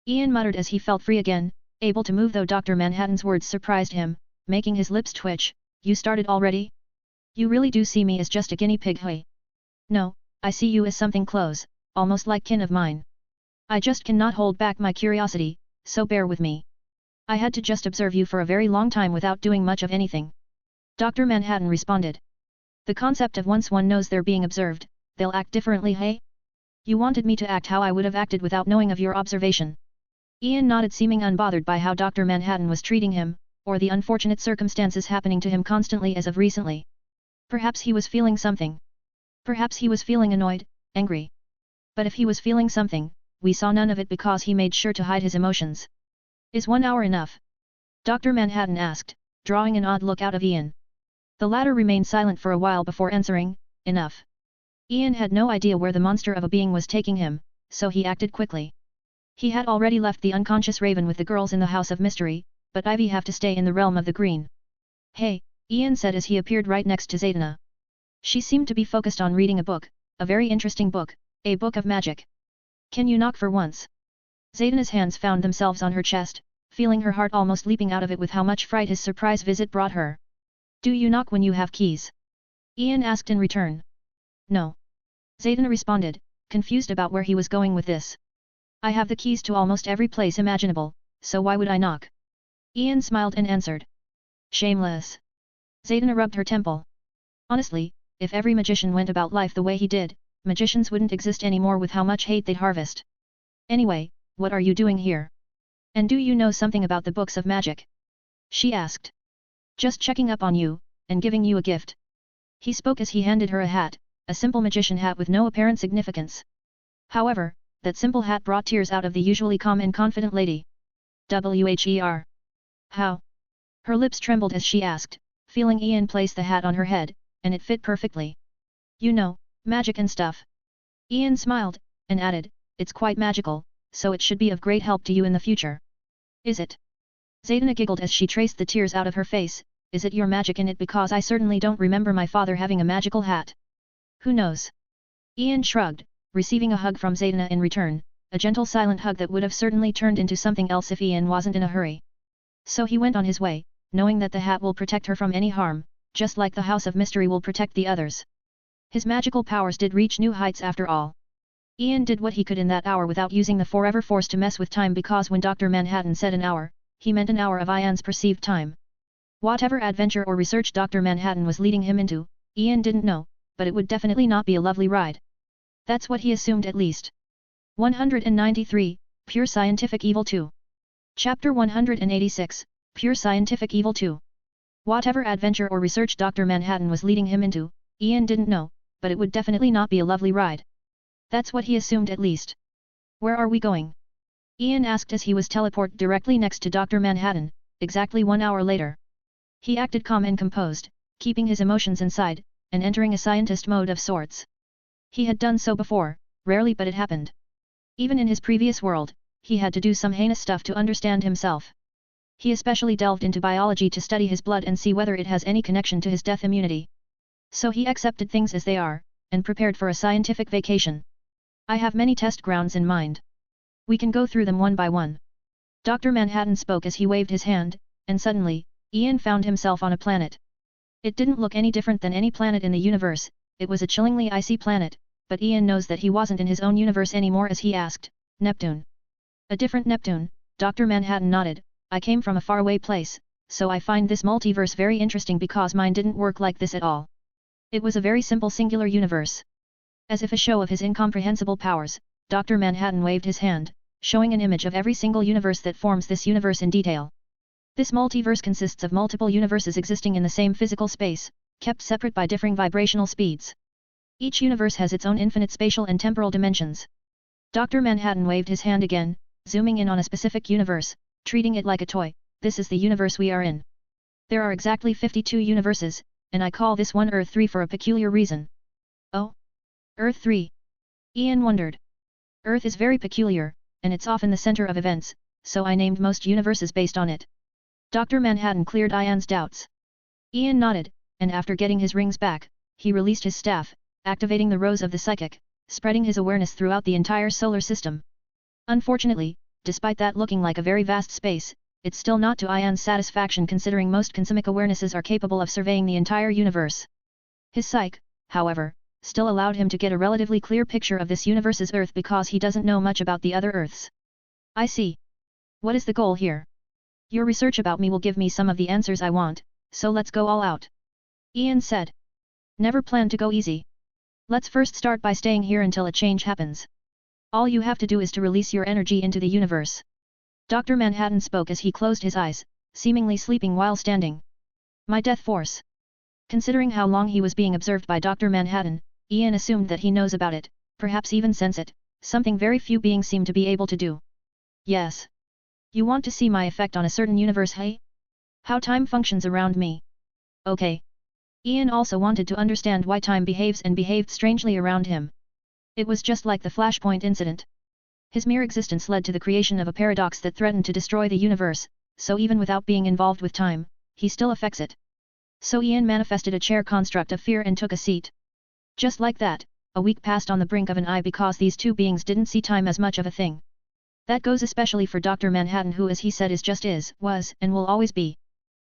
Ian muttered as he felt free again, able to move though Dr. Manhattan's words surprised him, making his lips twitch. You started already? You really do see me as just a guinea pig, hey? No, I see you as something close, almost like kin of mine. I just cannot hold back my curiosity, so bear with me. I had to just observe you for a very long time without doing much of anything. Dr. Manhattan responded. The concept of once one knows they're being observed, they'll act differently, hey? You wanted me to act how I would have acted without knowing of your observation. Ian nodded, seeming unbothered by how Dr. Manhattan was treating him, or the unfortunate circumstances happening to him constantly as of recently. Perhaps he was feeling something. Perhaps he was feeling annoyed, angry. But if he was feeling something, we saw none of it because he made sure to hide his emotions. Is 1 hour enough? Dr. Manhattan asked, drawing an odd look out of Ian. The latter remained silent for a while before answering, enough. Ian had no idea where the monster of a being was taking him, so he acted quickly. He had already left the unconscious Raven with the girls in the House of Mystery, but Ivy have to stay in the realm of the green. Hey, Ian said as he appeared right next to Zaydana. She seemed to be focused on reading a book, a very interesting book, a book of magic. Can you knock for once? Zaydana's hands found themselves on her chest, feeling her heart almost leaping out of it with how much fright his surprise visit brought her. Do you knock when you have keys? Ian asked in return. No. Zaydana responded, confused about where he was going with this. I have the keys to almost every place imaginable, so why would I knock? Ian smiled and answered. Shameless. Zaydana rubbed her temple. Honestly, if every magician went about life the way he did, magicians wouldn't exist anymore with how much hate they'd harvest. Anyway, what are you doing here? And do you know something about the books of magic? She asked. Just checking up on you, and giving you a gift. He spoke as he handed her a hat, a simple magician hat with no apparent significance. However, that simple hat brought tears out of the usually calm and confident lady. Wher? How? Her lips trembled as she asked, feeling Ian place the hat on her head, and it fit perfectly. You know, magic and stuff. Ian smiled, and added, it's quite magical, so it should be of great help to you in the future. Is it? Zaydana giggled as she traced the tears out of her face. Is it your magic in it, because I certainly don't remember my father having a magical hat. Who knows? Ian shrugged, receiving a hug from Zaydana in return, a gentle silent hug that would have certainly turned into something else if Ian wasn't in a hurry. So he went on his way, knowing that the hat will protect her from any harm, just like the House of Mystery will protect the others. His magical powers did reach new heights after all. Ian did what he could in that hour without using the Forever Force to mess with time, because when Dr. Manhattan said an hour, he meant an hour of Ian's perceived time. Whatever adventure or research Dr. Manhattan was leading him into, Ian didn't know, but it would definitely not be a lovely ride. That's what he assumed at least. 193, Pure Scientific Evil 2. Chapter 186, Pure Scientific Evil 2. Whatever adventure or research Dr. Manhattan was leading him into, Ian didn't know, but it would definitely not be a lovely ride. That's what he assumed at least. Where are we going? Ian asked as he was teleported directly next to Dr. Manhattan, exactly 1 hour later. He acted calm and composed, keeping his emotions inside, and entering a scientist mode of sorts. He had done so before, rarely, but it happened. Even in his previous world, he had to do some heinous stuff to understand himself. He especially delved into biology to study his blood and see whether it has any connection to his death immunity. So he accepted things as they are, and prepared for a scientific vacation. I have many test grounds in mind. We can go through them one by one. Dr. Manhattan spoke as he waved his hand, and suddenly, Ian found himself on a planet. It didn't look any different than any planet in the universe, it was a chillingly icy planet, but Ian knows that he wasn't in his own universe anymore as he asked, Neptune. A different Neptune, Dr. Manhattan nodded. I came from a faraway place, so I find this multiverse very interesting because mine didn't work like this at all. It was a very simple singular universe. As if a show of his incomprehensible powers, Dr. Manhattan waved his hand, showing an image of every single universe that forms this universe in detail. This multiverse consists of multiple universes existing in the same physical space, kept separate by differing vibrational speeds. Each universe has its own infinite spatial and temporal dimensions. Dr. Manhattan waved his hand again, zooming in on a specific universe, treating it like a toy. This is the universe we are in. There are exactly 52 universes, and I call this one Earth 3 for a peculiar reason. Oh? Earth 3? Ian wondered. Earth is very peculiar, and it's often the center of events, so I named most universes based on it. Dr. Manhattan cleared Ian's doubts. Ian nodded, and after getting his rings back, he released his staff, activating the rose of the psychic, spreading his awareness throughout the entire solar system. Unfortunately, despite that looking like a very vast space, it's still not to Ian's satisfaction, considering most cosmic awarenesses are capable of surveying the entire universe. His psyche, however, still allowed him to get a relatively clear picture of this universe's Earth because he doesn't know much about the other Earths. I see. What is the goal here? Your research about me will give me some of the answers I want, so let's go all out. Ian said. Never planned to go easy. Let's first start by staying here until a change happens. All you have to do is to release your energy into the universe. Dr. Manhattan spoke as he closed his eyes, seemingly sleeping while standing. My death force. Considering how long he was being observed by Dr. Manhattan, Ian assumed that he knows about it, perhaps even sense it, something very few beings seem to be able to do. Yes. You want to see my effect on a certain universe, hey? How time functions around me. Okay. Ian also wanted to understand why time behaves and behaved strangely around him. It was just like the Flashpoint incident. His mere existence led to the creation of a paradox that threatened to destroy the universe, so even without being involved with time, he still affects it. So Ian manifested a chair construct of fear and took a seat. Just like that, a week passed on the brink of an eye because these two beings didn't see time as much of a thing. That goes especially for Dr. Manhattan, who, as he said, is just is, was, and will always be.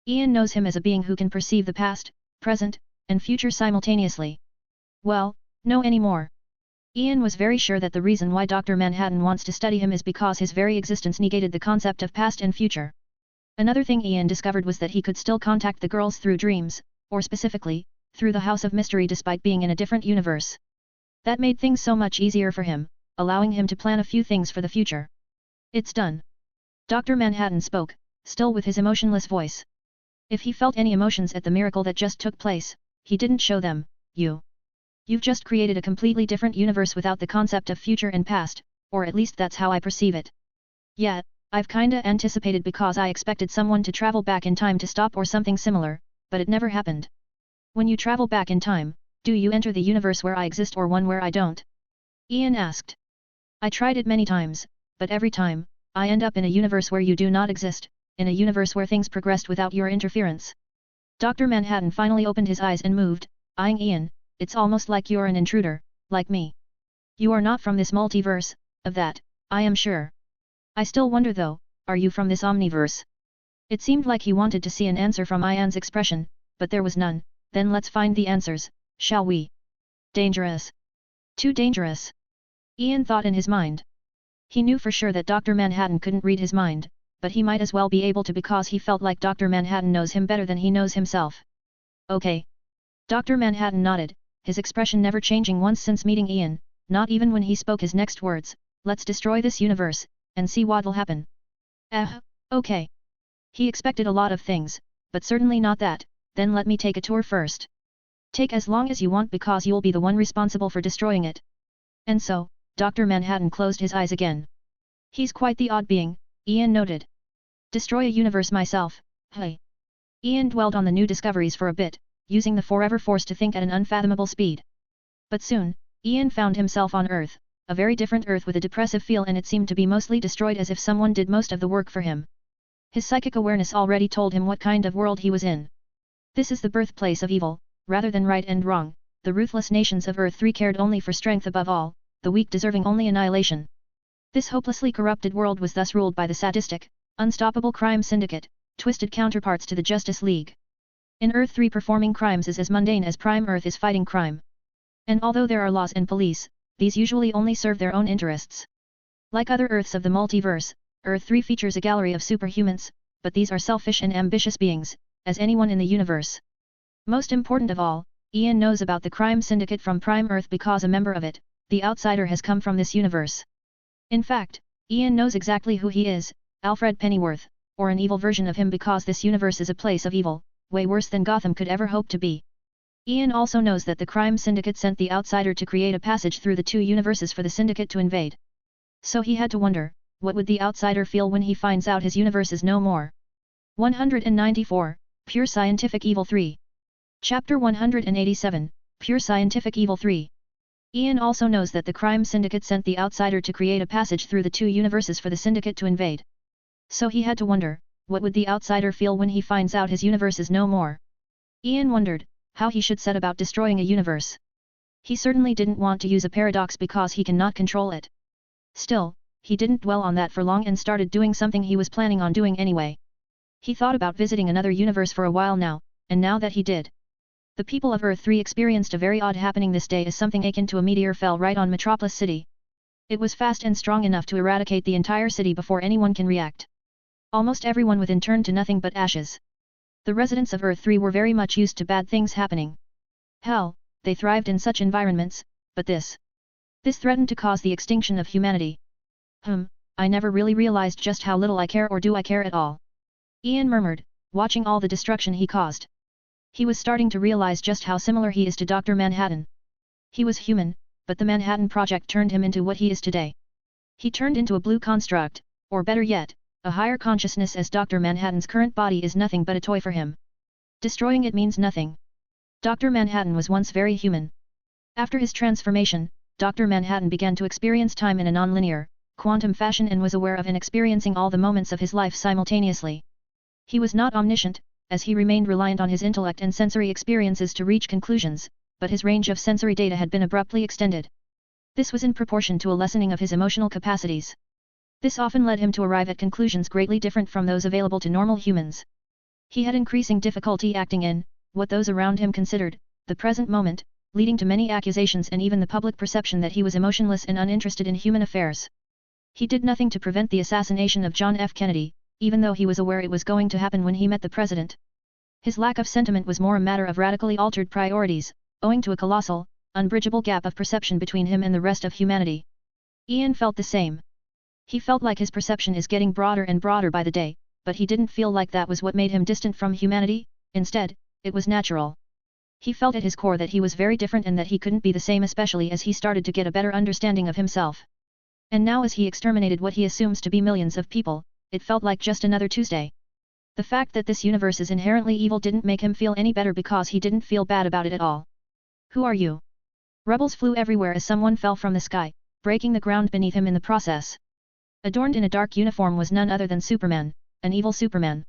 Ian knows him as a being who can perceive the past, present, and future simultaneously. Well, no anymore. Ian was very sure that the reason why Dr. Manhattan wants to study him is because his very existence negated the concept of past and future. Another thing Ian discovered was that he could still contact the girls through dreams, or specifically, through the House of Mystery despite being in a different universe. That made things so much easier for him, allowing him to plan a few things for the future. It's done. Dr. Manhattan spoke, still with his emotionless voice. If he felt any emotions at the miracle that just took place, he didn't show them. You've just created a completely different universe without the concept of future and past, or at least that's how I perceive it. Yeah, I've kinda anticipated because I expected someone to travel back in time to stop or something similar, but it never happened. When you travel back in time, do you enter the universe where I exist or one where I don't? Ian asked. I tried it many times, but every time, I end up in a universe where you do not exist, in a universe where things progressed without your interference. Dr. Manhattan finally opened his eyes and moved, eyeing Ian. It's almost like you're an intruder, like me. You are not from this multiverse, of that, I am sure. I still wonder though, are you from this omniverse? It seemed like he wanted to see an answer from Ian's expression, but there was none. Then let's find the answers, shall we? Dangerous. Too dangerous. Ian thought in his mind. He knew for sure that Dr. Manhattan couldn't read his mind, but he might as well be able to because he felt like Dr. Manhattan knows him better than he knows himself. Okay. Dr. Manhattan nodded, his expression never changing once since meeting Ian, not even when he spoke his next words, let's destroy this universe, and see what'll happen. Okay. He expected a lot of things, but certainly not that. Then let me take a tour first. Take as long as you want because you'll be the one responsible for destroying it. And so, Dr. Manhattan closed his eyes again. He's quite the odd being, Ian noted. Destroy a universe myself, hey. Ian dwelled on the new discoveries for a bit, using the Forever Force to think at an unfathomable speed. But soon, Ian found himself on Earth, a very different Earth with a depressive feel, and it seemed to be mostly destroyed as if someone did most of the work for him. His psychic awareness already told him what kind of world he was in. This is the birthplace of evil, rather than right and wrong. The ruthless nations of Earth 3 cared only for strength above all, the weak deserving only annihilation. This hopelessly corrupted world was thus ruled by the sadistic, unstoppable crime syndicate, twisted counterparts to the Justice League. In Earth 3, performing crimes is as mundane as Prime Earth is fighting crime. And although there are laws and police, these usually only serve their own interests. Like other Earths of the multiverse, Earth 3 features a gallery of superhumans, but these are selfish and ambitious beings, as anyone in the universe. Most important of all, Ian knows about the crime syndicate from Prime Earth because a member of it, the outsider, has come from this universe. In fact, Ian knows exactly who he is, Alfred Pennyworth, or an evil version of him because this universe is a place of evil, way worse than Gotham could ever hope to be. Ian also knows that the crime syndicate sent the outsider to create a passage through the two universes for the syndicate to invade. So he had to wonder, what would the outsider feel when he finds out his universe is no more? 194, Pure Scientific Evil 3. Chapter 187, Pure Scientific Evil 3. Ian also knows that the crime syndicate sent the outsider to create a passage through the two universes for the syndicate to invade. So he had to wonder, what would the outsider feel when he finds out his universe is no more? Ian wondered, how he should set about destroying a universe. He certainly didn't want to use a paradox because he cannot control it. Still, he didn't dwell on that for long and started doing something he was planning on doing anyway. He thought about visiting another universe for a while now, and now that he did. The people of Earth 3 experienced a very odd happening this day as something akin to a meteor fell right on Metropolis City. It was fast and strong enough to eradicate the entire city before anyone can react. Almost everyone within turned to nothing but ashes. The residents of Earth 3 were very much used to bad things happening. Hell, they thrived in such environments, but this threatened to cause the extinction of humanity. I never really realized just how little I care, or do I care at all. Ian murmured, watching all the destruction he caused. He was starting to realize just how similar he is to Dr. Manhattan. He was human, but the Manhattan Project turned him into what he is today. He turned into a blue construct, or better yet, a higher consciousness, as Dr. Manhattan's current body is nothing but a toy for him. Destroying it means nothing. Dr. Manhattan was once very human. After his transformation, Dr. Manhattan began to experience time in a non-linear, quantum fashion and was aware of and experiencing all the moments of his life simultaneously. He was not omniscient, as he remained reliant on his intellect and sensory experiences to reach conclusions, but his range of sensory data had been abruptly extended. This was in proportion to a lessening of his emotional capacities. This often led him to arrive at conclusions greatly different from those available to normal humans. He had increasing difficulty acting in, what those around him considered, the present moment, leading to many accusations and even the public perception that he was emotionless and uninterested in human affairs. He did nothing to prevent the assassination of John F. Kennedy, even though he was aware it was going to happen when he met the president. His lack of sentiment was more a matter of radically altered priorities, owing to a colossal, unbridgeable gap of perception between him and the rest of humanity. Ian felt the same. He felt like his perception is getting broader and broader by the day, but he didn't feel like that was what made him distant from humanity. Instead, it was natural. He felt at his core that he was very different and that he couldn't be the same, especially as he started to get a better understanding of himself. And now, as he exterminated what he assumes to be millions of people, it felt like just another Tuesday. The fact that this universe is inherently evil didn't make him feel any better because he didn't feel bad about it at all. Who are you? Rebels flew everywhere as someone fell from the sky, breaking the ground beneath him in the process. Adorned in a dark uniform was none other than Superman, an evil Superman.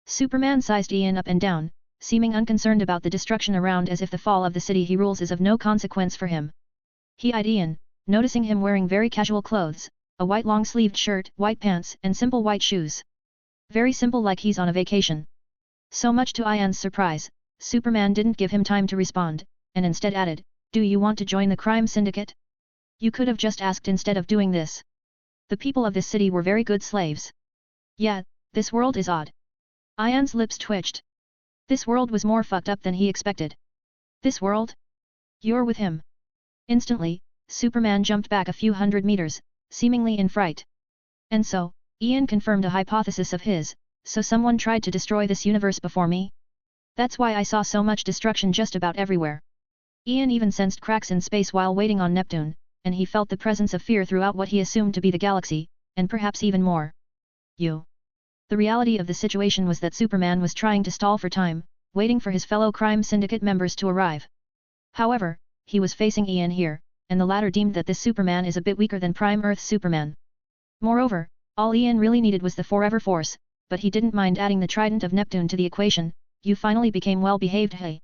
Superman sized Ian up and down, seeming unconcerned about the destruction around, as if the fall of the city he rules is of no consequence for him. He eyed Ian, noticing him wearing very casual clothes, a white long-sleeved shirt, white pants and simple white shoes. Very simple, like he's on a vacation. So much to Ian's surprise, Superman didn't give him time to respond, and instead added, "Do you want to join the crime syndicate? You could have just asked instead of doing this. The people of this city were very good slaves." "Yeah, this world is odd." Ian's lips twitched. This world was more fucked up than he expected. "This world? You're with him?" Instantly, Superman jumped back a few hundred meters, seemingly in fright. "And so," Ian confirmed a hypothesis of his, "so someone tried to destroy this universe before me? That's why I saw so much destruction just about everywhere." Ian even sensed cracks in space while waiting on Neptune, and he felt the presence of fear throughout what he assumed to be the galaxy, and perhaps even more. "You." The reality of the situation was that Superman was trying to stall for time, waiting for his fellow crime syndicate members to arrive. However, he was facing Ian here, and the latter deemed that this Superman is a bit weaker than Prime Earth's Superman. Moreover, all Ian really needed was the Forever Force, but he didn't mind adding the Trident of Neptune to the equation. "You finally became well-behaved, hey?"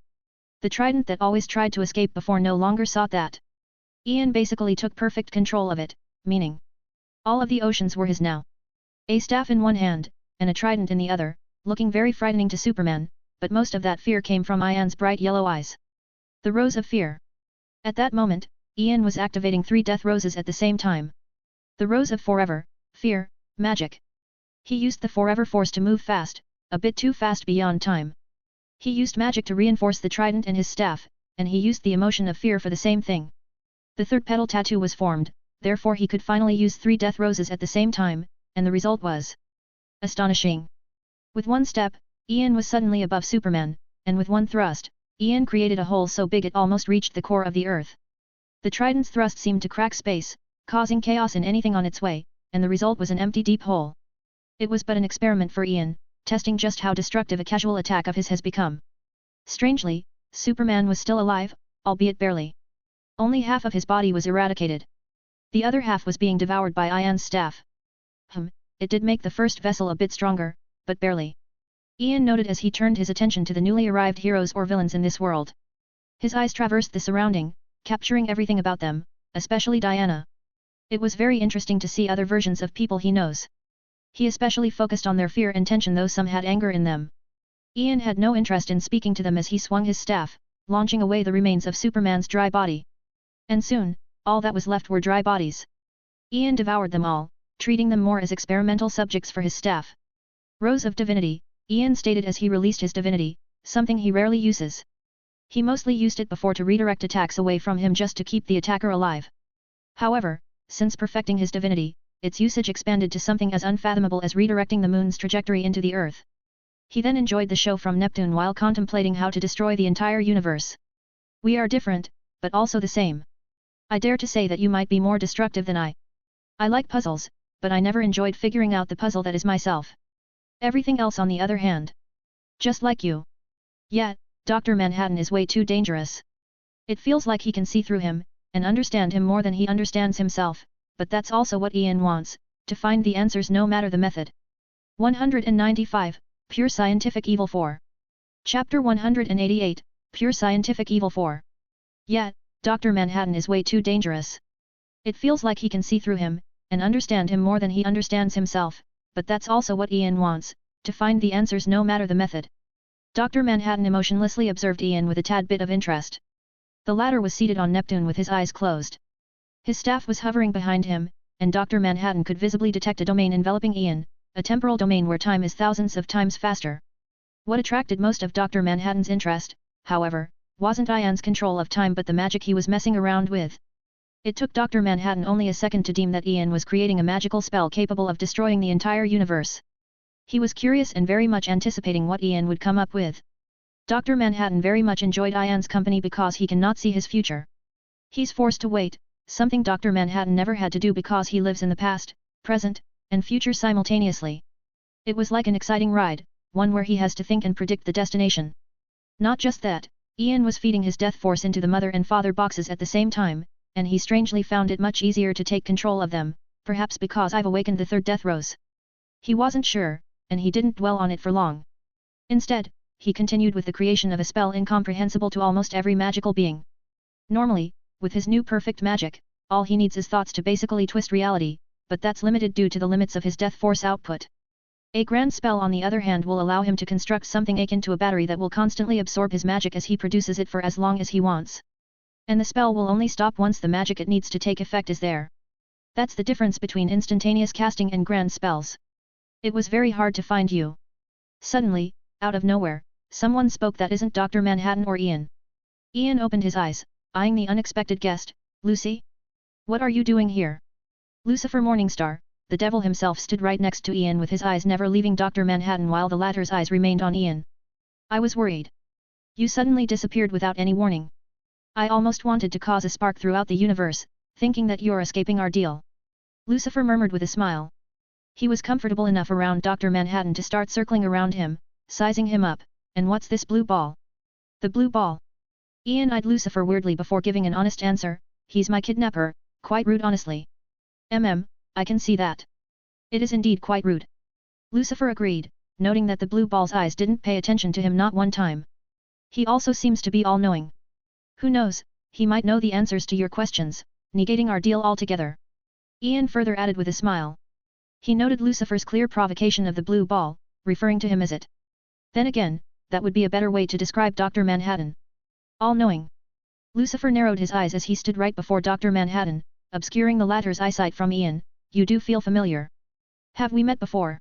The Trident that always tried to escape before no longer sought that. Ian basically took perfect control of it, meaning all of the oceans were his now. A staff in one hand, and a trident in the other, looking very frightening to Superman, but most of that fear came from Ian's bright yellow eyes. The Rose of Fear. At that moment, Ian was activating 3 death roses at the same time. The Rose of Forever, Fear, Magic. He used the Forever Force to move fast, a bit too fast beyond time. He used magic to reinforce the trident and his staff, and he used the emotion of fear for the same thing. The third petal tattoo was formed, therefore he could finally use 3 death roses at the same time, and the result was astonishing. With one step, Ian was suddenly above Superman, and with one thrust, Ian created a hole so big it almost reached the core of the earth. The trident's thrust seemed to crack space, causing chaos in anything on its way, and the result was an empty deep hole. It was but an experiment for Ian, testing just how destructive a casual attack of his has become. Strangely, Superman was still alive, albeit barely. Only half of his body was eradicated. The other half was being devoured by Ian's staff. It did make the first vessel a bit stronger, but barely. Ian noted as he turned his attention to the newly arrived heroes or villains in this world. His eyes traversed the surrounding, capturing everything about them, especially Diana. It was very interesting to see other versions of people he knows. He especially focused on their fear and tension, though some had anger in them. Ian had no interest in speaking to them as he swung his staff, launching away the remains of Superman's dry body. And soon, all that was left were dry bodies. Ian devoured them all, treating them more as experimental subjects for his staff. Rose of Divinity, Ian stated as he released his divinity, something he rarely uses. He mostly used it before to redirect attacks away from him just to keep the attacker alive. However, since perfecting his divinity, its usage expanded to something as unfathomable as redirecting the moon's trajectory into the earth. He then enjoyed the show from Neptune while contemplating how to destroy the entire universe. "We are different," but also the same. I dare to say that you might be more destructive than I. I like puzzles, but I never enjoyed figuring out the puzzle that is myself. Everything else on the other hand. Just like you. Yet, Dr. Manhattan is way too dangerous. It feels like he can see through him, and understand him more than he understands himself, but that's also what Ian wants, to find the answers no matter the method. 195, Pure Scientific Evil 4. Chapter 188, Pure Scientific Evil 4. Yet, Dr. Manhattan is way too dangerous. It feels like he can see through him, and understand him more than he understands himself, but that's also what Ian wants, to find the answers no matter the method. Dr. Manhattan emotionlessly observed Ian with a tad bit of interest. The latter was seated on Neptune with his eyes closed. His staff was hovering behind him, and Dr. Manhattan could visibly detect a domain enveloping Ian, a temporal domain where time is thousands of times faster. What attracted most of Dr. Manhattan's interest, however, wasn't Ian's control of time but the magic he was messing around with. It took Dr. Manhattan only a second to deem that Ian was creating a magical spell capable of destroying the entire universe. He was curious and very much anticipating what Ian would come up with. Dr. Manhattan very much enjoyed Ian's company because he cannot see his future. He's forced to wait, something Dr. Manhattan never had to do because he lives in the past, present, and future simultaneously. It was like an exciting ride, one where he has to think and predict the destination. Not just that, Ian was feeding his death force into the mother and father boxes at the same time, and he strangely found it much easier to take control of them, perhaps because I've awakened the third death rose. He wasn't sure, and he didn't dwell on it for long. Instead, he continued with the creation of a spell incomprehensible to almost every magical being. Normally, with his new perfect magic, all he needs is thoughts to basically twist reality, but that's limited due to the limits of his death force output. A grand spell on the other hand will allow him to construct something akin to a battery that will constantly absorb his magic as he produces it for as long as he wants. And the spell will only stop once the magic it needs to take effect is there. That's the difference between instantaneous casting and grand spells. It was very hard to find you. Suddenly, out of nowhere, someone spoke that isn't Dr. Manhattan or Ian. Ian opened his eyes, eyeing the unexpected guest. Lucy? What are you doing here? Lucifer Morningstar, the devil himself, stood right next to Ian with his eyes never leaving Dr. Manhattan while the latter's eyes remained on Ian. I was worried. You suddenly disappeared without any warning. I almost wanted to cause a spark throughout the universe, thinking that you're escaping our deal. Lucifer murmured with a smile. He was comfortable enough around Dr. Manhattan to start circling around him, sizing him up. And what's this blue ball? The blue ball? Ian eyed Lucifer weirdly before giving an honest answer. He's my kidnapper, quite rude honestly. I can see that. It is indeed quite rude. Lucifer agreed, noting that the blue ball's eyes didn't pay attention to him not one time. He also seems to be all-knowing. Who knows, he might know the answers to your questions, negating our deal altogether. Ian further added with a smile. He noted Lucifer's clear provocation of the blue ball, referring to him as it. Then again, that would be a better way to describe Dr. Manhattan. All-knowing. Lucifer narrowed his eyes as he stood right before Dr. Manhattan, obscuring the latter's eyesight from Ian. You do feel familiar. Have we met before?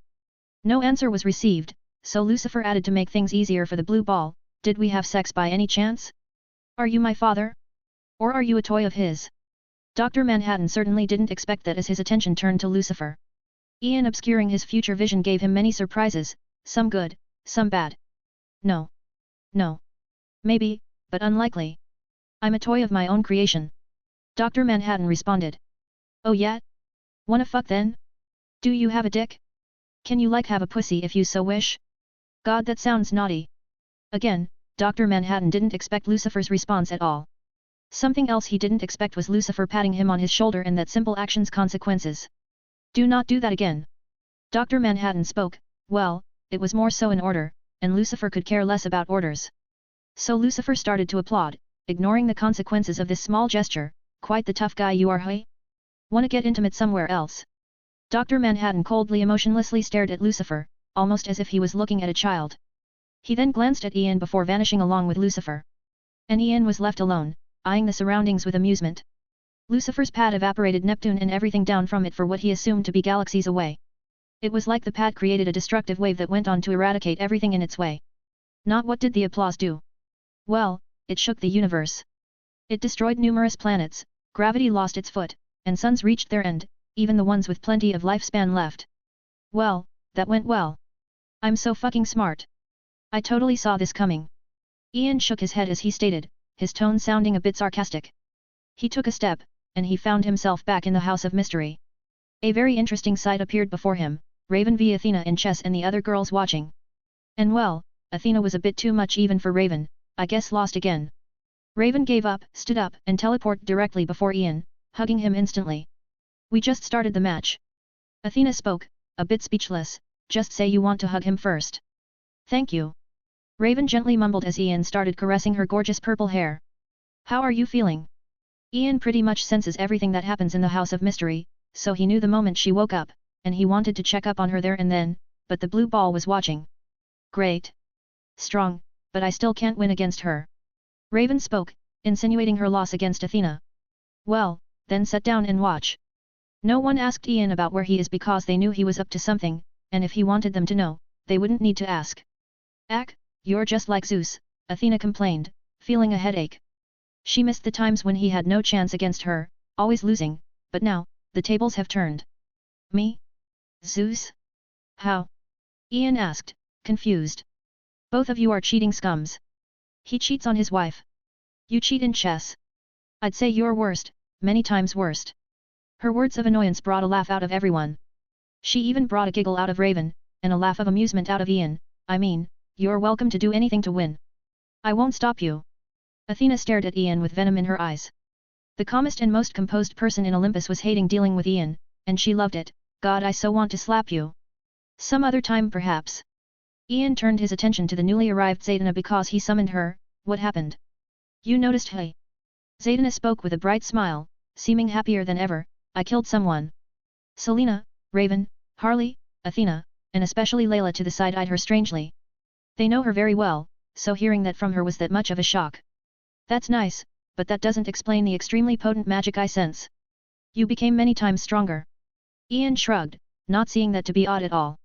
No answer was received, so Lucifer added to make things easier for the blue ball. Did we have sex by any chance? Are you my father? Or are you a toy of his? Dr. Manhattan certainly didn't expect that as his attention turned to Lucifer. Ian obscuring his future vision gave him many surprises, some good, some bad. No. No. Maybe, but unlikely. I'm a toy of my own creation. Dr. Manhattan responded. Oh yeah? Wanna fuck then? Do you have a dick? Can you have a pussy if you so wish? God, that sounds naughty. Again, Dr. Manhattan didn't expect Lucifer's response at all. Something else he didn't expect was Lucifer patting him on his shoulder and that simple action's consequences. Do not do that again. Dr. Manhattan spoke. Well, it was more so an order, and Lucifer could care less about orders. So Lucifer started to applaud, ignoring the consequences of this small gesture. Quite the tough guy you are, hey? Wanna get intimate somewhere else? Dr. Manhattan coldly emotionlessly stared at Lucifer, almost as if he was looking at a child. He then glanced at Ian before vanishing along with Lucifer. And Ian was left alone, eyeing the surroundings with amusement. Lucifer's pad evaporated Neptune and everything down from it for what he assumed to be galaxies away. It was like the pad created a destructive wave that went on to eradicate everything in its way. Not what did the applause do? Well, it shook the universe. It destroyed numerous planets, gravity lost its foot, and suns reached their end, even the ones with plenty of lifespan left. Well, that went well. I'm so fucking smart. I totally saw this coming. Ian shook his head as he stated, his tone sounding a bit sarcastic. He took a step, and he found himself back in the House of Mystery. A very interesting sight appeared before him, Raven v Athena in chess and the other girls watching. And well, Athena was a bit too much even for Raven, I guess lost again. Raven gave up, stood up and teleported directly before Ian, hugging him instantly. We just started the match. Athena spoke, a bit speechless, just say you want to hug him first. Thank you. Raven gently mumbled as Ian started caressing her gorgeous purple hair. How are you feeling? Ian pretty much senses everything that happens in the House of Mystery, so he knew the moment she woke up, and he wanted to check up on her there and then, but the blue ball was watching. Great. Strong, but I still can't win against her. Raven spoke, insinuating her loss against Athena. Well, then sit down and watch. No one asked Ian about where he is because they knew he was up to something, and if he wanted them to know, they wouldn't need to ask. Ak, you're just like Zeus, Athena complained, feeling a headache. She missed the times when he had no chance against her, always losing, but now, the tables have turned. Me? Zeus? How? Ian asked, confused. Both of you are cheating scums. He cheats on his wife. You cheat in chess. I'd say you're worst, many times worst. Her words of annoyance brought a laugh out of everyone. She even brought a giggle out of Raven, and a laugh of amusement out of Ian. I mean, you're welcome to do anything to win. I won't stop you. Athena stared at Ian with venom in her eyes. The calmest and most composed person in Olympus was hating dealing with Ian, and she loved it. God, I so want to slap you. Some other time perhaps. Ian turned his attention to the newly arrived Zaydana because he summoned her. What happened? You noticed, hey? Zaydana spoke with a bright smile, seeming happier than ever. I killed someone. Selena, Raven, Harley, Athena, and especially Layla to the side eyed her strangely. They know her very well, so hearing that from her was that much of a shock. That's nice, but that doesn't explain the extremely potent magic I sense. You became many times stronger. Ian shrugged, not seeing that to be odd at all.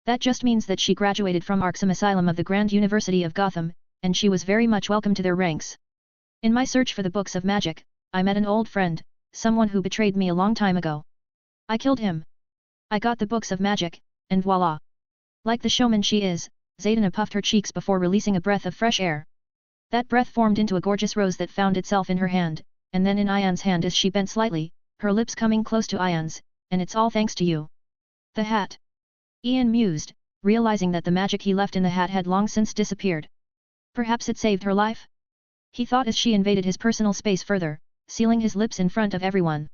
That just means that she graduated from Arkham Asylum of the Grand University of Gotham, and she was very much welcome to their ranks. In my search for the books of magic, I met an old friend, someone who betrayed me a long time ago. I killed him. I got the books of magic, and voila! Like the showman she is, Zaydana puffed her cheeks before releasing a breath of fresh air. That breath formed into a gorgeous rose that found itself in her hand, and then in Ian's hand as she bent slightly, her lips coming close to Ian's, and it's all thanks to you. The hat. Ian mused, realizing that the magic he left in the hat had long since disappeared. Perhaps it saved her life? He thought as she invaded his personal space further, sealing his lips in front of everyone.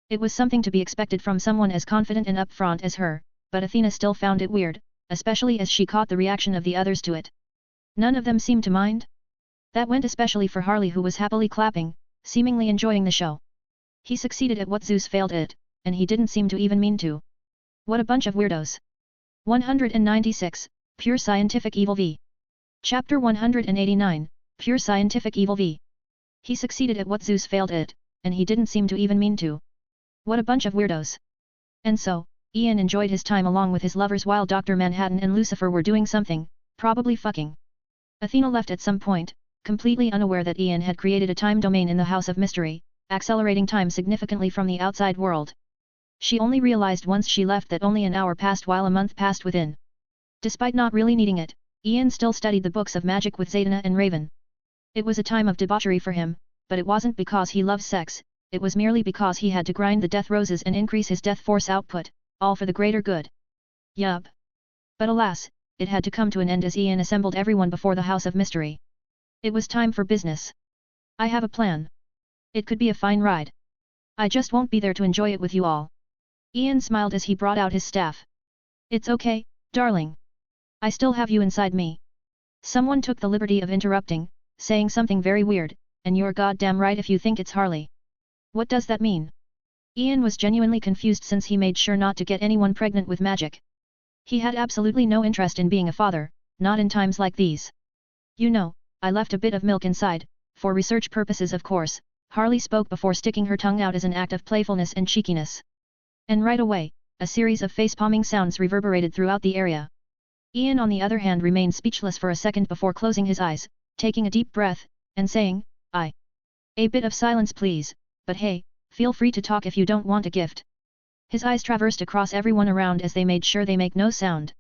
It was something to be expected from someone as confident and upfront as her, but Athena still found it weird, especially as she caught the reaction of the others to it. None of them seemed to mind. That went especially for Harley, who was happily clapping, seemingly enjoying the show. He succeeded at what Zeus failed at, and he didn't seem to even mean to. What a bunch of weirdos. 196, Pure Scientific Evil v. Chapter 189, Pure Scientific Evil v. He succeeded at what Zeus failed at, and he didn't seem to even mean to. What a bunch of weirdos. And so, Ian enjoyed his time along with his lovers while Dr. Manhattan and Lucifer were doing something, probably fucking. Athena left at some point, completely unaware that Ian had created a time domain in the House of Mystery, accelerating time significantly from the outside world. She only realized once she left that only an hour passed while a month passed within. Despite not really needing it, Ian still studied the books of magic with Zaydana and Raven. It was a time of debauchery for him, but it wasn't because he loved sex, it was merely because he had to grind the death roses and increase his death force output, all for the greater good. Yup. But alas, it had to come to an end as Ian assembled everyone before the House of Mystery. It was time for business. I have a plan. It could be a fine ride. I just won't be there to enjoy it with you all. Ian smiled as he brought out his staff. It's okay, darling. I still have you inside me. Someone took the liberty of interrupting, saying something very weird, and you're goddamn right if you think it's Harley. What does that mean? Ian was genuinely confused since he made sure not to get anyone pregnant with magic. He had absolutely no interest in being a father, not in times like these. You know, I left a bit of milk inside, for research purposes of course, Harley spoke before sticking her tongue out as an act of playfulness and cheekiness. And right away, a series of face-palming sounds reverberated throughout the area. Ian on the other hand remained speechless for a second before closing his eyes, taking a deep breath, and saying, A bit of silence please, but hey, feel free to talk if you don't want a gift. His eyes traversed across everyone around as they made sure they make no sound.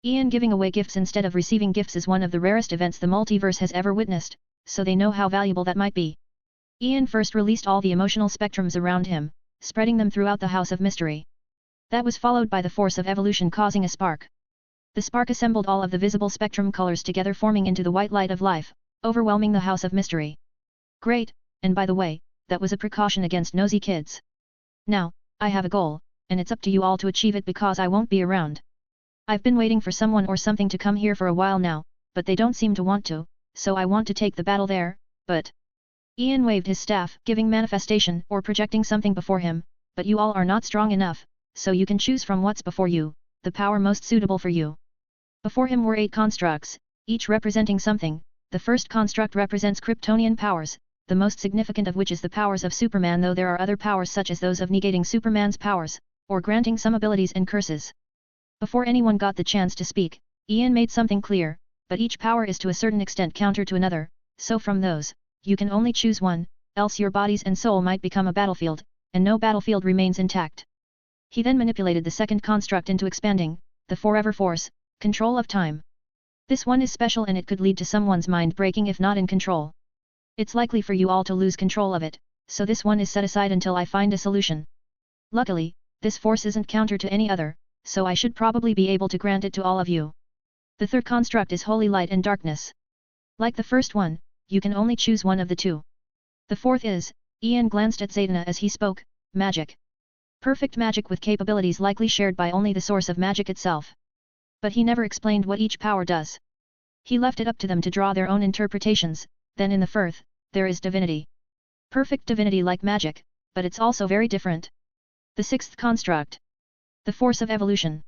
Ian giving away gifts instead of receiving gifts is one of the rarest events the multiverse has ever witnessed, so they know how valuable that might be. Ian first released all the emotional spectrums around him, spreading them throughout the House of Mystery. That was followed by the force of evolution causing a spark. The spark assembled all of the visible spectrum colors together forming into the white light of life, overwhelming the House of Mystery. Great, and by the way, that was a precaution against nosy kids. Now, I have a goal, and it's up to you all to achieve it because I won't be around. I've been waiting for someone or something to come here for a while now, but they don't seem to want to, so I want to take the battle there, but... Ian waved his staff, giving manifestation or projecting something before him, but you all are not strong enough, so you can choose from what's before you, the power most suitable for you. Before him were 8 constructs, each representing something. The first construct represents Kryptonian powers, the most significant of which is the powers of Superman, though there are other powers such as those of negating Superman's powers, or granting some abilities and curses. Before anyone got the chance to speak, Ian made something clear, but each power is to a certain extent counter to another, so from those, you can only choose one, else your bodies and soul might become a battlefield, and no battlefield remains intact. He then manipulated the second construct into expanding, the Forever Force, control of time. This one is special and it could lead to someone's mind breaking if not in control. It's likely for you all to lose control of it, so this one is set aside until I find a solution. Luckily, this force isn't counter to any other, so I should probably be able to grant it to all of you. The third construct is Holy Light and Darkness. Like the first one, you can only choose one of the two. The fourth is, Ian glanced at Zatanna as he spoke, magic. Perfect magic with capabilities likely shared by only the source of magic itself. But he never explained what each power does. He left it up to them to draw their own interpretations. Then in the fourth, there is divinity. Perfect divinity like magic, but it's also very different. The sixth construct. The force of evolution.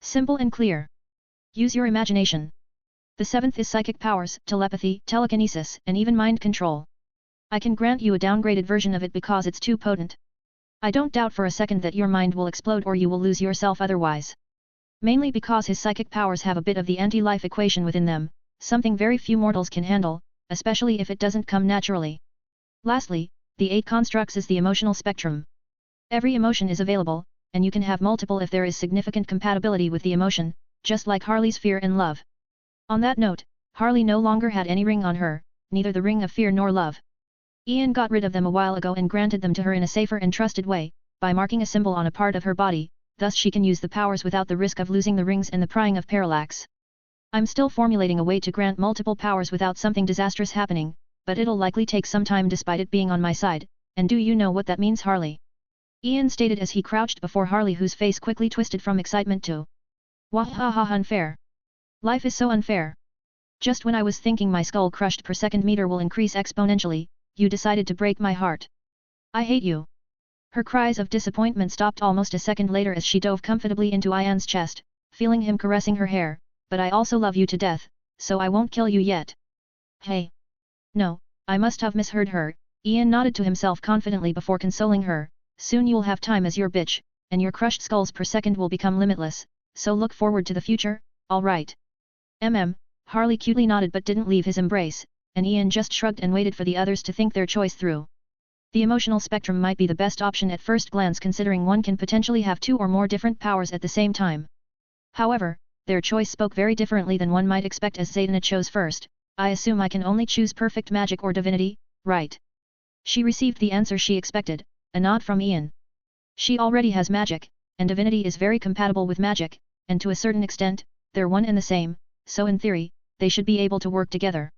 Simple and clear. Use your imagination. The seventh is psychic powers, telepathy, telekinesis, and even mind control. I can grant you a downgraded version of it because it's too potent. I don't doubt for a second that your mind will explode or you will lose yourself otherwise. Mainly because his psychic powers have a bit of the anti-life equation within them, something very few mortals can handle, especially if it doesn't come naturally. Lastly, the 8 constructs is the emotional spectrum. Every emotion is available, and you can have multiple if there is significant compatibility with the emotion, just like Harley's fear and love. On that note, Harley no longer had any ring on her, neither the ring of fear nor love. Ian got rid of them a while ago and granted them to her in a safer and trusted way, by marking a symbol on a part of her body, thus she can use the powers without the risk of losing the rings and the prying of parallax. I'm still formulating a way to grant multiple powers without something disastrous happening, but it'll likely take some time despite it being on my side, and do you know what that means, Harley? Ian stated as he crouched before Harley, whose face quickly twisted from excitement to "Wahaha, unfair. Life is so unfair. Just when I was thinking my skull crushed per second meter will increase exponentially, you decided to break my heart. I hate you." Her cries of disappointment stopped almost a second later as she dove comfortably into Ian's chest, feeling him caressing her hair, "But I also love you to death, so I won't kill you yet." "Hey. No, I must have misheard her." Ian nodded to himself confidently before consoling her, "Soon you'll have time as your bitch, and your crushed skulls per second will become limitless, so look forward to the future, alright?" Harley cutely nodded but didn't leave his embrace, and Ian just shrugged and waited for the others to think their choice through. The emotional spectrum might be the best option at first glance, considering one can potentially have 2 or more different powers at the same time. However, their choice spoke very differently than one might expect, as Zatanna chose first. "I assume I can only choose perfect magic or divinity, right?" She received the answer she expected, a nod from Ian. She already has magic, and divinity is very compatible with magic, and to a certain extent, they're one and the same, so in theory, they should be able to work together.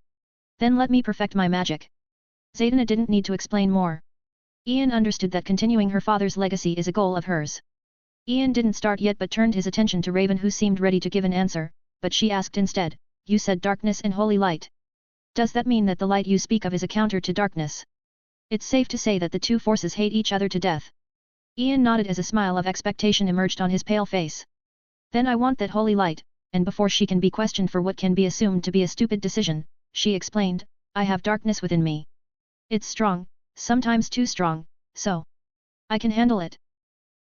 "Then let me perfect my magic." Zatanna didn't need to explain more. Ian understood that continuing her father's legacy is a goal of hers. Ian didn't start yet but turned his attention to Raven, who seemed ready to give an answer, but she asked instead, "You said darkness and holy light. Does that mean that the light you speak of is a counter to darkness?" It's safe to say that the two forces hate each other to death. Ian nodded as a smile of expectation emerged on his pale face. "Then I want that holy light," and before she can be questioned for what can be assumed to be a stupid decision, she explained, "I have darkness within me. It's strong, sometimes too strong, so I can handle it."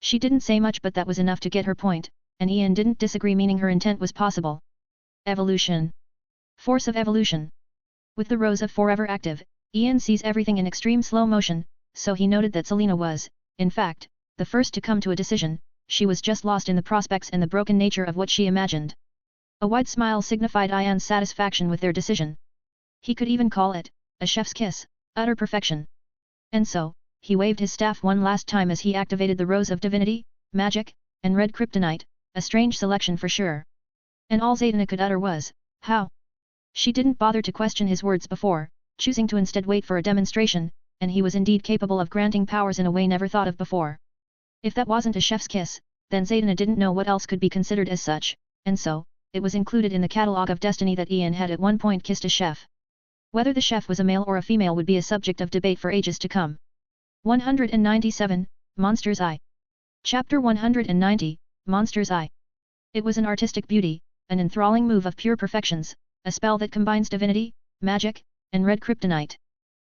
She didn't say much, but that was enough to get her point, and Ian didn't disagree, meaning her intent was possible. Evolution. Force of evolution. With the Rose of Forever active, Ian sees everything in extreme slow motion, so he noted that Selena was, in fact, the first to come to a decision. She was just lost in the prospects and the broken nature of what she imagined. A wide smile signified Ian's satisfaction with their decision. He could even call it a chef's kiss, utter perfection. And so, he waved his staff one last time as he activated the Rose of Divinity, Magic, and Red Kryptonite, a strange selection for sure. And all Zaydna could utter was, how? She didn't bother to question his words before, choosing to instead wait for a demonstration, and he was indeed capable of granting powers in a way never thought of before. If that wasn't a chef's kiss, then Zaydna didn't know what else could be considered as such, and so, it was included in the catalogue of destiny that Ian had at one point kissed a chef. Whether the chef was a male or a female would be a subject of debate for ages to come. 197, Monster's Eye. Chapter 190, Monster's Eye. It was an artistic beauty, an enthralling move of pure perfections, a spell that combines divinity, magic, and red kryptonite.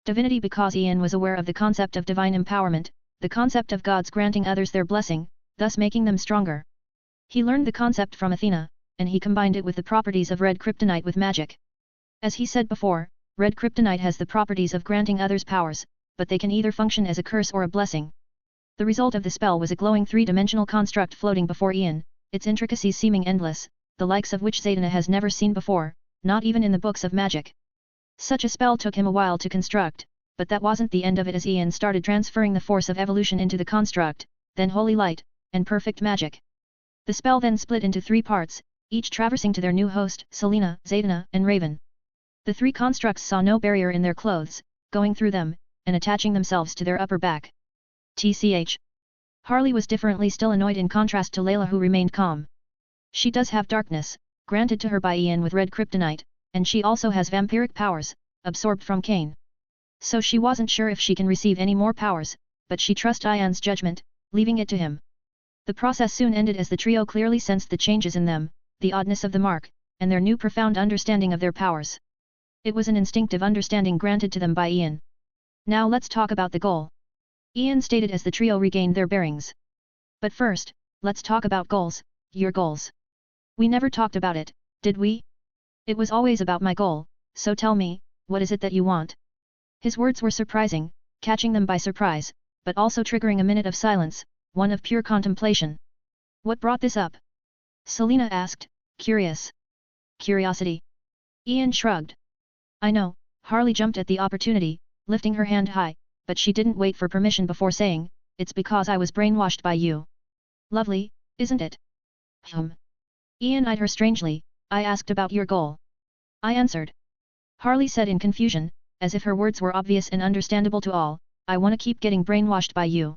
Divinity because Ian was aware of the concept of divine empowerment, the concept of gods granting others their blessing, thus making them stronger. He learned the concept from Athena, and he combined it with the properties of red kryptonite with magic. As he said before, red kryptonite has the properties of granting others powers, but they can either function as a curse or a blessing. The result of the spell was a glowing three-dimensional construct floating before Ian, its intricacies seeming endless, the likes of which Zaydna has never seen before, not even in the books of magic. Such a spell took him a while to construct, but that wasn't the end of it as Ian started transferring the force of evolution into the construct, then holy light, and perfect magic. The spell then split into 3 parts, each traversing to their new host, Selena, Zaydna, and Raven. The 3 constructs saw no barrier in their clothes, going through them, and attaching themselves to their upper back. TCH. Harley was differently still annoyed in contrast to Layla who remained calm. She does have darkness, granted to her by Ian with red kryptonite, and she also has vampiric powers, absorbed from Cain. So she wasn't sure if she can receive any more powers, but she trusts Ian's judgment, leaving it to him. The process soon ended as the trio clearly sensed the changes in them, the oddness of the mark, and their new profound understanding of their powers. It was an instinctive understanding granted to them by Ian. Now let's talk about the goal. Ian stated as the trio regained their bearings. But first, let's talk about goals, your goals. We never talked about it, did we? It was always about my goal, so tell me, what is it that you want? His words were surprising, catching them by surprise, but also triggering a minute of silence, one of pure contemplation. What brought this up? Selena asked, curious. Curiosity. Ian shrugged. I know, Harley jumped at the opportunity, lifting her hand high, but she didn't wait for permission before saying, it's because I was brainwashed by you. Lovely, isn't it? Ian eyed her strangely, I asked about your goal. I answered. Harley said in confusion, as if her words were obvious and understandable to all, I want to keep getting brainwashed by you.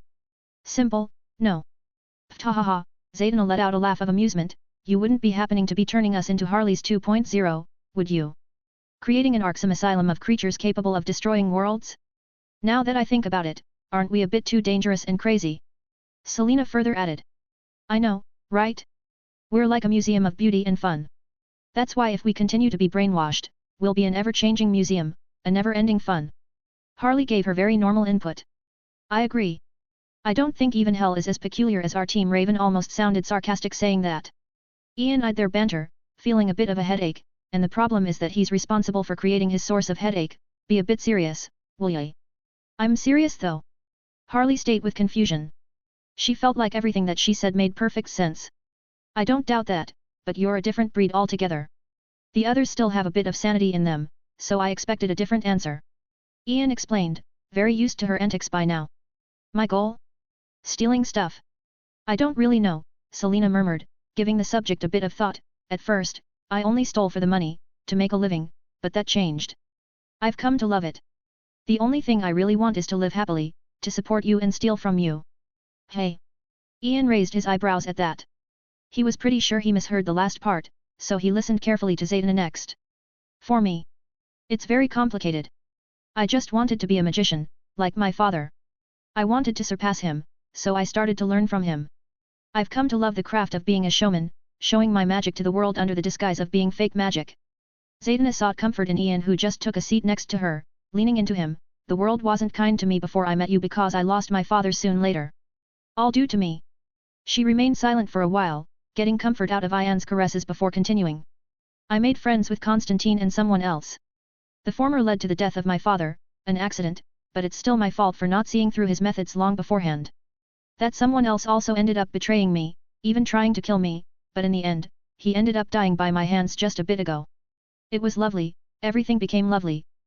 Simple, no. Ptahaha, Zaydna let out a laugh of amusement, you wouldn't be happening to be turning us into Harley's 2.0, would you? Creating an Arkham asylum of creatures capable of destroying worlds? Now that I think about it, aren't we a bit too dangerous and crazy? Selena further added. I know, right? We're like a museum of beauty and fun. That's why if we continue to be brainwashed, we'll be an ever-changing museum, a never-ending fun. Harley gave her very normal input. I agree. I don't think even hell is as peculiar as our team. Raven almost sounded sarcastic saying that. Ian eyed their banter, feeling a bit of a headache, and the problem is that he's responsible for creating his source of headache. Be a bit serious, will ya? I'm serious though. Harley stated with confusion. She felt like everything that she said made perfect sense. I don't doubt that, but you're a different breed altogether. The others still have a bit of sanity in them, so I expected a different answer. Ian explained, very used to her antics by now. My goal? Stealing stuff. I don't really know, Selena murmured, giving the subject a bit of thought. At first, I only stole for the money, to make a living, but that changed. I've come to love it. The only thing I really want is to live happily, to support you and steal from you. Hey! Ian raised his eyebrows at that. He was pretty sure he misheard the last part, so he listened carefully to Zaydna next. For me. It's very complicated. I just wanted to be a magician, like my father. I wanted to surpass him, so I started to learn from him. I've come to love the craft of being a showman, showing my magic to the world under the disguise of being fake magic. Zaydna sought comfort in Ian who just took a seat next to her, leaning into him. The world wasn't kind to me before I met you because I lost my father soon later. All due to me. She remained silent for a while, getting comfort out of Ian's caresses before continuing. I made friends with Constantine and someone else. The former led to the death of my father, an accident, but it's still my fault for not seeing through his methods long beforehand. That someone else also ended up betraying me, even trying to kill me, but in the end, he ended up dying by my hands just a bit ago. It was lovely, everything became lovely,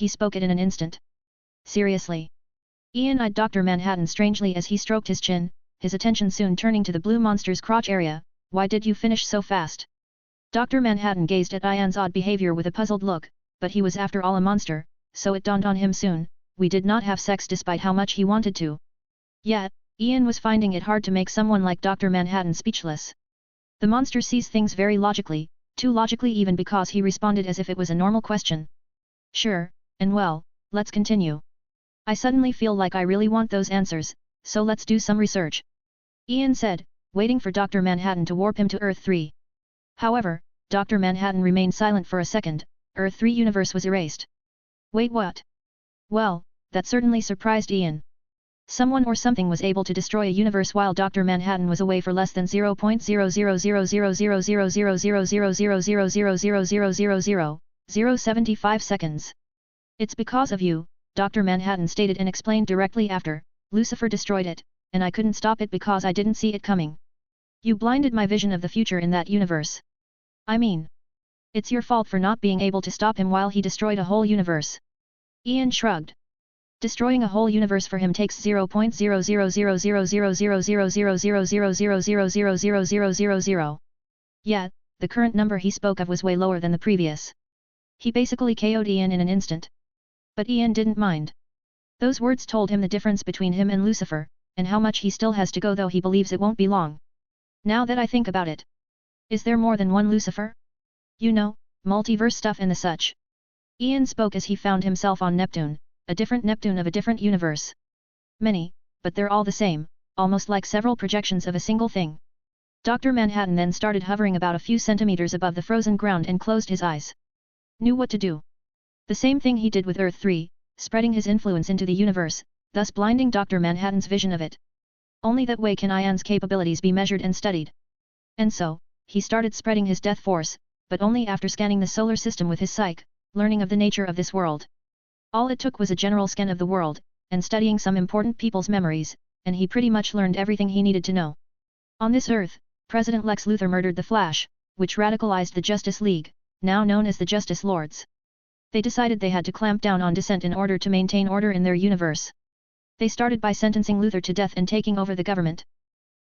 he spoke it in an instant. Seriously? Ian eyed Dr. Manhattan strangely as he stroked his chin, his attention soon turning to the blue monster's crotch area. Why did you finish so fast? Dr. Manhattan gazed at Ian's odd behavior with a puzzled look, but he was after all a monster, so it dawned on him soon, we did not have sex despite how much he wanted to. Yet, Ian was finding it hard to make someone like Dr. Manhattan speechless. The monster sees things very logically, too logically even because he responded as if it was a normal question. Sure, and well, let's continue. I suddenly feel like I really want those answers, so let's do some research. Ian said, waiting for Dr. Manhattan to warp him to Earth 3. However, Dr. Manhattan remained silent for a second. Earth 3 universe was erased. Wait, what? Well, that certainly surprised Ian. Someone or something was able to destroy a universe while Dr. Manhattan was away for less than 0.0000000000000000000000075 seconds. It's because of you, Dr. Manhattan stated and explained directly after, Lucifer destroyed it, and I couldn't stop it because I didn't see it coming. You blinded my vision of the future in that universe. I mean, it's your fault for not being able to stop him while he destroyed a whole universe. Ian shrugged. Destroying a whole universe for him takes 0.000000000000000000000. Yet, the current number he spoke of was way lower than the previous. He basically KO'd Ian in an instant. But Ian didn't mind. Those words told him the difference between him and Lucifer, and how much he still has to go, though he believes it won't be long. Now that I think about it. Is there more than one Lucifer? You know, multiverse stuff and the such. Ian spoke as he found himself on Neptune, a different Neptune of a different universe. Many, but they're all the same, almost like several projections of a single thing. Dr. Manhattan then started hovering about a few centimeters above the frozen ground and closed his eyes. Knew what to do. The same thing he did with Earth 3, spreading his influence into the universe, thus blinding Dr. Manhattan's vision of it. Only that way can Ian's capabilities be measured and studied. And so, he started spreading his death force, but only after scanning the solar system with his psyche, learning of the nature of this world. All it took was a general scan of the world, and studying some important people's memories, and he pretty much learned everything he needed to know. On this Earth, President Lex Luthor murdered the Flash, which radicalized the Justice League, now known as the Justice Lords. They decided they had to clamp down on dissent in order to maintain order in their universe. They started by sentencing Luthor to death and taking over the government.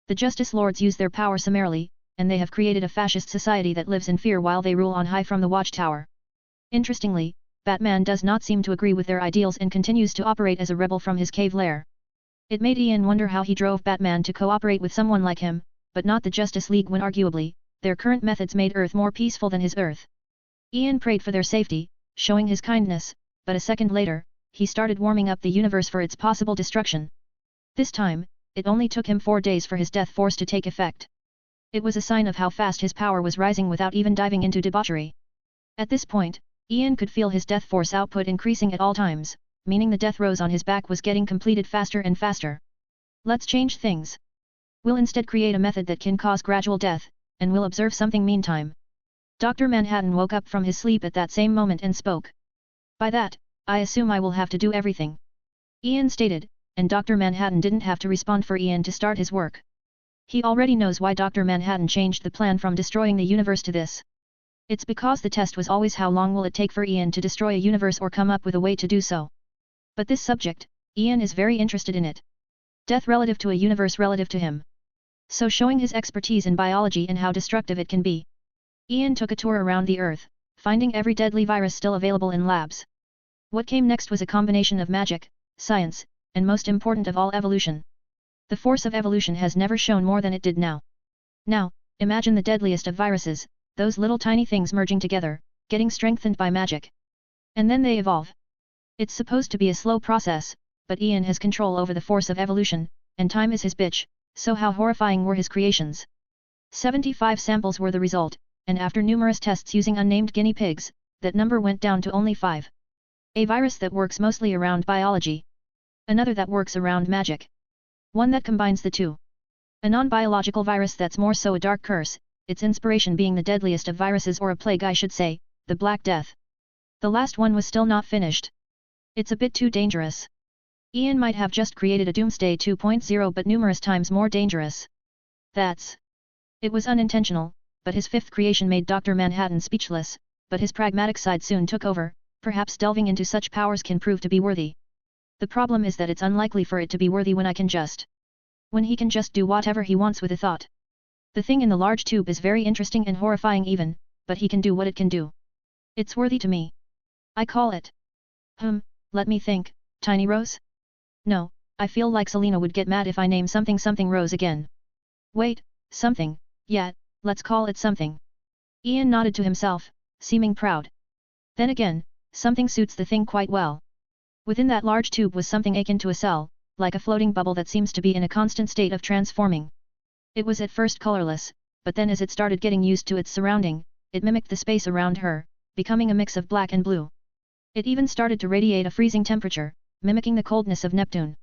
The Justice Lords use their power summarily, and they have created a fascist society that lives in fear while they rule on high from the Watchtower. Interestingly, Batman does not seem to agree with their ideals and continues to operate as a rebel from his cave lair. It made Ian wonder how he drove Batman to cooperate with someone like him, but not the Justice League when arguably, their current methods made Earth more peaceful than his Earth. Ian prayed for their safety, showing his kindness, but a second later, he started warming up the universe for its possible destruction. This time, it only took him 4 days for his death force to take effect. It was a sign of how fast his power was rising without even diving into debauchery. At this point, Ian could feel his death force output increasing at all times, meaning the death rows on his back was getting completed faster and faster. Let's change things. We'll instead create a method that can cause gradual death, and we'll observe something meantime. Dr. Manhattan woke up from his sleep at that same moment and spoke. By that, I assume I will have to do everything. Ian stated, and Dr. Manhattan didn't have to respond for Ian to start his work. He already knows why Dr. Manhattan changed the plan from destroying the universe to this. It's because the test was always how long will it take for Ian to destroy a universe or come up with a way to do so. But this subject, Ian is very interested in it. Death relative to a universe relative to him. So showing his expertise in biology and how destructive it can be. Ian took a tour around the Earth, finding every deadly virus still available in labs. What came next was a combination of magic, science, and most important of all, evolution. The force of evolution has never shown more than it did now. Now, imagine the deadliest of viruses, those little tiny things merging together, getting strengthened by magic. And then they evolve. It's supposed to be a slow process, but Ian has control over the force of evolution, and time is his bitch, so how horrifying were his creations? 75 samples were the result, and after numerous tests using unnamed guinea pigs, that number went down to only 5. A virus that works mostly around biology. Another that works around magic. One that combines the two. A non-biological virus that's more so a dark curse, its inspiration being the deadliest of viruses, or a plague I should say, the Black Death. The last one was still not finished. It's a bit too dangerous. Ian might have just created a Doomsday 2.0, but numerous times more dangerous. It was unintentional, but his fifth creation made Dr. Manhattan speechless, but his pragmatic side soon took over. Perhaps delving into such powers can prove to be worthy. The problem is that it's unlikely for it to be worthy when he can just do whatever he wants with a thought. The thing in the large tube is very interesting and horrifying even, but he can do what it can do. It's worthy to me. I call it. Let me think, Tiny Rose? No, I feel like Selena would get mad if I name something Rose again. Wait, something, yeah, let's call it something. Ian nodded to himself, seeming proud. Then again, something suits the thing quite well. Within that large tube was something akin to a cell, like a floating bubble that seems to be in a constant state of transforming. It was at first colorless, but then as it started getting used to its surrounding, it mimicked the space around her, becoming a mix of black and blue. It even started to radiate a freezing temperature, mimicking the coldness of Neptune.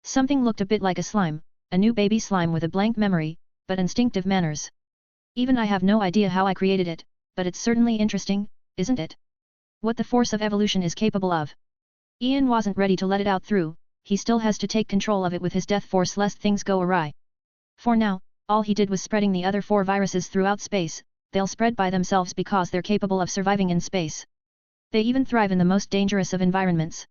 Something looked a bit like a slime, a new baby slime with a blank memory, but instinctive manners. Even I have no idea how I created it, but it's certainly interesting, isn't it? What the force of evolution is capable of. Ian wasn't ready to let it out through, he still has to take control of it with his death force lest things go awry. For now, all he did was spreading the other 4 viruses throughout space. They'll spread by themselves because they're capable of surviving in space. They even thrive in the most dangerous of environments.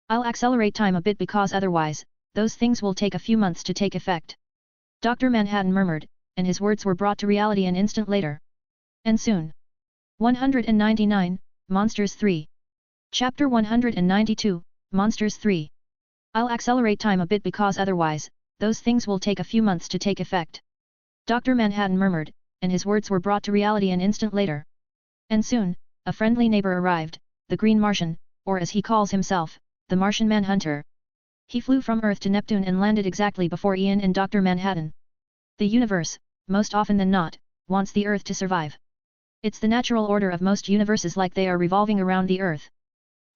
I'll accelerate time a bit because otherwise, those things will take a few months to take effect. Dr. Manhattan murmured, and his words were brought to reality an instant later. And soon. 199, Monsters 3. Chapter 192, Monsters 3. I'll accelerate time a bit because otherwise, those things will take a few months to take effect. Dr. Manhattan murmured, and his words were brought to reality an instant later. And soon, a friendly neighbor arrived, the Green Martian, or as he calls himself, the Martian Manhunter. He flew from Earth to Neptune and landed exactly before Ian and Dr. Manhattan. The universe, most often than not, wants the Earth to survive. It's the natural order of most universes, like they are revolving around the Earth.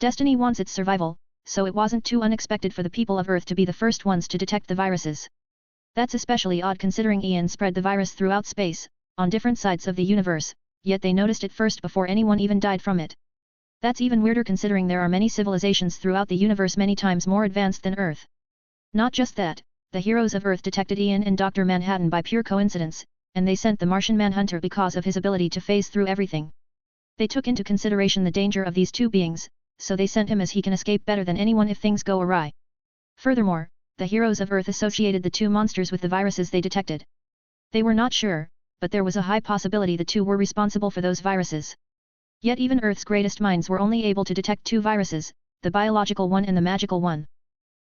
Destiny wants its survival, so it wasn't too unexpected for the people of Earth to be the first ones to detect the viruses. That's especially odd considering Ian spread the virus throughout space, on different sides of the universe, yet they noticed it first before anyone even died from it. That's even weirder considering there are many civilizations throughout the universe many times more advanced than Earth. Not just that, the heroes of Earth detected Ian and Dr. Manhattan by pure coincidence, and they sent the Martian Manhunter because of his ability to phase through everything. They took into consideration the danger of these two beings, so they sent him as he can escape better than anyone if things go awry. Furthermore, the heroes of Earth associated the two monsters with the viruses they detected. They were not sure, but there was a high possibility the two were responsible for those viruses. Yet even Earth's greatest minds were only able to detect two viruses, the biological one and the magical one.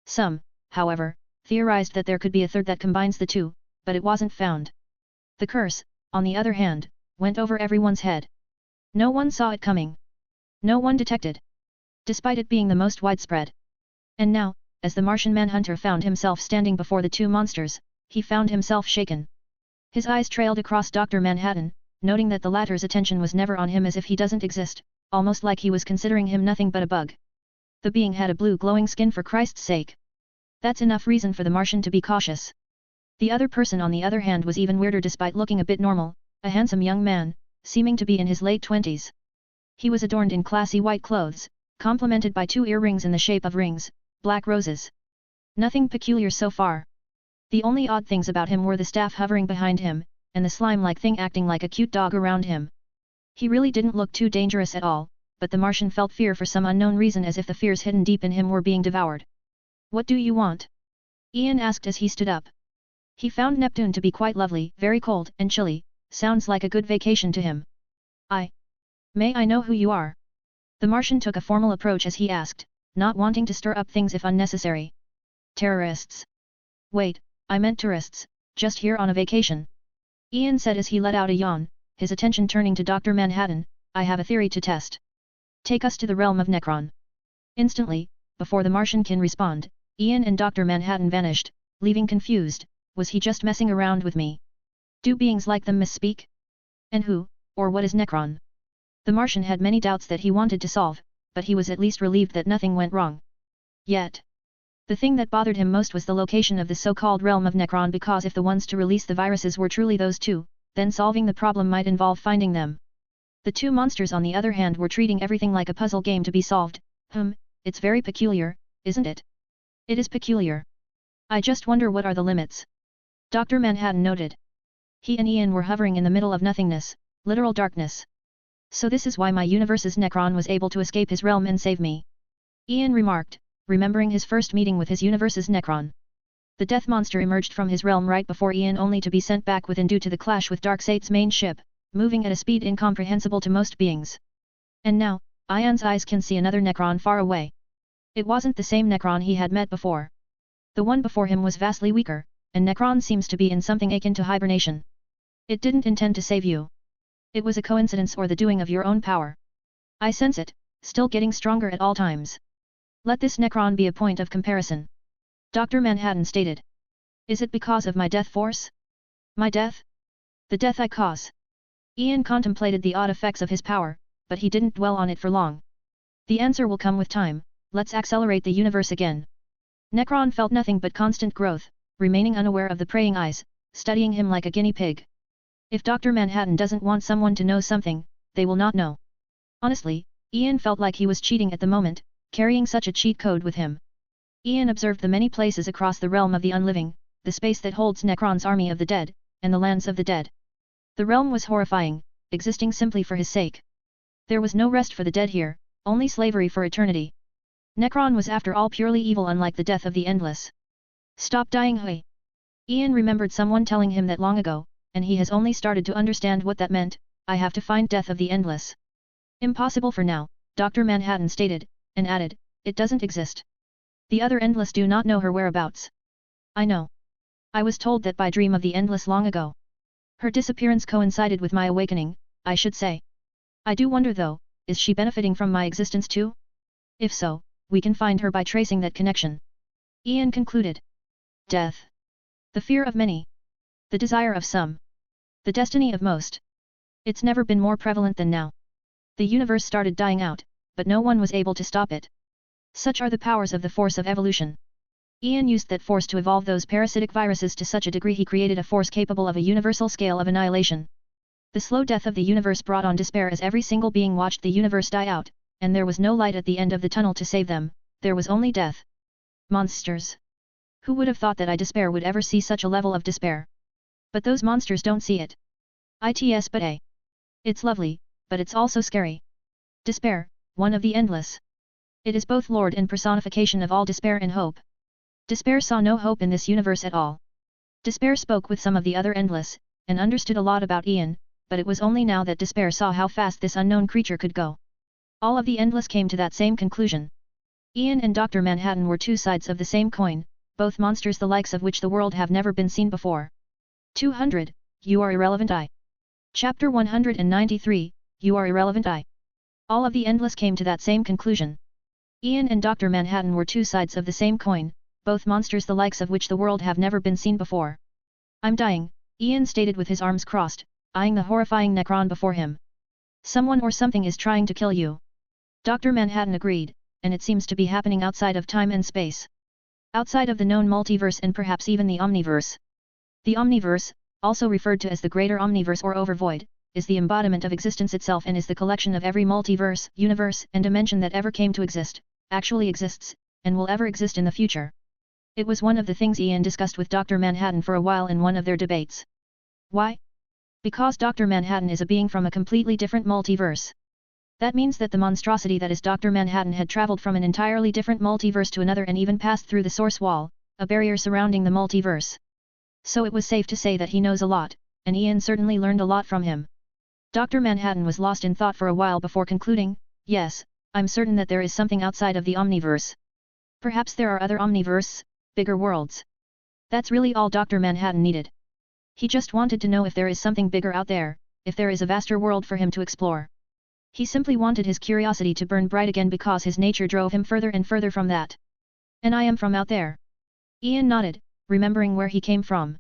Some, however, theorized that there could be a third that combines the two, but it wasn't found. The curse, on the other hand, went over everyone's head. No one saw it coming. No one detected. Despite it being the most widespread. And now, as the Martian Manhunter found himself standing before the two monsters, he found himself shaken. His eyes trailed across Dr. Manhattan, noting that the latter's attention was never on him as if he doesn't exist, almost like he was considering him nothing but a bug. The being had a blue glowing skin for Christ's sake. That's enough reason for the Martian to be cautious. The other person on the other hand was even weirder despite looking a bit normal, a handsome young man, seeming to be in his late 20s. He was adorned in classy white clothes, complemented by 2 earrings in the shape of rings, black roses. Nothing peculiar so far. The only odd things about him were the staff hovering behind him, and the slime-like thing acting like a cute dog around him. He really didn't look too dangerous at all, but the Martian felt fear for some unknown reason as if the fears hidden deep in him were being devoured. "What do you want?" Ian asked as he stood up. He found Neptune to be quite lovely, very cold and chilly, sounds like a good vacation to him. May I know who you are?" The Martian took a formal approach as he asked, not wanting to stir up things if unnecessary. "Terrorists." "Wait, I meant tourists, just here on a vacation," Ian said as he let out a yawn, his attention turning to Dr. Manhattan. "I have a theory to test. Take us to the realm of Necron." Instantly, before the Martian can respond, Ian and Dr. Manhattan vanished, leaving confused. Was he just messing around with me? Do beings like them misspeak? And who, or what is Necron? The Martian had many doubts that he wanted to solve, but he was at least relieved that nothing went wrong. Yet, the thing that bothered him most was the location of the so-called realm of Necron, because if the ones to release the viruses were truly those two, then solving the problem might involve finding them. The two monsters on the other hand were treating everything like a puzzle game to be solved. It's very peculiar, isn't it? It is peculiar. I just wonder what are the limits. Dr. Manhattan noted. He and Ian were hovering in the middle of nothingness, literal darkness. So this is why my universe's Necron was able to escape his realm and save me. Ian remarked, remembering his first meeting with his universe's Necron. The death monster emerged from his realm right before Ian, only to be sent back within due to the clash with Darkseid's main ship, moving at a speed incomprehensible to most beings. And now, Ian's eyes can see another Necron far away. It wasn't the same Necron he had met before. The one before him was vastly weaker, and Necron seems to be in something akin to hibernation. It didn't intend to save you. It was a coincidence or the doing of your own power. I sense it, still getting stronger at all times. Let this Necron be a point of comparison. Dr. Manhattan stated. Is it because of my death force? My death? The death I cause? Ian contemplated the odd effects of his power, but he didn't dwell on it for long. The answer will come with time. Let's accelerate the universe again. Necron felt nothing but constant growth, remaining unaware of the praying eyes, studying him like a guinea pig. If Dr. Manhattan doesn't want someone to know something, they will not know. Honestly, Ian felt like he was cheating at the moment, carrying such a cheat code with him. Ian observed the many places across the realm of the unliving, the space that holds Necron's army of the dead, and the lands of the dead. The realm was horrifying, existing simply for his sake. There was no rest for the dead here, only slavery for eternity. Necron was after all purely evil, unlike the death of the endless. Stop dying, Hui. Ian remembered someone telling him that long ago, and he has only started to understand what that meant. I have to find death of the endless. Impossible for now, Dr. Manhattan stated, and added, it doesn't exist. The other endless do not know her whereabouts. I know. I was told that by dream of the endless long ago. Her disappearance coincided with my awakening, I should say. I do wonder though, is she benefiting from my existence too? If so, we can find her by tracing that connection. Ian concluded. Death. The fear of many. The desire of some. The destiny of most. It's never been more prevalent than now. The universe started dying out, but no one was able to stop it. Such are the powers of the force of evolution. Ian used that force to evolve those parasitic viruses to such a degree he created a force capable of a universal scale of annihilation. The slow death of the universe brought on despair as every single being watched the universe die out, and there was no light at the end of the tunnel to save them, there was only death. Monsters. Who would have thought that despair would ever see such a level of despair? But those monsters don't see it. But it's lovely, but it's also scary. Despair, one of the endless. It is both lord and personification of all despair and hope. Despair saw no hope in this universe at all. Despair spoke with some of the other endless, and understood a lot about Ian, but it was only now that Despair saw how fast this unknown creature could go. All of the endless came to that same conclusion. Ian and Dr. Manhattan were two sides of the same coin, both monsters the likes of which the world have never been seen before. 200, you are irrelevant I. Chapter 193, you are irrelevant I. All of the endless came to that same conclusion. Ian and Dr. Manhattan were two sides of the same coin, both monsters the likes of which the world have never been seen before. I'm dying, Ian stated with his arms crossed, eyeing the horrifying Necron before him. Someone or something is trying to kill you. Dr. Manhattan agreed, and it seems to be happening outside of time and space. Outside of the known multiverse and perhaps even the Omniverse. The Omniverse, also referred to as the Greater Omniverse or Overvoid, is the embodiment of existence itself and is the collection of every multiverse, universe, and dimension that ever came to exist, actually exists, and will ever exist in the future. It was one of the things Ian discussed with Dr. Manhattan for a while in one of their debates. Why? Because Dr. Manhattan is a being from a completely different multiverse. That means that the monstrosity that is Dr. Manhattan had traveled from an entirely different multiverse to another and even passed through the source wall, a barrier surrounding the multiverse. So it was safe to say that he knows a lot, and Ian certainly learned a lot from him. Dr. Manhattan was lost in thought for a while before concluding, yes, I'm certain that there is something outside of the Omniverse. Perhaps there are other Omniverses, bigger worlds. That's really all Dr. Manhattan needed. He just wanted to know if there is something bigger out there, if there is a vaster world for him to explore. He simply wanted his curiosity to burn bright again because his nature drove him further and further from that. And I am from out there. Ian nodded, remembering where he came from.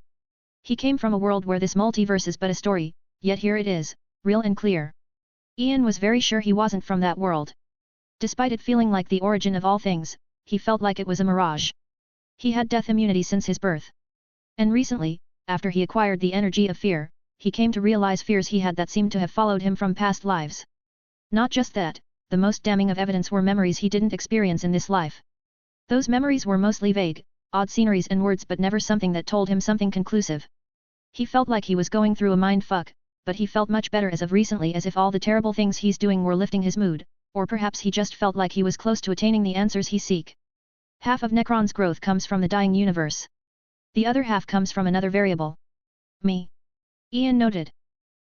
He came from a world where this multiverse is but a story, yet here it is, real and clear. Ian was very sure he wasn't from that world. Despite it feeling like the origin of all things, he felt like it was a mirage. He had death immunity since his birth. And recently, after he acquired the energy of fear, he came to realize fears he had that seemed to have followed him from past lives. Not just that, the most damning of evidence were memories he didn't experience in this life. Those memories were mostly vague, odd sceneries and words but never something that told him something conclusive. He felt like he was going through a mind fuck, but he felt much better as of recently, as if all the terrible things he's doing were lifting his mood, or perhaps he just felt like he was close to attaining the answers he seek. Half of Necron's growth comes from the dying universe. The other half comes from another variable. Me. Ian noted.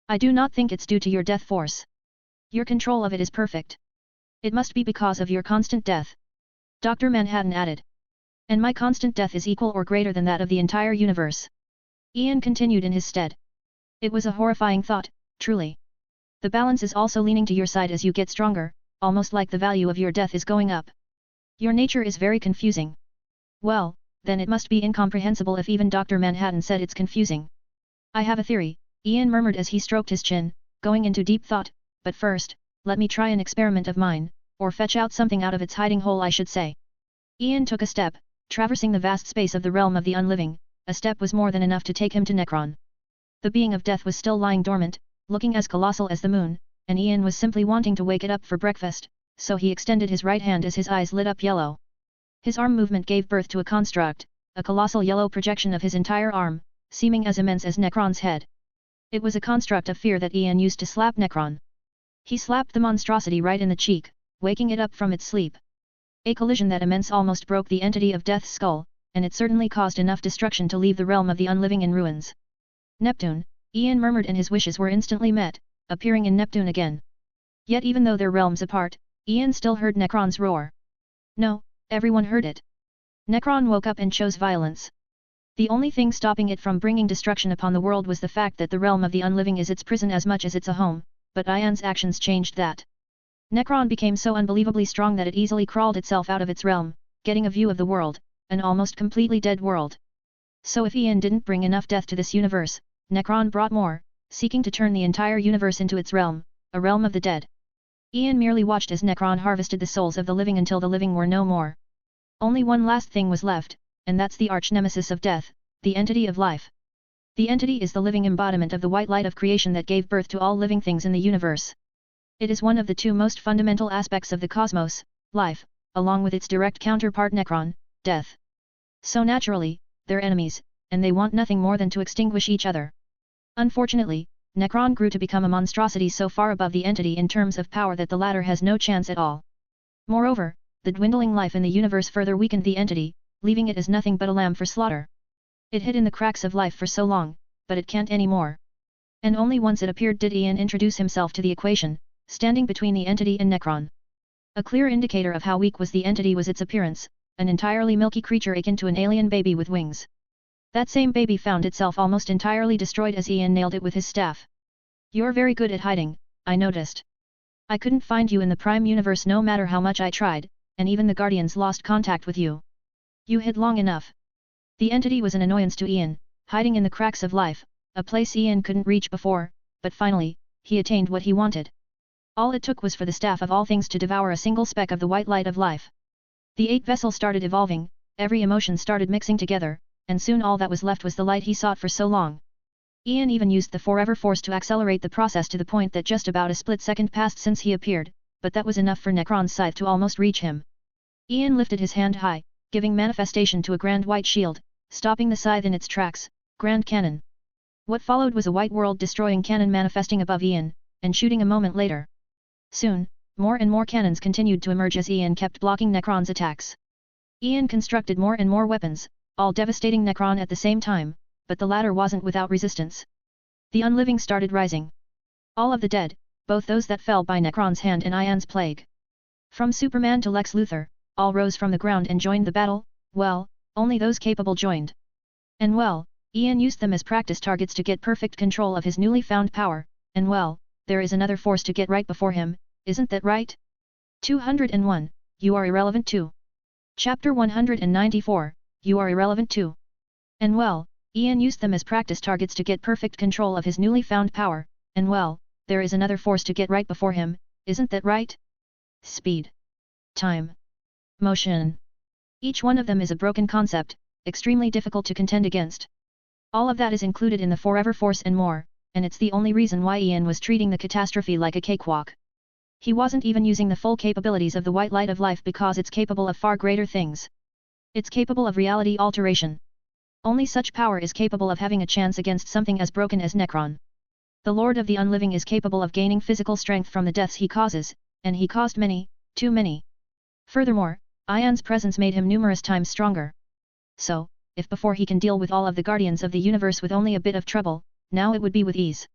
I do not think it's due to your death force. Your control of it is perfect. It must be because of your constant death. Dr. Manhattan added. And my constant death is equal or greater than that of the entire universe. Ian continued in his stead. It was a horrifying thought, truly. The balance is also leaning to your side as you get stronger, almost like the value of your death is going up. Your nature is very confusing. Well, then it must be incomprehensible if even Dr. Manhattan said it's confusing. I have a theory, Ian murmured as he stroked his chin, going into deep thought, but first, let me try an experiment of mine, or fetch out something out of its hiding hole I should say. Ian took a step, traversing the vast space of the realm of the unliving. A step was more than enough to take him to Necron. The being of death was still lying dormant, looking as colossal as the moon, and Ian was simply wanting to wake it up for breakfast, so he extended his right hand as his eyes lit up yellow. His arm movement gave birth to a construct, a colossal yellow projection of his entire arm, seeming as immense as Necron's head. It was a construct of fear that Ian used to slap Necron. He slapped the monstrosity right in the cheek, waking it up from its sleep. A collision that immense almost broke the entity of Death's skull, and it certainly caused enough destruction to leave the realm of the unliving in ruins. Neptune, Ian murmured, and his wishes were instantly met, appearing in Neptune again. Yet even though their realms apart, Ian still heard Necron's roar. No, everyone heard it. Necron woke up and chose violence. The only thing stopping it from bringing destruction upon the world was the fact that the realm of the unliving is its prison as much as it's a home, but Ian's actions changed that. Necron became so unbelievably strong that it easily crawled itself out of its realm, getting a view of the world, an almost completely dead world. So if Ian didn't bring enough death to this universe, Necron brought more, seeking to turn the entire universe into its realm, a realm of the dead. Ian merely watched as Necron harvested the souls of the living until the living were no more. Only one last thing was left, and that's the arch-nemesis of death, the entity of life. The entity is the living embodiment of the white light of creation that gave birth to all living things in the universe. It is one of the two most fundamental aspects of the cosmos, life, along with its direct counterpart Necron, death. So naturally, they're enemies, and they want nothing more than to extinguish each other. Unfortunately, Necron grew to become a monstrosity so far above the entity in terms of power that the latter has no chance at all. Moreover, the dwindling life in the universe further weakened the entity, leaving it as nothing but a lamb for slaughter. It hid in the cracks of life for so long, but it can't anymore. And only once it appeared did Ian introduce himself to the equation, standing between the entity and Necron. A clear indicator of how weak was the entity was its appearance, an entirely milky creature akin to an alien baby with wings. That same baby found itself almost entirely destroyed as Ian nailed it with his staff. You're very good at hiding, I noticed. I couldn't find you in the Prime Universe no matter how much I tried, and even the Guardians lost contact with you. You hid long enough. The entity was an annoyance to Ian, hiding in the cracks of life, a place Ian couldn't reach before, but finally, he attained what he wanted. All it took was for the staff of all things to devour a single speck of the white light of life. The 8 vessel started evolving, every emotion started mixing together, and soon all that was left was the light he sought for so long. Ian even used the Forever Force to accelerate the process to the point that just about a split second passed since he appeared, but that was enough for Necron's scythe to almost reach him. Ian lifted his hand high, giving manifestation to a grand white shield, stopping the scythe in its tracks, Grand Cannon. What followed was a white world-destroying cannon manifesting above Ian, and shooting a moment later. Soon, more and more cannons continued to emerge as Ian kept blocking Necron's attacks. Ian constructed more and more weapons, all devastating Necron at the same time, but the latter wasn't without resistance. The unliving started rising. All of the dead, both those that fell by Necron's hand and Ian's plague. From Superman to Lex Luthor, all rose from the ground and joined the battle. Well, only those capable joined. And well, Ian used them as practice targets to get perfect control of his newly found power, and well, there is another force to get right before him, isn't that right? 201, you are irrelevant too. Chapter 194, you are irrelevant too. And well, Ian used them as practice targets to get perfect control of his newly found power, and well, there is another force to get right before him, isn't that right? Speed. Time. Motion. Each one of them is a broken concept, extremely difficult to contend against. All of that is included in the Forever Force and more, and it's the only reason why Ian was treating the catastrophe like a cakewalk. He wasn't even using the full capabilities of the white light of life because it's capable of far greater things. It's capable of reality alteration. Only such power is capable of having a chance against something as broken as Necron. The Lord of the Unliving is capable of gaining physical strength from the deaths he causes, and he caused many, too many. Furthermore, Ian's presence made him numerous times stronger. So, if before he can deal with all of the Guardians of the Universe with only a bit of trouble, now it would be with ease.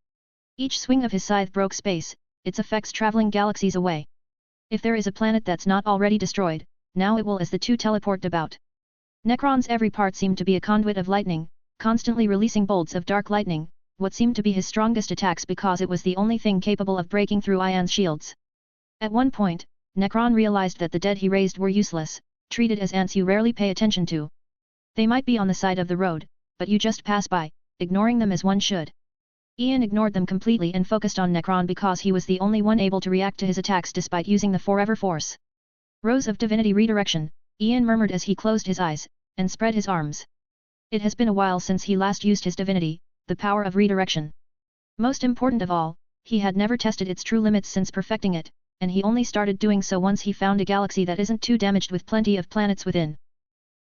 Each swing of his scythe broke space, its effects traveling galaxies away. If there is a planet that's not already destroyed, now it will as the two teleport about. Necron's every part seemed to be a conduit of lightning, constantly releasing bolts of dark lightning, what seemed to be his strongest attacks because it was the only thing capable of breaking through Ian's shields. At one point, Necron realized that the dead he raised were useless, treated as ants you rarely pay attention to. They might be on the side of the road, but you just pass by, ignoring them as one should. Ian ignored them completely and focused on Necron because he was the only one able to react to his attacks despite using the Forever Force. Rose of Divinity Redirection, Ian murmured as he closed his eyes, and spread his arms. It has been a while since he last used his divinity, the power of redirection. Most important of all, he had never tested its true limits since perfecting it, and he only started doing so once he found a galaxy that isn't too damaged with plenty of planets within.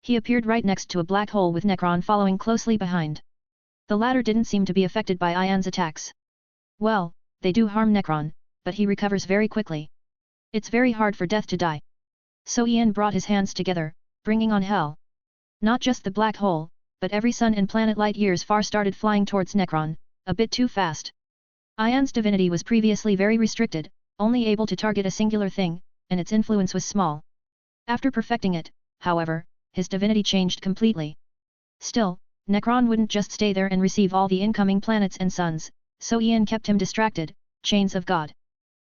He appeared right next to a black hole with Necron following closely behind. The latter didn't seem to be affected by Ian's attacks. Well, they do harm Necron, but he recovers very quickly. It's very hard for death to die. So Ian brought his hands together, bringing on hell. Not just the black hole, but every sun and planet light years far started flying towards Necron, a bit too fast. Ian's divinity was previously very restricted, only able to target a singular thing, and its influence was small. After perfecting it, however, his divinity changed completely. Still, Necron wouldn't just stay there and receive all the incoming planets and suns, so Ian kept him distracted. Chains of God.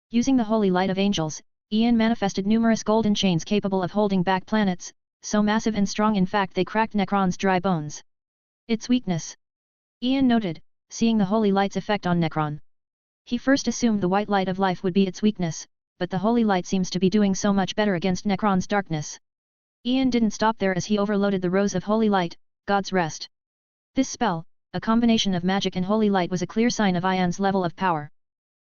Using the holy light of angels, Ian manifested numerous golden chains capable of holding back planets, so massive and strong in fact they cracked Necron's dry bones. Its weakness. Ian noted, seeing the holy light's effect on Necron. He first assumed the white light of life would be its weakness, but the holy light seems to be doing so much better against Necron's darkness. Ian didn't stop there as he overloaded the rose of holy light, God's rest. This spell, a combination of magic and holy light, was a clear sign of Ian's level of power.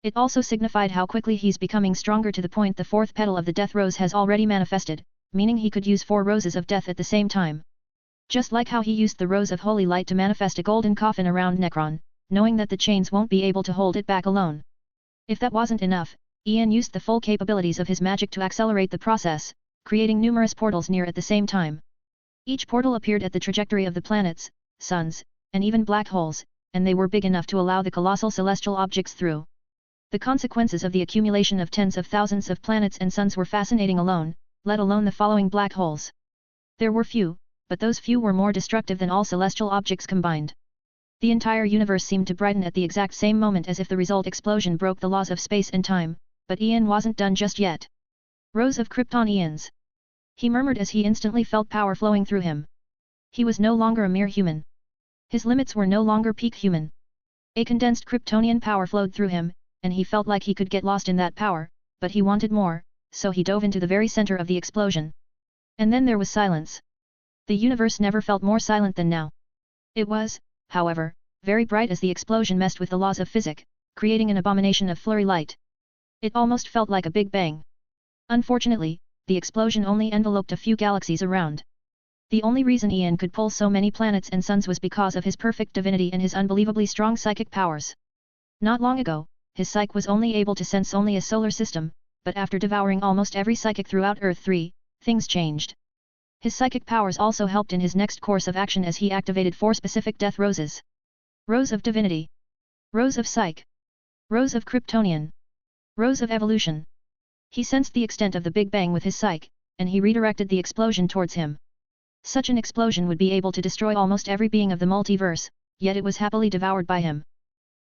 It also signified how quickly he's becoming stronger to the point the fourth petal of the death rose has already manifested, meaning he could use 4 roses of death at the same time. Just like how he used the rose of holy light to manifest a golden coffin around Necron, knowing that the chains won't be able to hold it back alone. If that wasn't enough, Ian used the full capabilities of his magic to accelerate the process, creating numerous portals near at the same time. Each portal appeared at the trajectory of the planets, suns, and even black holes, and they were big enough to allow the colossal celestial objects through. The consequences of the accumulation of tens of thousands of planets and suns were fascinating alone, let alone the following black holes. There were few, but those few were more destructive than all celestial objects combined. The entire universe seemed to brighten at the exact same moment as if the result explosion broke the laws of space and time, but Ian wasn't done just yet. Rose of Krypton Ians. He murmured as he instantly felt power flowing through him. He was no longer a mere human. His limits were no longer peak human. A condensed Kryptonian power flowed through him, and he felt like he could get lost in that power, but he wanted more, so he dove into the very center of the explosion. And then there was silence. The universe never felt more silent than now. It was, however, very bright as the explosion messed with the laws of physics, creating an abomination of flurry light. It almost felt like a big bang. Unfortunately, the explosion only enveloped a few galaxies around. The only reason Ian could pull so many planets and suns was because of his perfect divinity and his unbelievably strong psychic powers. Not long ago, his psyche was only able to sense only a solar system, but after devouring almost every psychic throughout Earth 3, things changed. His psychic powers also helped in his next course of action as he activated 4 specific death roses. Rose of Divinity. Rose of Psyche. Rose of Kryptonian. Rose of Evolution. He sensed the extent of the Big Bang with his psyche, and he redirected the explosion towards him. Such an explosion would be able to destroy almost every being of the multiverse, yet it was happily devoured by him.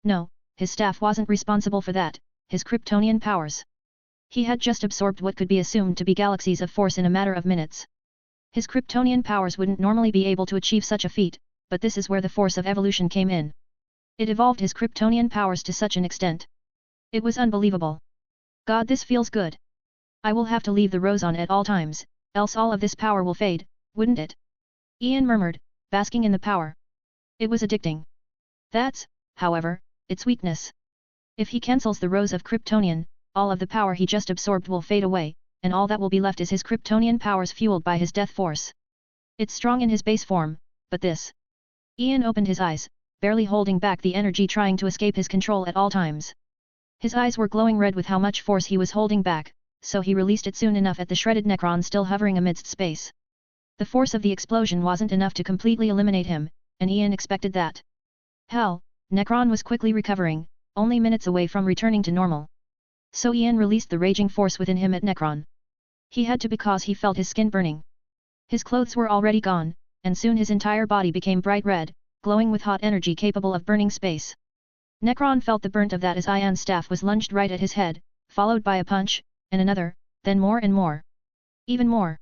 No, his staff wasn't responsible for that, his Kryptonian powers. He had just absorbed what could be assumed to be galaxies of force in a matter of minutes. His Kryptonian powers wouldn't normally be able to achieve such a feat, but this is where the force of evolution came in. It evolved his Kryptonian powers to such an extent. It was unbelievable. God, this feels good. I will have to leave the rose on at all times, else all of this power will fade, wouldn't it? Ian murmured, basking in the power. It was addicting. That's, however, its weakness. If he cancels the rose of Kryptonian, all of the power he just absorbed will fade away, and all that will be left is his Kryptonian powers fueled by his death force. It's strong in his base form, but this... Ian opened his eyes, barely holding back the energy trying to escape his control at all times. His eyes were glowing red with how much force he was holding back, so he released it soon enough at the shredded Necron still hovering amidst space. The force of the explosion wasn't enough to completely eliminate him, and Ian expected that. Hell, Necron was quickly recovering, only minutes away from returning to normal. So Ian released the raging force within him at Necron. He had to because he felt his skin burning. His clothes were already gone, and soon his entire body became bright red, glowing with hot energy capable of burning space. Necron felt the burnt of that as Ian's staff was lunged right at his head, followed by a punch, and another, then more and more. Even more.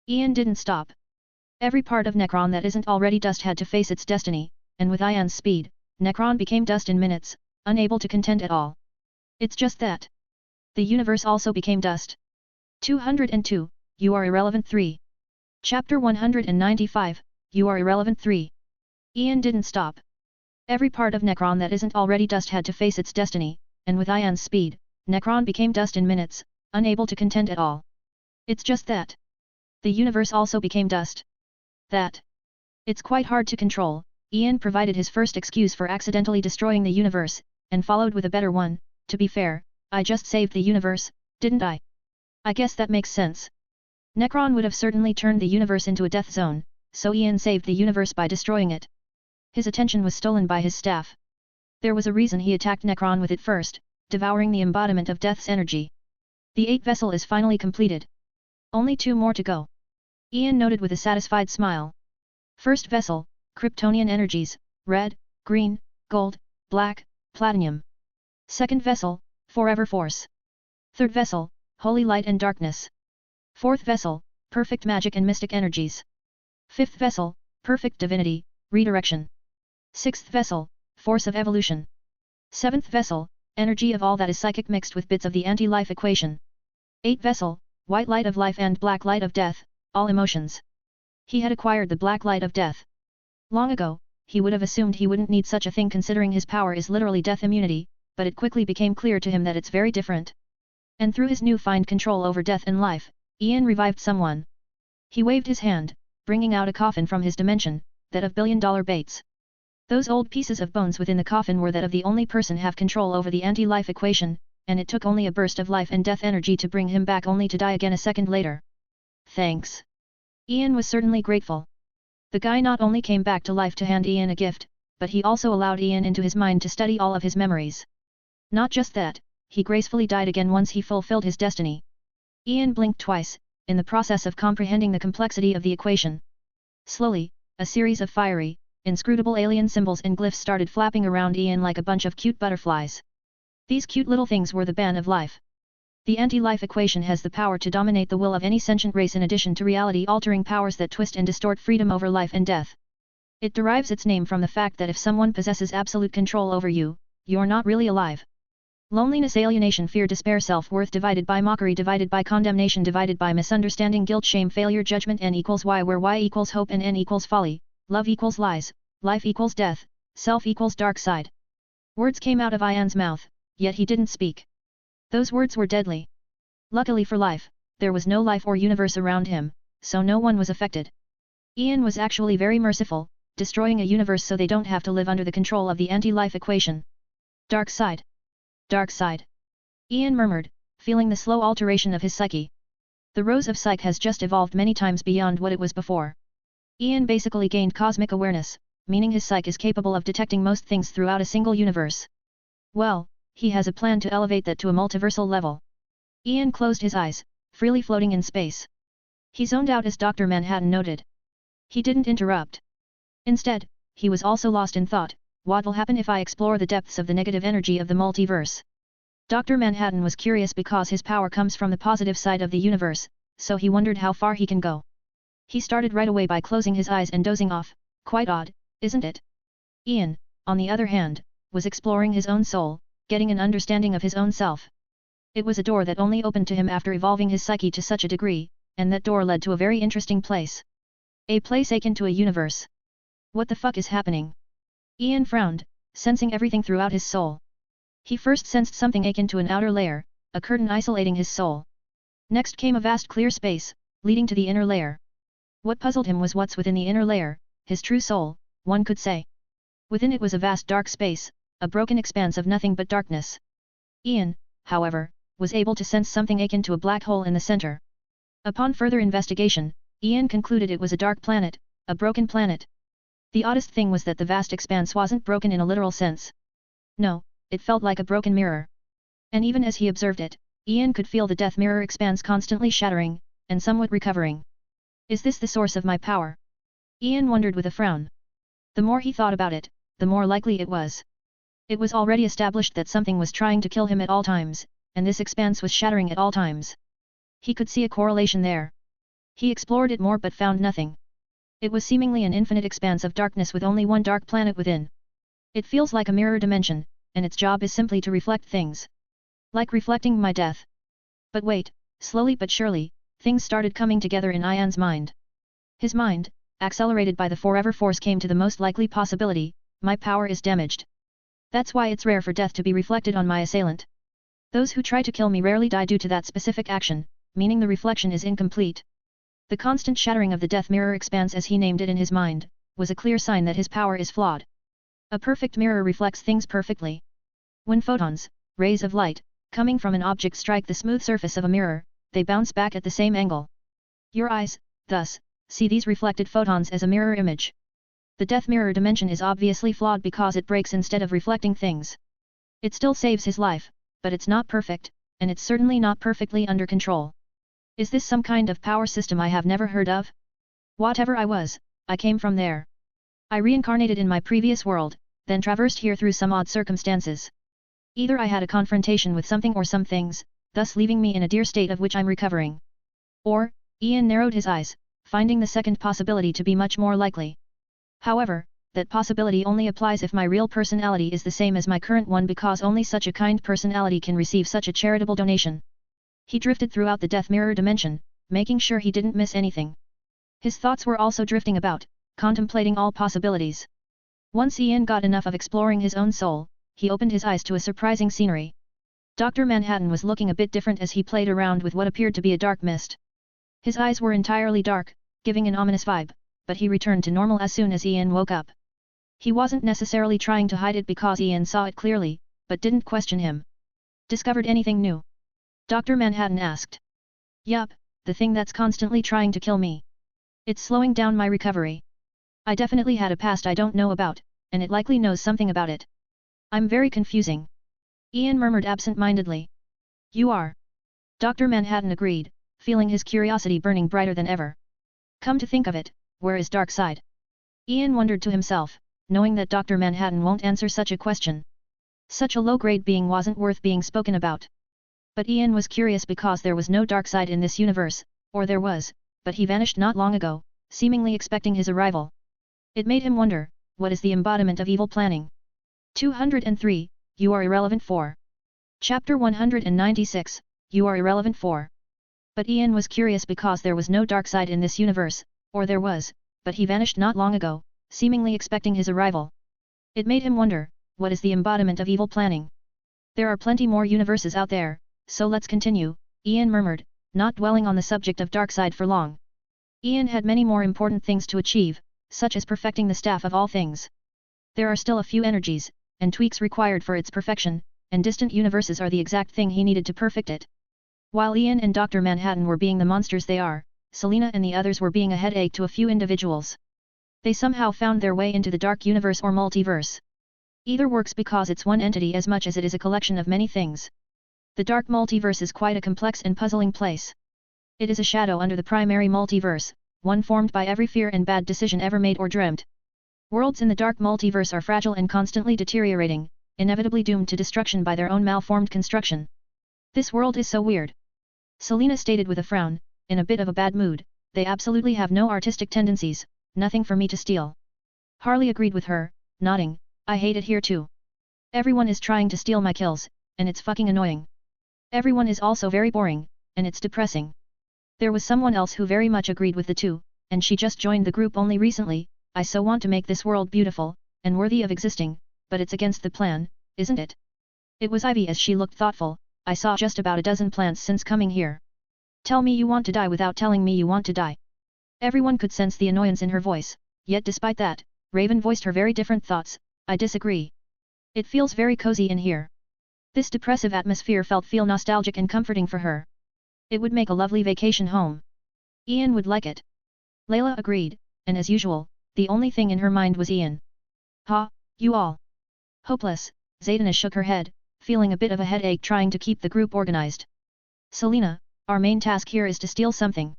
Ian didn't stop. Every part of Necron that isn't already dust had to face its destiny, and with Ian's speed, Necron became dust in minutes, unable to contend at all. It's just that. The universe also became dust. 202, You Are Irrelevant 3. Chapter 195, You Are Irrelevant 3. Ian didn't stop. Every part of Necron that isn't already dust had to face its destiny, and with Ian's speed, Necron became dust in minutes, unable to contend at all. It's just that. The universe also became dust. That. It's quite hard to control. Ian provided his first excuse for accidentally destroying the universe, and followed with a better one. To be fair, I just saved the universe, didn't I? I guess that makes sense. Necron would have certainly turned the universe into a death zone, so Ian saved the universe by destroying it. His attention was stolen by his staff. There was a reason he attacked Necron with it first, devouring the embodiment of death's energy. The 8th vessel is finally completed. Only 2 more to go. Ian noted with a satisfied smile. First vessel, Kryptonian energies, red, green, gold, black, platinum. Second vessel, Forever Force. Third vessel, Holy Light and Darkness. Fourth vessel, Perfect Magic and Mystic Energies. Fifth vessel, Perfect Divinity, Redirection. Sixth vessel, Force of Evolution. Seventh vessel, Energy of all that is psychic mixed with bits of the anti-life equation. Eighth vessel, White Light of Life and Black Light of Death, all emotions. He had acquired the Black Light of Death. Long ago, he would have assumed he wouldn't need such a thing considering his power is literally death immunity, but it quickly became clear to him that it's very different. And through his newfound control over death and life, Ian revived someone. He waved his hand, bringing out a coffin from his dimension, that of billion-dollar Bates. Those old pieces of bones within the coffin were that of the only person have control over the anti-life equation, and it took only a burst of life and death energy to bring him back only to die again a second later. Thanks. Ian was certainly grateful. The guy not only came back to life to hand Ian a gift, but he also allowed Ian into his mind to study all of his memories. Not just that, he gracefully died again once he fulfilled his destiny. Ian blinked twice, in the process of comprehending the complexity of the equation. Slowly, a series of fiery, inscrutable alien symbols and glyphs started flapping around Ian like a bunch of cute butterflies. These cute little things were the bane of life. The anti-life equation has the power to dominate the will of any sentient race in addition to reality-altering powers that twist and distort freedom over life and death. It derives its name from the fact that if someone possesses absolute control over you, you're not really alive. Loneliness, alienation, fear, despair, self-worth divided by mockery divided by condemnation divided by misunderstanding, guilt, shame, failure, judgment, n equals y, where y equals hope and n equals folly, love equals lies, life equals death, self equals dark side. Words came out of Ian's mouth, yet he didn't speak. Those words were deadly. Luckily for life, there was no life or universe around him, so no one was affected. Ian was actually very merciful, destroying a universe so they don't have to live under the control of the anti-life equation. Dark side. Dark side. Ian murmured, feeling the slow alteration of his psyche. The Rose of Psyche has just evolved many times beyond what it was before. Ian basically gained cosmic awareness, meaning his psyche is capable of detecting most things throughout a single universe. Well, he has a plan to elevate that to a multiversal level. Ian closed his eyes, freely floating in space. He zoned out as Dr. Manhattan noted. He didn't interrupt. Instead, he was also lost in thought. What will happen if I explore the depths of the negative energy of the multiverse? Dr. Manhattan was curious because his power comes from the positive side of the universe, so he wondered how far he can go. He started right away by closing his eyes and dozing off. Quite odd, isn't it? Ian, on the other hand, was exploring his own soul, getting an understanding of his own self. It was a door that only opened to him after evolving his psyche to such a degree, and that door led to a very interesting place. A place akin to a universe. What the fuck is happening? Ian frowned, sensing everything throughout his soul. He first sensed something akin to an outer layer, a curtain isolating his soul. Next came a vast clear space, leading to the inner layer. What puzzled him was what's within the inner layer, his true soul, one could say. Within it was a vast dark space, a broken expanse of nothing but darkness. Ian, however, was able to sense something akin to a black hole in the center. Upon further investigation, Ian concluded it was a dark planet, a broken planet. The oddest thing was that the vast expanse wasn't broken in a literal sense. No, it felt like a broken mirror. And even as he observed it, Ian could feel the death mirror expanse constantly shattering, and somewhat recovering. Is this the source of my power? Ian wondered with a frown. The more he thought about it, the more likely it was. It was already established that something was trying to kill him at all times, and this expanse was shattering at all times. He could see a correlation there. He explored it more but found nothing. It was seemingly an infinite expanse of darkness with only one dark planet within. It feels like a mirror dimension, and its job is simply to reflect things. Like reflecting my death. But wait, slowly but surely, things started coming together in Ian's mind. His mind, accelerated by the Forever Force, came to the most likely possibility: my power is damaged. That's why it's rare for death to be reflected on my assailant. Those who try to kill me rarely die due to that specific action, meaning the reflection is incomplete. The constant shattering of the death mirror expanse, as he named it in his mind, was a clear sign that his power is flawed. A perfect mirror reflects things perfectly. When photons, rays of light, coming from an object strike the smooth surface of a mirror, they bounce back at the same angle. Your eyes, thus, see these reflected photons as a mirror image. The death mirror dimension is obviously flawed because it breaks instead of reflecting things. It still saves his life, but it's not perfect, and it's certainly not perfectly under control. Is this some kind of power system I have never heard of? Whatever I was, I came from there. I reincarnated in my previous world, then traversed here through some odd circumstances. Either I had a confrontation with something or some things, thus leaving me in a dear state of which I'm recovering. Or, Ian narrowed his eyes, finding the second possibility to be much more likely. However, that possibility only applies if my real personality is the same as my current one, because only such a kind personality can receive such a charitable donation. He drifted throughout the death mirror dimension, making sure he didn't miss anything. His thoughts were also drifting about, contemplating all possibilities. Once Ian got enough of exploring his own soul, he opened his eyes to a surprising scenery. Dr. Manhattan was looking a bit different as he played around with what appeared to be a dark mist. His eyes were entirely dark, giving an ominous vibe, but he returned to normal as soon as Ian woke up. He wasn't necessarily trying to hide it because Ian saw it clearly, but didn't question him. Discovered anything new? Dr. Manhattan asked. Yup, the thing that's constantly trying to kill me. It's slowing down my recovery. I definitely had a past I don't know about, and it likely knows something about it. I'm very confusing. Ian murmured absent-mindedly. You are. Dr. Manhattan agreed, feeling his curiosity burning brighter than ever. Come to think of it, where is Darkseid? Ian wondered to himself, knowing that Dr. Manhattan won't answer such a question. Such a low-grade being wasn't worth being spoken about. But Ian was curious because there was no Darkseid in this universe, or there was, but he vanished not long ago, seemingly expecting his arrival. It made him wonder, what is the embodiment of evil planning? 203, You Are Irrelevant 4. Chapter 196, You Are Irrelevant 4. But Ian was curious because there was no Darkseid in this universe, or there was, but he vanished not long ago, seemingly expecting his arrival. It made him wonder, what is the embodiment of evil planning? There are plenty more universes out there, so let's continue, Ian murmured, not dwelling on the subject of Darkseid for long. Ian had many more important things to achieve, such as perfecting the staff of all things. There are still a few energies, and tweaks required for its perfection, and distant universes are the exact thing he needed to perfect it. While Ian and Dr. Manhattan were being the monsters they are, Selena and the others were being a headache to a few individuals. They somehow found their way into the dark universe or multiverse. Either works because it's one entity as much as it is a collection of many things. The dark multiverse is quite a complex and puzzling place. It is a shadow under the primary multiverse, one formed by every fear and bad decision ever made or dreamt. Worlds in the dark multiverse are fragile and constantly deteriorating, inevitably doomed to destruction by their own malformed construction. This world is so weird. Selena stated with a frown, in a bit of a bad mood, they absolutely have no artistic tendencies, nothing for me to steal. Harley agreed with her, nodding, I hate it here too. Everyone is trying to steal my kills, and it's fucking annoying. Everyone is also very boring, and it's depressing. There was someone else who very much agreed with the two, and she just joined the group only recently. I so want to make this world beautiful, and worthy of existing, but it's against the plan, isn't it? It was Ivy as she looked thoughtful, I saw just about a dozen plants since coming here. Tell me you want to die without telling me you want to die. Everyone could sense the annoyance in her voice, yet despite that, Raven voiced her very different thoughts, I disagree. It feels very cozy in here. This depressive atmosphere feel nostalgic and comforting for her. It would make a lovely vacation home. Ian would like it. Layla agreed, and as usual, the only thing in her mind was Ian. Ha, you all. Hopeless, Zaydana shook her head, feeling a bit of a headache trying to keep the group organized. Selena, our main task here is to steal something.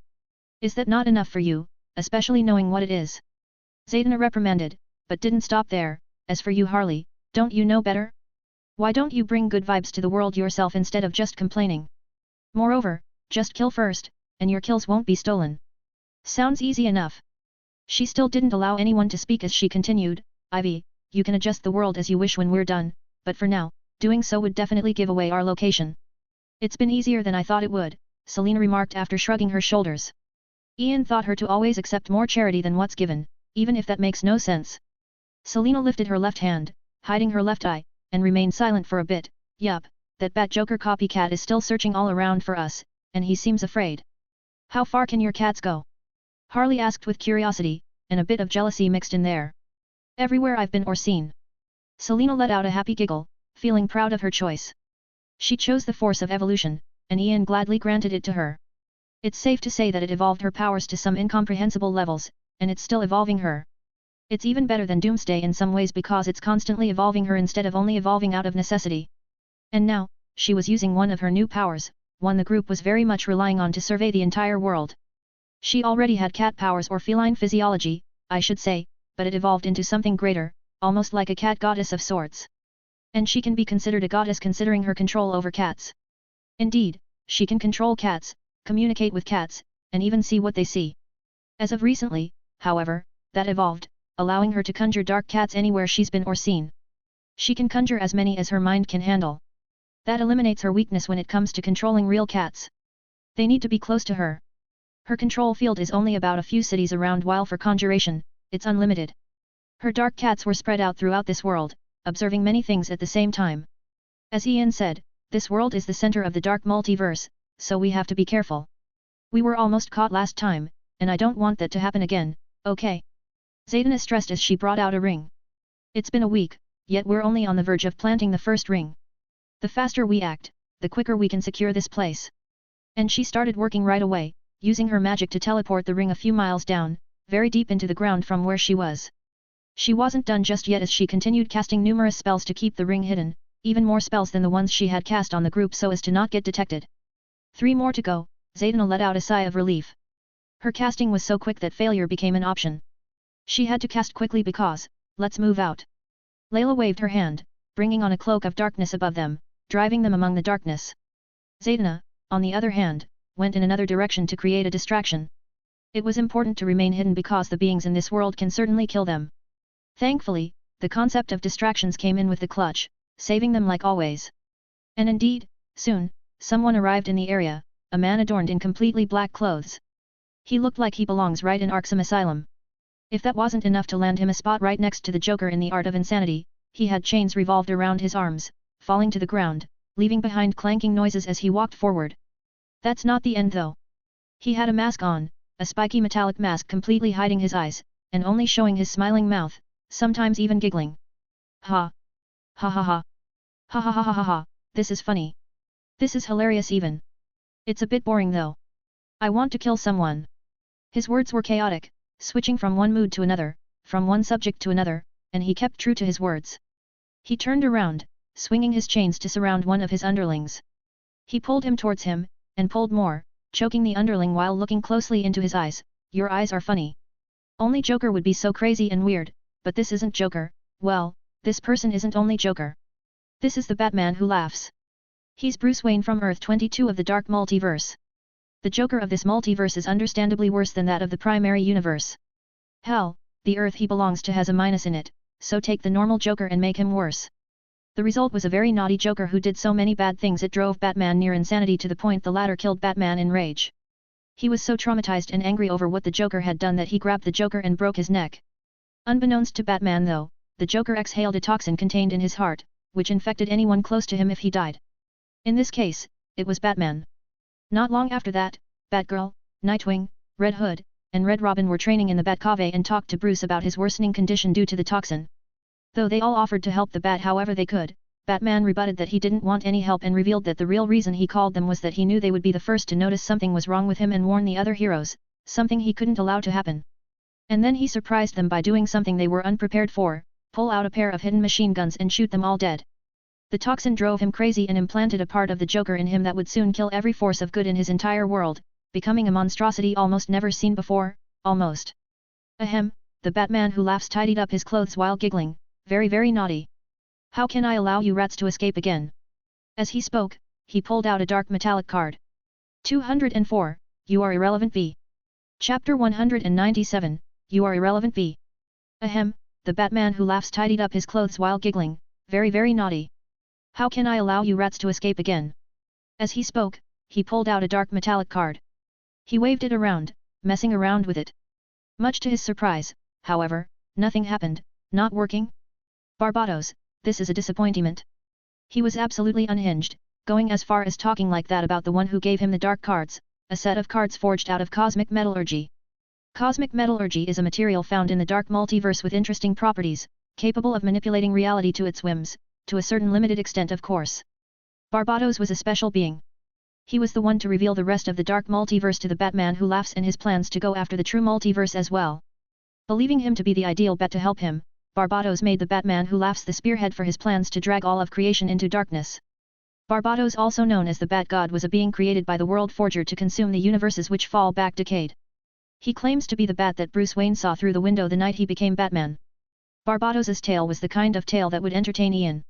Is that not enough for you, especially knowing what it is? Zaydana reprimanded, but didn't stop there, as for you Harley, don't you know better? Why don't you bring good vibes to the world yourself instead of just complaining? Moreover, just kill first, and your kills won't be stolen. Sounds easy enough. She still didn't allow anyone to speak as she continued, Ivy, you can adjust the world as you wish when we're done, but for now, doing so would definitely give away our location. It's been easier than I thought it would, Selena remarked after shrugging her shoulders. Ian thought her to always accept more charity than what's given, even if that makes no sense. Selena lifted her left hand, hiding her left eye, and remained silent for a bit. Yup, that bat Joker copycat is still searching all around for us, and he seems afraid. How far can your cats go? Harley asked with curiosity, and a bit of jealousy mixed in there. Everywhere I've been or seen. Selena let out a happy giggle, feeling proud of her choice. She chose the force of evolution, and Ian gladly granted it to her. It's safe to say that it evolved her powers to some incomprehensible levels, and it's still evolving her. It's even better than Doomsday in some ways because it's constantly evolving her instead of only evolving out of necessity. And now, she was using one of her new powers, one the group was very much relying on to survey the entire world. She already had cat powers or feline physiology, I should say, but it evolved into something greater, almost like a cat goddess of sorts. And she can be considered a goddess considering her control over cats. Indeed, she can control cats, communicate with cats, and even see what they see. As of recently, however, that evolved, allowing her to conjure dark cats anywhere she's been or seen. She can conjure as many as her mind can handle. That eliminates her weakness when it comes to controlling real cats. They need to be close to her. Her control field is only about a few cities around, while for conjuration, it's unlimited. Her dark cats were spread out throughout this world, observing many things at the same time. As Ian said, this world is the center of the dark multiverse, so we have to be careful. We were almost caught last time, and I don't want that to happen again, okay? Zaydna stressed as she brought out a ring. It's been a week, yet we're only on the verge of planting the first ring. The faster we act, the quicker we can secure this place. And she started working right away, using her magic to teleport the ring a few miles down, very deep into the ground from where she was. She wasn't done just yet as she continued casting numerous spells to keep the ring hidden, even more spells than the ones she had cast on the group so as to not get detected. 3 more to go, Zaydna let out a sigh of relief. Her casting was so quick that failure became an option. She had to cast quickly because, let's move out. Layla waved her hand, bringing on a cloak of darkness above them, driving them among the darkness. Zaydna, on the other hand, went in another direction to create a distraction. It was important to remain hidden because the beings in this world can certainly kill them. Thankfully, the concept of distractions came in with the clutch, saving them like always. And indeed, soon, someone arrived in the area, a man adorned in completely black clothes. He looked like he belongs right in Arkham Asylum. If that wasn't enough to land him a spot right next to the Joker in the Art of Insanity, he had chains revolved around his arms, falling to the ground, leaving behind clanking noises as he walked forward. That's not the end though. He had a mask on, a spiky metallic mask completely hiding his eyes, and only showing his smiling mouth, sometimes even giggling. Ha! Ha ha ha! Ha ha ha ha ha ha! This is funny. This is hilarious even. It's a bit boring though. I want to kill someone. His words were chaotic, switching from one mood to another, from one subject to another, and he kept true to his words. He turned around, swinging his chains to surround one of his underlings. He pulled him towards him, and pulled more, choking the underling while looking closely into his eyes. Your eyes are funny. Only Joker would be so crazy and weird, but this isn't Joker. Well, this person isn't only Joker. This is the Batman who laughs. He's Bruce Wayne from Earth 22 of the Dark Multiverse. The Joker of this multiverse is understandably worse than that of the primary universe. Hell, the Earth he belongs to has a minus in it, so take the normal Joker and make him worse. The result was a very naughty Joker who did so many bad things it drove Batman near insanity to the point the latter killed Batman in rage. He was so traumatized and angry over what the Joker had done that he grabbed the Joker and broke his neck. Unbeknownst to Batman though, the Joker exhaled a toxin contained in his heart, which infected anyone close to him if he died. In this case, it was Batman. Not long after that, Batgirl, Nightwing, Red Hood, and Red Robin were training in the Batcave and talked to Bruce about his worsening condition due to the toxin. Though they all offered to help the Bat however they could, Batman rebutted that he didn't want any help and revealed that the real reason he called them was that he knew they would be the first to notice something was wrong with him and warn the other heroes, something he couldn't allow to happen. And then he surprised them by doing something they were unprepared for, pull out a pair of hidden machine guns and shoot them all dead. The toxin drove him crazy and implanted a part of the Joker in him that would soon kill every force of good in his entire world, becoming a monstrosity almost never seen before, almost. Ahem, the Batman who laughs tidied up his clothes while giggling, very naughty. How can I allow you rats to escape again? As he spoke, he pulled out a dark metallic card. 204, you are irrelevant V. Chapter 197, you are irrelevant V. Ahem, the Batman who laughs tidied up his clothes while giggling, very naughty. How can I allow you rats to escape again? As he spoke, he pulled out a dark metallic card. He waved it around, messing around with it. Much to his surprise, however, nothing happened, not working. Barbatos, this is a disappointment. He was absolutely unhinged, going as far as talking like that about the one who gave him the dark cards, a set of cards forged out of cosmic metallurgy. Cosmic metallurgy is a material found in the dark multiverse with interesting properties, capable of manipulating reality to its whims, to a certain limited extent of course. Barbatos was a special being. He was the one to reveal the rest of the dark multiverse to the Batman who laughs and his plans to go after the true multiverse as well. Believing him to be the ideal bet to help him, Barbatos made the Batman who laughs the spearhead for his plans to drag all of creation into darkness. Barbatos, also known as the Bat God, was a being created by the World Forger to consume the universes which fall back decayed. He claims to be the bat that Bruce Wayne saw through the window the night he became Batman. Barbatos's tale was the kind of tale that would entertain Ian.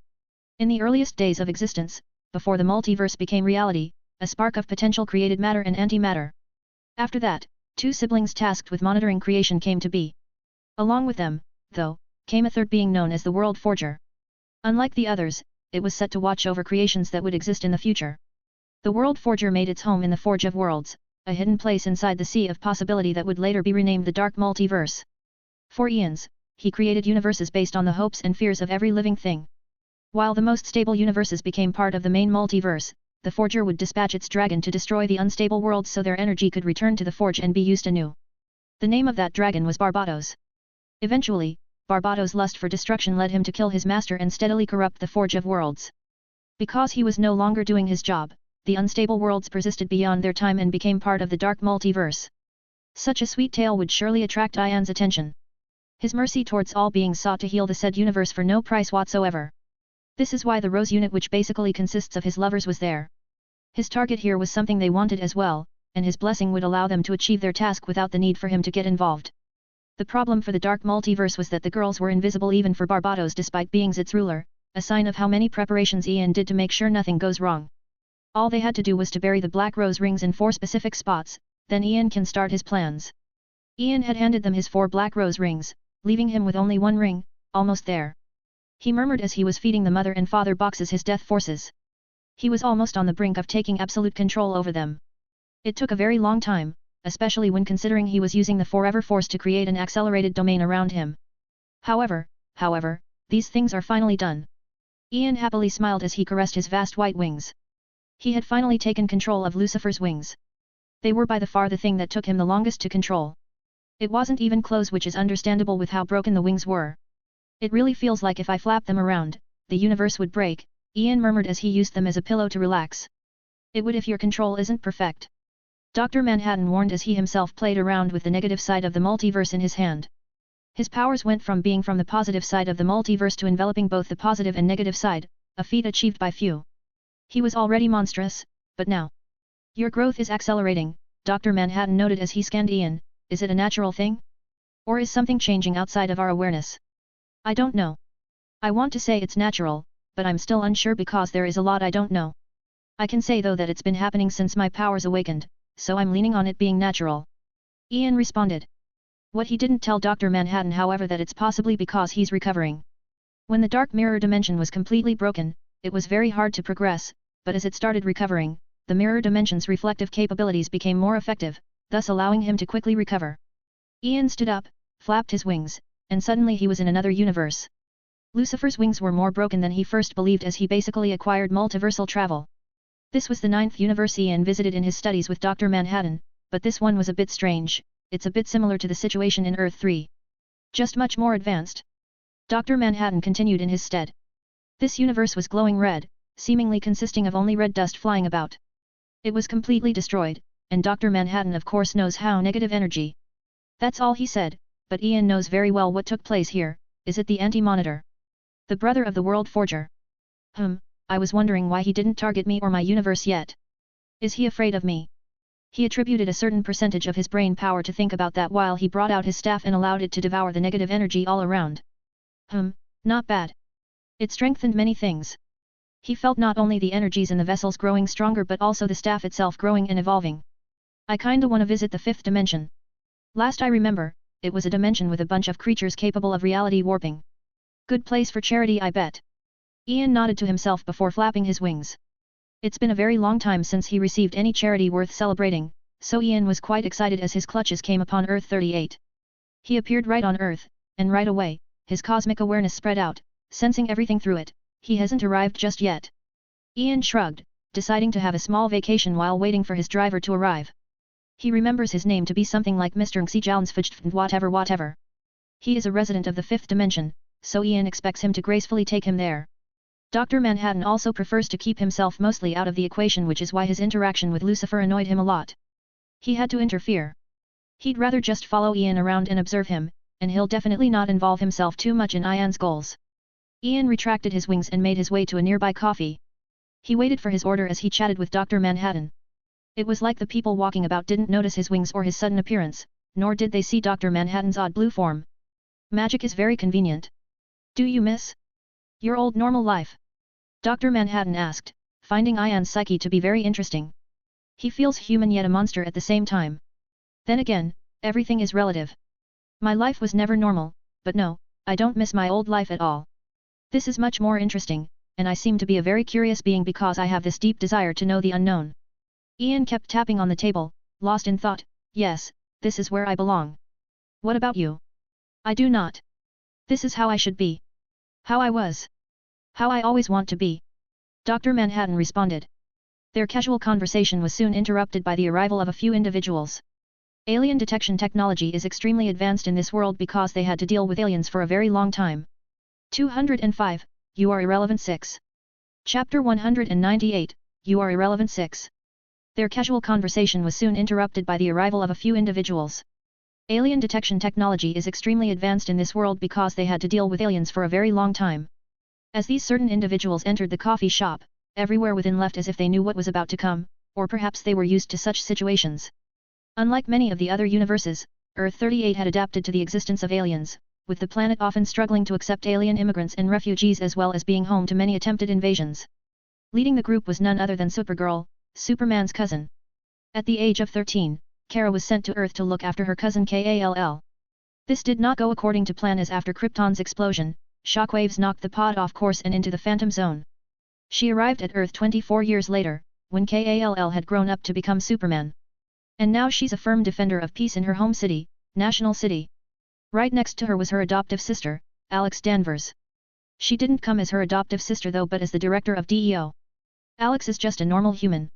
In the earliest days of existence, before the multiverse became reality, a spark of potential created matter and antimatter. After that, two siblings tasked with monitoring creation came to be. Along with them, though, came a third being known as the World Forger. Unlike the others, it was set to watch over creations that would exist in the future. The World Forger made its home in the Forge of Worlds, a hidden place inside the Sea of Possibility that would later be renamed the Dark Multiverse. For eons, he created universes based on the hopes and fears of every living thing. While the most stable universes became part of the main multiverse, the Forger would dispatch its dragon to destroy the unstable worlds so their energy could return to the Forge and be used anew. The name of that dragon was Barbatos. Eventually, Barbatos' lust for destruction led him to kill his master and steadily corrupt the Forge of Worlds. Because he was no longer doing his job, the unstable worlds persisted beyond their time and became part of the dark multiverse. Such a sweet tale would surely attract Ian's attention. His mercy towards all beings sought to heal the said universe for no price whatsoever. This is why the Rose unit, which basically consists of his lovers, was there. His target here was something they wanted as well, and his blessing would allow them to achieve their task without the need for him to get involved. The problem for the dark multiverse was that the girls were invisible even for Barbatos despite being its ruler, a sign of how many preparations Ian did to make sure nothing goes wrong. All they had to do was to bury the black rose rings in 4 specific spots, then Ian can start his plans. Ian had handed them his 4 black rose rings, leaving him with only 1 ring, almost there. He murmured as he was feeding the mother and father boxes his death forces. He was almost on the brink of taking absolute control over them. It took a very long time, especially when considering he was using the Forever Force to create an accelerated domain around him. However, these things are finally done. Ian happily smiled as he caressed his vast white wings. He had finally taken control of Lucifer's wings. They were by far the thing that took him the longest to control. It wasn't even clothes, which is understandable with how broken the wings were. It really feels like if I flap them around, the universe would break, Ian murmured as he used them as a pillow to relax. It would if your control isn't perfect. Dr. Manhattan warned as he himself played around with the negative side of the multiverse in his hand. His powers went from being from the positive side of the multiverse to enveloping both the positive and negative side, a feat achieved by few. He was already monstrous, but now. Your growth is accelerating, Dr. Manhattan noted as he scanned Ian. Is it a natural thing? Or is something changing outside of our awareness? I don't know. I want to say it's natural, but I'm still unsure because there is a lot I don't know. I can say though that it's been happening since my powers awakened, so I'm leaning on it being natural. Ian responded. What he didn't tell Dr. Manhattan, however, that it's possibly because he's recovering. When the dark mirror dimension was completely broken, it was very hard to progress, but as it started recovering, the mirror dimension's reflective capabilities became more effective, thus allowing him to quickly recover. Ian stood up, flapped his wings, and suddenly he was in another universe. Lucifer's wings were more broken than he first believed as he basically acquired multiversal travel. This was the 9th universe Ian visited in his studies with Dr. Manhattan, but this one was a bit strange. It's a bit similar to the situation in Earth 3. Just much more advanced. Dr. Manhattan continued in his stead. This universe was glowing red, seemingly consisting of only red dust flying about. It was completely destroyed, and Dr. Manhattan of course knows how negative energy. That's all he said, but Ian knows very well what took place here. Is it the Anti-Monitor? The brother of the World Forger? I was wondering why he didn't target me or my universe yet. Is he afraid of me? He attributed a certain percentage of his brain power to think about that while he brought out his staff and allowed it to devour the negative energy all around. Not bad. It strengthened many things. He felt not only the energies in the vessels growing stronger but also the staff itself growing and evolving. I kinda wanna visit the 5th dimension. Last I remember, it was a dimension with a bunch of creatures capable of reality warping. Good place for charity, I bet. Ian nodded to himself before flapping his wings. It's been a very long time since he received any charity worth celebrating, so Ian was quite excited as his clutches came upon Earth 38. He appeared right on Earth, and right away, his cosmic awareness spread out, sensing everything through it. He hasn't arrived just yet. Ian shrugged, deciding to have a small vacation while waiting for his driver to arrive. He remembers his name to be something like Mr. Xijalnsfjtfnd whatever. He is a resident of the 5th dimension, so Ian expects him to gracefully take him there. Dr. Manhattan also prefers to keep himself mostly out of the equation, which is why his interaction with Lucifer annoyed him a lot. He had to interfere. He'd rather just follow Ian around and observe him, and he'll definitely not involve himself too much in Ian's goals. Ian retracted his wings and made his way to a nearby coffee. He waited for his order as he chatted with Dr. Manhattan. It was like the people walking about didn't notice his wings or his sudden appearance, nor did they see Dr. Manhattan's odd blue form. Magic is very convenient. Do you miss your old normal life? Dr. Manhattan asked, finding Ian's psyche to be very interesting. He feels human yet a monster at the same time. Then again, everything is relative. My life was never normal, but no, I don't miss my old life at all. This is much more interesting, and I seem to be a very curious being because I have this deep desire to know the unknown. Ian kept tapping on the table, lost in thought. Yes, this is where I belong. What about you? I do not. This is how I should be. How I was. How I always want to be. Dr. Manhattan responded. Their casual conversation was soon interrupted by the arrival of a few individuals. Alien detection technology is extremely advanced in this world because they had to deal with aliens for a very long time. 205, You are irrelevant 6. Chapter 198, You are irrelevant 6. Their casual conversation was soon interrupted by the arrival of a few individuals. Alien detection technology is extremely advanced in this world because they had to deal with aliens for a very long time. As these certain individuals entered the coffee shop, everywhere within left as if they knew what was about to come, or perhaps they were used to such situations. Unlike many of the other universes, Earth-38 had adapted to the existence of aliens, with the planet often struggling to accept alien immigrants and refugees as well as being home to many attempted invasions. Leading the group was none other than Supergirl, Superman's cousin. At the age of 13, Kara was sent to Earth to look after her cousin Kall. This did not go according to plan as after Krypton's explosion, shockwaves knocked the pod off course and into the Phantom Zone. She arrived at Earth 24 years later, when Kall had grown up to become Superman. And now she's a firm defender of peace in her home city, National City. Right next to her was her adoptive sister, Alex Danvers. She didn't come as her adoptive sister though but as the director of DEO. Alex is just a normal human.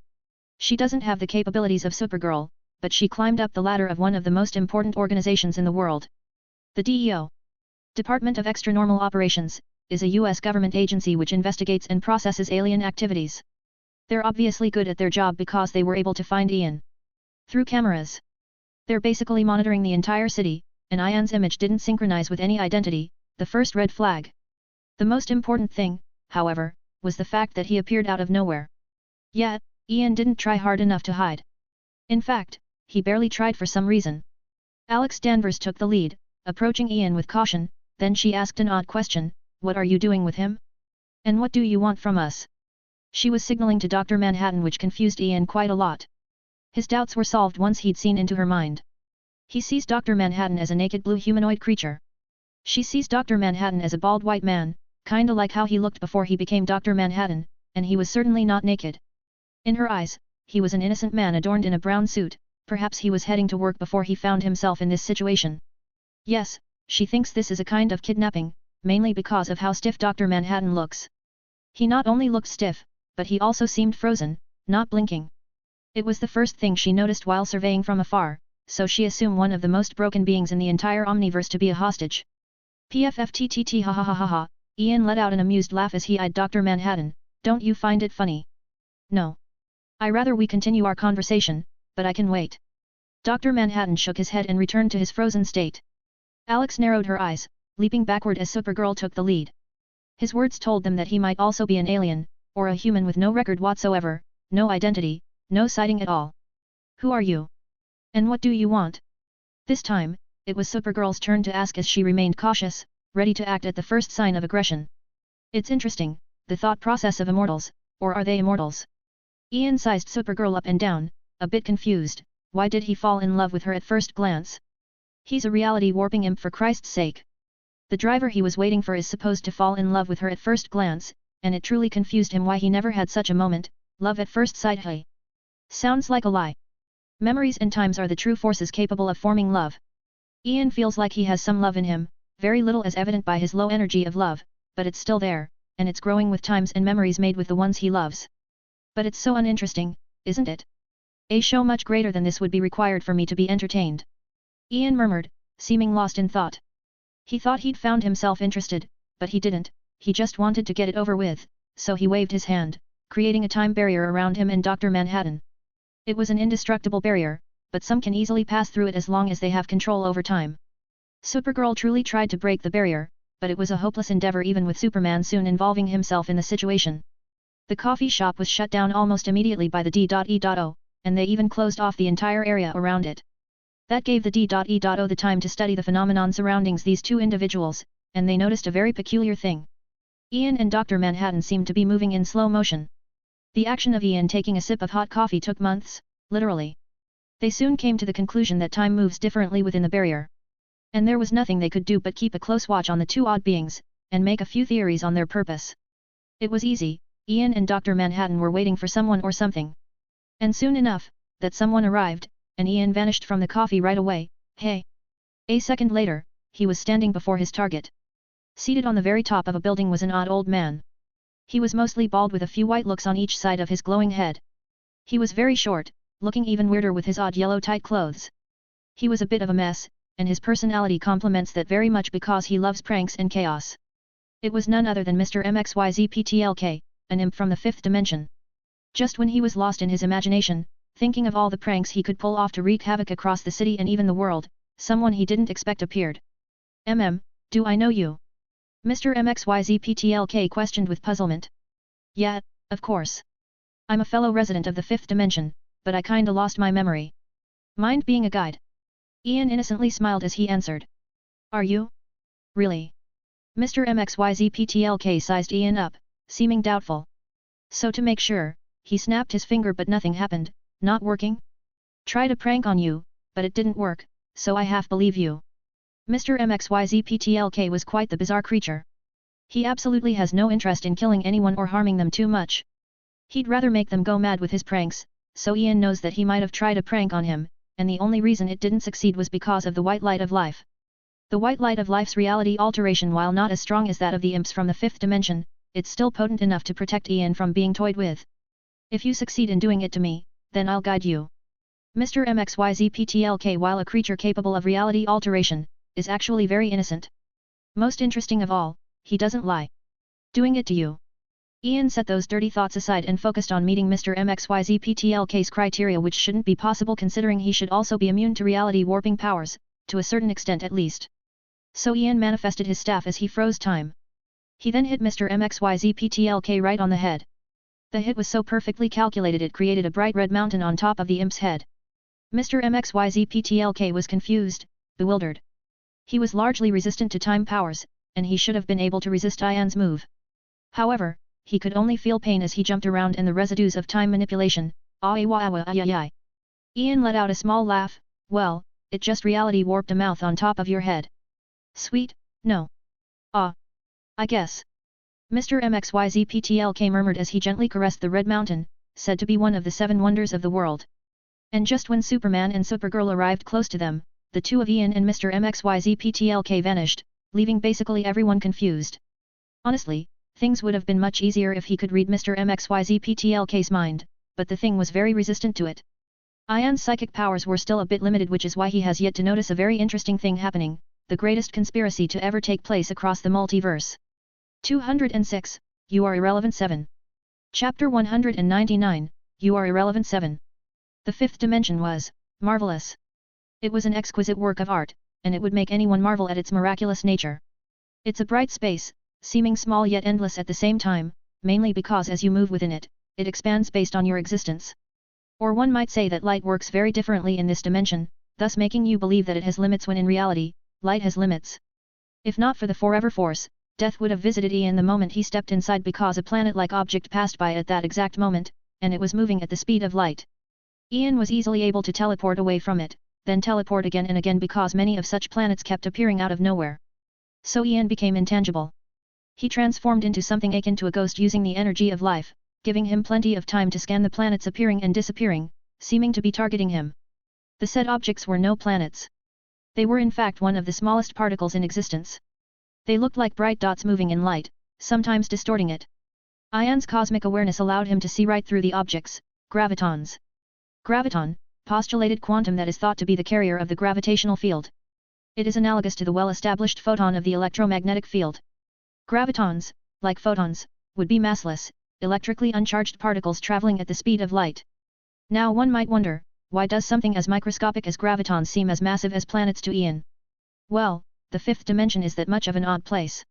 She doesn't have the capabilities of Supergirl, but she climbed up the ladder of one of the most important organizations in the world. The DEO, Department of Extranormal Operations, is a US government agency which investigates and processes alien activities. They're obviously good at their job because they were able to find Ian through cameras. They're basically monitoring the entire city, and Ian's image didn't synchronize with any identity, the first red flag. The most important thing, however, was the fact that he appeared out of nowhere. Yet, Ian didn't try hard enough to hide. In fact, he barely tried for some reason. Alex Danvers took the lead, approaching Ian with caution, then she asked an odd question, "What are you doing with him? And what do you want from us?" She was signaling to Dr. Manhattan, which confused Ian quite a lot. His doubts were solved once he'd seen into her mind. He sees Dr. Manhattan as a naked blue humanoid creature. She sees Dr. Manhattan as a bald white man, kinda like how he looked before he became Dr. Manhattan, and he was certainly not naked. In her eyes, he was an innocent man adorned in a brown suit, perhaps he was heading to work before he found himself in this situation. Yes, she thinks this is a kind of kidnapping, mainly because of how stiff Dr. Manhattan looks. He not only looked stiff, but he also seemed frozen, not blinking. It was the first thing she noticed while surveying from afar, so she assumed one of the most broken beings in the entire Omniverse to be a hostage. PFFTTT ha ha ha ha ha, Ian let out an amused laugh as he eyed Dr. Manhattan, "Don't you find it funny?" "No. I rather we continue our conversation, but I can wait." Dr. Manhattan shook his head and returned to his frozen state. Alex narrowed her eyes, leaping backward as Supergirl took the lead. His words told them that he might also be an alien, or a human with no record whatsoever, no identity, no sighting at all. "Who are you? And what do you want?" This time, it was Supergirl's turn to ask as she remained cautious, ready to act at the first sign of aggression. It's interesting, the thought process of immortals, or are they immortals? Ian sized Supergirl up and down, a bit confused. Why did he fall in love with her at first glance? He's a reality warping imp for Christ's sake. The driver he was waiting for is supposed to fall in love with her at first glance, and it truly confused him why he never had such a moment, love at first sight. Hey. Sounds like a lie. Memories and times are the true forces capable of forming love. Ian feels like he has some love in him, very little as evident by his low energy of love, but it's still there, and it's growing with times and memories made with the ones he loves. But it's so uninteresting, isn't it? A show much greater than this would be required for me to be entertained. Ian murmured, seeming lost in thought. He thought he'd found himself interested, but he didn't, he just wanted to get it over with, so he waved his hand, creating a time barrier around him and Dr. Manhattan. It was an indestructible barrier, but some can easily pass through it as long as they have control over time. Supergirl truly tried to break the barrier, but it was a hopeless endeavor even with Superman soon involving himself in the situation. The coffee shop was shut down almost immediately by the D.E.O, and they even closed off the entire area around it. That gave the D.E.O the time to study the phenomenon surrounding these two individuals, and they noticed a very peculiar thing. Ian and Dr. Manhattan seemed to be moving in slow motion. The action of Ian taking a sip of hot coffee took months, literally. They soon came to the conclusion that time moves differently within the barrier. And there was nothing they could do but keep a close watch on the two odd beings, and make a few theories on their purpose. It was easy, Ian and Dr. Manhattan were waiting for someone or something. And soon enough, that someone arrived, and Ian vanished from the coffee right away. Hey! A second later, he was standing before his target. Seated on the very top of a building was an odd old man. He was mostly bald with a few white looks on each side of his glowing head. He was very short, looking even weirder with his odd yellow tight clothes. He was a bit of a mess, and his personality complements that very much because he loves pranks and chaos. It was none other than Mr. MXYZPTLK, an imp from the fifth dimension. Just when he was lost in his imagination, thinking of all the pranks he could pull off to wreak havoc across the city and even the world, someone he didn't expect appeared. Do I know you? Mr. MXYZPTLK questioned with puzzlement. Yeah, of course. I'm a fellow resident of the fifth dimension, but I kinda lost my memory. Mind being a guide? Ian innocently smiled as he answered. Are you? Really? Mr. MXYZPTLK sized Ian up, seeming doubtful. So to make sure, he snapped his finger but nothing happened. Not working? Tried a prank on you, but it didn't work, so I half believe you. Mr. MXYZPTLK was quite the bizarre creature. He absolutely has no interest in killing anyone or harming them too much. He'd rather make them go mad with his pranks, so Ian knows that he might have tried a prank on him, and the only reason it didn't succeed was because of the white light of life. The white light of life's reality alteration, while not as strong as that of the imps from the fifth dimension, it's still potent enough to protect Ian from being toyed with. If you succeed in doing it to me, then I'll guide you. Mr. MXYZPTLK, while a creature capable of reality alteration, is actually very innocent. Most interesting of all, he doesn't lie. Doing it to you. Ian set those dirty thoughts aside and focused on meeting Mr. MXYZPTLK's criteria, which shouldn't be possible considering he should also be immune to reality warping powers, to a certain extent at least. So Ian manifested his staff as he froze time. He then hit Mr. MXYZPTLK right on the head. The hit was so perfectly calculated it created a bright red mountain on top of the imp's head. Mr. MXYZPTLK was confused, bewildered. He was largely resistant to time powers, and he should have been able to resist Ian's move. However, he could only feel pain as he jumped around and the residues of time manipulation. Ian let out a small laugh. Well, it just reality warped a mouth on top of your head. Sweet, no. I guess. Mr. MXYZPTLK murmured as he gently caressed the red mountain, said to be one of the 7 wonders of the world. And just when Superman and Supergirl arrived close to them, the two of Ian and Mr. MXYZPTLK vanished, leaving basically everyone confused. Honestly, things would have been much easier if he could read Mr. MXYZPTLK's mind, but the thing was very resistant to it. Ian's psychic powers were still a bit limited, which is why he has yet to notice a very interesting thing happening, the greatest conspiracy to ever take place across the multiverse. 206, You Are Irrelevant 7. Chapter 199, You Are Irrelevant 7. The fifth dimension was marvelous. It was an exquisite work of art, and it would make anyone marvel at its miraculous nature. It's a bright space, seeming small yet endless at the same time, mainly because as you move within it, it expands based on your existence. Or one might say that light works very differently in this dimension, thus making you believe that it has limits when in reality, light has limits. If not for the Forever Force, death would have visited Ian the moment he stepped inside because a planet-like object passed by at that exact moment, and it was moving at the speed of light. Ian was easily able to teleport away from it, then teleport again and again because many of such planets kept appearing out of nowhere. So Ian became intangible. He transformed into something akin to a ghost using the energy of life, giving him plenty of time to scan the planets appearing and disappearing, seeming to be targeting him. The said objects were no planets. They were in fact one of the smallest particles in existence. They looked like bright dots moving in light, sometimes distorting it. Ian's cosmic awareness allowed him to see right through the objects, gravitons. Graviton, postulated quantum that is thought to be the carrier of the gravitational field. It is analogous to the well-established photon of the electromagnetic field. Gravitons, like photons, would be massless, electrically uncharged particles traveling at the speed of light. Now one might wonder, why does something as microscopic as gravitons seem as massive as planets to Ian? Well, the fifth dimension is that much of an odd place.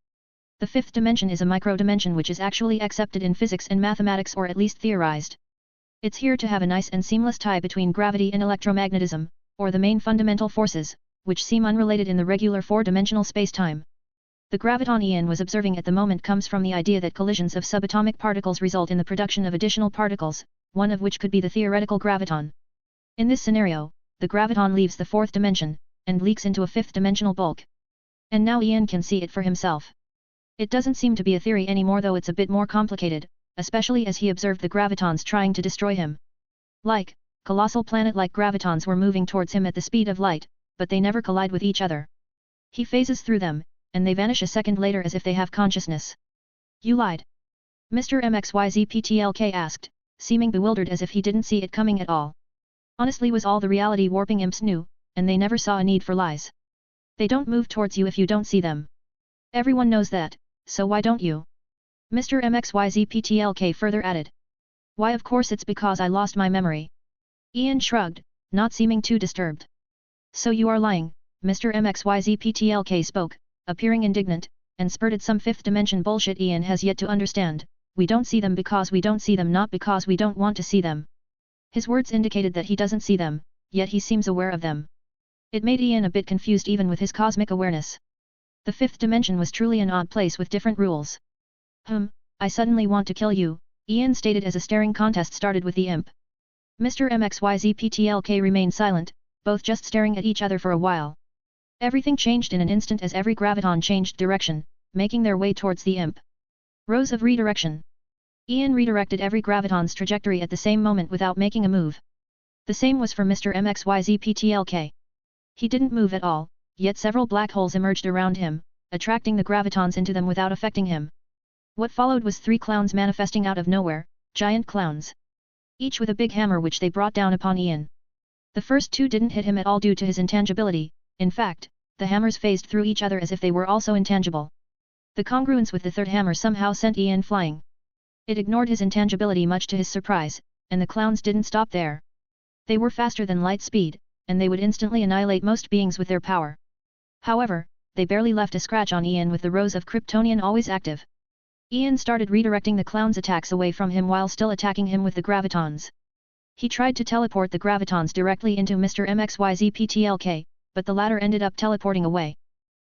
The fifth dimension is a micro-dimension which is actually accepted in physics and mathematics, or at least theorized. It's here to have a nice and seamless tie between gravity and electromagnetism, or the main fundamental forces, which seem unrelated in the regular four-dimensional space-time. The graviton Ian was observing at the moment comes from the idea that collisions of subatomic particles result in the production of additional particles, one of which could be the theoretical graviton. In this scenario, the graviton leaves the fourth dimension, and leaks into a fifth-dimensional bulk. And now Ian can see it for himself. It doesn't seem to be a theory anymore, though it's a bit more complicated, especially as he observed the gravitons trying to destroy him. Like, colossal planet-like gravitons were moving towards him at the speed of light, but they never collide with each other. He phases through them, and they vanish a second later as if they have consciousness. You lied. Mr. MXYZPTLK asked, seeming bewildered as if he didn't see it coming at all. Honestly, was all the reality warping imps knew, and they never saw a need for lies. They don't move towards you if you don't see them. Everyone knows that, so why don't you? Mr. MXYZPTLK further added. Why, of course it's because I lost my memory. Ian shrugged, not seeming too disturbed. So you are lying, Mr. MXYZPTLK spoke, appearing indignant, and spurted some fifth dimension bullshit Ian has yet to understand. We don't see them because we don't see them, not because we don't want to see them. His words indicated that he doesn't see them, yet he seems aware of them. It made Ian a bit confused even with his cosmic awareness. The fifth dimension was truly an odd place with different rules. I suddenly want to kill you, Ian stated as a staring contest started with the imp. Mr. MXYZPTLK remained silent, both just staring at each other for a while. Everything changed in an instant as every graviton changed direction, making their way towards the imp. Rows of redirection. Ian redirected every graviton's trajectory at the same moment without making a move. The same was for Mr. MXYZPTLK. He didn't move at all, yet several black holes emerged around him, attracting the gravitons into them without affecting him. What followed was three clowns manifesting out of nowhere, giant clowns. Each with a big hammer which they brought down upon Ian. The first two didn't hit him at all due to his intangibility. In fact, the hammers phased through each other as if they were also intangible. The congruence with the third hammer somehow sent Ian flying. It ignored his intangibility much to his surprise, and the clowns didn't stop there. They were faster than light speed, and they would instantly annihilate most beings with their power. However, they barely left a scratch on Ian with the rows of Kryptonian always active. Ian started redirecting the clowns' attacks away from him while still attacking him with the gravitons. He tried to teleport the gravitons directly into Mr. MXYZPTLK, but the latter ended up teleporting away.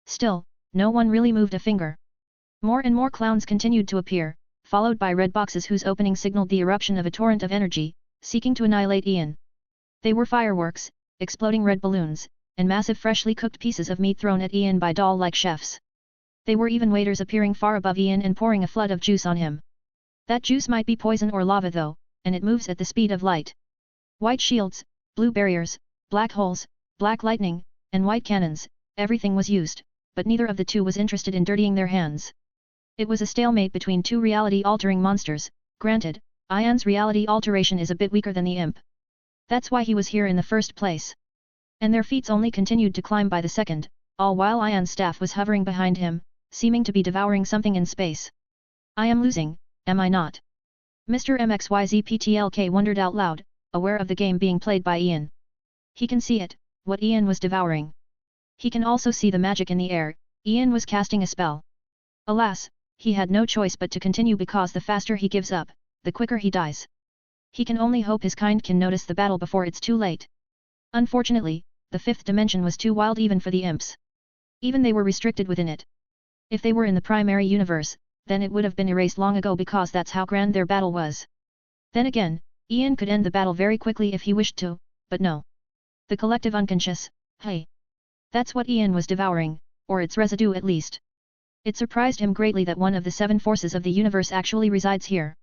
Still, no one really moved a finger. More and more clowns continued to appear, followed by red boxes whose opening signaled the eruption of a torrent of energy, seeking to annihilate Ian. They were fireworks, exploding red balloons, and massive freshly cooked pieces of meat thrown at Ian by doll-like chefs. They were even waiters appearing far above Ian and pouring a flood of juice on him. That juice might be poison or lava though, and it moves at the speed of light. White shields, blue barriers, black holes, black lightning, and white cannons, everything was used, but neither of the two was interested in dirtying their hands. It was a stalemate between two reality-altering monsters. Granted, Ian's reality alteration is a bit weaker than the imp. That's why he was here in the first place. And their feats only continued to climb by the second, all while Ian's staff was hovering behind him, seeming to be devouring something in space. I am losing, am I not? Mr. MXYZPTLK wondered out loud, aware of the game being played by Ian. He can see it, what Ian was devouring. He can also see the magic in the air. Ian was casting a spell. Alas, he had no choice but to continue because the faster he gives up, the quicker he dies. He can only hope his kind can notice the battle before it's too late. Unfortunately, the fifth dimension was too wild even for the imps. Even they were restricted within it. If they were in the primary universe, then it would have been erased long ago because that's how grand their battle was. Then again, Ian could end the battle very quickly if he wished to, but no. The collective unconscious, hey. That's what Ian was devouring, or its residue at least. It surprised him greatly that one of the seven forces of the universe actually resides here.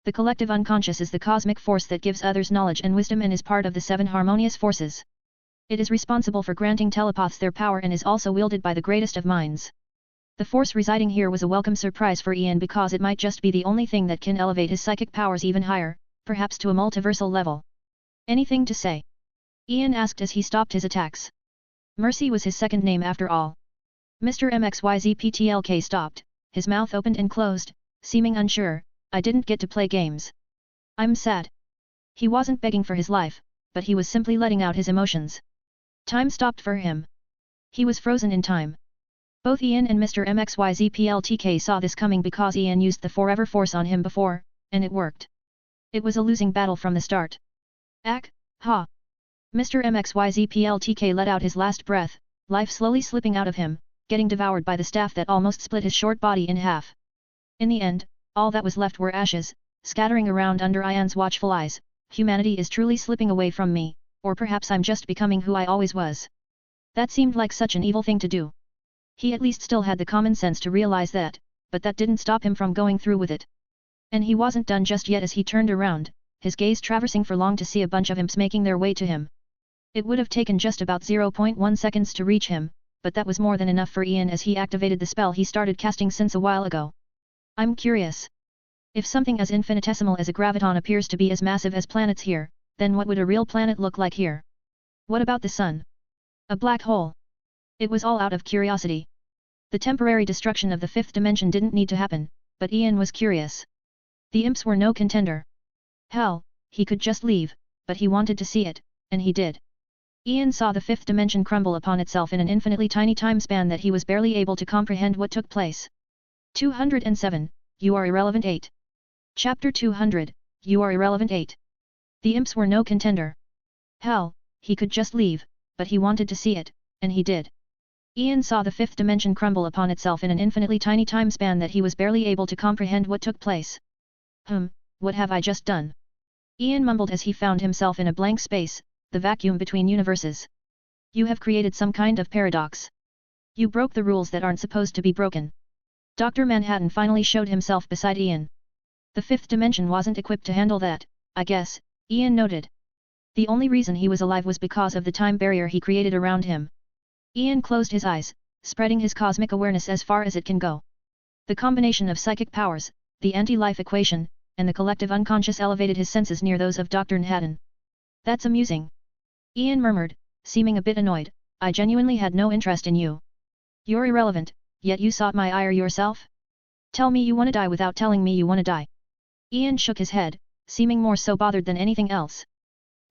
The collective unconscious is the cosmic force that gives others knowledge and wisdom and is part of the seven harmonious forces. It is responsible for granting telepaths their power and is also wielded by the greatest of minds. The force residing here was a welcome surprise for Ian because it might just be the only thing that can elevate his psychic powers even higher, perhaps to a multiversal level. Anything to say? Ian asked as he stopped his attacks. Mercy was his second name after all. Mr. MXYZPTLK stopped, his mouth opened and closed, seeming unsure, I didn't get to play games. I'm sad. He wasn't begging for his life, but he was simply letting out his emotions. Time stopped for him. He was frozen in time. Both Ian and Mr. MXYZPLTK saw this coming because Ian used the Forever Force on him before, and it worked. It was a losing battle from the start. Ak, ha. Mr. MXYZPLTK let out his last breath, life slowly slipping out of him, getting devoured by the staff that almost split his short body in half. In the end, all that was left were ashes, scattering around under Ian's watchful eyes. Humanity is truly slipping away from me, or perhaps I'm just becoming who I always was. That seemed like such an evil thing to do. He at least still had the common sense to realize that, but that didn't stop him from going through with it. And he wasn't done just yet as he turned around, his gaze traversing for long to see a bunch of imps making their way to him. It would have taken just about 0.1 seconds to reach him, but that was more than enough for Ian as he activated the spell he started casting since a while ago. I'm curious. If something as infinitesimal as a graviton appears to be as massive as planets here, then what would a real planet look like here? What about the sun? A black hole? It was all out of curiosity. The temporary destruction of the fifth dimension didn't need to happen, but Ian was curious. The imps were no contender. Hell, he could just leave, but he wanted to see it, and he did. Ian saw the fifth dimension crumble upon itself in an infinitely tiny time span that he was barely able to comprehend what took place. 207, You Are Irrelevant 8. Chapter 200, You Are Irrelevant 8. The imps were no contender. Hell, he could just leave, but he wanted to see it, and he did. Ian saw the fifth dimension crumble upon itself in an infinitely tiny time span that he was barely able to comprehend what took place. What have I just done? Ian mumbled as he found himself in a blank space, the vacuum between universes. You have created some kind of paradox. You broke the rules that aren't supposed to be broken. Dr. Manhattan finally showed himself beside Ian. The fifth dimension wasn't equipped to handle that, I guess, Ian noted. The only reason he was alive was because of the time barrier he created around him. Ian closed his eyes, spreading his cosmic awareness as far as it can go. The combination of psychic powers, the anti-life equation, and the collective unconscious elevated his senses near those of Dr. Manhattan. That's amusing. Ian murmured, seeming a bit annoyed, I genuinely had no interest in you. You're irrelevant, yet you sought my ire yourself? Tell me you wanna die without telling me you wanna die. Ian shook his head, seeming more so bothered than anything else.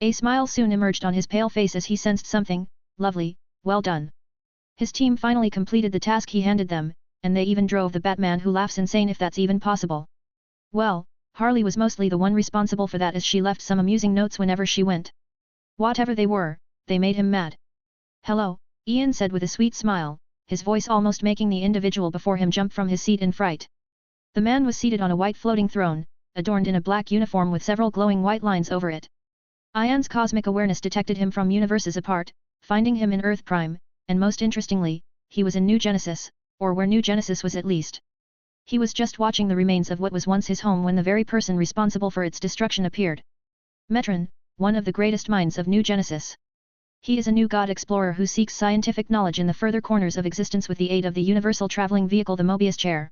A smile soon emerged on his pale face as he sensed something, lovely, well done. His team finally completed the task he handed them, and they even drove the Batman who laughs insane if that's even possible. Well, Harley was mostly the one responsible for that as she left some amusing notes whenever she went. Whatever they were, they made him mad. Hello, Ian said with a sweet smile, his voice almost making the individual before him jump from his seat in fright. The man was seated on a white floating throne, adorned in a black uniform with several glowing white lines over it. Ian's cosmic awareness detected him from universes apart, finding him in Earth Prime, and most interestingly, he was in New Genesis, or where New Genesis was at least. He was just watching the remains of what was once his home when the very person responsible for its destruction appeared. Metron, one of the greatest minds of New Genesis. He is a new god explorer who seeks scientific knowledge in the further corners of existence with the aid of the universal traveling vehicle the Mobius chair.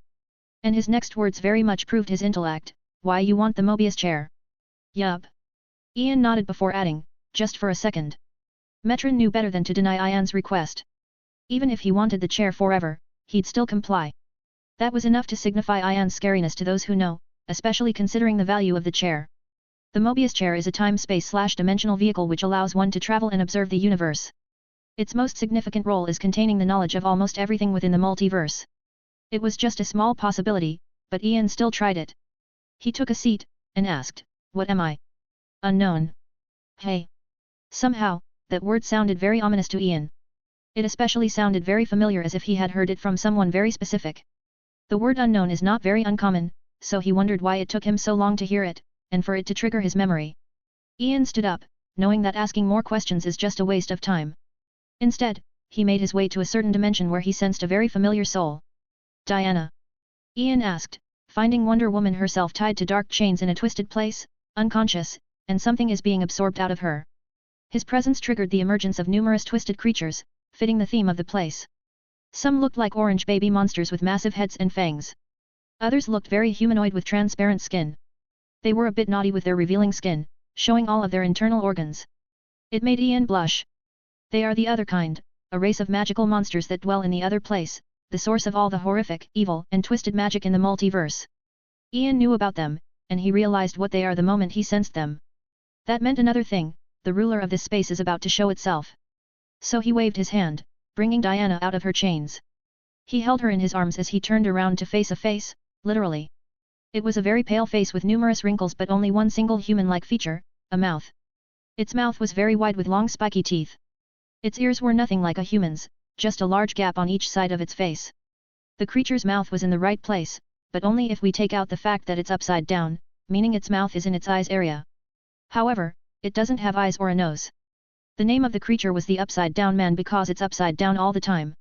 And his next words very much proved his intellect, why you want the Mobius chair? Yup. Ian nodded before adding, just for a second. Metron knew better than to deny Ian's request. Even if he wanted the chair forever, he'd still comply. That was enough to signify Ian's scariness to those who know, especially considering the value of the chair. The Mobius chair is a time-space/dimensional vehicle which allows one to travel and observe the universe. Its most significant role is containing the knowledge of almost everything within the multiverse. It was just a small possibility, but Ian still tried it. He took a seat, and asked, what am I? Unknown. Hey. Somehow, that word sounded very ominous to Ian. It especially sounded very familiar as if he had heard it from someone very specific. The word unknown is not very uncommon, so he wondered why it took him so long to hear it, and for it to trigger his memory. Ian stood up, knowing that asking more questions is just a waste of time. Instead, he made his way to a certain dimension where he sensed a very familiar soul. Diana? Ian asked, finding Wonder Woman herself tied to dark chains in a twisted place, unconscious, and something is being absorbed out of her. His presence triggered the emergence of numerous twisted creatures, fitting the theme of the place. Some looked like orange baby monsters with massive heads and fangs. Others looked very humanoid with transparent skin. They were a bit naughty with their revealing skin, showing all of their internal organs. It made Ian blush. They are the other kind, a race of magical monsters that dwell in the other place, the source of all the horrific, evil, and twisted magic in the multiverse. Ian knew about them, and he realized what they are the moment he sensed them. That meant another thing, the ruler of this space is about to show itself. So he waved his hand, bringing Diana out of her chains. He held her in his arms as he turned around to face a face, literally. It was a very pale face with numerous wrinkles but only one single human-like feature, a mouth. Its mouth was very wide with long spiky teeth. Its ears were nothing like a human's, just a large gap on each side of its face. The creature's mouth was in the right place, but only if we take out the fact that it's upside down, meaning its mouth is in its eyes area. However, it doesn't have eyes or a nose. The name of the creature was the Upside Down Man because it's upside down all the time.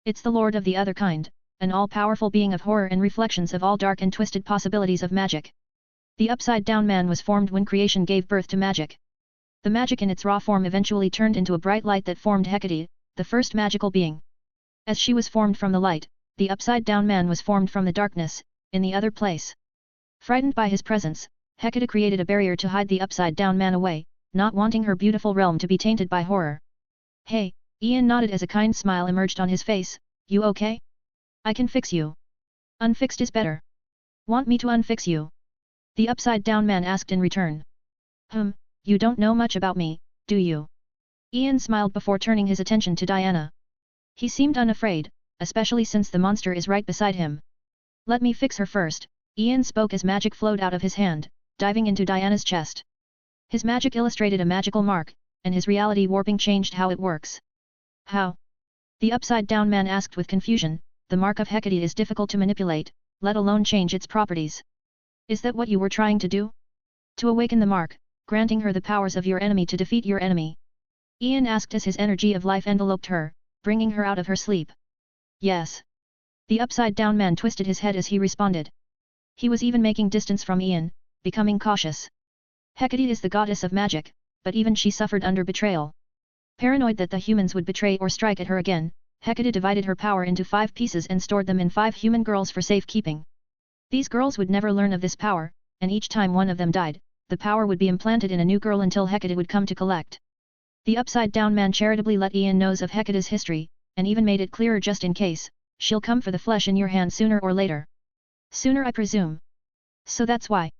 It's the Lord of the Other Kind, an all-powerful being of horror and reflections of all dark and twisted possibilities of magic. The Upside Down Man was formed when creation gave birth to magic. The magic in its raw form eventually turned into a bright light that formed Hecate, the first magical being. As she was formed from the light, the Upside Down Man was formed from the darkness, in the other place. Frightened by his presence, Hecate created a barrier to hide the Upside Down Man away, not wanting her beautiful realm to be tainted by horror. Hey, Ian nodded as a kind smile emerged on his face, you okay? I can fix you. Unfixed is better. Want me to unfix you? The Upside Down Man asked in return. You don't know much about me, do you? Ian smiled before turning his attention to Diana. He seemed unafraid, especially since the monster is right beside him. Let me fix her first, Ian spoke as magic flowed out of his hand, diving into Diana's chest. His magic illustrated a magical mark, and his reality warping changed how it works. How? The Upside Down Man asked with confusion. The mark of Hecate is difficult to manipulate, let alone change its properties. Is that what you were trying to do? To awaken the mark, granting her the powers of your enemy to defeat your enemy? Ian asked as his energy of life enveloped her, bringing her out of her sleep. Yes. The Upside Down Man twisted his head as he responded. He was even making distance from Ian, becoming cautious. Hecate is the goddess of magic, but even she suffered under betrayal. Paranoid that the humans would betray or strike at her again, Hecate divided her power into 5 pieces and stored them in 5 human girls for safekeeping. These girls would never learn of this power, and each time one of them died, the power would be implanted in a new girl until Hecate would come to collect. The Upside Down Man charitably let Ian know of Hecate's history, and even made it clearer just in case, she'll come for the flesh in your hand sooner or later. Sooner, I presume. So that's why.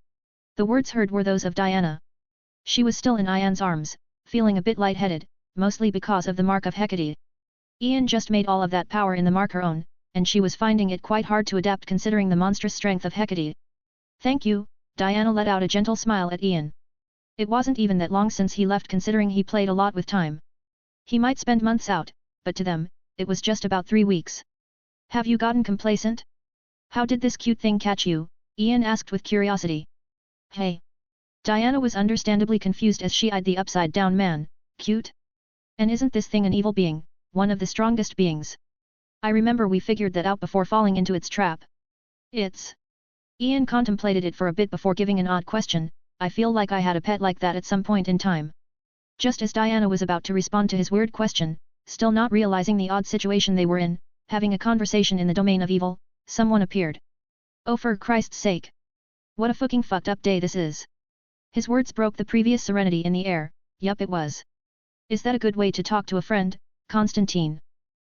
The words heard were those of Diana. She was still in Ian's arms, feeling a bit lightheaded, mostly because of the mark of Hecate. Ian just made all of that power in the mark her own, and she was finding it quite hard to adapt considering the monstrous strength of Hecate. Thank you, Diana let out a gentle smile at Ian. It wasn't even that long since he left considering he played a lot with time. He might spend months out, but to them, it was just about 3 weeks. Have you gotten complacent? How did this cute thing catch you? Ian asked with curiosity. Hey. Diana was understandably confused as she eyed the Upside Down Man. Cute? And isn't this thing an evil being, one of the strongest beings? I remember we figured that out before falling into its trap. Ian contemplated it for a bit before giving an odd question. I feel like I had a pet like that at some point in time. Just as Diana was about to respond to his weird question, still not realizing the odd situation they were in, having a conversation in the domain of evil, someone appeared. Oh, for Christ's sake! What a fucking fucked up day this is! His words broke the previous serenity in the air. Yup, it was. Is that a good way to talk to a friend, Constantine?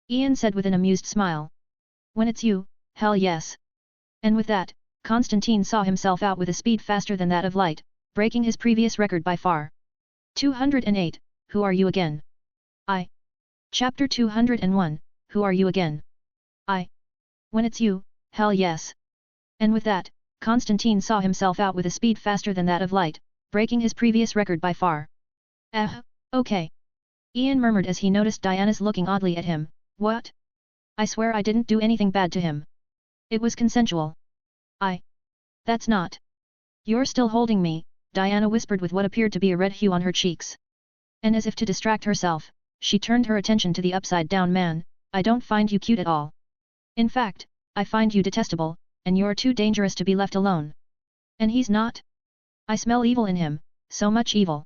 Ian said with an amused smile. When it's you, hell yes. And with that, Constantine saw himself out with a speed faster than that of light, breaking his previous record by far. 208, Who are you again? Chapter 201, Who are you again? When it's you, hell yes. And with that, Constantine saw himself out with a speed faster than that of light, breaking his previous record by far. Okay. Ian murmured as he noticed Diana's looking oddly at him. What? I swear I didn't do anything bad to him. It was consensual. That's not. You're still holding me, Diana whispered with what appeared to be a red hue on her cheeks. And as if to distract herself, she turned her attention to the Upside Down Man. I don't find you cute at all. In fact, I find you detestable, and you're too dangerous to be left alone. And he's not? I smell evil in him, so much evil.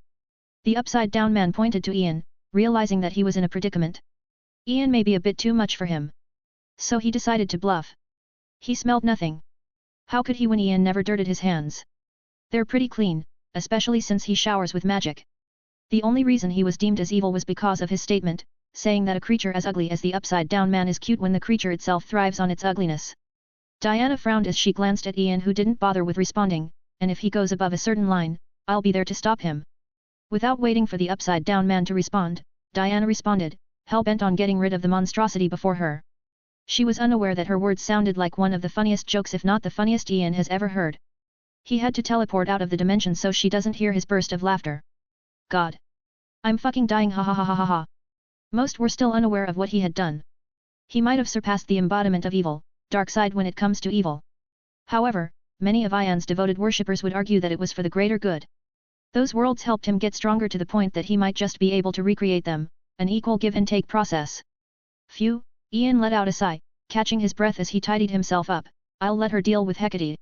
The Upside Down Man pointed to Ian, realizing that he was in a predicament. Ian may be a bit too much for him. So he decided to bluff. He smelled nothing. How could he when Ian never dirted his hands? They're pretty clean, especially since he showers with magic. The only reason he was deemed as evil was because of his statement, saying that a creature as ugly as the Upside Down Man is cute when the creature itself thrives on its ugliness. Diana frowned as she glanced at Ian, who didn't bother with responding, and if he goes above a certain line, I'll be there to stop him. Without waiting for the upside-down man to respond, Diana responded, hell-bent on getting rid of the monstrosity before her. She was unaware that her words sounded like one of the funniest jokes, if not the funniest Ian has ever heard. He had to teleport out of the dimension so she doesn't hear his burst of laughter. God! I'm fucking dying, ha ha ha ha ha ha. Most were still unaware of what he had done. He might have surpassed the embodiment of evil, dark side when it comes to evil. However, many of Ian's devoted worshippers would argue that it was for the greater good. Those worlds helped him get stronger to the point that he might just be able to recreate them, an equal give-and-take process. Phew, Ian let out a sigh, catching his breath as he tidied himself up. I'll let her deal with Hecate.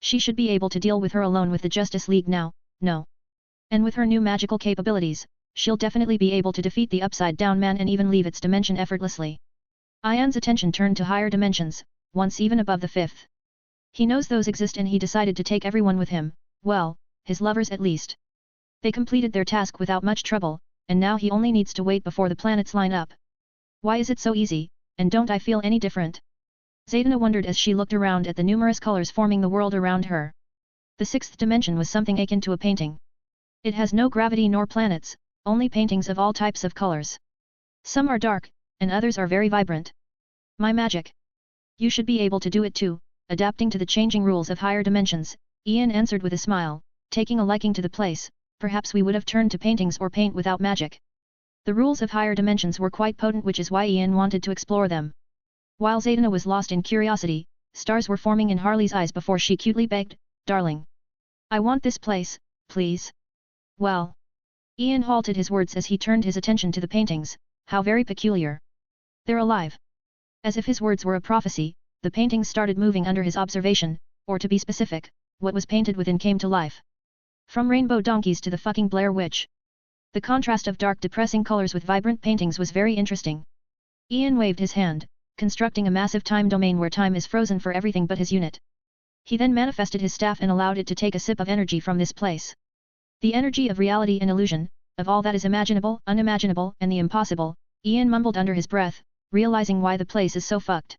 She should be able to deal with her alone with the Justice League now, no. And with her new magical capabilities, she'll definitely be able to defeat the Upside-Down Man and even leave its dimension effortlessly. Ian's attention turned to higher dimensions, once even above the fifth. He knows those exist and he decided to take everyone with him, well, his lovers at least. They completed their task without much trouble, and now he only needs to wait before the planets line up. Why is it so easy, and don't I feel any different? Zatanna wondered as she looked around at the numerous colors forming the world around her. The sixth dimension was something akin to a painting. It has no gravity nor planets, only paintings of all types of colors. Some are dark, and others are very vibrant. My magic! You should be able to do it too, adapting to the changing rules of higher dimensions, Ian answered with a smile, taking a liking to the place. Perhaps we would have turned to paintings or paint without magic. The rules of higher dimensions were quite potent, which is why Ian wanted to explore them. While Zatanna was lost in curiosity, stars were forming in Harley's eyes before she cutely begged, "Darling, I want this place, please." Well. Ian halted his words as he turned his attention to the paintings. How very peculiar. They're alive. As if his words were a prophecy, the paintings started moving under his observation, or to be specific, what was painted within came to life. From rainbow donkeys to the fucking Blair Witch. The contrast of dark depressing colors with vibrant paintings was very interesting. Ian waved his hand, constructing a massive time domain where time is frozen for everything but his unit. He then manifested his staff and allowed it to take a sip of energy from this place. The energy of reality and illusion, of all that is imaginable, unimaginable, and the impossible, Ian mumbled under his breath, realizing why the place is so fucked.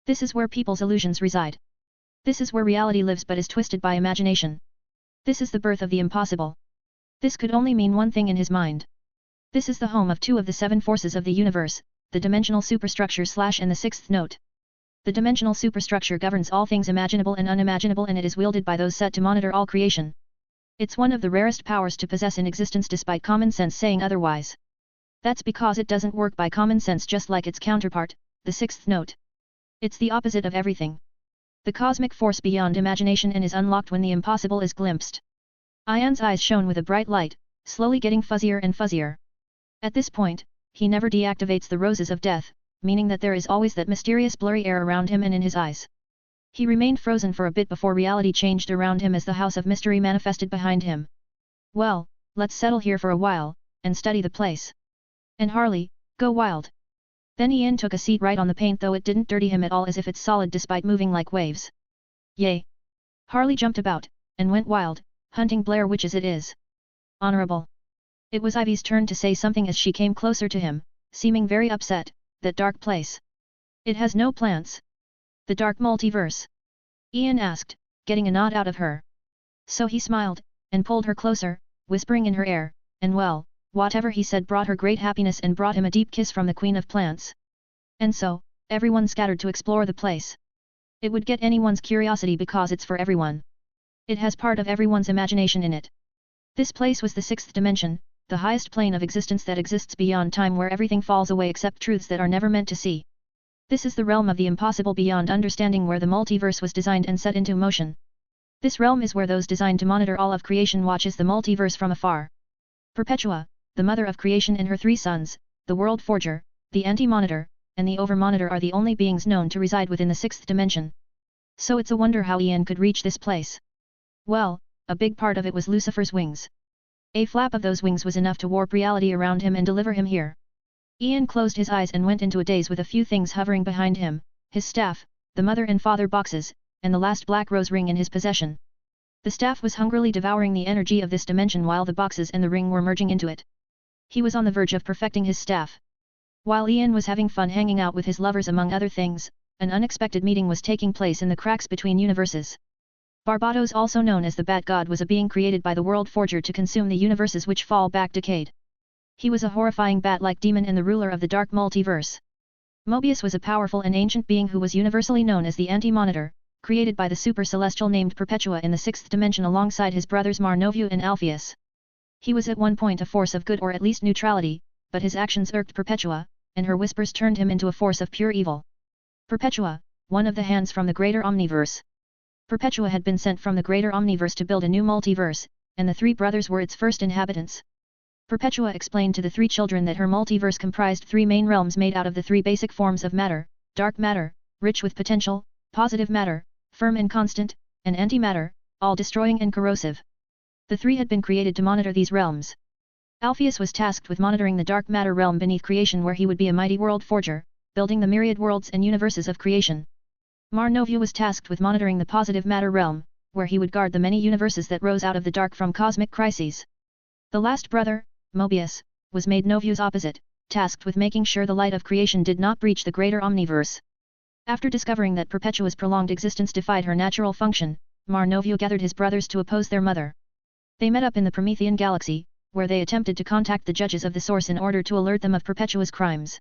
This is where people's illusions reside. This is where reality lives but is twisted by imagination. This is the birth of the impossible. This could only mean one thing in his mind. This is the home of two of the seven forces of the universe, the dimensional superstructure / and the sixth note. The dimensional superstructure governs all things imaginable and unimaginable, and it is wielded by those set to monitor all creation. It's one of the rarest powers to possess in existence despite common sense saying otherwise. That's because it doesn't work by common sense just like its counterpart, the sixth note. It's the opposite of everything. The cosmic force beyond imagination and is unlocked when the impossible is glimpsed. Ian's eyes shone with a bright light, slowly getting fuzzier and fuzzier. At this point, he never deactivates the roses of death, meaning that there is always that mysterious blurry air around him and in his eyes. He remained frozen for a bit before reality changed around him as the House of Mystery manifested behind him. Well, let's settle here for a while, and study the place. And Harley, go wild. Then Ian took a seat right on the paint, though it didn't dirty him at all, as if it's solid despite moving like waves. Yay! Harley jumped about, and went wild, hunting Blair Witch as it is. Honorable. It was Ivy's turn to say something as she came closer to him, seeming very upset. That dark place. It has no plants. The dark multiverse? Ian asked, getting a nod out of her. So he smiled, and pulled her closer, whispering in her ear, and well, whatever he said brought her great happiness and brought him a deep kiss from the Queen of Plants. And so, everyone scattered to explore the place. It would get anyone's curiosity because it's for everyone. It has part of everyone's imagination in it. This place was the sixth dimension, the highest plane of existence that exists beyond time, where everything falls away except truths that are never meant to see. This is the realm of the impossible beyond understanding, where the multiverse was designed and set into motion. This realm is where those designed to monitor all of creation watches the multiverse from afar. Perpetua, the mother of creation, and her three sons, the World Forger, the Anti-Monitor, and the Over-Monitor, are the only beings known to reside within the sixth dimension. So it's a wonder how Ian could reach this place. Well, a big part of it was Lucifer's wings. A flap of those wings was enough to warp reality around him and deliver him here. Ian closed his eyes and went into a daze with a few things hovering behind him, his staff, the mother and father boxes, and the last black rose ring in his possession. The staff was hungrily devouring the energy of this dimension while the boxes and the ring were merging into it. He was on the verge of perfecting his staff. While Ian was having fun hanging out with his lovers among other things, an unexpected meeting was taking place in the cracks between universes. Barbatos, also known as the Bat God, was a being created by the World Forger to consume the universes which fall back decayed. He was a horrifying bat-like demon and the ruler of the dark multiverse. Mobius was a powerful and ancient being who was universally known as the Anti-Monitor, created by the super celestial named Perpetua in the sixth dimension alongside his brothers Marnovu and Alpheus. He was at one point a force of good or at least neutrality, but his actions irked Perpetua, and her whispers turned him into a force of pure evil. Perpetua, one of the hands from the greater Omniverse. Perpetua had been sent from the greater Omniverse to build a new multiverse, and the three brothers were its first inhabitants. Perpetua explained to the three children that her multiverse comprised three main realms made out of the three basic forms of matter: dark matter, rich with potential; positive matter, firm and constant; and antimatter, all destroying and corrosive. The three had been created to monitor these realms. Alpheus was tasked with monitoring the dark matter realm beneath creation, where he would be a mighty world forger, building the myriad worlds and universes of creation. Marnovu was tasked with monitoring the positive matter realm, where he would guard the many universes that rose out of the dark from cosmic crises. The last brother, Mobius, was made Novu's opposite, tasked with making sure the light of creation did not breach the greater Omniverse. After discovering that Perpetua's prolonged existence defied her natural function, Marnovu gathered his brothers to oppose their mother. They met up in the Promethean galaxy, where they attempted to contact the judges of the Source in order to alert them of Perpetua's crimes.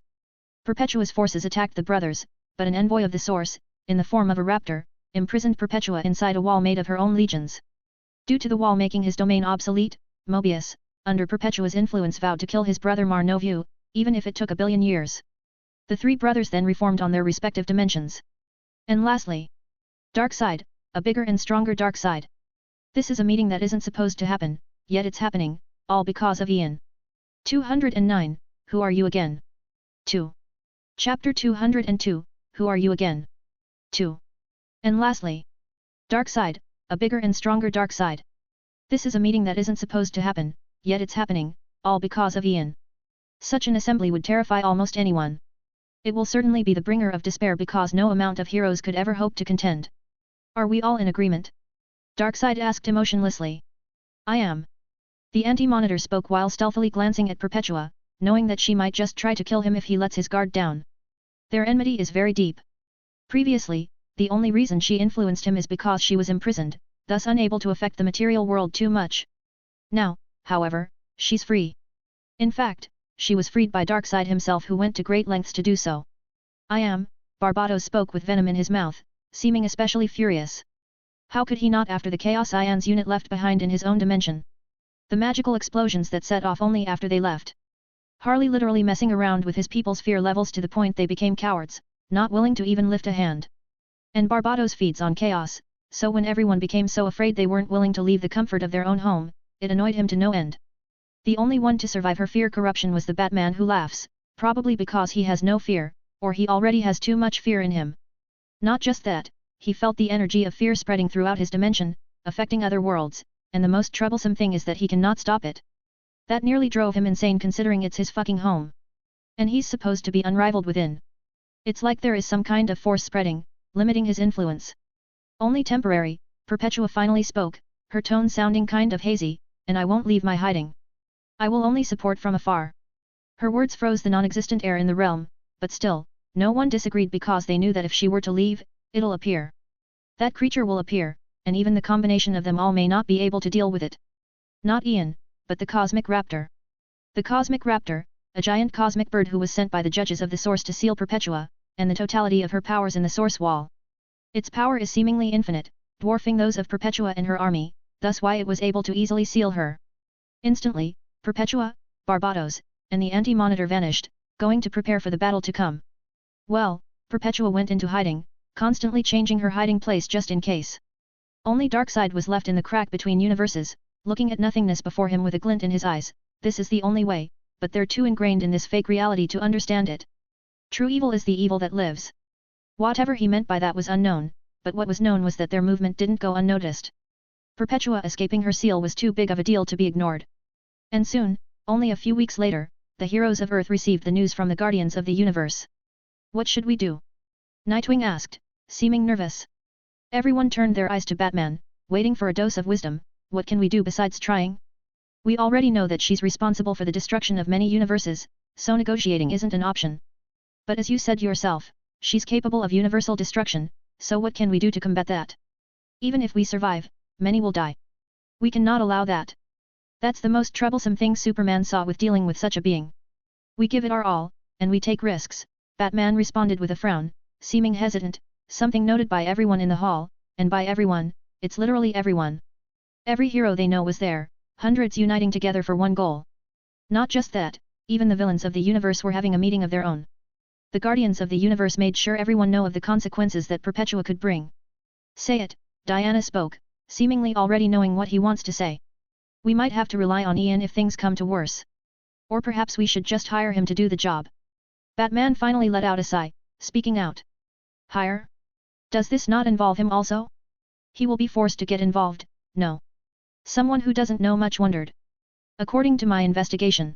Perpetua's forces attacked the brothers, but an envoy of the Source, in the form of a raptor, imprisoned Perpetua inside a wall made of her own legions. Due to the wall making his domain obsolete, Mobius, under Perpetua's influence, vowed to kill his brother Marnovu, even if it took 1,000,000,000 years. The three brothers then reformed on their respective dimensions. And lastly, Darkseid, a bigger and stronger Darkseid. This is a meeting that isn't supposed to happen, yet it's happening, all because of Ian. 209, Who Are You Again? 2. Chapter 202, Who Are You Again? 2. And lastly, Darkseid, a bigger and stronger Darkseid. This is a meeting that isn't supposed to happen, yet it's happening, all because of Ian. Such an assembly would terrify almost anyone. It will certainly be the bringer of despair because no amount of heroes could ever hope to contend. Are we all in agreement? Darkseid asked emotionlessly. I am. The Anti-Monitor spoke while stealthily glancing at Perpetua, knowing that she might just try to kill him if he lets his guard down. Their enmity is very deep. Previously, the only reason she influenced him is because she was imprisoned, thus unable to affect the material world too much. Now, however, she's free. In fact, she was freed by Darkseid himself, who went to great lengths to do so. I am, Barbatos spoke with venom in his mouth, seeming especially furious. How could he not after the Chaos Ions unit left behind in his own dimension? The magical explosions that set off only after they left. Harley literally messing around with his people's fear levels to the point they became cowards, not willing to even lift a hand. And Barbatos feeds on chaos, so when everyone became so afraid they weren't willing to leave the comfort of their own home, it annoyed him to no end. The only one to survive her fear corruption was the Batman, who laughs, probably because he has no fear, or he already has too much fear in him. Not just that, he felt the energy of fear spreading throughout his dimension, affecting other worlds, and the most troublesome thing is that he cannot stop it. That nearly drove him insane considering it's his fucking home. And he's supposed to be unrivaled within. It's like there is some kind of force spreading, limiting his influence. Only temporary, Perpetua finally spoke, her tone sounding kind of hazy, and I won't leave my hiding. I will only support from afar. Her words froze the non-existent air in the realm, but still, no one disagreed because they knew that if she were to leave, it'll appear. That creature will appear, and even the combination of them all may not be able to deal with it. Not Ian, but the Cosmic Raptor. The Cosmic Raptor, a giant cosmic bird who was sent by the judges of the Source to seal Perpetua, and the totality of her powers in the Source Wall. Its power is seemingly infinite, dwarfing those of Perpetua and her army, thus why it was able to easily seal her. Instantly, Perpetua, Barbatos, and the Anti-Monitor vanished, going to prepare for the battle to come. Well, Perpetua went into hiding, constantly changing her hiding place just in case. Only Darkseid was left in the crack between universes, looking at nothingness before him with a glint in his eyes. This is the only way, but they're too ingrained in this fake reality to understand it. True evil is the evil that lives. Whatever he meant by that was unknown, but what was known was that their movement didn't go unnoticed. Perpetua escaping her seal was too big of a deal to be ignored. And soon, only a few weeks later, the heroes of Earth received the news from the Guardians of the Universe. What should we do? Nightwing asked, seeming nervous. Everyone turned their eyes to Batman, waiting for a dose of wisdom. What can we do besides trying? We already know that she's responsible for the destruction of many universes, so negotiating isn't an option. But as you said yourself, She's capable of universal destruction, so what can we do to combat that? Even if we survive, many will die. We cannot allow that. That's the most troublesome thing Superman saw with dealing with such a being. We give it our all, and we take risks, Batman responded with a frown, seeming hesitant, something noted by everyone in the hall, and by everyone, it's literally everyone. Every hero they know was there, hundreds uniting together for one goal. Not just that, even the villains of the universe were having a meeting of their own. The Guardians of the Universe made sure everyone know of the consequences that Perpetua could bring. Say it, Diana spoke, seemingly already knowing what he wants to say. We might have to rely on Ian if things come to worse. Or perhaps we should just hire him to do the job. Batman finally let out a sigh, speaking out. Hire? Does this not involve him also? He will be forced to get involved, no. Someone who doesn't know much wondered. According to my investigation.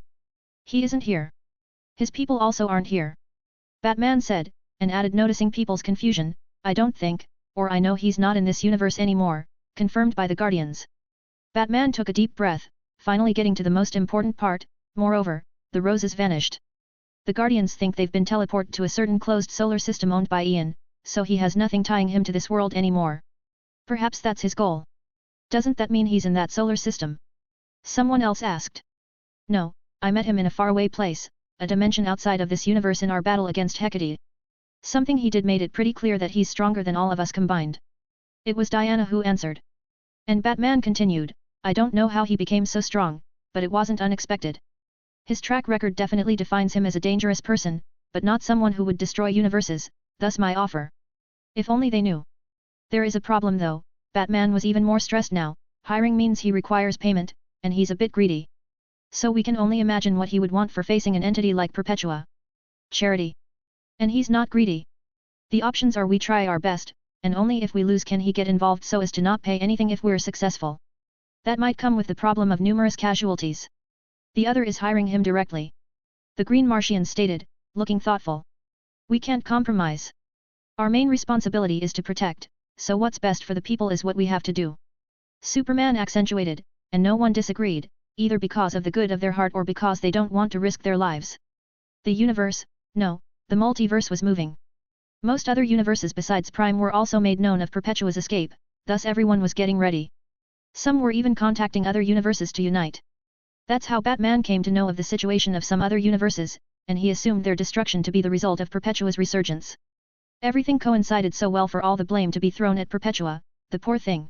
He isn't here. His people also aren't here. Batman said, and added, noticing people's confusion, I don't think, or I know he's not in this universe anymore, confirmed by the Guardians. Batman took a deep breath, finally getting to the most important part, moreover, the roses vanished. The Guardians think they've been teleported to a certain closed solar system owned by Ian, so he has nothing tying him to this world anymore. Perhaps that's his goal. Doesn't that mean he's in that solar system? Someone else asked. No, I met him in a faraway place, a dimension outside of this universe in our battle against Hecate. Something he did made it pretty clear that he's stronger than all of us combined. It was Diana who answered. And Batman continued, I don't know how he became so strong, but it wasn't unexpected. His track record definitely defines him as a dangerous person, but not someone who would destroy universes, thus my offer. If only they knew. There is a problem though, Batman was even more stressed now, hiring means he requires payment, and he's a bit greedy. So we can only imagine what he would want for facing an entity like Perpetua. Charity. And he's not greedy. The options are we try our best, and only if we lose can he get involved so as to not pay anything if we're successful. That might come with the problem of numerous casualties. The other is hiring him directly. The Green Martian stated, looking thoughtful. We can't compromise. Our main responsibility is to protect, so what's best for the people is what we have to do. Superman accentuated, and no one disagreed, either because of the good of their heart or because they don't want to risk their lives. The universe, no, the multiverse was moving. Most other universes besides Prime were also made known of Perpetua's escape, thus everyone was getting ready. Some were even contacting other universes to unite. That's how Batman came to know of the situation of some other universes, and he assumed their destruction to be the result of Perpetua's resurgence. Everything coincided so well for all the blame to be thrown at Perpetua, the poor thing.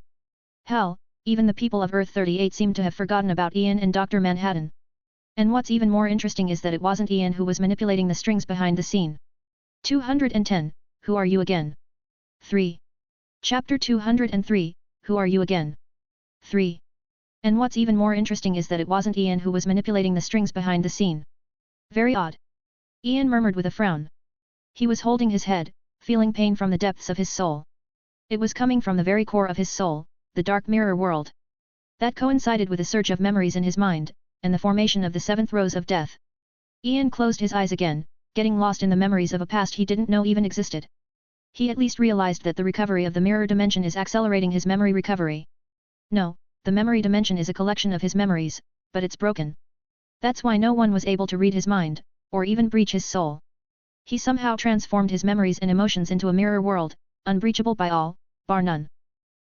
Hell, even the people of Earth-38 seemed to have forgotten about Ian and Dr. Manhattan. And what's even more interesting is that it wasn't Ian who was manipulating the strings behind the scene. 210, Who Are You Again? 3. Chapter 203, Who Are You Again? 3. And what's even more interesting is that it wasn't Ian who was manipulating the strings behind the scene. Very odd. Ian murmured with a frown. He was holding his head, feeling pain from the depths of his soul. It was coming from the very core of his soul, the dark mirror world. That coincided with a surge of memories in his mind, and the formation of the seventh rose of death. Ian closed his eyes again, getting lost in the memories of a past he didn't know even existed. He at least realized that the recovery of the mirror dimension is accelerating his memory recovery. No, the memory dimension is a collection of his memories, but it's broken. That's why no one was able to read his mind, or even breach his soul. He somehow transformed his memories and emotions into a mirror world, unbreachable by all, bar none.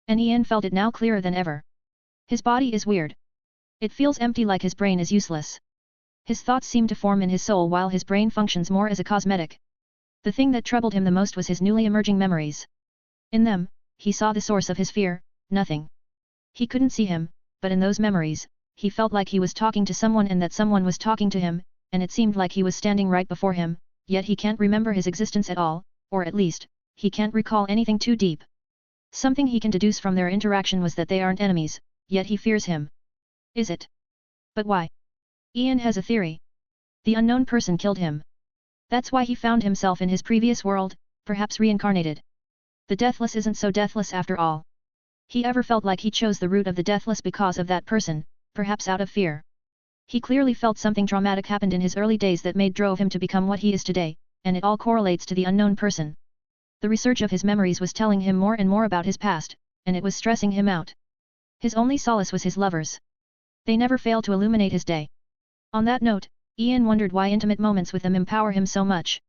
And Ian felt it now clearer than ever. His body is weird. It feels empty, like his brain is useless. His thoughts seem to form in his soul while his brain functions more as a cosmetic. The thing that troubled him the most was his newly emerging memories. In them, he saw the source of his fear, nothing. He couldn't see him, but in those memories, he felt like he was talking to someone and that someone was talking to him, and it seemed like he was standing right before him, yet he can't remember his existence at all, or at least, he can't recall anything too deep. Something he can deduce from their interaction was that they aren't enemies, yet he fears him. Is it? But why? Ian has a theory. The unknown person killed him. That's why he found himself in his previous world, perhaps reincarnated. The deathless isn't so deathless after all. He ever felt like he chose the route of the deathless because of that person, perhaps out of fear. He clearly felt something traumatic happened in his early days that drove him to become what he is today, and it all correlates to the unknown person. The research of his memories was telling him more and more about his past, and it was stressing him out. His only solace was his lovers. They never failed to illuminate his day. On that note, Ian wondered why intimate moments with them empower him so much.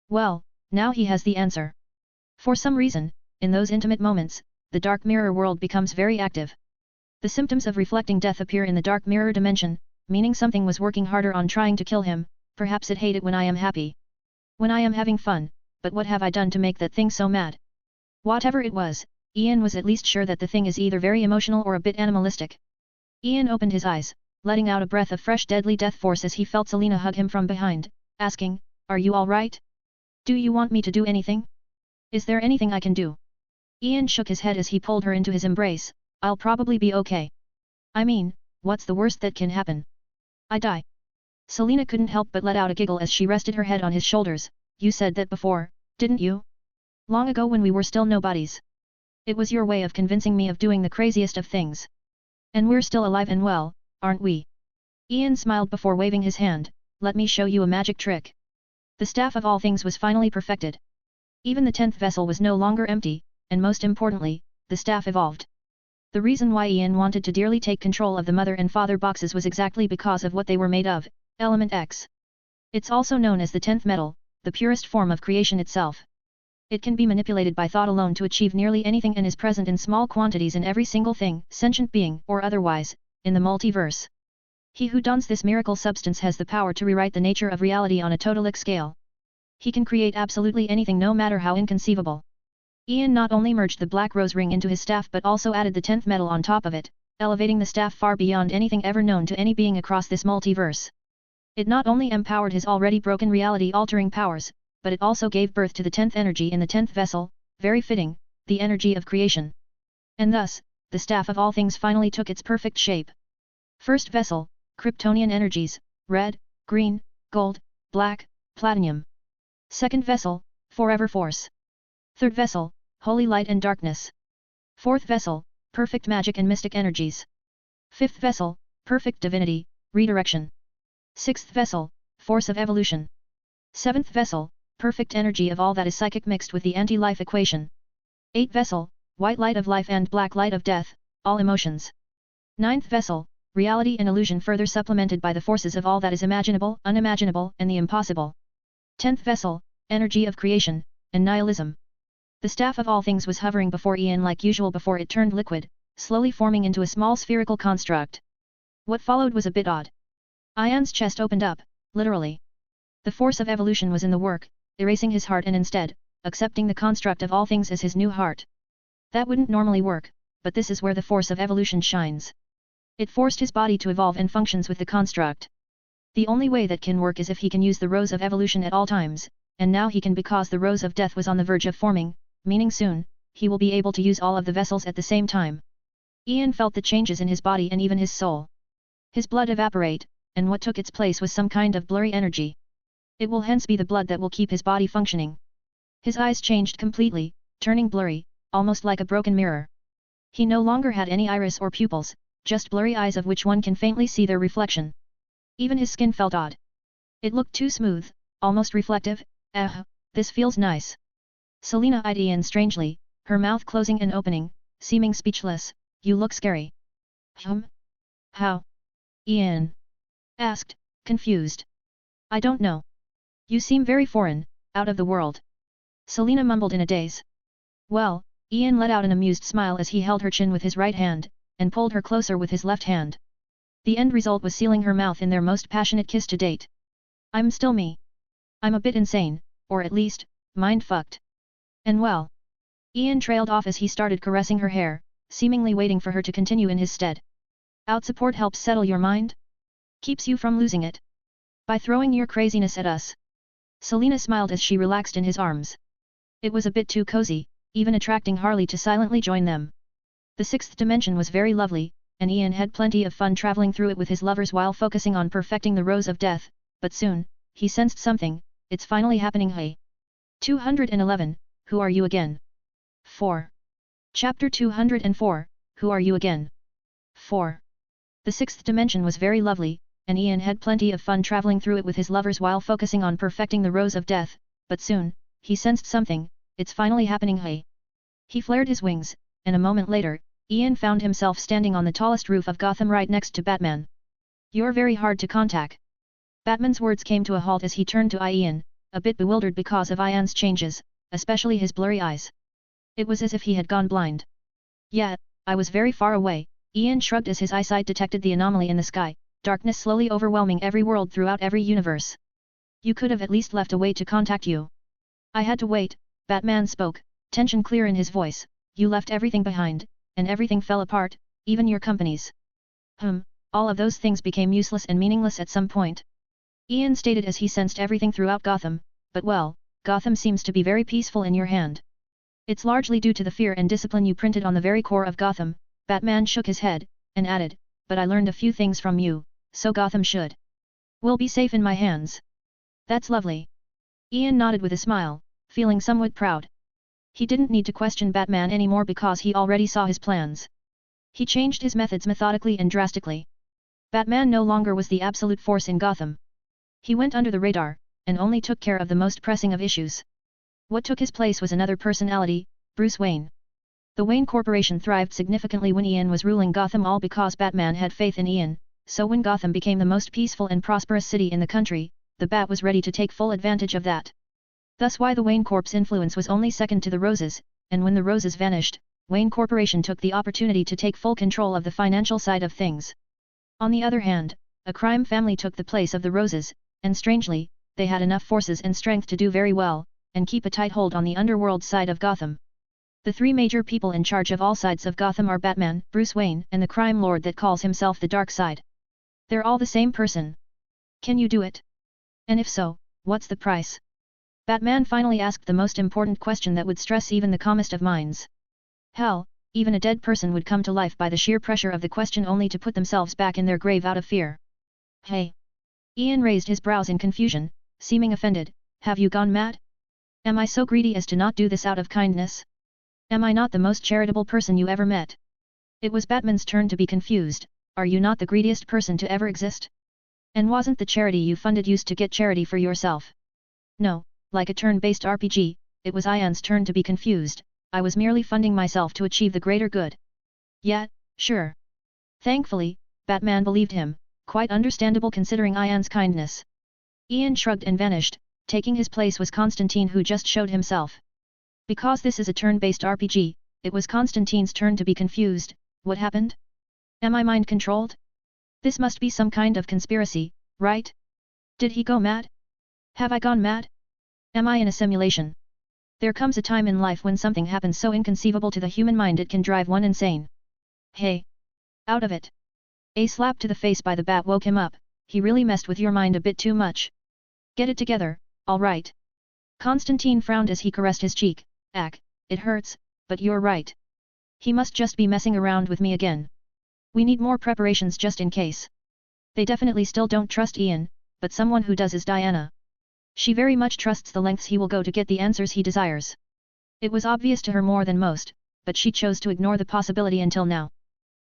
Well, Now he has the answer. For some reason, in those intimate moments, the dark mirror world becomes very active. The symptoms of reflecting death appear in the dark mirror dimension, meaning something was working harder on trying to kill him. Perhaps it hate it when I am happy. When I am having fun, but what have I done to make that thing so mad? Whatever it was, Ian was at least sure that the thing is either very emotional or a bit animalistic. Ian opened his eyes, letting out a breath of fresh deadly death force as he felt Selena hug him from behind, asking, "Are you all right? Do you want me to do anything? Is there anything I can do?" Ian shook his head as he pulled her into his embrace. "I'll probably be okay. I mean, what's the worst that can happen? I die." Selena couldn't help but let out a giggle as she rested her head on his shoulders. "You said that before, didn't you? Long ago when we were still nobodies. It was your way of convincing me of doing the craziest of things. And we're still alive and well, aren't we?" Ian smiled before waving his hand. "Let me show you a magic trick." The staff of all things was finally perfected. Even the 10th vessel was no longer empty, and most importantly, the staff evolved. The reason why Ian wanted to dearly take control of the mother and father boxes was exactly because of what they were made of, Element X. It's also known as the 10th metal, the purest form of creation itself. It can be manipulated by thought alone to achieve nearly anything and is present in small quantities in every single thing, sentient being or otherwise, in the multiverse. He who dons this miracle substance has the power to rewrite the nature of reality on a totalic scale. He can create absolutely anything no matter how inconceivable. Ian not only merged the black rose ring into his staff but also added the 10th metal on top of it, elevating the staff far beyond anything ever known to any being across this multiverse. It not only empowered his already broken reality-altering powers, but it also gave birth to the 10th energy in the 10th vessel, very fitting, the energy of creation. And thus, the staff of all things finally took its perfect shape. First vessel, Kryptonian energies, red, green, gold, black, platinum. Second vessel, Forever Force. Third vessel, Holy Light and Darkness. Fourth vessel, Perfect Magic and Mystic Energies. Fifth vessel, Perfect Divinity, Redirection. Sixth vessel, Force of Evolution. Seventh vessel, Perfect Energy of all that is psychic mixed with the anti-life equation. Eighth vessel, White Light of Life and Black Light of Death, all emotions. Ninth vessel, Reality and Illusion further supplemented by the forces of all that is imaginable, unimaginable and the impossible. 10th vessel, Energy of Creation, and Nihilism. The staff of all things was hovering before Ian like usual before it turned liquid, slowly forming into a small spherical construct. What followed was a bit odd. Ian's chest opened up, literally. The force of evolution was in the work, erasing his heart and instead, accepting the construct of all things as his new heart. That wouldn't normally work, but this is where the force of evolution shines. It forced his body to evolve and functions with the construct. The only way that can work is if he can use the rose of evolution at all times, and now he can because the rose of death was on the verge of forming, meaning soon, he will be able to use all of the vessels at the same time. Ian felt the changes in his body and even his soul. His blood evaporate, and what took its place was some kind of blurry energy. It will hence be the blood that will keep his body functioning. His eyes changed completely, turning blurry, almost like a broken mirror. He no longer had any iris or pupils, just blurry eyes of which one can faintly see their reflection. Even his skin felt odd. It looked too smooth, almost reflective. This feels nice. Selena eyed Ian strangely, her mouth closing and opening, seeming speechless. You look scary. How? Ian asked, confused. I don't know. You seem very foreign, out of the world. Selena mumbled in a daze. Well, Ian let out an amused smile as he held her chin with his right hand, and pulled her closer with his left hand. The end result was sealing her mouth in their most passionate kiss to date. I'm still me. I'm a bit insane, or at least, mind-fucked. And well. Ian trailed off as he started caressing her hair, seemingly waiting for her to continue in his stead. Out-support helps settle your mind? Keeps you from losing it. By throwing your craziness at us. Selena smiled as she relaxed in his arms. It was a bit too cozy, even attracting Harley to silently join them. The sixth dimension was very lovely, and Ian had plenty of fun traveling through it with his lovers while focusing on perfecting the rose of death, but soon, he sensed something. It's finally happening. Hey. 211, Who Are You Again? 4. Chapter 204, Who Are You Again? 4. The sixth dimension was very lovely, and Ian had plenty of fun traveling through it with his lovers while focusing on perfecting the rose of death, but soon, he sensed something. It's finally happening. Hey. He flared his wings, and a moment later, Ian found himself standing on the tallest roof of Gotham right next to Batman. You're very hard to contact. Batman's words came to a halt as he turned to Ian, a bit bewildered because of Ian's changes, especially his blurry eyes. It was as if he had gone blind. "Yeah, I was very far away," Ian shrugged as his eyesight detected the anomaly in the sky, darkness slowly overwhelming every world throughout every universe. "You could have at least left a way to contact you." "I had to wait," Batman spoke, tension clear in his voice. "You left everything behind, and everything fell apart, even your companies." All of those things became useless and meaningless at some point. Ian stated as he sensed everything throughout Gotham, but well, Gotham seems to be very peaceful in your hand. "It's largely due to the fear and discipline you printed on the very core of Gotham," Batman shook his head, and added, "but I learned a few things from you, so Gotham will be safe in my hands." "That's lovely." Ian nodded with a smile, feeling somewhat proud. He didn't need to question Batman anymore because he already saw his plans. He changed his methods methodically and drastically. Batman no longer was the absolute force in Gotham. He went under the radar, and only took care of the most pressing of issues. What took his place was another personality, Bruce Wayne. The Wayne Corporation thrived significantly when Ian was ruling Gotham, all because Batman had faith in Ian, so when Gotham became the most peaceful and prosperous city in the country, the Bat was ready to take full advantage of that. Thus why the Wayne Corp's influence was only second to the Roses, and when the Roses vanished, Wayne Corporation took the opportunity to take full control of the financial side of things. On the other hand, a crime family took the place of the Roses, and strangely, they had enough forces and strength to do very well, and keep a tight hold on the underworld side of Gotham. The three major people in charge of all sides of Gotham are Batman, Bruce Wayne, and the crime lord that calls himself the Dark Side. They're all the same person. Can you do it? And if so, what's the price? Batman finally asked the most important question that would stress even the calmest of minds. Hell, even a dead person would come to life by the sheer pressure of the question only to put themselves back in their grave out of fear. "Hey!" Ian raised his brows in confusion, seeming offended. "Have you gone mad? Am I so greedy as to not do this out of kindness? Am I not the most charitable person you ever met?" It was Batman's turn to be confused. "Are you not the greediest person to ever exist? And wasn't the charity you funded used to get charity for yourself?" "No, like a turn-based RPG, it was Ian's turn to be confused. "I was merely funding myself to achieve the greater good." "Yeah, sure." Thankfully, Batman believed him, quite understandable considering Ian's kindness. Ian shrugged and vanished. Taking his place was Constantine, who just showed himself. Because this is a turn-based RPG, it was Constantine's turn to be confused. "What happened? Am I mind-controlled? This must be some kind of conspiracy, right? Did he go mad? Have I gone mad? Am I in a simulation?" There comes a time in life when something happens so inconceivable to the human mind it can drive one insane. "Hey! Out of it!" A slap to the face by the Bat woke him up. "He really messed with your mind a bit too much. Get it together, all right." Constantine frowned as he caressed his cheek. It hurts, but you're right. He must just be messing around with me again. We need more preparations just in case." They definitely still don't trust Ian, but someone who does is Diana. She very much trusts the lengths he will go to get the answers he desires. It was obvious to her more than most, but she chose to ignore the possibility until now.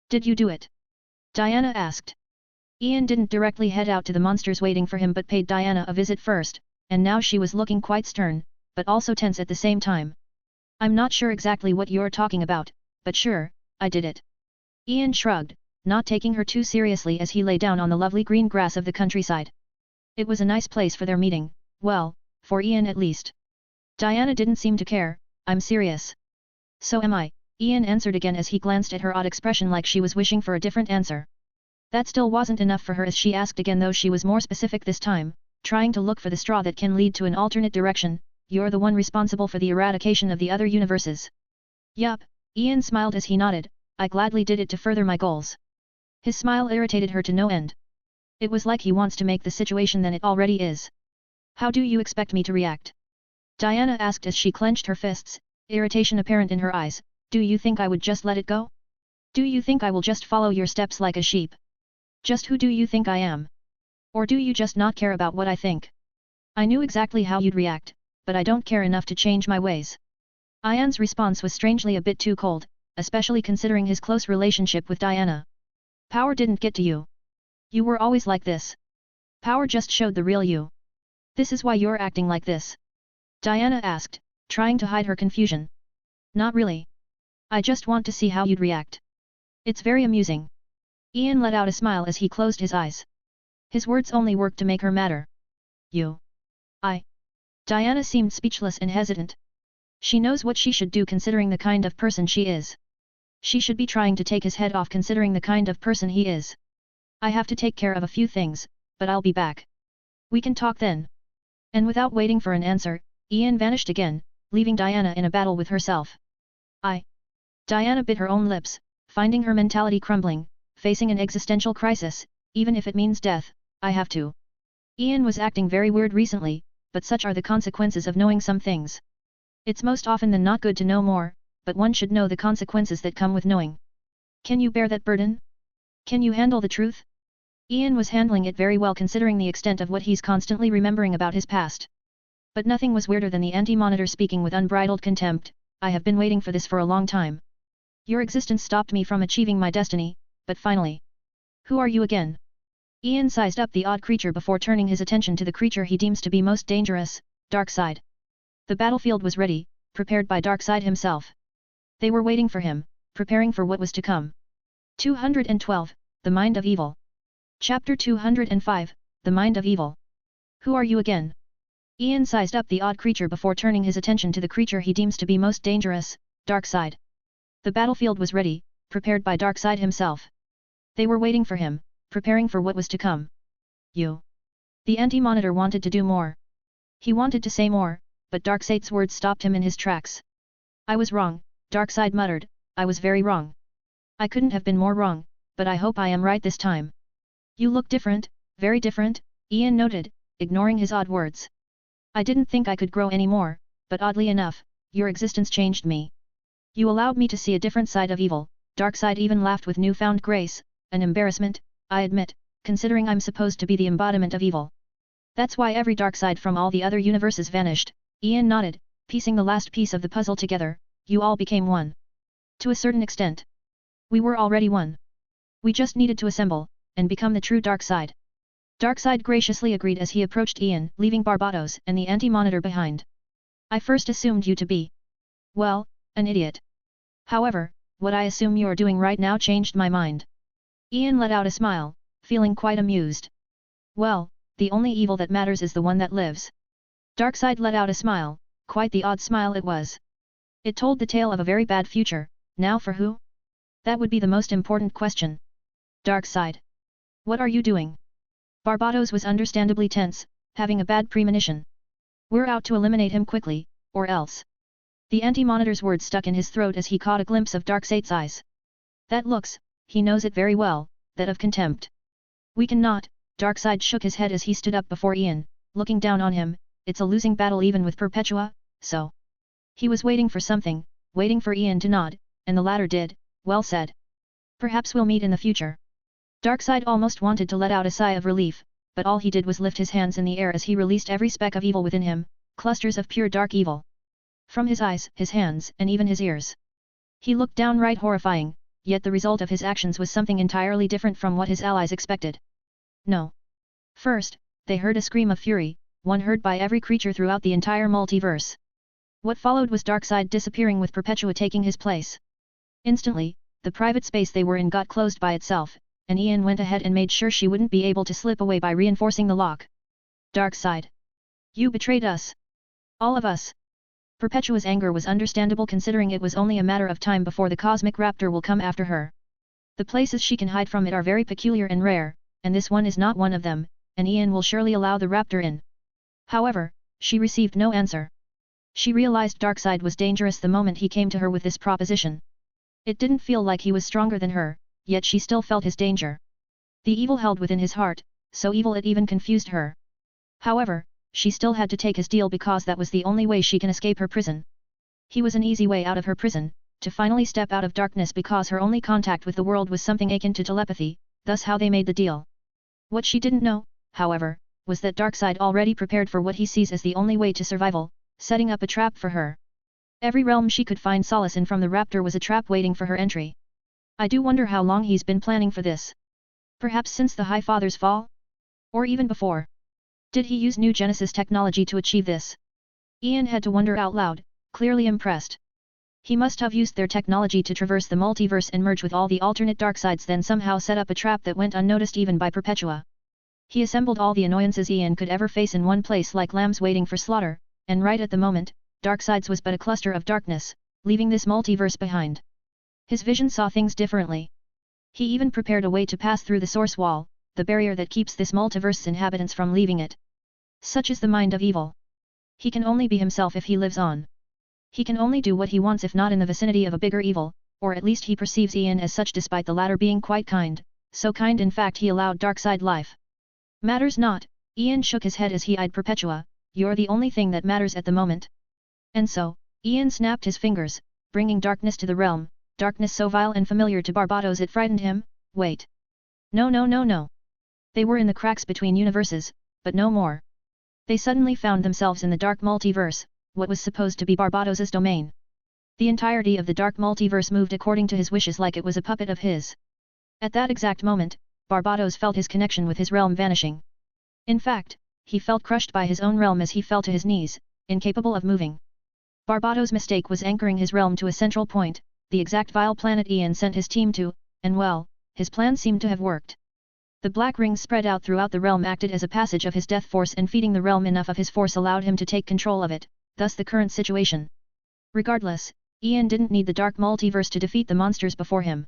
"Did you do it?" Diana asked. Ian didn't directly head out to the monsters waiting for him but paid Diana a visit first, and now she was looking quite stern, but also tense at the same time. "I'm not sure exactly what you're talking about, but sure, I did it." Ian shrugged, not taking her too seriously as he lay down on the lovely green grass of the countryside. It was a nice place for their meeting, well, for Ian at least. Diana didn't seem to care. "I'm serious." "So am I," Ian answered again as he glanced at her odd expression like she was wishing for a different answer. That still wasn't enough for her as she asked again, though she was more specific this time, trying to look for the straw that can lead to an alternate direction. "You're the one responsible for the eradication of the other universes?" "Yup," Ian smiled as he nodded. "I gladly did it to further my goals." His smile irritated her to no end. It was like he wants to make the situation than it already is. "How do you expect me to react?" Diana asked as she clenched her fists, irritation apparent in her eyes. "Do you think I would just let it go? Do you think I will just follow your steps like a sheep? Just who do you think I am? Or do you just not care about what I think? I knew exactly how you'd react, but I don't care enough to change my ways." Ian's response was strangely a bit too cold, especially considering his close relationship with Diana. "Power didn't get to you. You were always like this. Power just showed the real you. This is why you're acting like this?" Diana asked, trying to hide her confusion. "Not really. I just want to see how you'd react. It's very amusing." Ian let out a smile as he closed his eyes. His words only worked to make her madder. "You. I." Diana seemed speechless and hesitant. She knows what she should do considering the kind of person she is. She should be trying to take his head off considering the kind of person he is. I have to take care of a few things, but I'll be back. We can talk then. And without waiting for an answer, Ian vanished again, leaving Diana in a battle with herself. Diana bit her own lips, finding her mentality crumbling, facing an existential crisis, even if it means death, I have to. Ian was acting very weird recently, but such are the consequences of knowing some things. It's most often than not good to know more, but one should know the consequences that come with knowing. Can you bear that burden? Can you handle the truth? Ian was handling it very well considering the extent of what he's constantly remembering about his past. But nothing was weirder than the anti-monitor speaking with unbridled contempt. I have been waiting for this for a long time. Your existence stopped me from achieving my destiny, but finally. Who are you again? Ian sized up the odd creature before turning his attention to the creature he deems to be most dangerous, Darkseid. The battlefield was ready, prepared by Darkseid himself. They were waiting for him, preparing for what was to come. 212, The Mind of Evil. Chapter 205, The Mind of Evil. Who are you again? Ian sized up the odd creature before turning his attention to the creature he deems to be most dangerous, Darkseid. The battlefield was ready, prepared by Darkseid himself. They were waiting for him, preparing for what was to come. You. The anti-monitor wanted to do more. He wanted to say more, but Darkseid's words stopped him in his tracks. I was wrong, Darkseid muttered, I was very wrong. I couldn't have been more wrong, but I hope I am right this time. You look different, very different, Ian noted, ignoring his odd words. I didn't think I could grow any more, but oddly enough, your existence changed me. You allowed me to see a different side of evil. Darkseid even laughed with newfound grace, an embarrassment, I admit, considering I'm supposed to be the embodiment of evil. That's why every Darkseid from all the other universes vanished, Ian nodded, piecing the last piece of the puzzle together, you all became one. To a certain extent. We were already one. We just needed to assemble, and become the true Darkseid. Darkseid graciously agreed as he approached Ian, leaving Barbatos and the anti-monitor behind. I first assumed you to be, well, an idiot. However, what I assume you're doing right now changed my mind. Ian let out a smile, feeling quite amused. Well, the only evil that matters is the one that lives. Darkseid let out a smile, quite the odd smile it was. It told the tale of a very bad future, now for who? That would be the most important question. Darkseid. What are you doing? Barbatos was understandably tense, having a bad premonition. We're out to eliminate him quickly, or else. The anti-monitor's words stuck in his throat as he caught a glimpse of Darkseid's eyes. That looks, he knows it very well, that of contempt. We cannot, Darkseid shook his head as he stood up before Ian, looking down on him, it's a losing battle even with Perpetua, so. He was waiting for something, waiting for Ian to nod, and the latter did, well said. Perhaps we'll meet in the future. Darkseid almost wanted to let out a sigh of relief, but all he did was lift his hands in the air as he released every speck of evil within him, clusters of pure dark evil. From his eyes, his hands, and even his ears. He looked downright horrifying, yet the result of his actions was something entirely different from what his allies expected. No. First, they heard a scream of fury, one heard by every creature throughout the entire multiverse. What followed was Darkseid disappearing with Perpetua taking his place. Instantly, the private space they were in got closed by itself, and Ian went ahead and made sure she wouldn't be able to slip away by reinforcing the lock. Darkseid. You betrayed us. All of us. Perpetua's anger was understandable considering it was only a matter of time before the cosmic raptor will come after her. The places she can hide from it are very peculiar and rare, and this one is not one of them, and Ian will surely allow the raptor in. However, she received no answer. She realized Darkseid was dangerous the moment he came to her with this proposition. It didn't feel like he was stronger than her, yet she still felt his danger. The evil held within his heart, so evil it even confused her. However, she still had to take his deal because that was the only way she can escape her prison. He was an easy way out of her prison, to finally step out of darkness because her only contact with the world was something akin to telepathy, thus how they made the deal. What she didn't know, however, was that Darkseid already prepared for what he sees as the only way to survival, setting up a trap for her. Every realm she could find solace in from the raptor was a trap waiting for her entry. I do wonder how long he's been planning for this. Perhaps since the High Father's fall? Or even before? Did he use new Genesis technology to achieve this? Ian had to wonder out loud, clearly impressed. He must have used their technology to traverse the multiverse and merge with all the alternate Darkseids, then somehow set up a trap that went unnoticed even by Perpetua. He assembled all the annoyances Ian could ever face in one place like lambs waiting for slaughter, and right at the moment, Darksides was but a cluster of darkness, leaving this multiverse behind. His vision saw things differently. He even prepared a way to pass through the source wall, the barrier that keeps this multiverse's inhabitants from leaving it. Such is the mind of evil. He can only be himself if he lives on. He can only do what he wants if not in the vicinity of a bigger evil, or at least he perceives Ian as such despite the latter being quite kind, so kind in fact he allowed Darkseid life. Matters not, Ian shook his head as he eyed Perpetua, you're the only thing that matters at the moment. And so, Ian snapped his fingers, bringing darkness to the realm, darkness so vile and familiar to Barbatos it frightened him. Wait. No. They were in the cracks between universes, but no more. They suddenly found themselves in the dark multiverse, what was supposed to be Barbatos's domain. The entirety of the dark multiverse moved according to his wishes like it was a puppet of his. At that exact moment, Barbatos felt his connection with his realm vanishing. In fact, he felt crushed by his own realm as he fell to his knees, incapable of moving. Barbatos' mistake was anchoring his realm to a central point, the exact vile planet Ian sent his team to, and well, his plan seemed to have worked. The black rings spread out throughout the realm acted as a passage of his death force and feeding the realm enough of his force allowed him to take control of it, thus the current situation. Regardless, Ian didn't need the dark multiverse to defeat the monsters before him.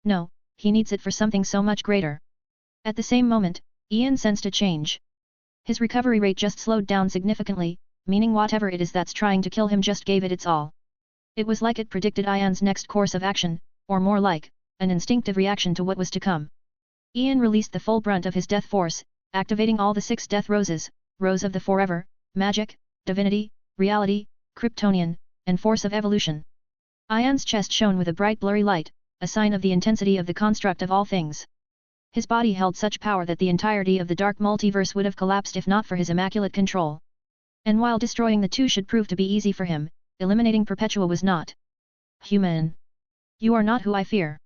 No, he needs it for something so much greater. At the same moment, Ian sensed a change. His recovery rate just slowed down significantly, meaning whatever it is that's trying to kill him just gave it its all. It was like it predicted Ian's next course of action, or more like, an instinctive reaction to what was to come. Ian released the full brunt of his death force, activating all the 6 death roses, rose of the forever, magic, divinity, reality, Kryptonian, and force of evolution. Ian's chest shone with a bright blurry light, a sign of the intensity of the construct of all things. His body held such power that the entirety of the dark multiverse would have collapsed if not for his immaculate control. And while destroying the two should prove to be easy for him, eliminating Perpetua was not. Human. You are not who I fear.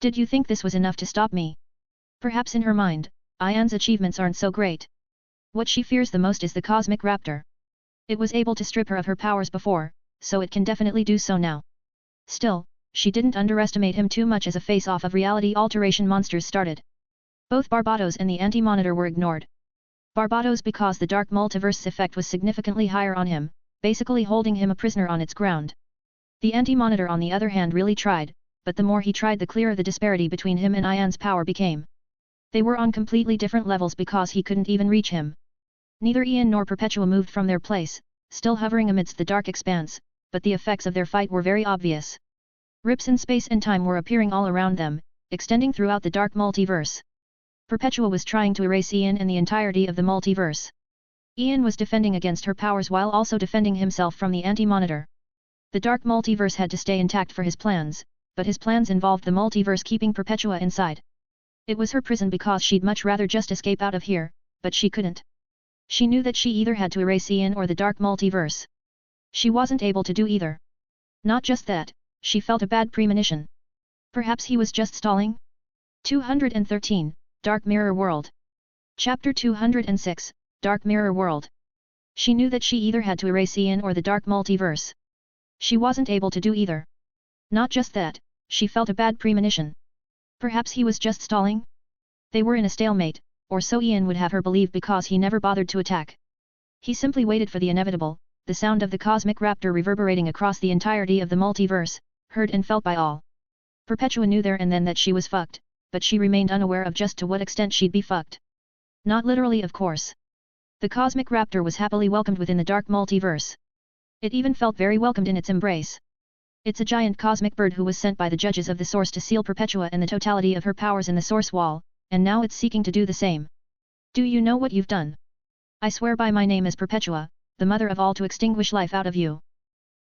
Did you think this was enough to stop me? Perhaps in her mind, Ian's achievements aren't so great. What she fears the most is the Cosmic Raptor. It was able to strip her of her powers before, so it can definitely do so now. Still, she didn't underestimate him too much as a face-off of reality alteration monsters started. Both Barbatos and the Anti-Monitor were ignored. Barbatos because the dark multiverse's effect was significantly higher on him, basically holding him a prisoner on its ground. The Anti-Monitor on the other hand really tried, but the more he tried the clearer the disparity between him and Ian's power became. They were on completely different levels because he couldn't even reach him. Neither Ian nor Perpetua moved from their place, still hovering amidst the dark expanse, but the effects of their fight were very obvious. Rips in space and time were appearing all around them, extending throughout the dark multiverse. Perpetua was trying to erase Ian and the entirety of the multiverse. Ian was defending against her powers while also defending himself from the Anti-Monitor. The dark multiverse had to stay intact for his plans, but his plans involved the multiverse keeping Perpetua inside. It was her prison because she'd much rather just escape out of here, but she couldn't. She knew that she either had to erase Ian or the dark multiverse. She wasn't able to do either. Not just that, she felt a bad premonition. Perhaps he was just stalling? 213, Dark Mirror World. Chapter 206, Dark Mirror World. She knew that she either had to erase Ian or the dark multiverse. She wasn't able to do either. Not just that, she felt a bad premonition. Perhaps he was just stalling? They were in a stalemate, or so Ian would have her believe because he never bothered to attack. He simply waited for the inevitable, the sound of the Cosmic Raptor reverberating across the entirety of the multiverse, heard and felt by all. Perpetua knew there and then that she was fucked, but she remained unaware of just to what extent she'd be fucked. Not literally of course. The Cosmic Raptor was happily welcomed within the dark multiverse. It even felt very welcomed in its embrace. It's a giant cosmic bird who was sent by the judges of the Source to seal Perpetua and the totality of her powers in the Source Wall, and now it's seeking to do the same. Do you know what you've done? I swear by my name as Perpetua, the mother of all, to extinguish life out of you.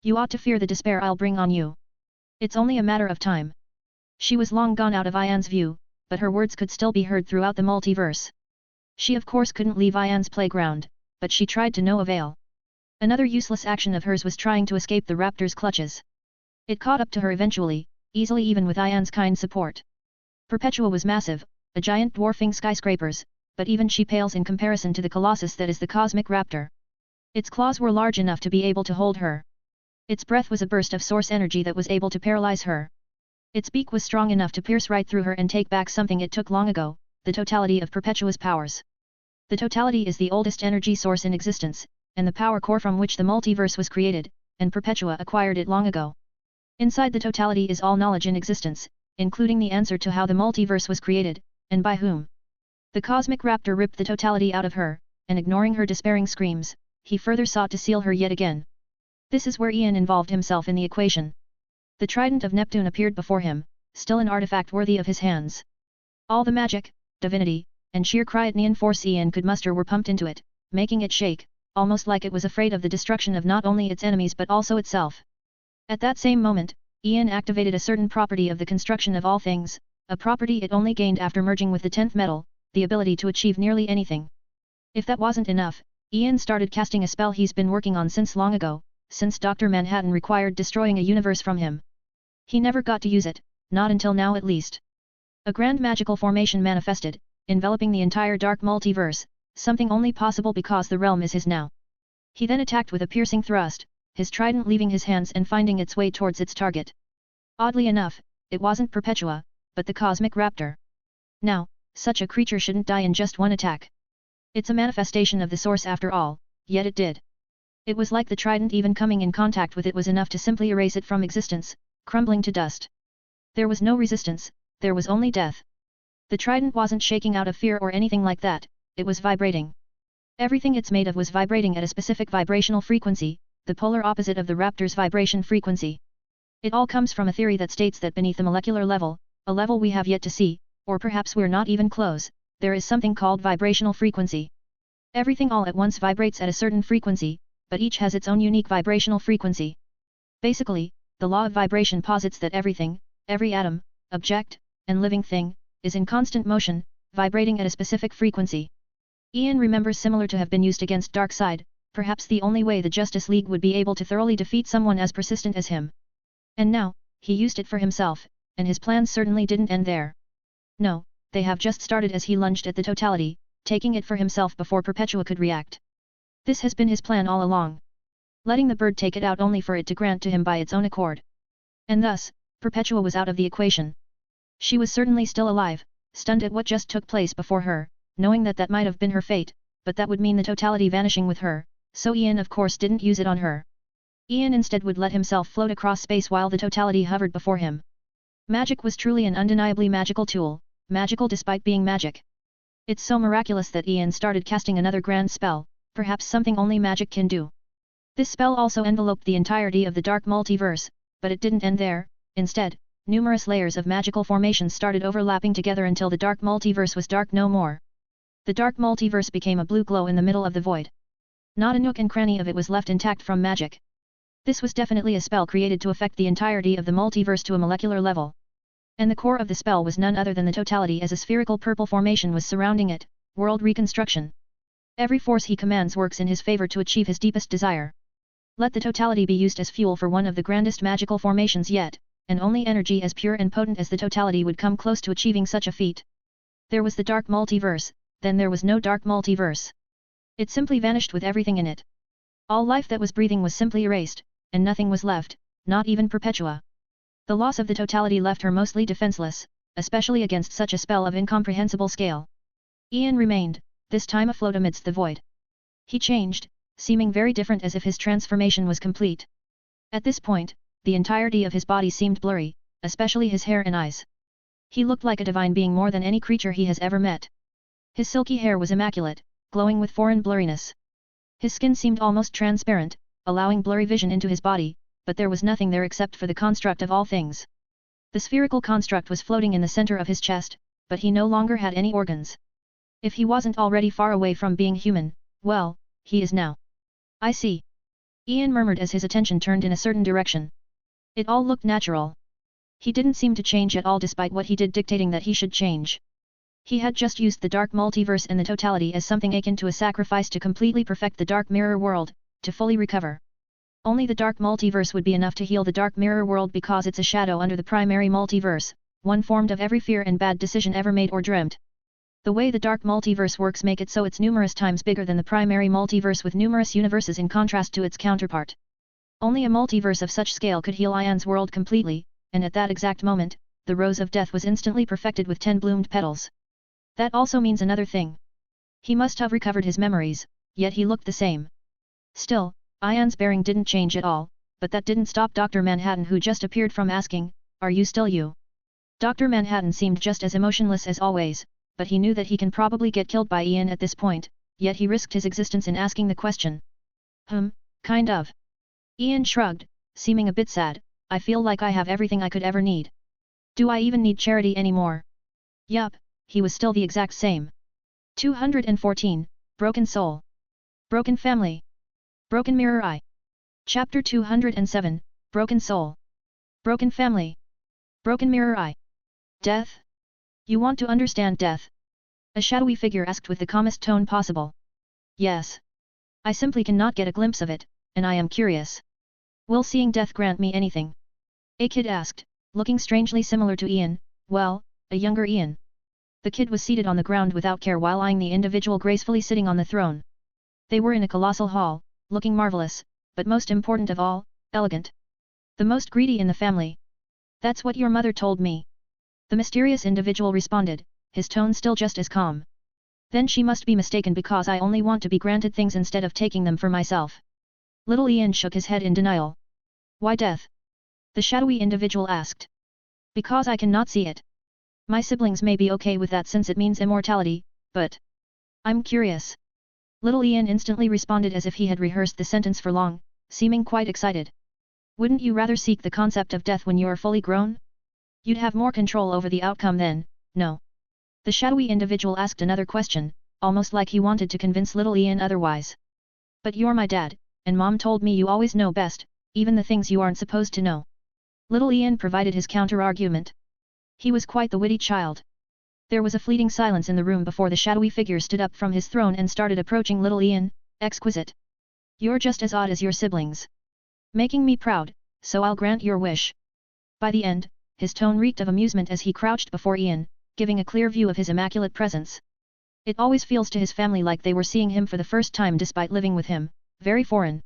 You ought to fear the despair I'll bring on you. It's only a matter of time. She was long gone out of Ian's view, but her words could still be heard throughout the multiverse. She of course couldn't leave Ian's playground, but she tried to no avail. Another useless action of hers was trying to escape the raptor's clutches. It caught up to her eventually, easily even with Ian's kind support. Perpetua was massive, a giant dwarfing skyscrapers, but even she pales in comparison to the colossus that is the Cosmic Raptor. Its claws were large enough to be able to hold her. Its breath was a burst of source energy that was able to paralyze her. Its beak was strong enough to pierce right through her and take back something it took long ago, the totality of Perpetua's powers. The totality is the oldest energy source in existence, and the power core from which the multiverse was created, and Perpetua acquired it long ago. Inside the totality is all knowledge in existence, including the answer to how the multiverse was created, and by whom. The cosmic raptor ripped the totality out of her, and ignoring her despairing screams, he further sought to seal her yet again. This is where Ian involved himself in the equation. The trident of Neptune appeared before him, still an artifact worthy of his hands. All the magic, divinity, and sheer Kryotnian force Ian could muster were pumped into it, making it shake, almost like it was afraid of the destruction of not only its enemies but also itself. At that same moment, Ian activated a certain property of the construction of all things, a property it only gained after merging with the 10th metal, the ability to achieve nearly anything. If that wasn't enough, Ian started casting a spell he's been working on since long ago, since Dr. Manhattan required destroying a universe from him. He never got to use it, not until now at least. A grand magical formation manifested, enveloping the entire dark multiverse, something only possible because the realm is his now. He then attacked with a piercing thrust, his trident leaving his hands and finding its way towards its target. Oddly enough, it wasn't Perpetua, but the cosmic raptor. Now, such a creature shouldn't die in just one attack. It's a manifestation of the source after all, yet it did. It was like the trident even coming in contact with it was enough to simply erase it from existence, crumbling to dust. There was no resistance, there was only death. The trident wasn't shaking out of fear or anything like that, it was vibrating. Everything it's made of was vibrating at a specific vibrational frequency, the polar opposite of the raptor's vibration frequency. It all comes from a theory that states that beneath the molecular level, a level we have yet to see, or perhaps we're not even close, there is something called vibrational frequency. Everything all at once vibrates at a certain frequency, but each has its own unique vibrational frequency. Basically, the law of vibration posits that everything, every atom, object, and living thing, is in constant motion, vibrating at a specific frequency. Ian remembers similar to have been used against Darkseid, perhaps the only way the Justice League would be able to thoroughly defeat someone as persistent as him. And now, he used it for himself, and his plans certainly didn't end there. No, they have just started as he lunged at the totality, taking it for himself before Perpetua could react. This has been his plan all along. Letting the bird take it out only for it to grant to him by its own accord. And thus, Perpetua was out of the equation. She was certainly still alive, stunned at what just took place before her, knowing that that might have been her fate, but that would mean the totality vanishing with her, so Ian of course didn't use it on her. Ian instead would let himself float across space while the totality hovered before him. Magic was truly an undeniably magical tool, magical despite being magic. It's so miraculous that Ian started casting another grand spell, perhaps something only magic can do. This spell also enveloped the entirety of the dark multiverse, but it didn't end there. Instead, numerous layers of magical formations started overlapping together until the dark multiverse was dark no more. The dark multiverse became a blue glow in the middle of the void. Not a nook and cranny of it was left intact from magic. This was definitely a spell created to affect the entirety of the multiverse to a molecular level. And the core of the spell was none other than the totality, as a spherical purple formation was surrounding it, world reconstruction. Every force he commands works in his favor to achieve his deepest desire. Let the totality be used as fuel for one of the grandest magical formations yet, and only energy as pure and potent as the totality would come close to achieving such a feat. There was the dark multiverse, then there was no dark multiverse. It simply vanished with everything in it. All life that was breathing was simply erased, and nothing was left, not even Perpetua. The loss of the totality left her mostly defenseless, especially against such a spell of incomprehensible scale. Ian remained, this time afloat amidst the void. He changed, seeming very different, as if his transformation was complete. At this point, the entirety of his body seemed blurry, especially his hair and eyes. He looked like a divine being more than any creature he has ever met. His silky hair was immaculate, glowing with foreign blurriness. His skin seemed almost transparent, allowing blurry vision into his body, but there was nothing there except for the construct of all things. The spherical construct was floating in the center of his chest, but he no longer had any organs. If he wasn't already far away from being human, well, he is now. I see. Ian murmured as his attention turned in a certain direction. It all looked natural. He didn't seem to change at all despite what he did dictating that he should change. He had just used the dark multiverse and the totality as something akin to a sacrifice to completely perfect the dark mirror world, to fully recover. Only the dark multiverse would be enough to heal the dark mirror world because it's a shadow under the primary multiverse, one formed of every fear and bad decision ever made or dreamt. The way the dark multiverse works make it so it's numerous times bigger than the primary multiverse, with numerous universes in contrast to its counterpart. Only a multiverse of such scale could heal Ian's world completely, and at that exact moment, the rose of death was instantly perfected with 10 bloomed petals. That also means another thing. He must have recovered his memories, yet he looked the same. Still, Ian's bearing didn't change at all, but that didn't stop Dr. Manhattan, who just appeared, from asking, "Are you still you?" Dr. Manhattan seemed just as emotionless as always, but he knew that he can probably get killed by Ian at this point, yet he risked his existence in asking the question. Kind of. Ian shrugged, seeming a bit sad. "I feel like I have everything I could ever need. Do I even need charity anymore?" Yup, he was still the exact same. 214, Broken Soul. Broken Family. Broken Mirror Eye. Chapter 207, Broken Soul. Broken Family. Broken Mirror Eye. Death? You want to understand death? A shadowy figure asked with the calmest tone possible. Yes. I simply cannot get a glimpse of it, and I am curious. Will seeing death grant me anything? A kid asked, looking strangely similar to Ian, well, a younger Ian. The kid was seated on the ground without care while eyeing the individual gracefully sitting on the throne. They were in a colossal hall, looking marvelous, but most important of all, elegant. The most greedy in the family. That's what your mother told me. The mysterious individual responded, his tone still just as calm. Then she must be mistaken, because I only want to be granted things instead of taking them for myself. Little Ian shook his head in denial. Why death? The shadowy individual asked. Because I cannot see it. My siblings may be okay with that since it means immortality, but I'm curious. Little Ian instantly responded as if he had rehearsed the sentence for long, seeming quite excited. Wouldn't you rather seek the concept of death when you are fully grown? You'd have more control over the outcome then, no? The shadowy individual asked another question, almost like he wanted to convince little Ian otherwise. But you're my dad, and Mom told me you always know best, even the things you aren't supposed to know. Little Ian provided his counter-argument. He was quite the witty child. There was a fleeting silence in the room before the shadowy figure stood up from his throne and started approaching little Ian. Exquisite. You're just as odd as your siblings. Making me proud, so I'll grant your wish. By the end, his tone reeked of amusement as he crouched before Ian, giving a clear view of his immaculate presence. It always feels to his family like they were seeing him for the first time despite living with him, very foreign.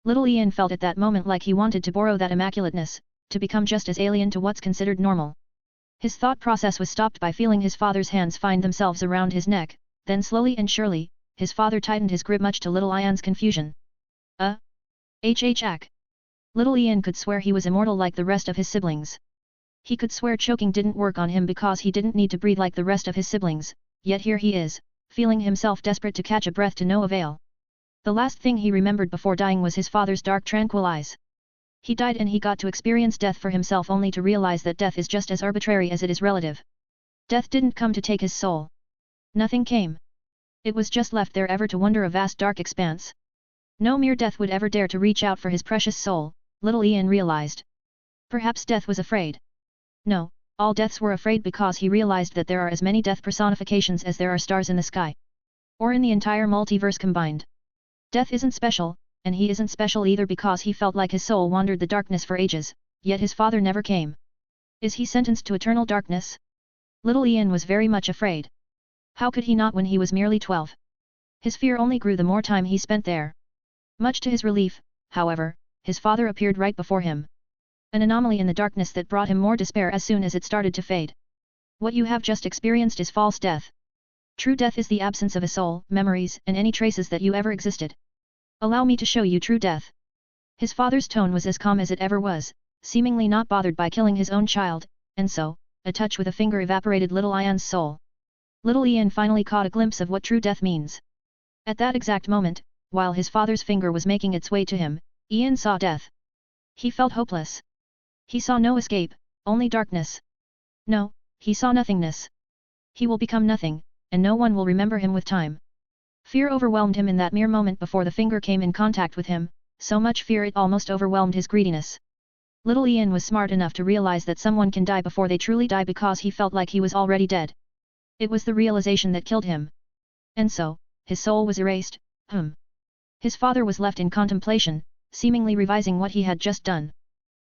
Little Ian felt at that moment like he wanted to borrow that immaculateness, to become just as alien to what's considered normal. His thought process was stopped by feeling his father's hands find themselves around his neck, then slowly and surely, his father tightened his grip much to little Ian's confusion. Ack. Little Ian could swear he was immortal like the rest of his siblings. He could swear choking didn't work on him because he didn't need to breathe like the rest of his siblings, yet here he is, feeling himself desperate to catch a breath to no avail. The last thing he remembered before dying was his father's dark tranquil eyes. He died and he got to experience death for himself, only to realize that death is just as arbitrary as it is relative. Death didn't come to take his soul. Nothing came. It was just left there ever to wander a vast dark expanse. No mere death would ever dare to reach out for his precious soul, little Ian realized. Perhaps death was afraid. No, all deaths were afraid because he realized that there are as many death personifications as there are stars in the sky. Or in the entire multiverse combined. Death isn't special, and he isn't special either because he felt like his soul wandered the darkness for ages, yet his father never came. Is he sentenced to eternal darkness? Little Ian was very much afraid. How could he not when he was merely 12? His fear only grew the more time he spent there. Much to his relief, however, his father appeared right before him. An anomaly in the darkness that brought him more despair as soon as it started to fade. What you have just experienced is false death. True death is the absence of a soul, memories, and any traces that you ever existed. Allow me to show you true death. His father's tone was as calm as it ever was, seemingly not bothered by killing his own child, and so, a touch with a finger evaporated little Ian's soul. Little Ian finally caught a glimpse of what true death means. At that exact moment, while his father's finger was making its way to him, Ian saw death. He felt hopeless. He saw no escape, only darkness. No, he saw nothingness. He will become nothing, and no one will remember him with time. Fear overwhelmed him in that mere moment before the finger came in contact with him, so much fear it almost overwhelmed his greediness. Little Ian was smart enough to realize that someone can die before they truly die because he felt like he was already dead. It was the realization that killed him. And so, his soul was erased. His father was left in contemplation, seemingly revising what he had just done.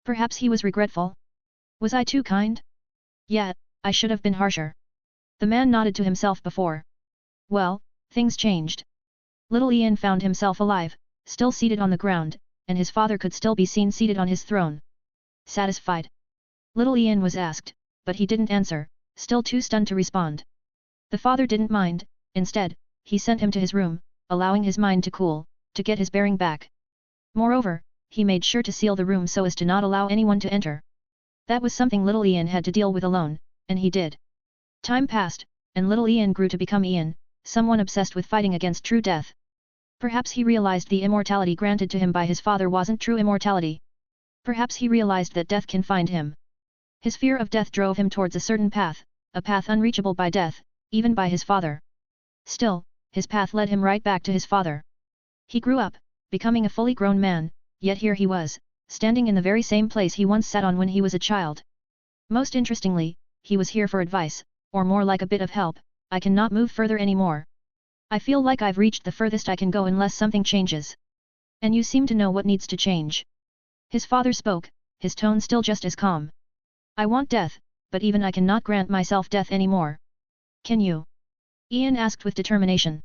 Perhaps he was regretful? Was I too kind? Yeah, I should have been harsher. The man nodded to himself before. Well, things changed. Little Ian found himself alive, still seated on the ground, and his father could still be seen seated on his throne. Satisfied? Little Ian was asked, but he didn't answer, still too stunned to respond. The father didn't mind, instead, he sent him to his room, allowing his mind to cool, to get his bearing back. Moreover, he made sure to seal the room so as to not allow anyone to enter. That was something little Ian had to deal with alone, and he did. Time passed, and little Ian grew to become Ian, someone obsessed with fighting against true death. Perhaps he realized the immortality granted to him by his father wasn't true immortality. Perhaps he realized that death can find him. His fear of death drove him towards a certain path, a path unreachable by death, even by his father. Still, his path led him right back to his father. He grew up, becoming a fully grown man, yet here he was, standing in the very same place he once sat on when he was a child. Most interestingly, he was here for advice, or more like a bit of help. I cannot move further anymore. I feel like I've reached the furthest I can go unless something changes. And you seem to know what needs to change. His father spoke, his tone still just as calm. I want death, but even I cannot grant myself death anymore. Can you? Ian asked with determination.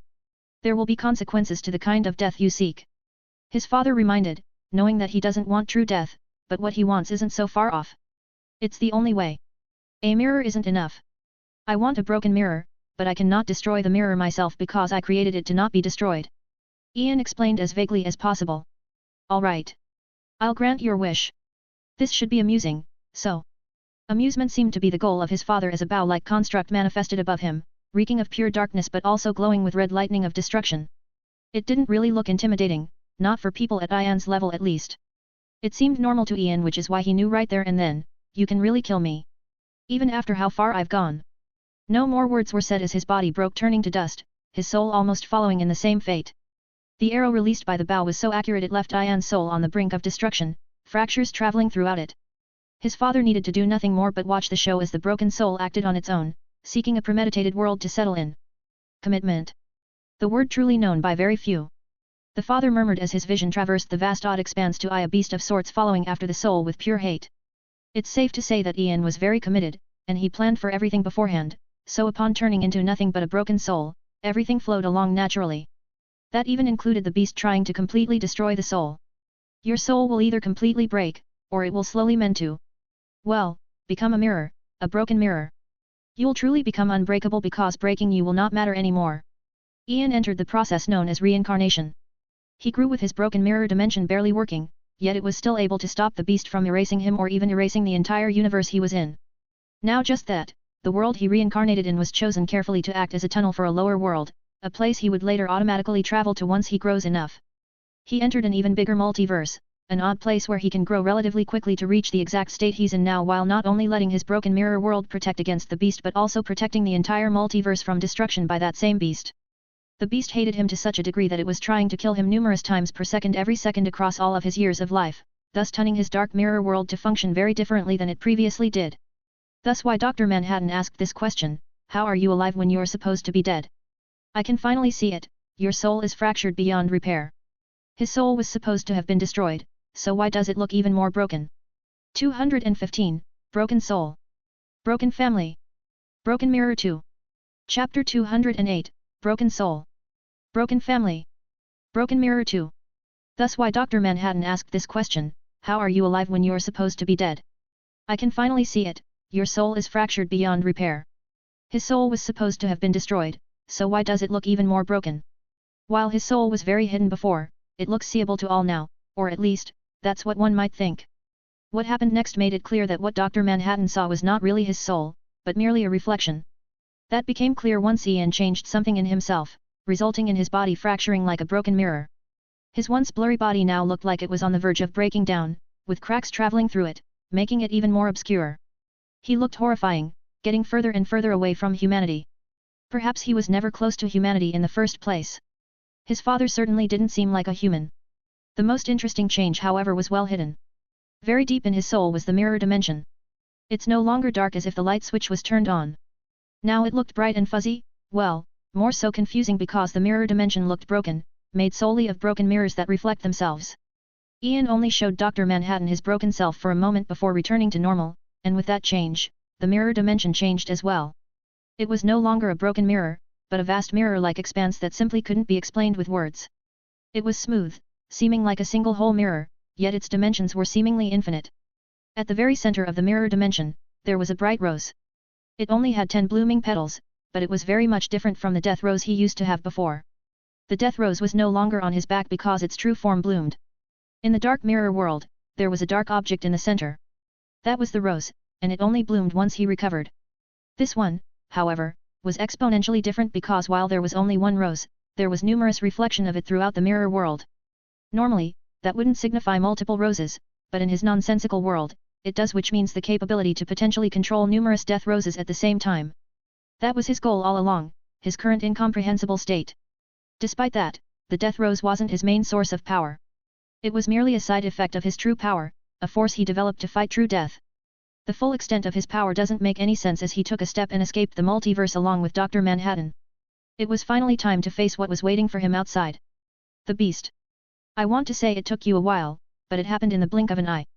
There will be consequences to the kind of death you seek. His father reminded, knowing that he doesn't want true death, but what he wants isn't so far off. It's the only way. A mirror isn't enough. I want a broken mirror, but I cannot destroy the mirror myself because I created it to not be destroyed. Ian explained as vaguely as possible. All right. I'll grant your wish. This should be amusing, so. Amusement seemed to be the goal of his father as a bow-like construct manifested above him, reeking of pure darkness but also glowing with red lightning of destruction. It didn't really look intimidating, not for people at Ian's level at least. It seemed normal to Ian, which is why he knew right there and then, you can really kill me. Even after how far I've gone. No more words were said as his body broke, turning to dust, his soul almost following in the same fate. The arrow released by the bow was so accurate it left Ian's soul on the brink of destruction, fractures traveling throughout it. His father needed to do nothing more but watch the show as the broken soul acted on its own, seeking a premeditated world to settle in. Commitment. The word truly known by very few. The father murmured as his vision traversed the vast odd expanse to eye a beast of sorts following after the soul with pure hate. It's safe to say that Ian was very committed, and he planned for everything beforehand, so upon turning into nothing but a broken soul, everything flowed along naturally. That even included the beast trying to completely destroy the soul. Your soul will either completely break, or it will slowly mend to. Well, become a mirror, a broken mirror. You'll truly become unbreakable because breaking you will not matter anymore. Ian entered the process known as reincarnation. He grew with his broken mirror dimension barely working, yet it was still able to stop the beast from erasing him or even erasing the entire universe he was in. Now just that, the world he reincarnated in was chosen carefully to act as a tunnel for a lower world, a place he would later automatically travel to once he grows enough. He entered an even bigger multiverse, an odd place where he can grow relatively quickly to reach the exact state he's in now while not only letting his broken mirror world protect against the beast but also protecting the entire multiverse from destruction by that same beast. The beast hated him to such a degree that it was trying to kill him numerous times per second every second across all of his years of life, thus turning his dark mirror world to function very differently than it previously did. Thus why Dr. Manhattan asked this question, how are you alive when you're supposed to be dead? I can finally see it, your soul is fractured beyond repair. His soul was supposed to have been destroyed, so why does it look even more broken? 215, Broken Soul. Broken Family. Broken Mirror 2. Chapter 208, Broken Soul. Broken Family. Broken Mirror 2. Thus why Dr. Manhattan asked this question, how are you alive when you're supposed to be dead? I can finally see it, your soul is fractured beyond repair. His soul was supposed to have been destroyed, so why does it look even more broken? While his soul was very hidden before, it looks seeable to all now, or at least, that's what one might think. What happened next made it clear that what Dr. Manhattan saw was not really his soul, but merely a reflection. That became clear once Ian changed something in himself, resulting in his body fracturing like a broken mirror. His once blurry body now looked like it was on the verge of breaking down, with cracks traveling through it, making it even more obscure. He looked horrifying, getting further and further away from humanity. Perhaps he was never close to humanity in the first place. His father certainly didn't seem like a human. The most interesting change, however, was well hidden. Very deep in his soul was the mirror dimension. It's no longer dark as if the light switch was turned on. Now it looked bright and fuzzy, well, more so confusing because the mirror dimension looked broken, made solely of broken mirrors that reflect themselves. Ian only showed Dr. Manhattan his broken self for a moment before returning to normal, and with that change, the mirror dimension changed as well. It was no longer a broken mirror, but a vast mirror-like expanse that simply couldn't be explained with words. It was smooth, seeming like a single whole mirror, yet its dimensions were seemingly infinite. At the very center of the mirror dimension, there was a bright rose. It only had 10 blooming petals, but it was very much different from the death rose he used to have before. The death rose was no longer on his back because its true form bloomed. In the dark mirror world, there was a dark object in the center. That was the rose, and it only bloomed once he recovered. This one, however, was exponentially different because while there was only one rose, there was numerous reflection of it throughout the mirror world. Normally, that wouldn't signify multiple roses, but in his nonsensical world, it does, which means the capability to potentially control numerous death roses at the same time. That was his goal all along, his current incomprehensible state. Despite that, the death rose wasn't his main source of power. It was merely a side effect of his true power, a force he developed to fight true death. The full extent of his power doesn't make any sense as he took a step and escaped the multiverse along with Dr. Manhattan. It was finally time to face what was waiting for him outside. The beast. I want to say it took you a while, but it happened in the blink of an eye.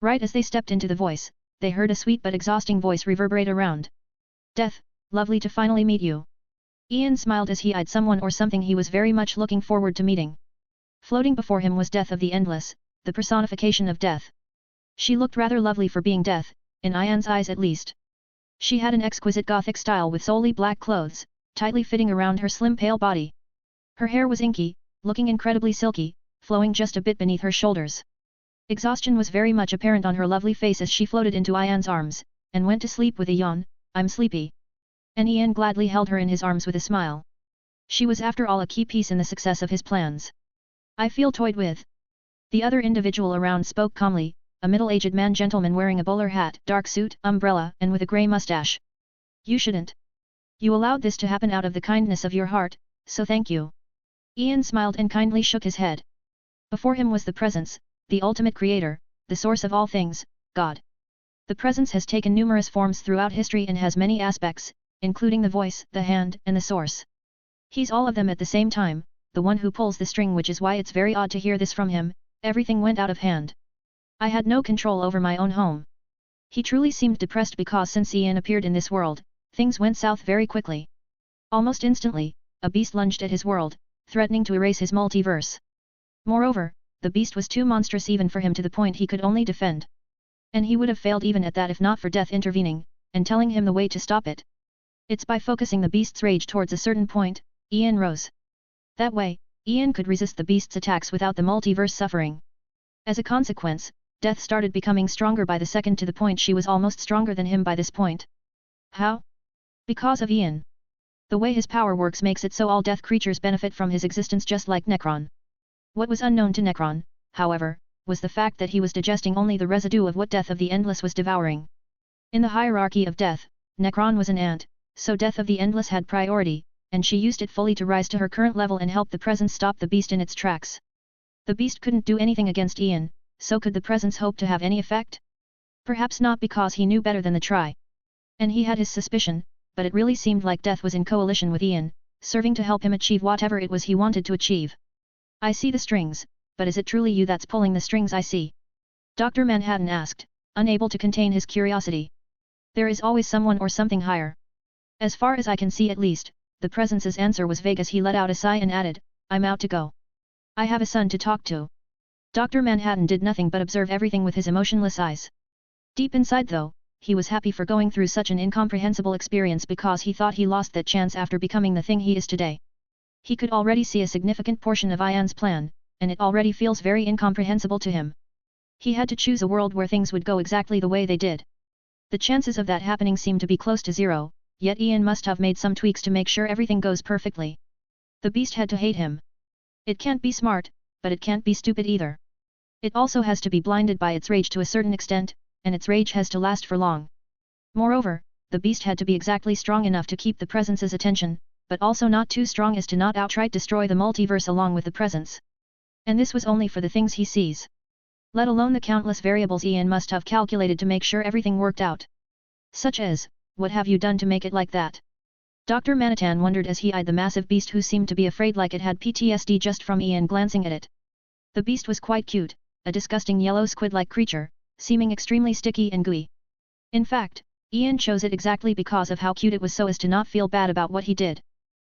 Right as they stepped into the voice, they heard a sweet but exhausting voice reverberate around. Death, lovely to finally meet you. Ian smiled as he eyed someone or something he was very much looking forward to meeting. Floating before him was Death of the Endless, the personification of death. She looked rather lovely for being death, in Ian's eyes at least. She had an exquisite gothic style with solely black clothes, tightly fitting around her slim pale body. Her hair was inky, looking incredibly silky, flowing just a bit beneath her shoulders. Exhaustion was very much apparent on her lovely face as she floated into Ian's arms, and went to sleep with a yawn. I'm sleepy. And Ian gladly held her in his arms with a smile. She was after all a key piece in the success of his plans. I feel toyed with. The other individual around spoke calmly, a middle-aged man gentleman wearing a bowler hat, dark suit, umbrella, and with a grey mustache. You shouldn't. You allowed this to happen out of the kindness of your heart, so thank you. Ian smiled and kindly shook his head. Before him was the Presence, the ultimate creator, the source of all things, God. The Presence has taken numerous forms throughout history and has many aspects, including the voice, the hand, and the source. He's all of them at the same time, the one who pulls the string, which is why it's very odd to hear this from him. Everything went out of hand. I had no control over my own home. He truly seemed depressed because since Ian appeared in this world, things went south very quickly. Almost instantly, a beast lunged at his world, threatening to erase his multiverse. Moreover, the beast was too monstrous even for him to the point he could only defend. And he would have failed even at that if not for Death intervening, and telling him the way to stop it. It's by focusing the beast's rage towards a certain point, Ian rose. That way, Ian could resist the beast's attacks without the multiverse suffering. As a consequence, Death started becoming stronger by the second to the point she was almost stronger than him by this point. How? Because of Ian. The way his power works makes it so all death creatures benefit from his existence just like Necron. What was unknown to Necron, however, was the fact that he was digesting only the residue of what Death of the Endless was devouring. In the hierarchy of death, Necron was an ant, so Death of the Endless had priority, and she used it fully to rise to her current level and help the Presence stop the beast in its tracks. The beast couldn't do anything against Ian, so could the Presence hope to have any effect? Perhaps not, because he knew better than the try. And he had his suspicion, but it really seemed like Death was in coalition with Ian, serving to help him achieve whatever it was he wanted to achieve. I see the strings, but is it truly you that's pulling the strings I see? Dr. Manhattan asked, unable to contain his curiosity. There is always someone or something higher. As far as I can see at least, the Presence's answer was vague as he let out a sigh and added, I'm out to go. I have a son to talk to. Dr. Manhattan did nothing but observe everything with his emotionless eyes. Deep inside though, he was happy for going through such an incomprehensible experience because he thought he lost that chance after becoming the thing he is today. He could already see a significant portion of Ian's plan, and it already feels very incomprehensible to him. He had to choose a world where things would go exactly the way they did. The chances of that happening seem to be close to zero, yet Ian must have made some tweaks to make sure everything goes perfectly. The beast had to hate him. It can't be smart, but it can't be stupid either. It also has to be blinded by its rage to a certain extent, and its rage has to last for long. Moreover, the beast had to be exactly strong enough to keep the Presence's attention, but also not too strong as to not outright destroy the multiverse along with the Presence. And this was only for the things he sees. Let alone the countless variables Ian must have calculated to make sure everything worked out. Such as, what have you done to make it like that? Dr. Manhattan wondered as he eyed the massive beast who seemed to be afraid like it had PTSD just from Ian glancing at it. The beast was quite cute, a disgusting yellow squid-like creature, seeming extremely sticky and gooey. In fact, Ian chose it exactly because of how cute it was so as to not feel bad about what he did.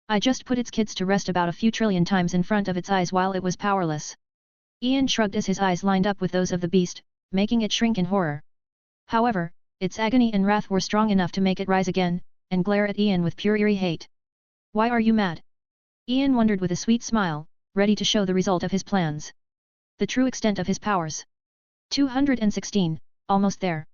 I just put its kids to rest about a few trillion times in front of its eyes while it was powerless. Ian shrugged as his eyes lined up with those of the beast, making it shrink in horror. However, its agony and wrath were strong enough to make it rise again, and glare at Ian with pure eerie hate. Why are you mad? Ian wondered with a sweet smile, ready to show the result of his plans. The true extent of his powers. 216, almost there.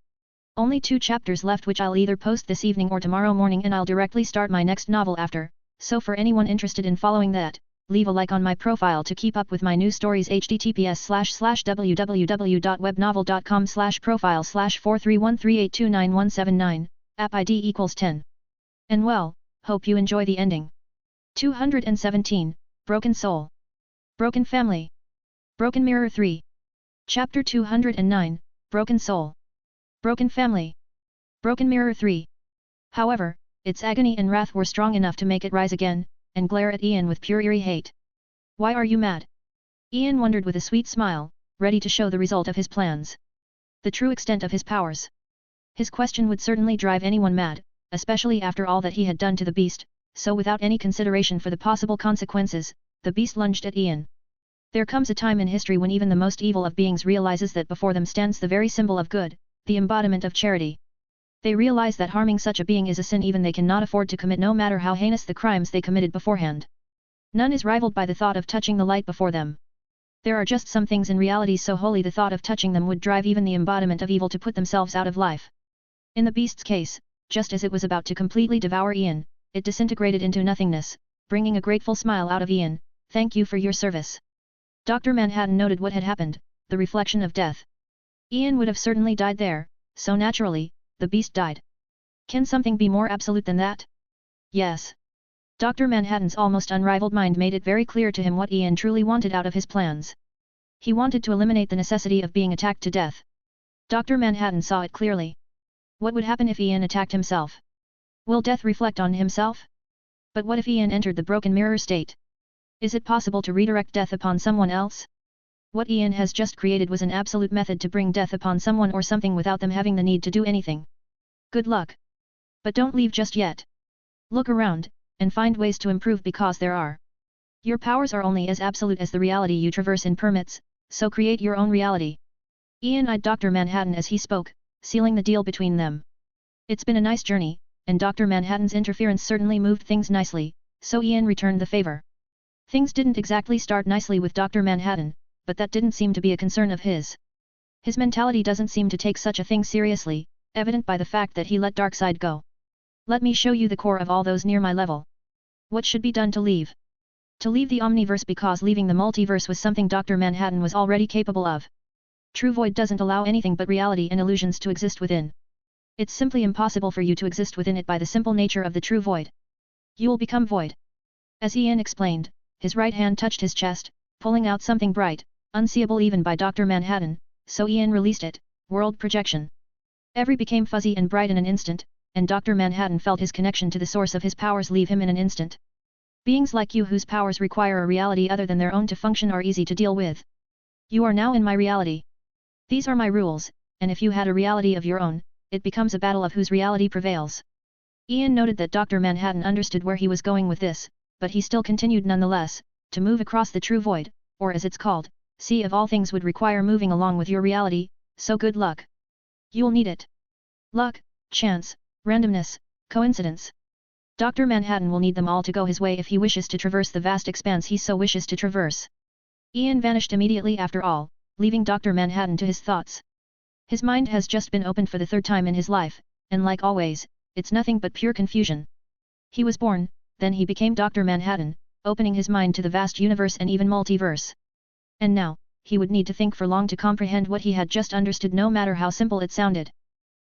Only 2 chapters left which I'll either post this evening or tomorrow morning, and I'll directly start my next novel after, so for anyone interested in following that, leave a like on my profile to keep up with my new stories. https://www.webnovel.com/profile/431382917 app ID equals 10. And well, hope you enjoy the ending. 217, Broken Soul. Broken Family. Broken Mirror 3. Chapter 209, Broken Soul. Broken Family. Broken Mirror 3. However, its agony and wrath were strong enough to make it rise again, and glare at Ian with pure eerie hate. Why are you mad? Ian wondered with a sweet smile, ready to show the result of his plans. The true extent of his powers. His question would certainly drive anyone mad, especially after all that he had done to the beast, so without any consideration for the possible consequences, the beast lunged at Ian. There comes a time in history when even the most evil of beings realizes that before them stands the very symbol of good, the embodiment of charity. They realize that harming such a being is a sin even they cannot afford to commit, no matter how heinous the crimes they committed beforehand. None is rivaled by the thought of touching the light before them. There are just some things in reality so holy the thought of touching them would drive even the embodiment of evil to put themselves out of life. In the beast's case, just as it was about to completely devour Ian, it disintegrated into nothingness, bringing a grateful smile out of Ian. Thank you for your service. Dr. Manhattan noted what had happened, the reflection of death. Ian would have certainly died there, so naturally, the beast died. Can something be more absolute than that? Yes. Dr. Manhattan's almost unrivaled mind made it very clear to him what Ian truly wanted out of his plans. He wanted to eliminate the necessity of being attacked to death. Dr. Manhattan saw it clearly. What would happen if Ian attacked himself? Will death reflect on himself? But what if Ian entered the broken mirror state? Is it possible to redirect death upon someone else? What Ian has just created was an absolute method to bring death upon someone or something without them having the need to do anything. Good luck. But don't leave just yet. Look around, and find ways to improve because there are. Your powers are only as absolute as the reality you traverse in permits, so create your own reality. Ian eyed Dr. Manhattan as he spoke, sealing the deal between them. It's been a nice journey, and Dr. Manhattan's interference certainly moved things nicely, so Ian returned the favor. Things didn't exactly start nicely with Dr. Manhattan, but that didn't seem to be a concern of his. His mentality doesn't seem to take such a thing seriously, evident by the fact that he let Darkseid go. Let me show you the core of all those near my level. What should be done to leave? To leave the Omniverse, because leaving the multiverse was something Dr. Manhattan was already capable of. True void doesn't allow anything but reality and illusions to exist within. It's simply impossible for you to exist within it by the simple nature of the true void. You'll become void. As Ian explained, his right hand touched his chest, pulling out something bright, unseeable even by Dr. Manhattan, so Ian released it, world projection. Every became fuzzy and bright in an instant, and Dr. Manhattan felt his connection to the source of his powers leave him in an instant. Beings like you whose powers require a reality other than their own to function are easy to deal with. You are now in my reality. These are my rules, and if you had a reality of your own, it becomes a battle of whose reality prevails. Ian noted that Dr. Manhattan understood where he was going with this, but he still continued nonetheless. To move across the true void, or as it's called, sea of all things, would require moving along with your reality, so good luck. You'll need it. Luck, chance, randomness, coincidence. Dr. Manhattan will need them all to go his way if he wishes to traverse the vast expanse he so wishes to traverse. Ian vanished immediately after all, leaving Dr. Manhattan to his thoughts. His mind has just been opened for the 3rd time in his life, and like always, it's nothing but pure confusion. He was born, then he became Dr. Manhattan, opening his mind to the vast universe and even multiverse. And now, he would need to think for long to comprehend what he had just understood, no matter how simple it sounded.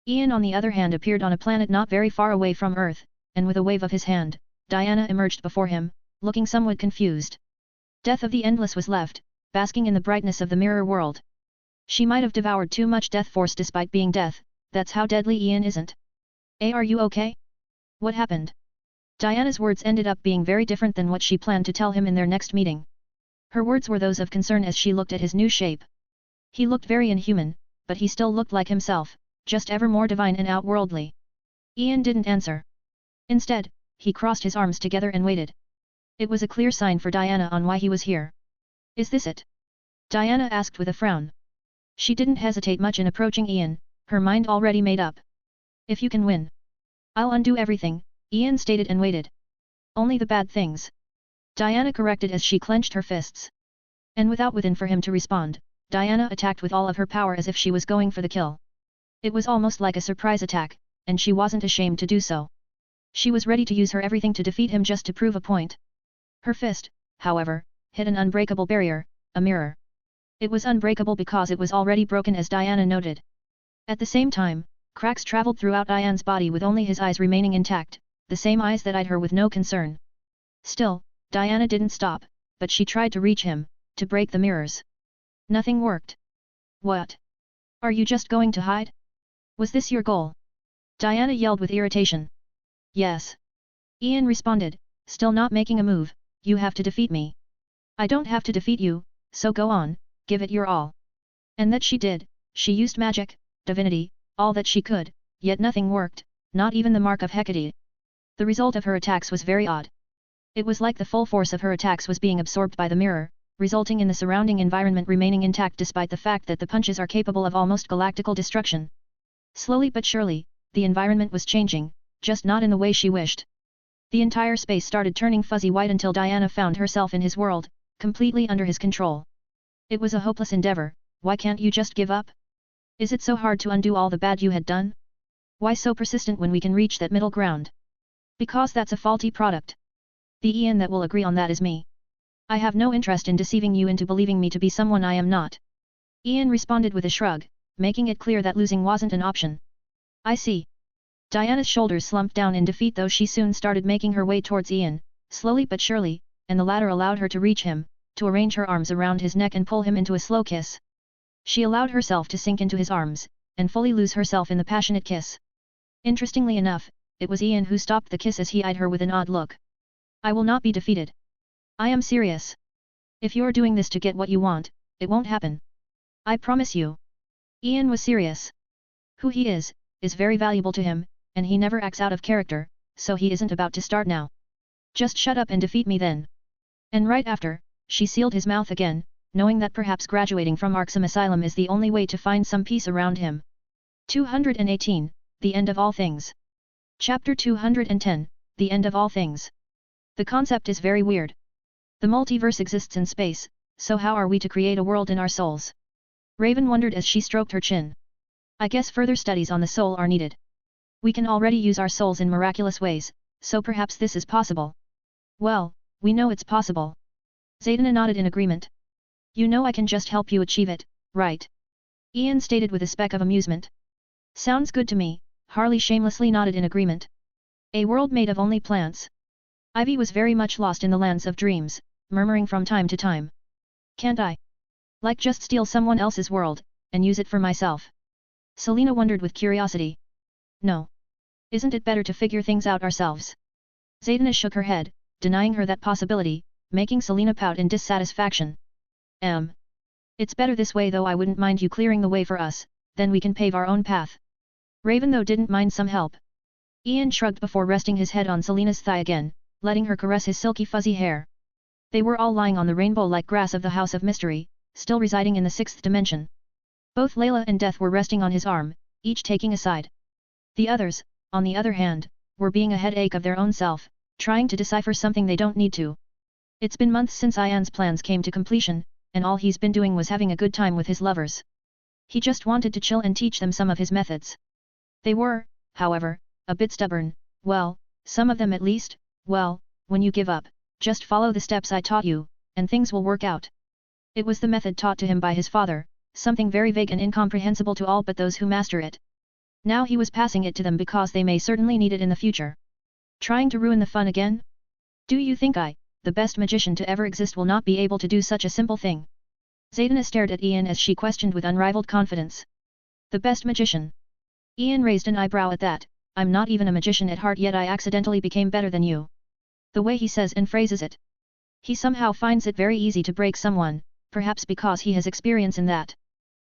Ian on the other hand appeared on a planet not very far away from Earth, and with a wave of his hand, Diana emerged before him, looking somewhat confused. Death of the Endless was left, basking in the brightness of the mirror world. She might have devoured too much death force despite being death, that's how deadly Ian isn't. Are you okay? What happened? Diana's words ended up being very different than what she planned to tell him in their next meeting. Her words were those of concern as she looked at his new shape. He looked very inhuman, but he still looked like himself, just ever more divine and outworldly. Ian didn't answer. Instead, he crossed his arms together and waited. It was a clear sign for Diana on why he was here. Is this it? Diana asked with a frown. She didn't hesitate much in approaching Ian, her mind already made up. If you can win, I'll undo everything, Ian stated and waited. Only the bad things. Diana corrected as she clenched her fists. And without within for him to respond, Diana attacked with all of her power as if she was going for the kill. It was almost like a surprise attack, and she wasn't ashamed to do so. She was ready to use her everything to defeat him just to prove a point. Her fist, however, hit an unbreakable barrier, a mirror. It was unbreakable because it was already broken as Diana noted. At the same time, cracks traveled throughout Ian's body with only his eyes remaining intact, the same eyes that eyed her with no concern. Still, Diana didn't stop, but she tried to reach him, to break the mirrors. Nothing worked. What? Are you just going to hide? Was this your goal? Diana yelled with irritation. Yes. Ian responded, still not making a move, you have to defeat me. I don't have to defeat you, so go on, give it your all. And that she did, she used magic, divinity, all that she could, yet nothing worked, not even the mark of Hecate. The result of her attacks was very odd. It was like the full force of her attacks was being absorbed by the mirror, resulting in the surrounding environment remaining intact despite the fact that the punches are capable of almost galactical destruction. Slowly but surely, the environment was changing, just not in the way she wished. The entire space started turning fuzzy white until Diana found herself in his world, completely under his control. It was a hopeless endeavor. Why can't you just give up? Is it so hard to undo all the bad you had done? Why so persistent when we can reach that middle ground? Because that's a faulty product. The Ian that will agree on that is me. I have no interest in deceiving you into believing me to be someone I am not. Ian responded with a shrug, making it clear that losing wasn't an option. I see. Diana's shoulders slumped down in defeat though she soon started making her way towards Ian, slowly but surely, and the latter allowed her to reach him, to arrange her arms around his neck and pull him into a slow kiss. She allowed herself to sink into his arms, and fully lose herself in the passionate kiss. Interestingly enough, it was Ian who stopped the kiss as he eyed her with an odd look. I will not be defeated. I am serious. If you're doing this to get what you want, it won't happen. I promise you. Ian was serious. Who he is very valuable to him, and he never acts out of character, so he isn't about to start now. Just shut up and defeat me then. And right after, she sealed his mouth again, knowing that perhaps graduating from Arkham Asylum is the only way to find some peace around him. 218, The End of All Things. Chapter 210, The End of All Things. The concept is very weird. The multiverse exists in space, so how are we to create a world in our souls? Raven wondered as she stroked her chin. I guess further studies on the soul are needed. We can already use our souls in miraculous ways, so perhaps this is possible. Well, we know it's possible. Zaydna nodded in agreement. You know I can just help you achieve it, right? Ian stated with a speck of amusement. Sounds good to me, Harley shamelessly nodded in agreement. A world made of only plants. Ivy was very much lost in the lands of dreams, murmuring from time to time. Can't I? Like just steal someone else's world, and use it for myself? Selena wondered with curiosity. No. Isn't it better to figure things out ourselves? Zaydna shook her head, denying her that possibility, making Selena pout in dissatisfaction. It's better this way though I wouldn't mind you clearing the way for us, then we can pave our own path. Raven though didn't mind some help. Ian shrugged before resting his head on Selena's thigh again, letting her caress his silky fuzzy hair. They were all lying on the rainbow-like grass of the House of Mystery, still residing in the sixth dimension. Both Layla and Death were resting on his arm, each taking a side. The others, on the other hand, were being a headache of their own self, trying to decipher something they don't need to. It's been months since Ian's plans came to completion, and all he's been doing was having a good time with his lovers. He just wanted to chill and teach them some of his methods. They were, however, a bit stubborn. Well, some of them at least. Well, when you give up, just follow the steps I taught you, and things will work out. It was the method taught to him by his father, something very vague and incomprehensible to all but those who master it. Now he was passing it to them because they may certainly need it in the future. Trying to ruin the fun again? Do you think I, the best magician to ever exist, will not be able to do such a simple thing? Zaydna stared at Ian as she questioned with unrivaled confidence. The best magician? Ian raised an eyebrow at that. I'm not even a magician at heart, yet I accidentally became better than you. The way he says and phrases it. He somehow finds it very easy to break someone, perhaps because he has experience in that.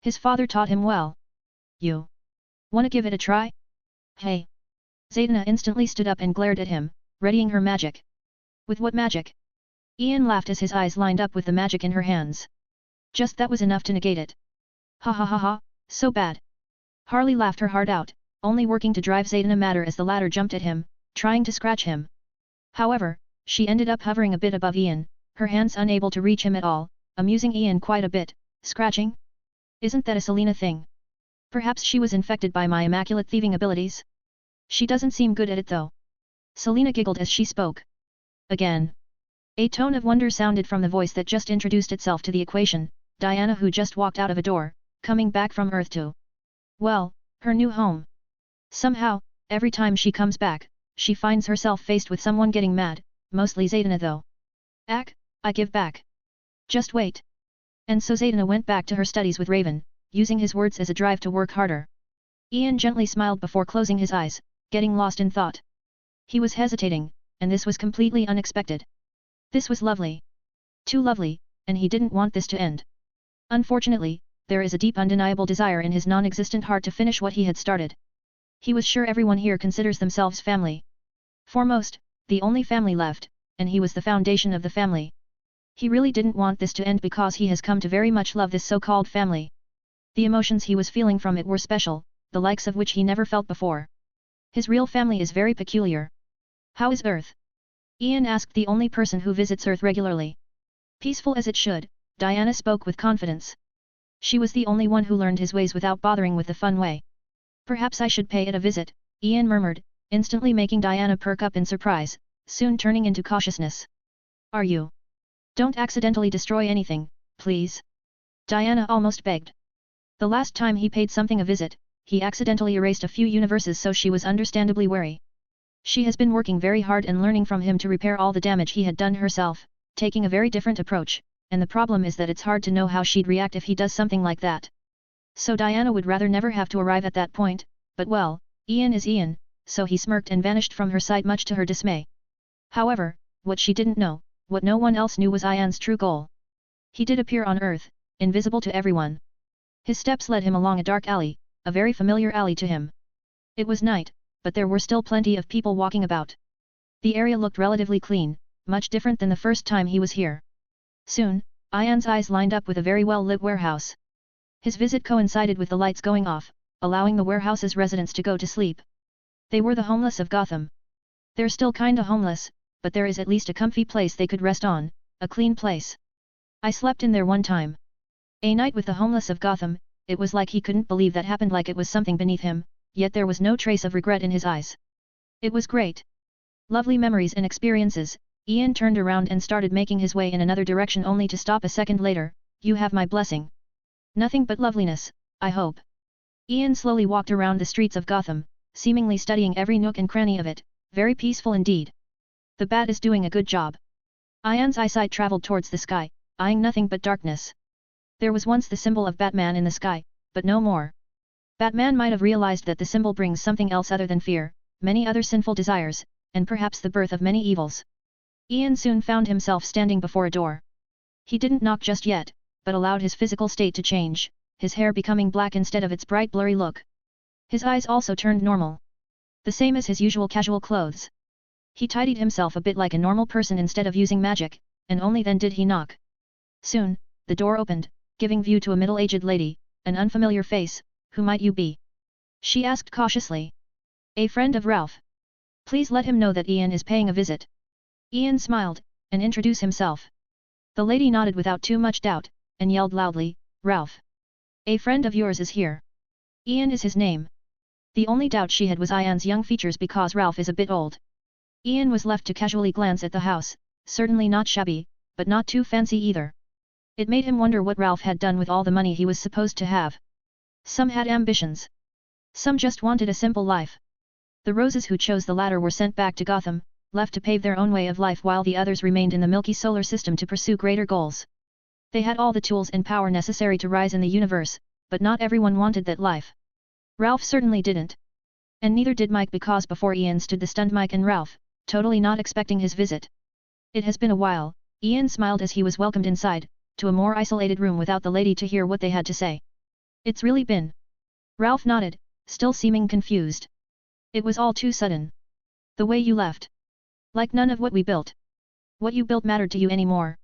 His father taught him well. You wanna give it a try? Hey! Zaydna instantly stood up and glared at him, readying her magic. With what magic? Ian laughed as his eyes lined up with the magic in her hands. Just that was enough to negate it. Ha ha ha ha, so bad. Harley laughed her heart out, only working to drive Zaydna madder as the latter jumped at him, trying to scratch him. However, She ended up hovering a bit above Ian, her hands unable to reach him at all, amusing Ian quite a bit, scratching. Isn't that a Selena thing? Perhaps she was infected by my immaculate thieving abilities? She doesn't seem good at it though. Selena giggled as she spoke. Again. A tone of wonder sounded from the voice that just introduced itself to the equation, Diana, who just walked out of a door, coming back from Earth to, well, her new home. Somehow, every time she comes back, she finds herself faced with someone getting mad, mostly Zaydana though. I give back. Just wait. And so Zaydana went back to her studies with Raven, using his words as a drive to work harder. Ian gently smiled before closing his eyes, getting lost in thought. He was hesitating, and this was completely unexpected. This was lovely. Too lovely, and he didn't want this to end. Unfortunately, there is a deep undeniable desire in his non-existent heart to finish what he had started. He was sure everyone here considers themselves family. Foremost, the only family left, and he was the foundation of the family. He really didn't want this to end because he has come to very much love this so-called family. The emotions he was feeling from it were special, the likes of which he never felt before. His real family is very peculiar. How is Earth? Ian asked the only person who visits Earth regularly. Peaceful as it should, Diana spoke with confidence. She was the only one who learned his ways without bothering with the fun way. Perhaps I should pay it a visit, Ian murmured, instantly making Diana perk up in surprise, soon turning into cautiousness. Are you? Don't accidentally destroy anything, please. Diana almost begged. The last time he paid something a visit, he accidentally erased a few universes, so she was understandably wary. She has been working very hard and learning from him to repair all the damage he had done herself, taking a very different approach, and the problem is that it's hard to know how she'd react if he does something like that. So Diana would rather never have to arrive at that point, but well, Ian is Ian, so he smirked and vanished from her sight much to her dismay. However, what she didn't know, what no one else knew, was Ian's true goal. He did appear on Earth, invisible to everyone. His steps led him along a dark alley, a very familiar alley to him. It was night, but there were still plenty of people walking about. The area looked relatively clean, much different than the first time he was here. Soon, Ian's eyes lined up with a very well-lit warehouse. His visit coincided with the lights going off, allowing the warehouse's residents to go to sleep. They were the homeless of Gotham. They're still kinda homeless, but there is at least a comfy place they could rest on, a clean place. I slept in there one time. A night with the homeless of Gotham, it was like he couldn't believe that happened, like it was something beneath him, yet there was no trace of regret in his eyes. It was great. Lovely memories and experiences. Ian turned around and started making his way in another direction, only to stop a second later. You have my blessing. Nothing but loveliness, I hope. Ian slowly walked around the streets of Gotham, seemingly studying every nook and cranny of it, very peaceful indeed. The bat is doing a good job. Ian's eyesight traveled towards the sky, eyeing nothing but darkness. There was once the symbol of Batman in the sky, but no more. Batman might have realized that the symbol brings something else other than fear, many other sinful desires, and perhaps the birth of many evils. Ian soon found himself standing before a door. He didn't knock just yet, but allowed his physical state to change, his hair becoming black instead of its bright blurry look. His eyes also turned normal. The same as his usual casual clothes. He tidied himself a bit like a normal person instead of using magic, and only then did he knock. Soon, the door opened, giving view to a middle-aged lady, an unfamiliar face. Who might you be? She asked cautiously. A friend of Ralph. Please let him know that Ian is paying a visit. Ian smiled, and introduced himself. The lady nodded without too much doubt, and yelled loudly, Ralph. A friend of yours is here. Ian is his name. The only doubt she had was Ian's young features, because Ralph is a bit old. Ian was left to casually glance at the house, certainly not shabby, but not too fancy either. It made him wonder what Ralph had done with all the money he was supposed to have. Some had ambitions. Some just wanted a simple life. The Roses who chose the latter were sent back to Gotham, left to pave their own way of life, while the others remained in the Milky Solar System to pursue greater goals. They had all the tools and power necessary to rise in the universe, but not everyone wanted that life. Ralph certainly didn't. And neither did Mike, because before Ian stood the stunned Mike and Ralph, totally not expecting his visit. It has been a while, Ian smiled as he was welcomed inside, to a more isolated room without the lady to hear what they had to say. It's really been. Ralph nodded, still seeming confused. It was all too sudden. The way you left. Like none of what we built. What you built mattered to you anymore.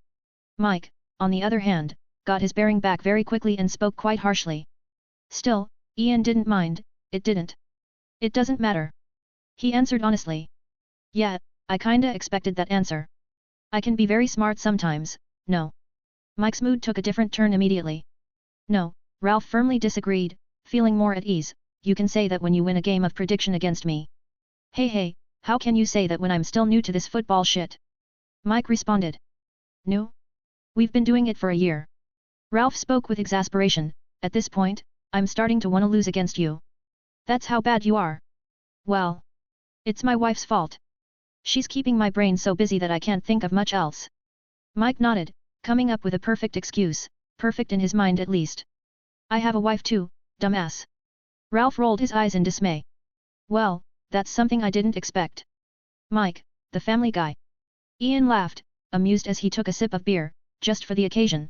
Mike, on the other hand, got his bearing back very quickly and spoke quite harshly. Still, Ian didn't mind, it didn't. It doesn't matter. He answered honestly. Yeah, I kinda expected that answer. I can be very smart sometimes, no. Mike's mood took a different turn immediately. No, Ralph firmly disagreed, feeling more at ease. You can say that when you win a game of prediction against me. Hey, how can you say that when I'm still new to this football shit? Mike responded. New? We've been doing it for a year. Ralph spoke with exasperation. At this point, I'm starting to wanna lose against you. That's how bad you are. Well, it's my wife's fault. She's keeping my brain so busy that I can't think of much else. Mike nodded, coming up with a perfect excuse, perfect in his mind at least. I have a wife too, dumbass. Ralph rolled his eyes in dismay. Well, that's something I didn't expect. Mike, the Family Guy. Ian laughed, amused as he took a sip of beer, just for the occasion.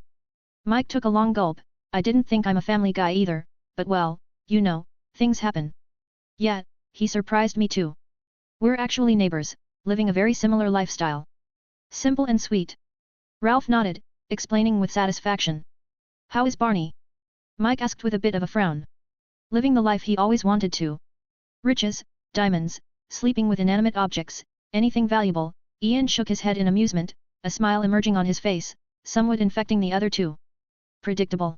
Mike took a long gulp. I didn't think I'm a family guy either, but well, you know, things happen. Yeah, he surprised me too. We're actually neighbors, living a very similar lifestyle. Simple and sweet. Ralph nodded, explaining with satisfaction. How is Barney? Mike asked with a bit of a frown. Living the life he always wanted to. Riches, diamonds, sleeping with inanimate objects, anything valuable. Ian shook his head in amusement, a smile emerging on his face, somewhat infecting the other two. Predictable.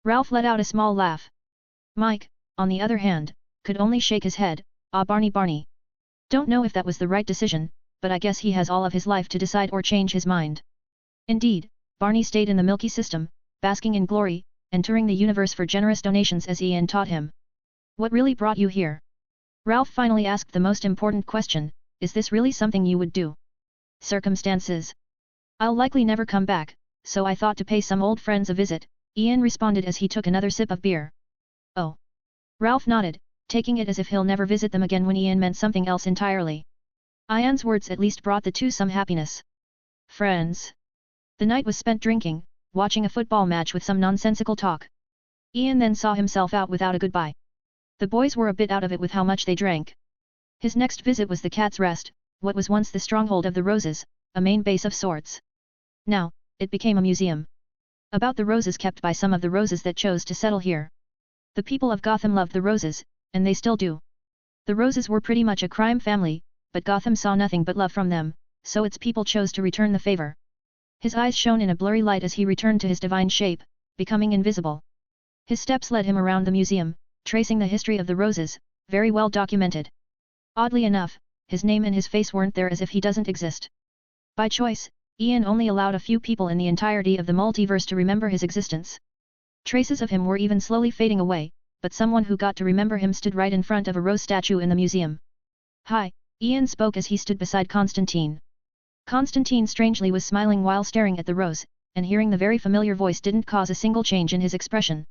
Ralph let out a small laugh. Mike, on the other hand, could only shake his head. Ah, Barney. Don't know if that was the right decision, but I guess he has all of his life to decide or change his mind. Indeed, Barney stayed in the Milky System, basking in glory, and touring the universe for generous donations as Ian taught him. What really brought you here? Ralph finally asked the most important question, is this really something you would do? Circumstances. I'll likely never come back, so I thought to pay some old friends a visit, Ian responded as he took another sip of beer. Oh. Ralph nodded, taking it as if he'll never visit them again when Ian meant something else entirely. Ian's words at least brought the two some happiness. Friends. The night was spent drinking, watching a football match with some nonsensical talk. Ian then saw himself out without a goodbye. The boys were a bit out of it with how much they drank. His next visit was the Cat's Rest, what was once the stronghold of the Roses, a main base of sorts. Now, it became a museum. About the Roses kept by some of the Roses that chose to settle here. The people of Gotham loved the Roses, and they still do. The Roses were pretty much a crime family, but Gotham saw nothing but love from them, so its people chose to return the favor. His eyes shone in a blurry light as he returned to his divine shape, becoming invisible. His steps led him around the museum, tracing the history of the Roses, very well documented. Oddly enough, his name and his face weren't there as if he doesn't exist. By choice, Ian only allowed a few people in the entirety of the multiverse to remember his existence. Traces of him were even slowly fading away, but someone who got to remember him stood right in front of a rose statue in the museum. Hi, Ian spoke as he stood beside Constantine. Constantine strangely was smiling while staring at the rose, and hearing the very familiar voice didn't cause a single change in his expression.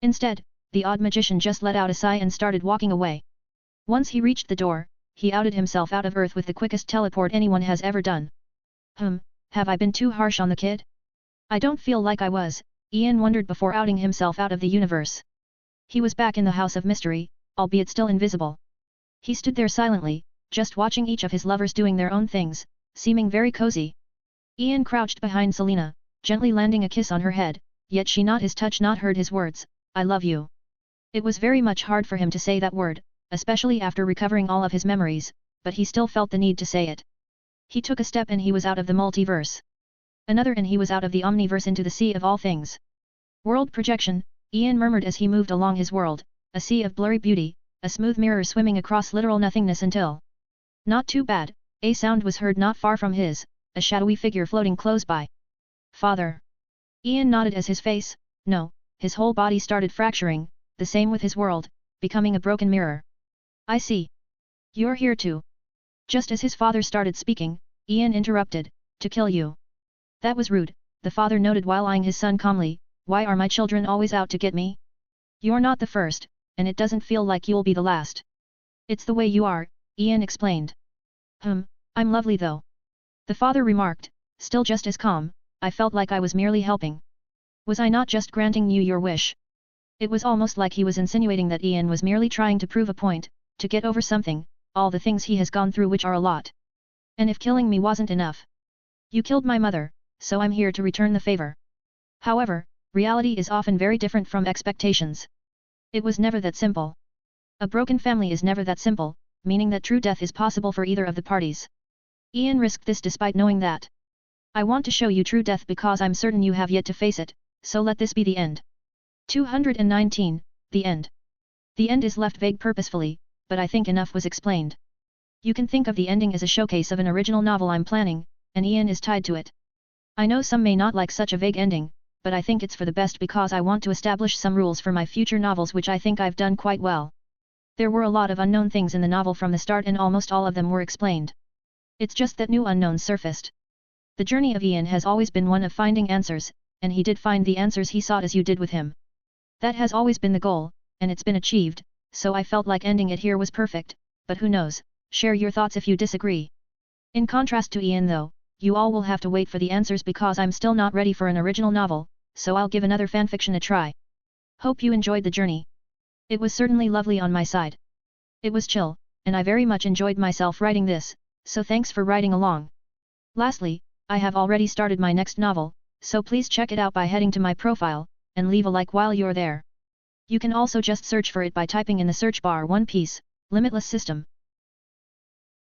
Instead, the odd magician just let out a sigh and started walking away. Once he reached the door, he outed himself out of Earth with the quickest teleport anyone has ever done. Have I been too harsh on the kid? I don't feel like I was, Ian wondered before outing himself out of the universe. He was back in the House of Mystery, albeit still invisible. He stood there silently, just watching each of his lovers doing their own things, seeming very cozy. Ian crouched behind Selena, gently landing a kiss on her head, yet she not his touch not heard his words, I love you. It was very much hard for him to say that word, especially after recovering all of his memories, but he still felt the need to say it. He took a step and he was out of the multiverse. Another and he was out of the omniverse into the sea of all things. World projection, Ian murmured as he moved along his world, a sea of blurry beauty, a smooth mirror swimming across literal nothingness until... Not too bad, a sound was heard not far from his, a shadowy figure floating close by. Father. Ian nodded as his face, no, his whole body started fracturing, the same with his world, becoming a broken mirror. I see. You're here too. Just as his father started speaking, Ian interrupted, to kill you. That was rude, the father noted while eyeing his son calmly, why are my children always out to get me? You're not the first, and it doesn't feel like you'll be the last. It's the way you are, Ian explained. I'm lovely though. The father remarked, still just as calm, I felt like I was merely helping. Was I not just granting you your wish? It was almost like he was insinuating that Ian was merely trying to prove a point, to get over something, all the things he has gone through which are a lot. And if killing me wasn't enough. You killed my mother, so I'm here to return the favor. However, reality is often very different from expectations. It was never that simple. A broken family is never that simple, meaning that true death is possible for either of the parties. Ian risked this despite knowing that. I want to show you true death because I'm certain you have yet to face it, so let this be the end. 219, The End. The end is left vague purposefully, but I think enough was explained. You can think of the ending as a showcase of an original novel I'm planning, and Ian is tied to it. I know some may not like such a vague ending, but I think it's for the best because I want to establish some rules for my future novels which I think I've done quite well. There were a lot of unknown things in the novel from the start and almost all of them were explained. It's just that new unknowns surfaced. The journey of Ian has always been one of finding answers, and he did find the answers he sought as you did with him. That has always been the goal, and it's been achieved, so I felt like ending it here was perfect, but who knows, share your thoughts if you disagree. In contrast to Ian though, you all will have to wait for the answers because I'm still not ready for an original novel, so I'll give another fanfiction a try. Hope you enjoyed the journey. It was certainly lovely on my side. It was chill, and I very much enjoyed myself writing this, so thanks for writing along. Lastly, I have already started my next novel, so please check it out by heading to my profile, and leave a like while you're there. You can also just search for it by typing in the search bar One Piece, Limitless System.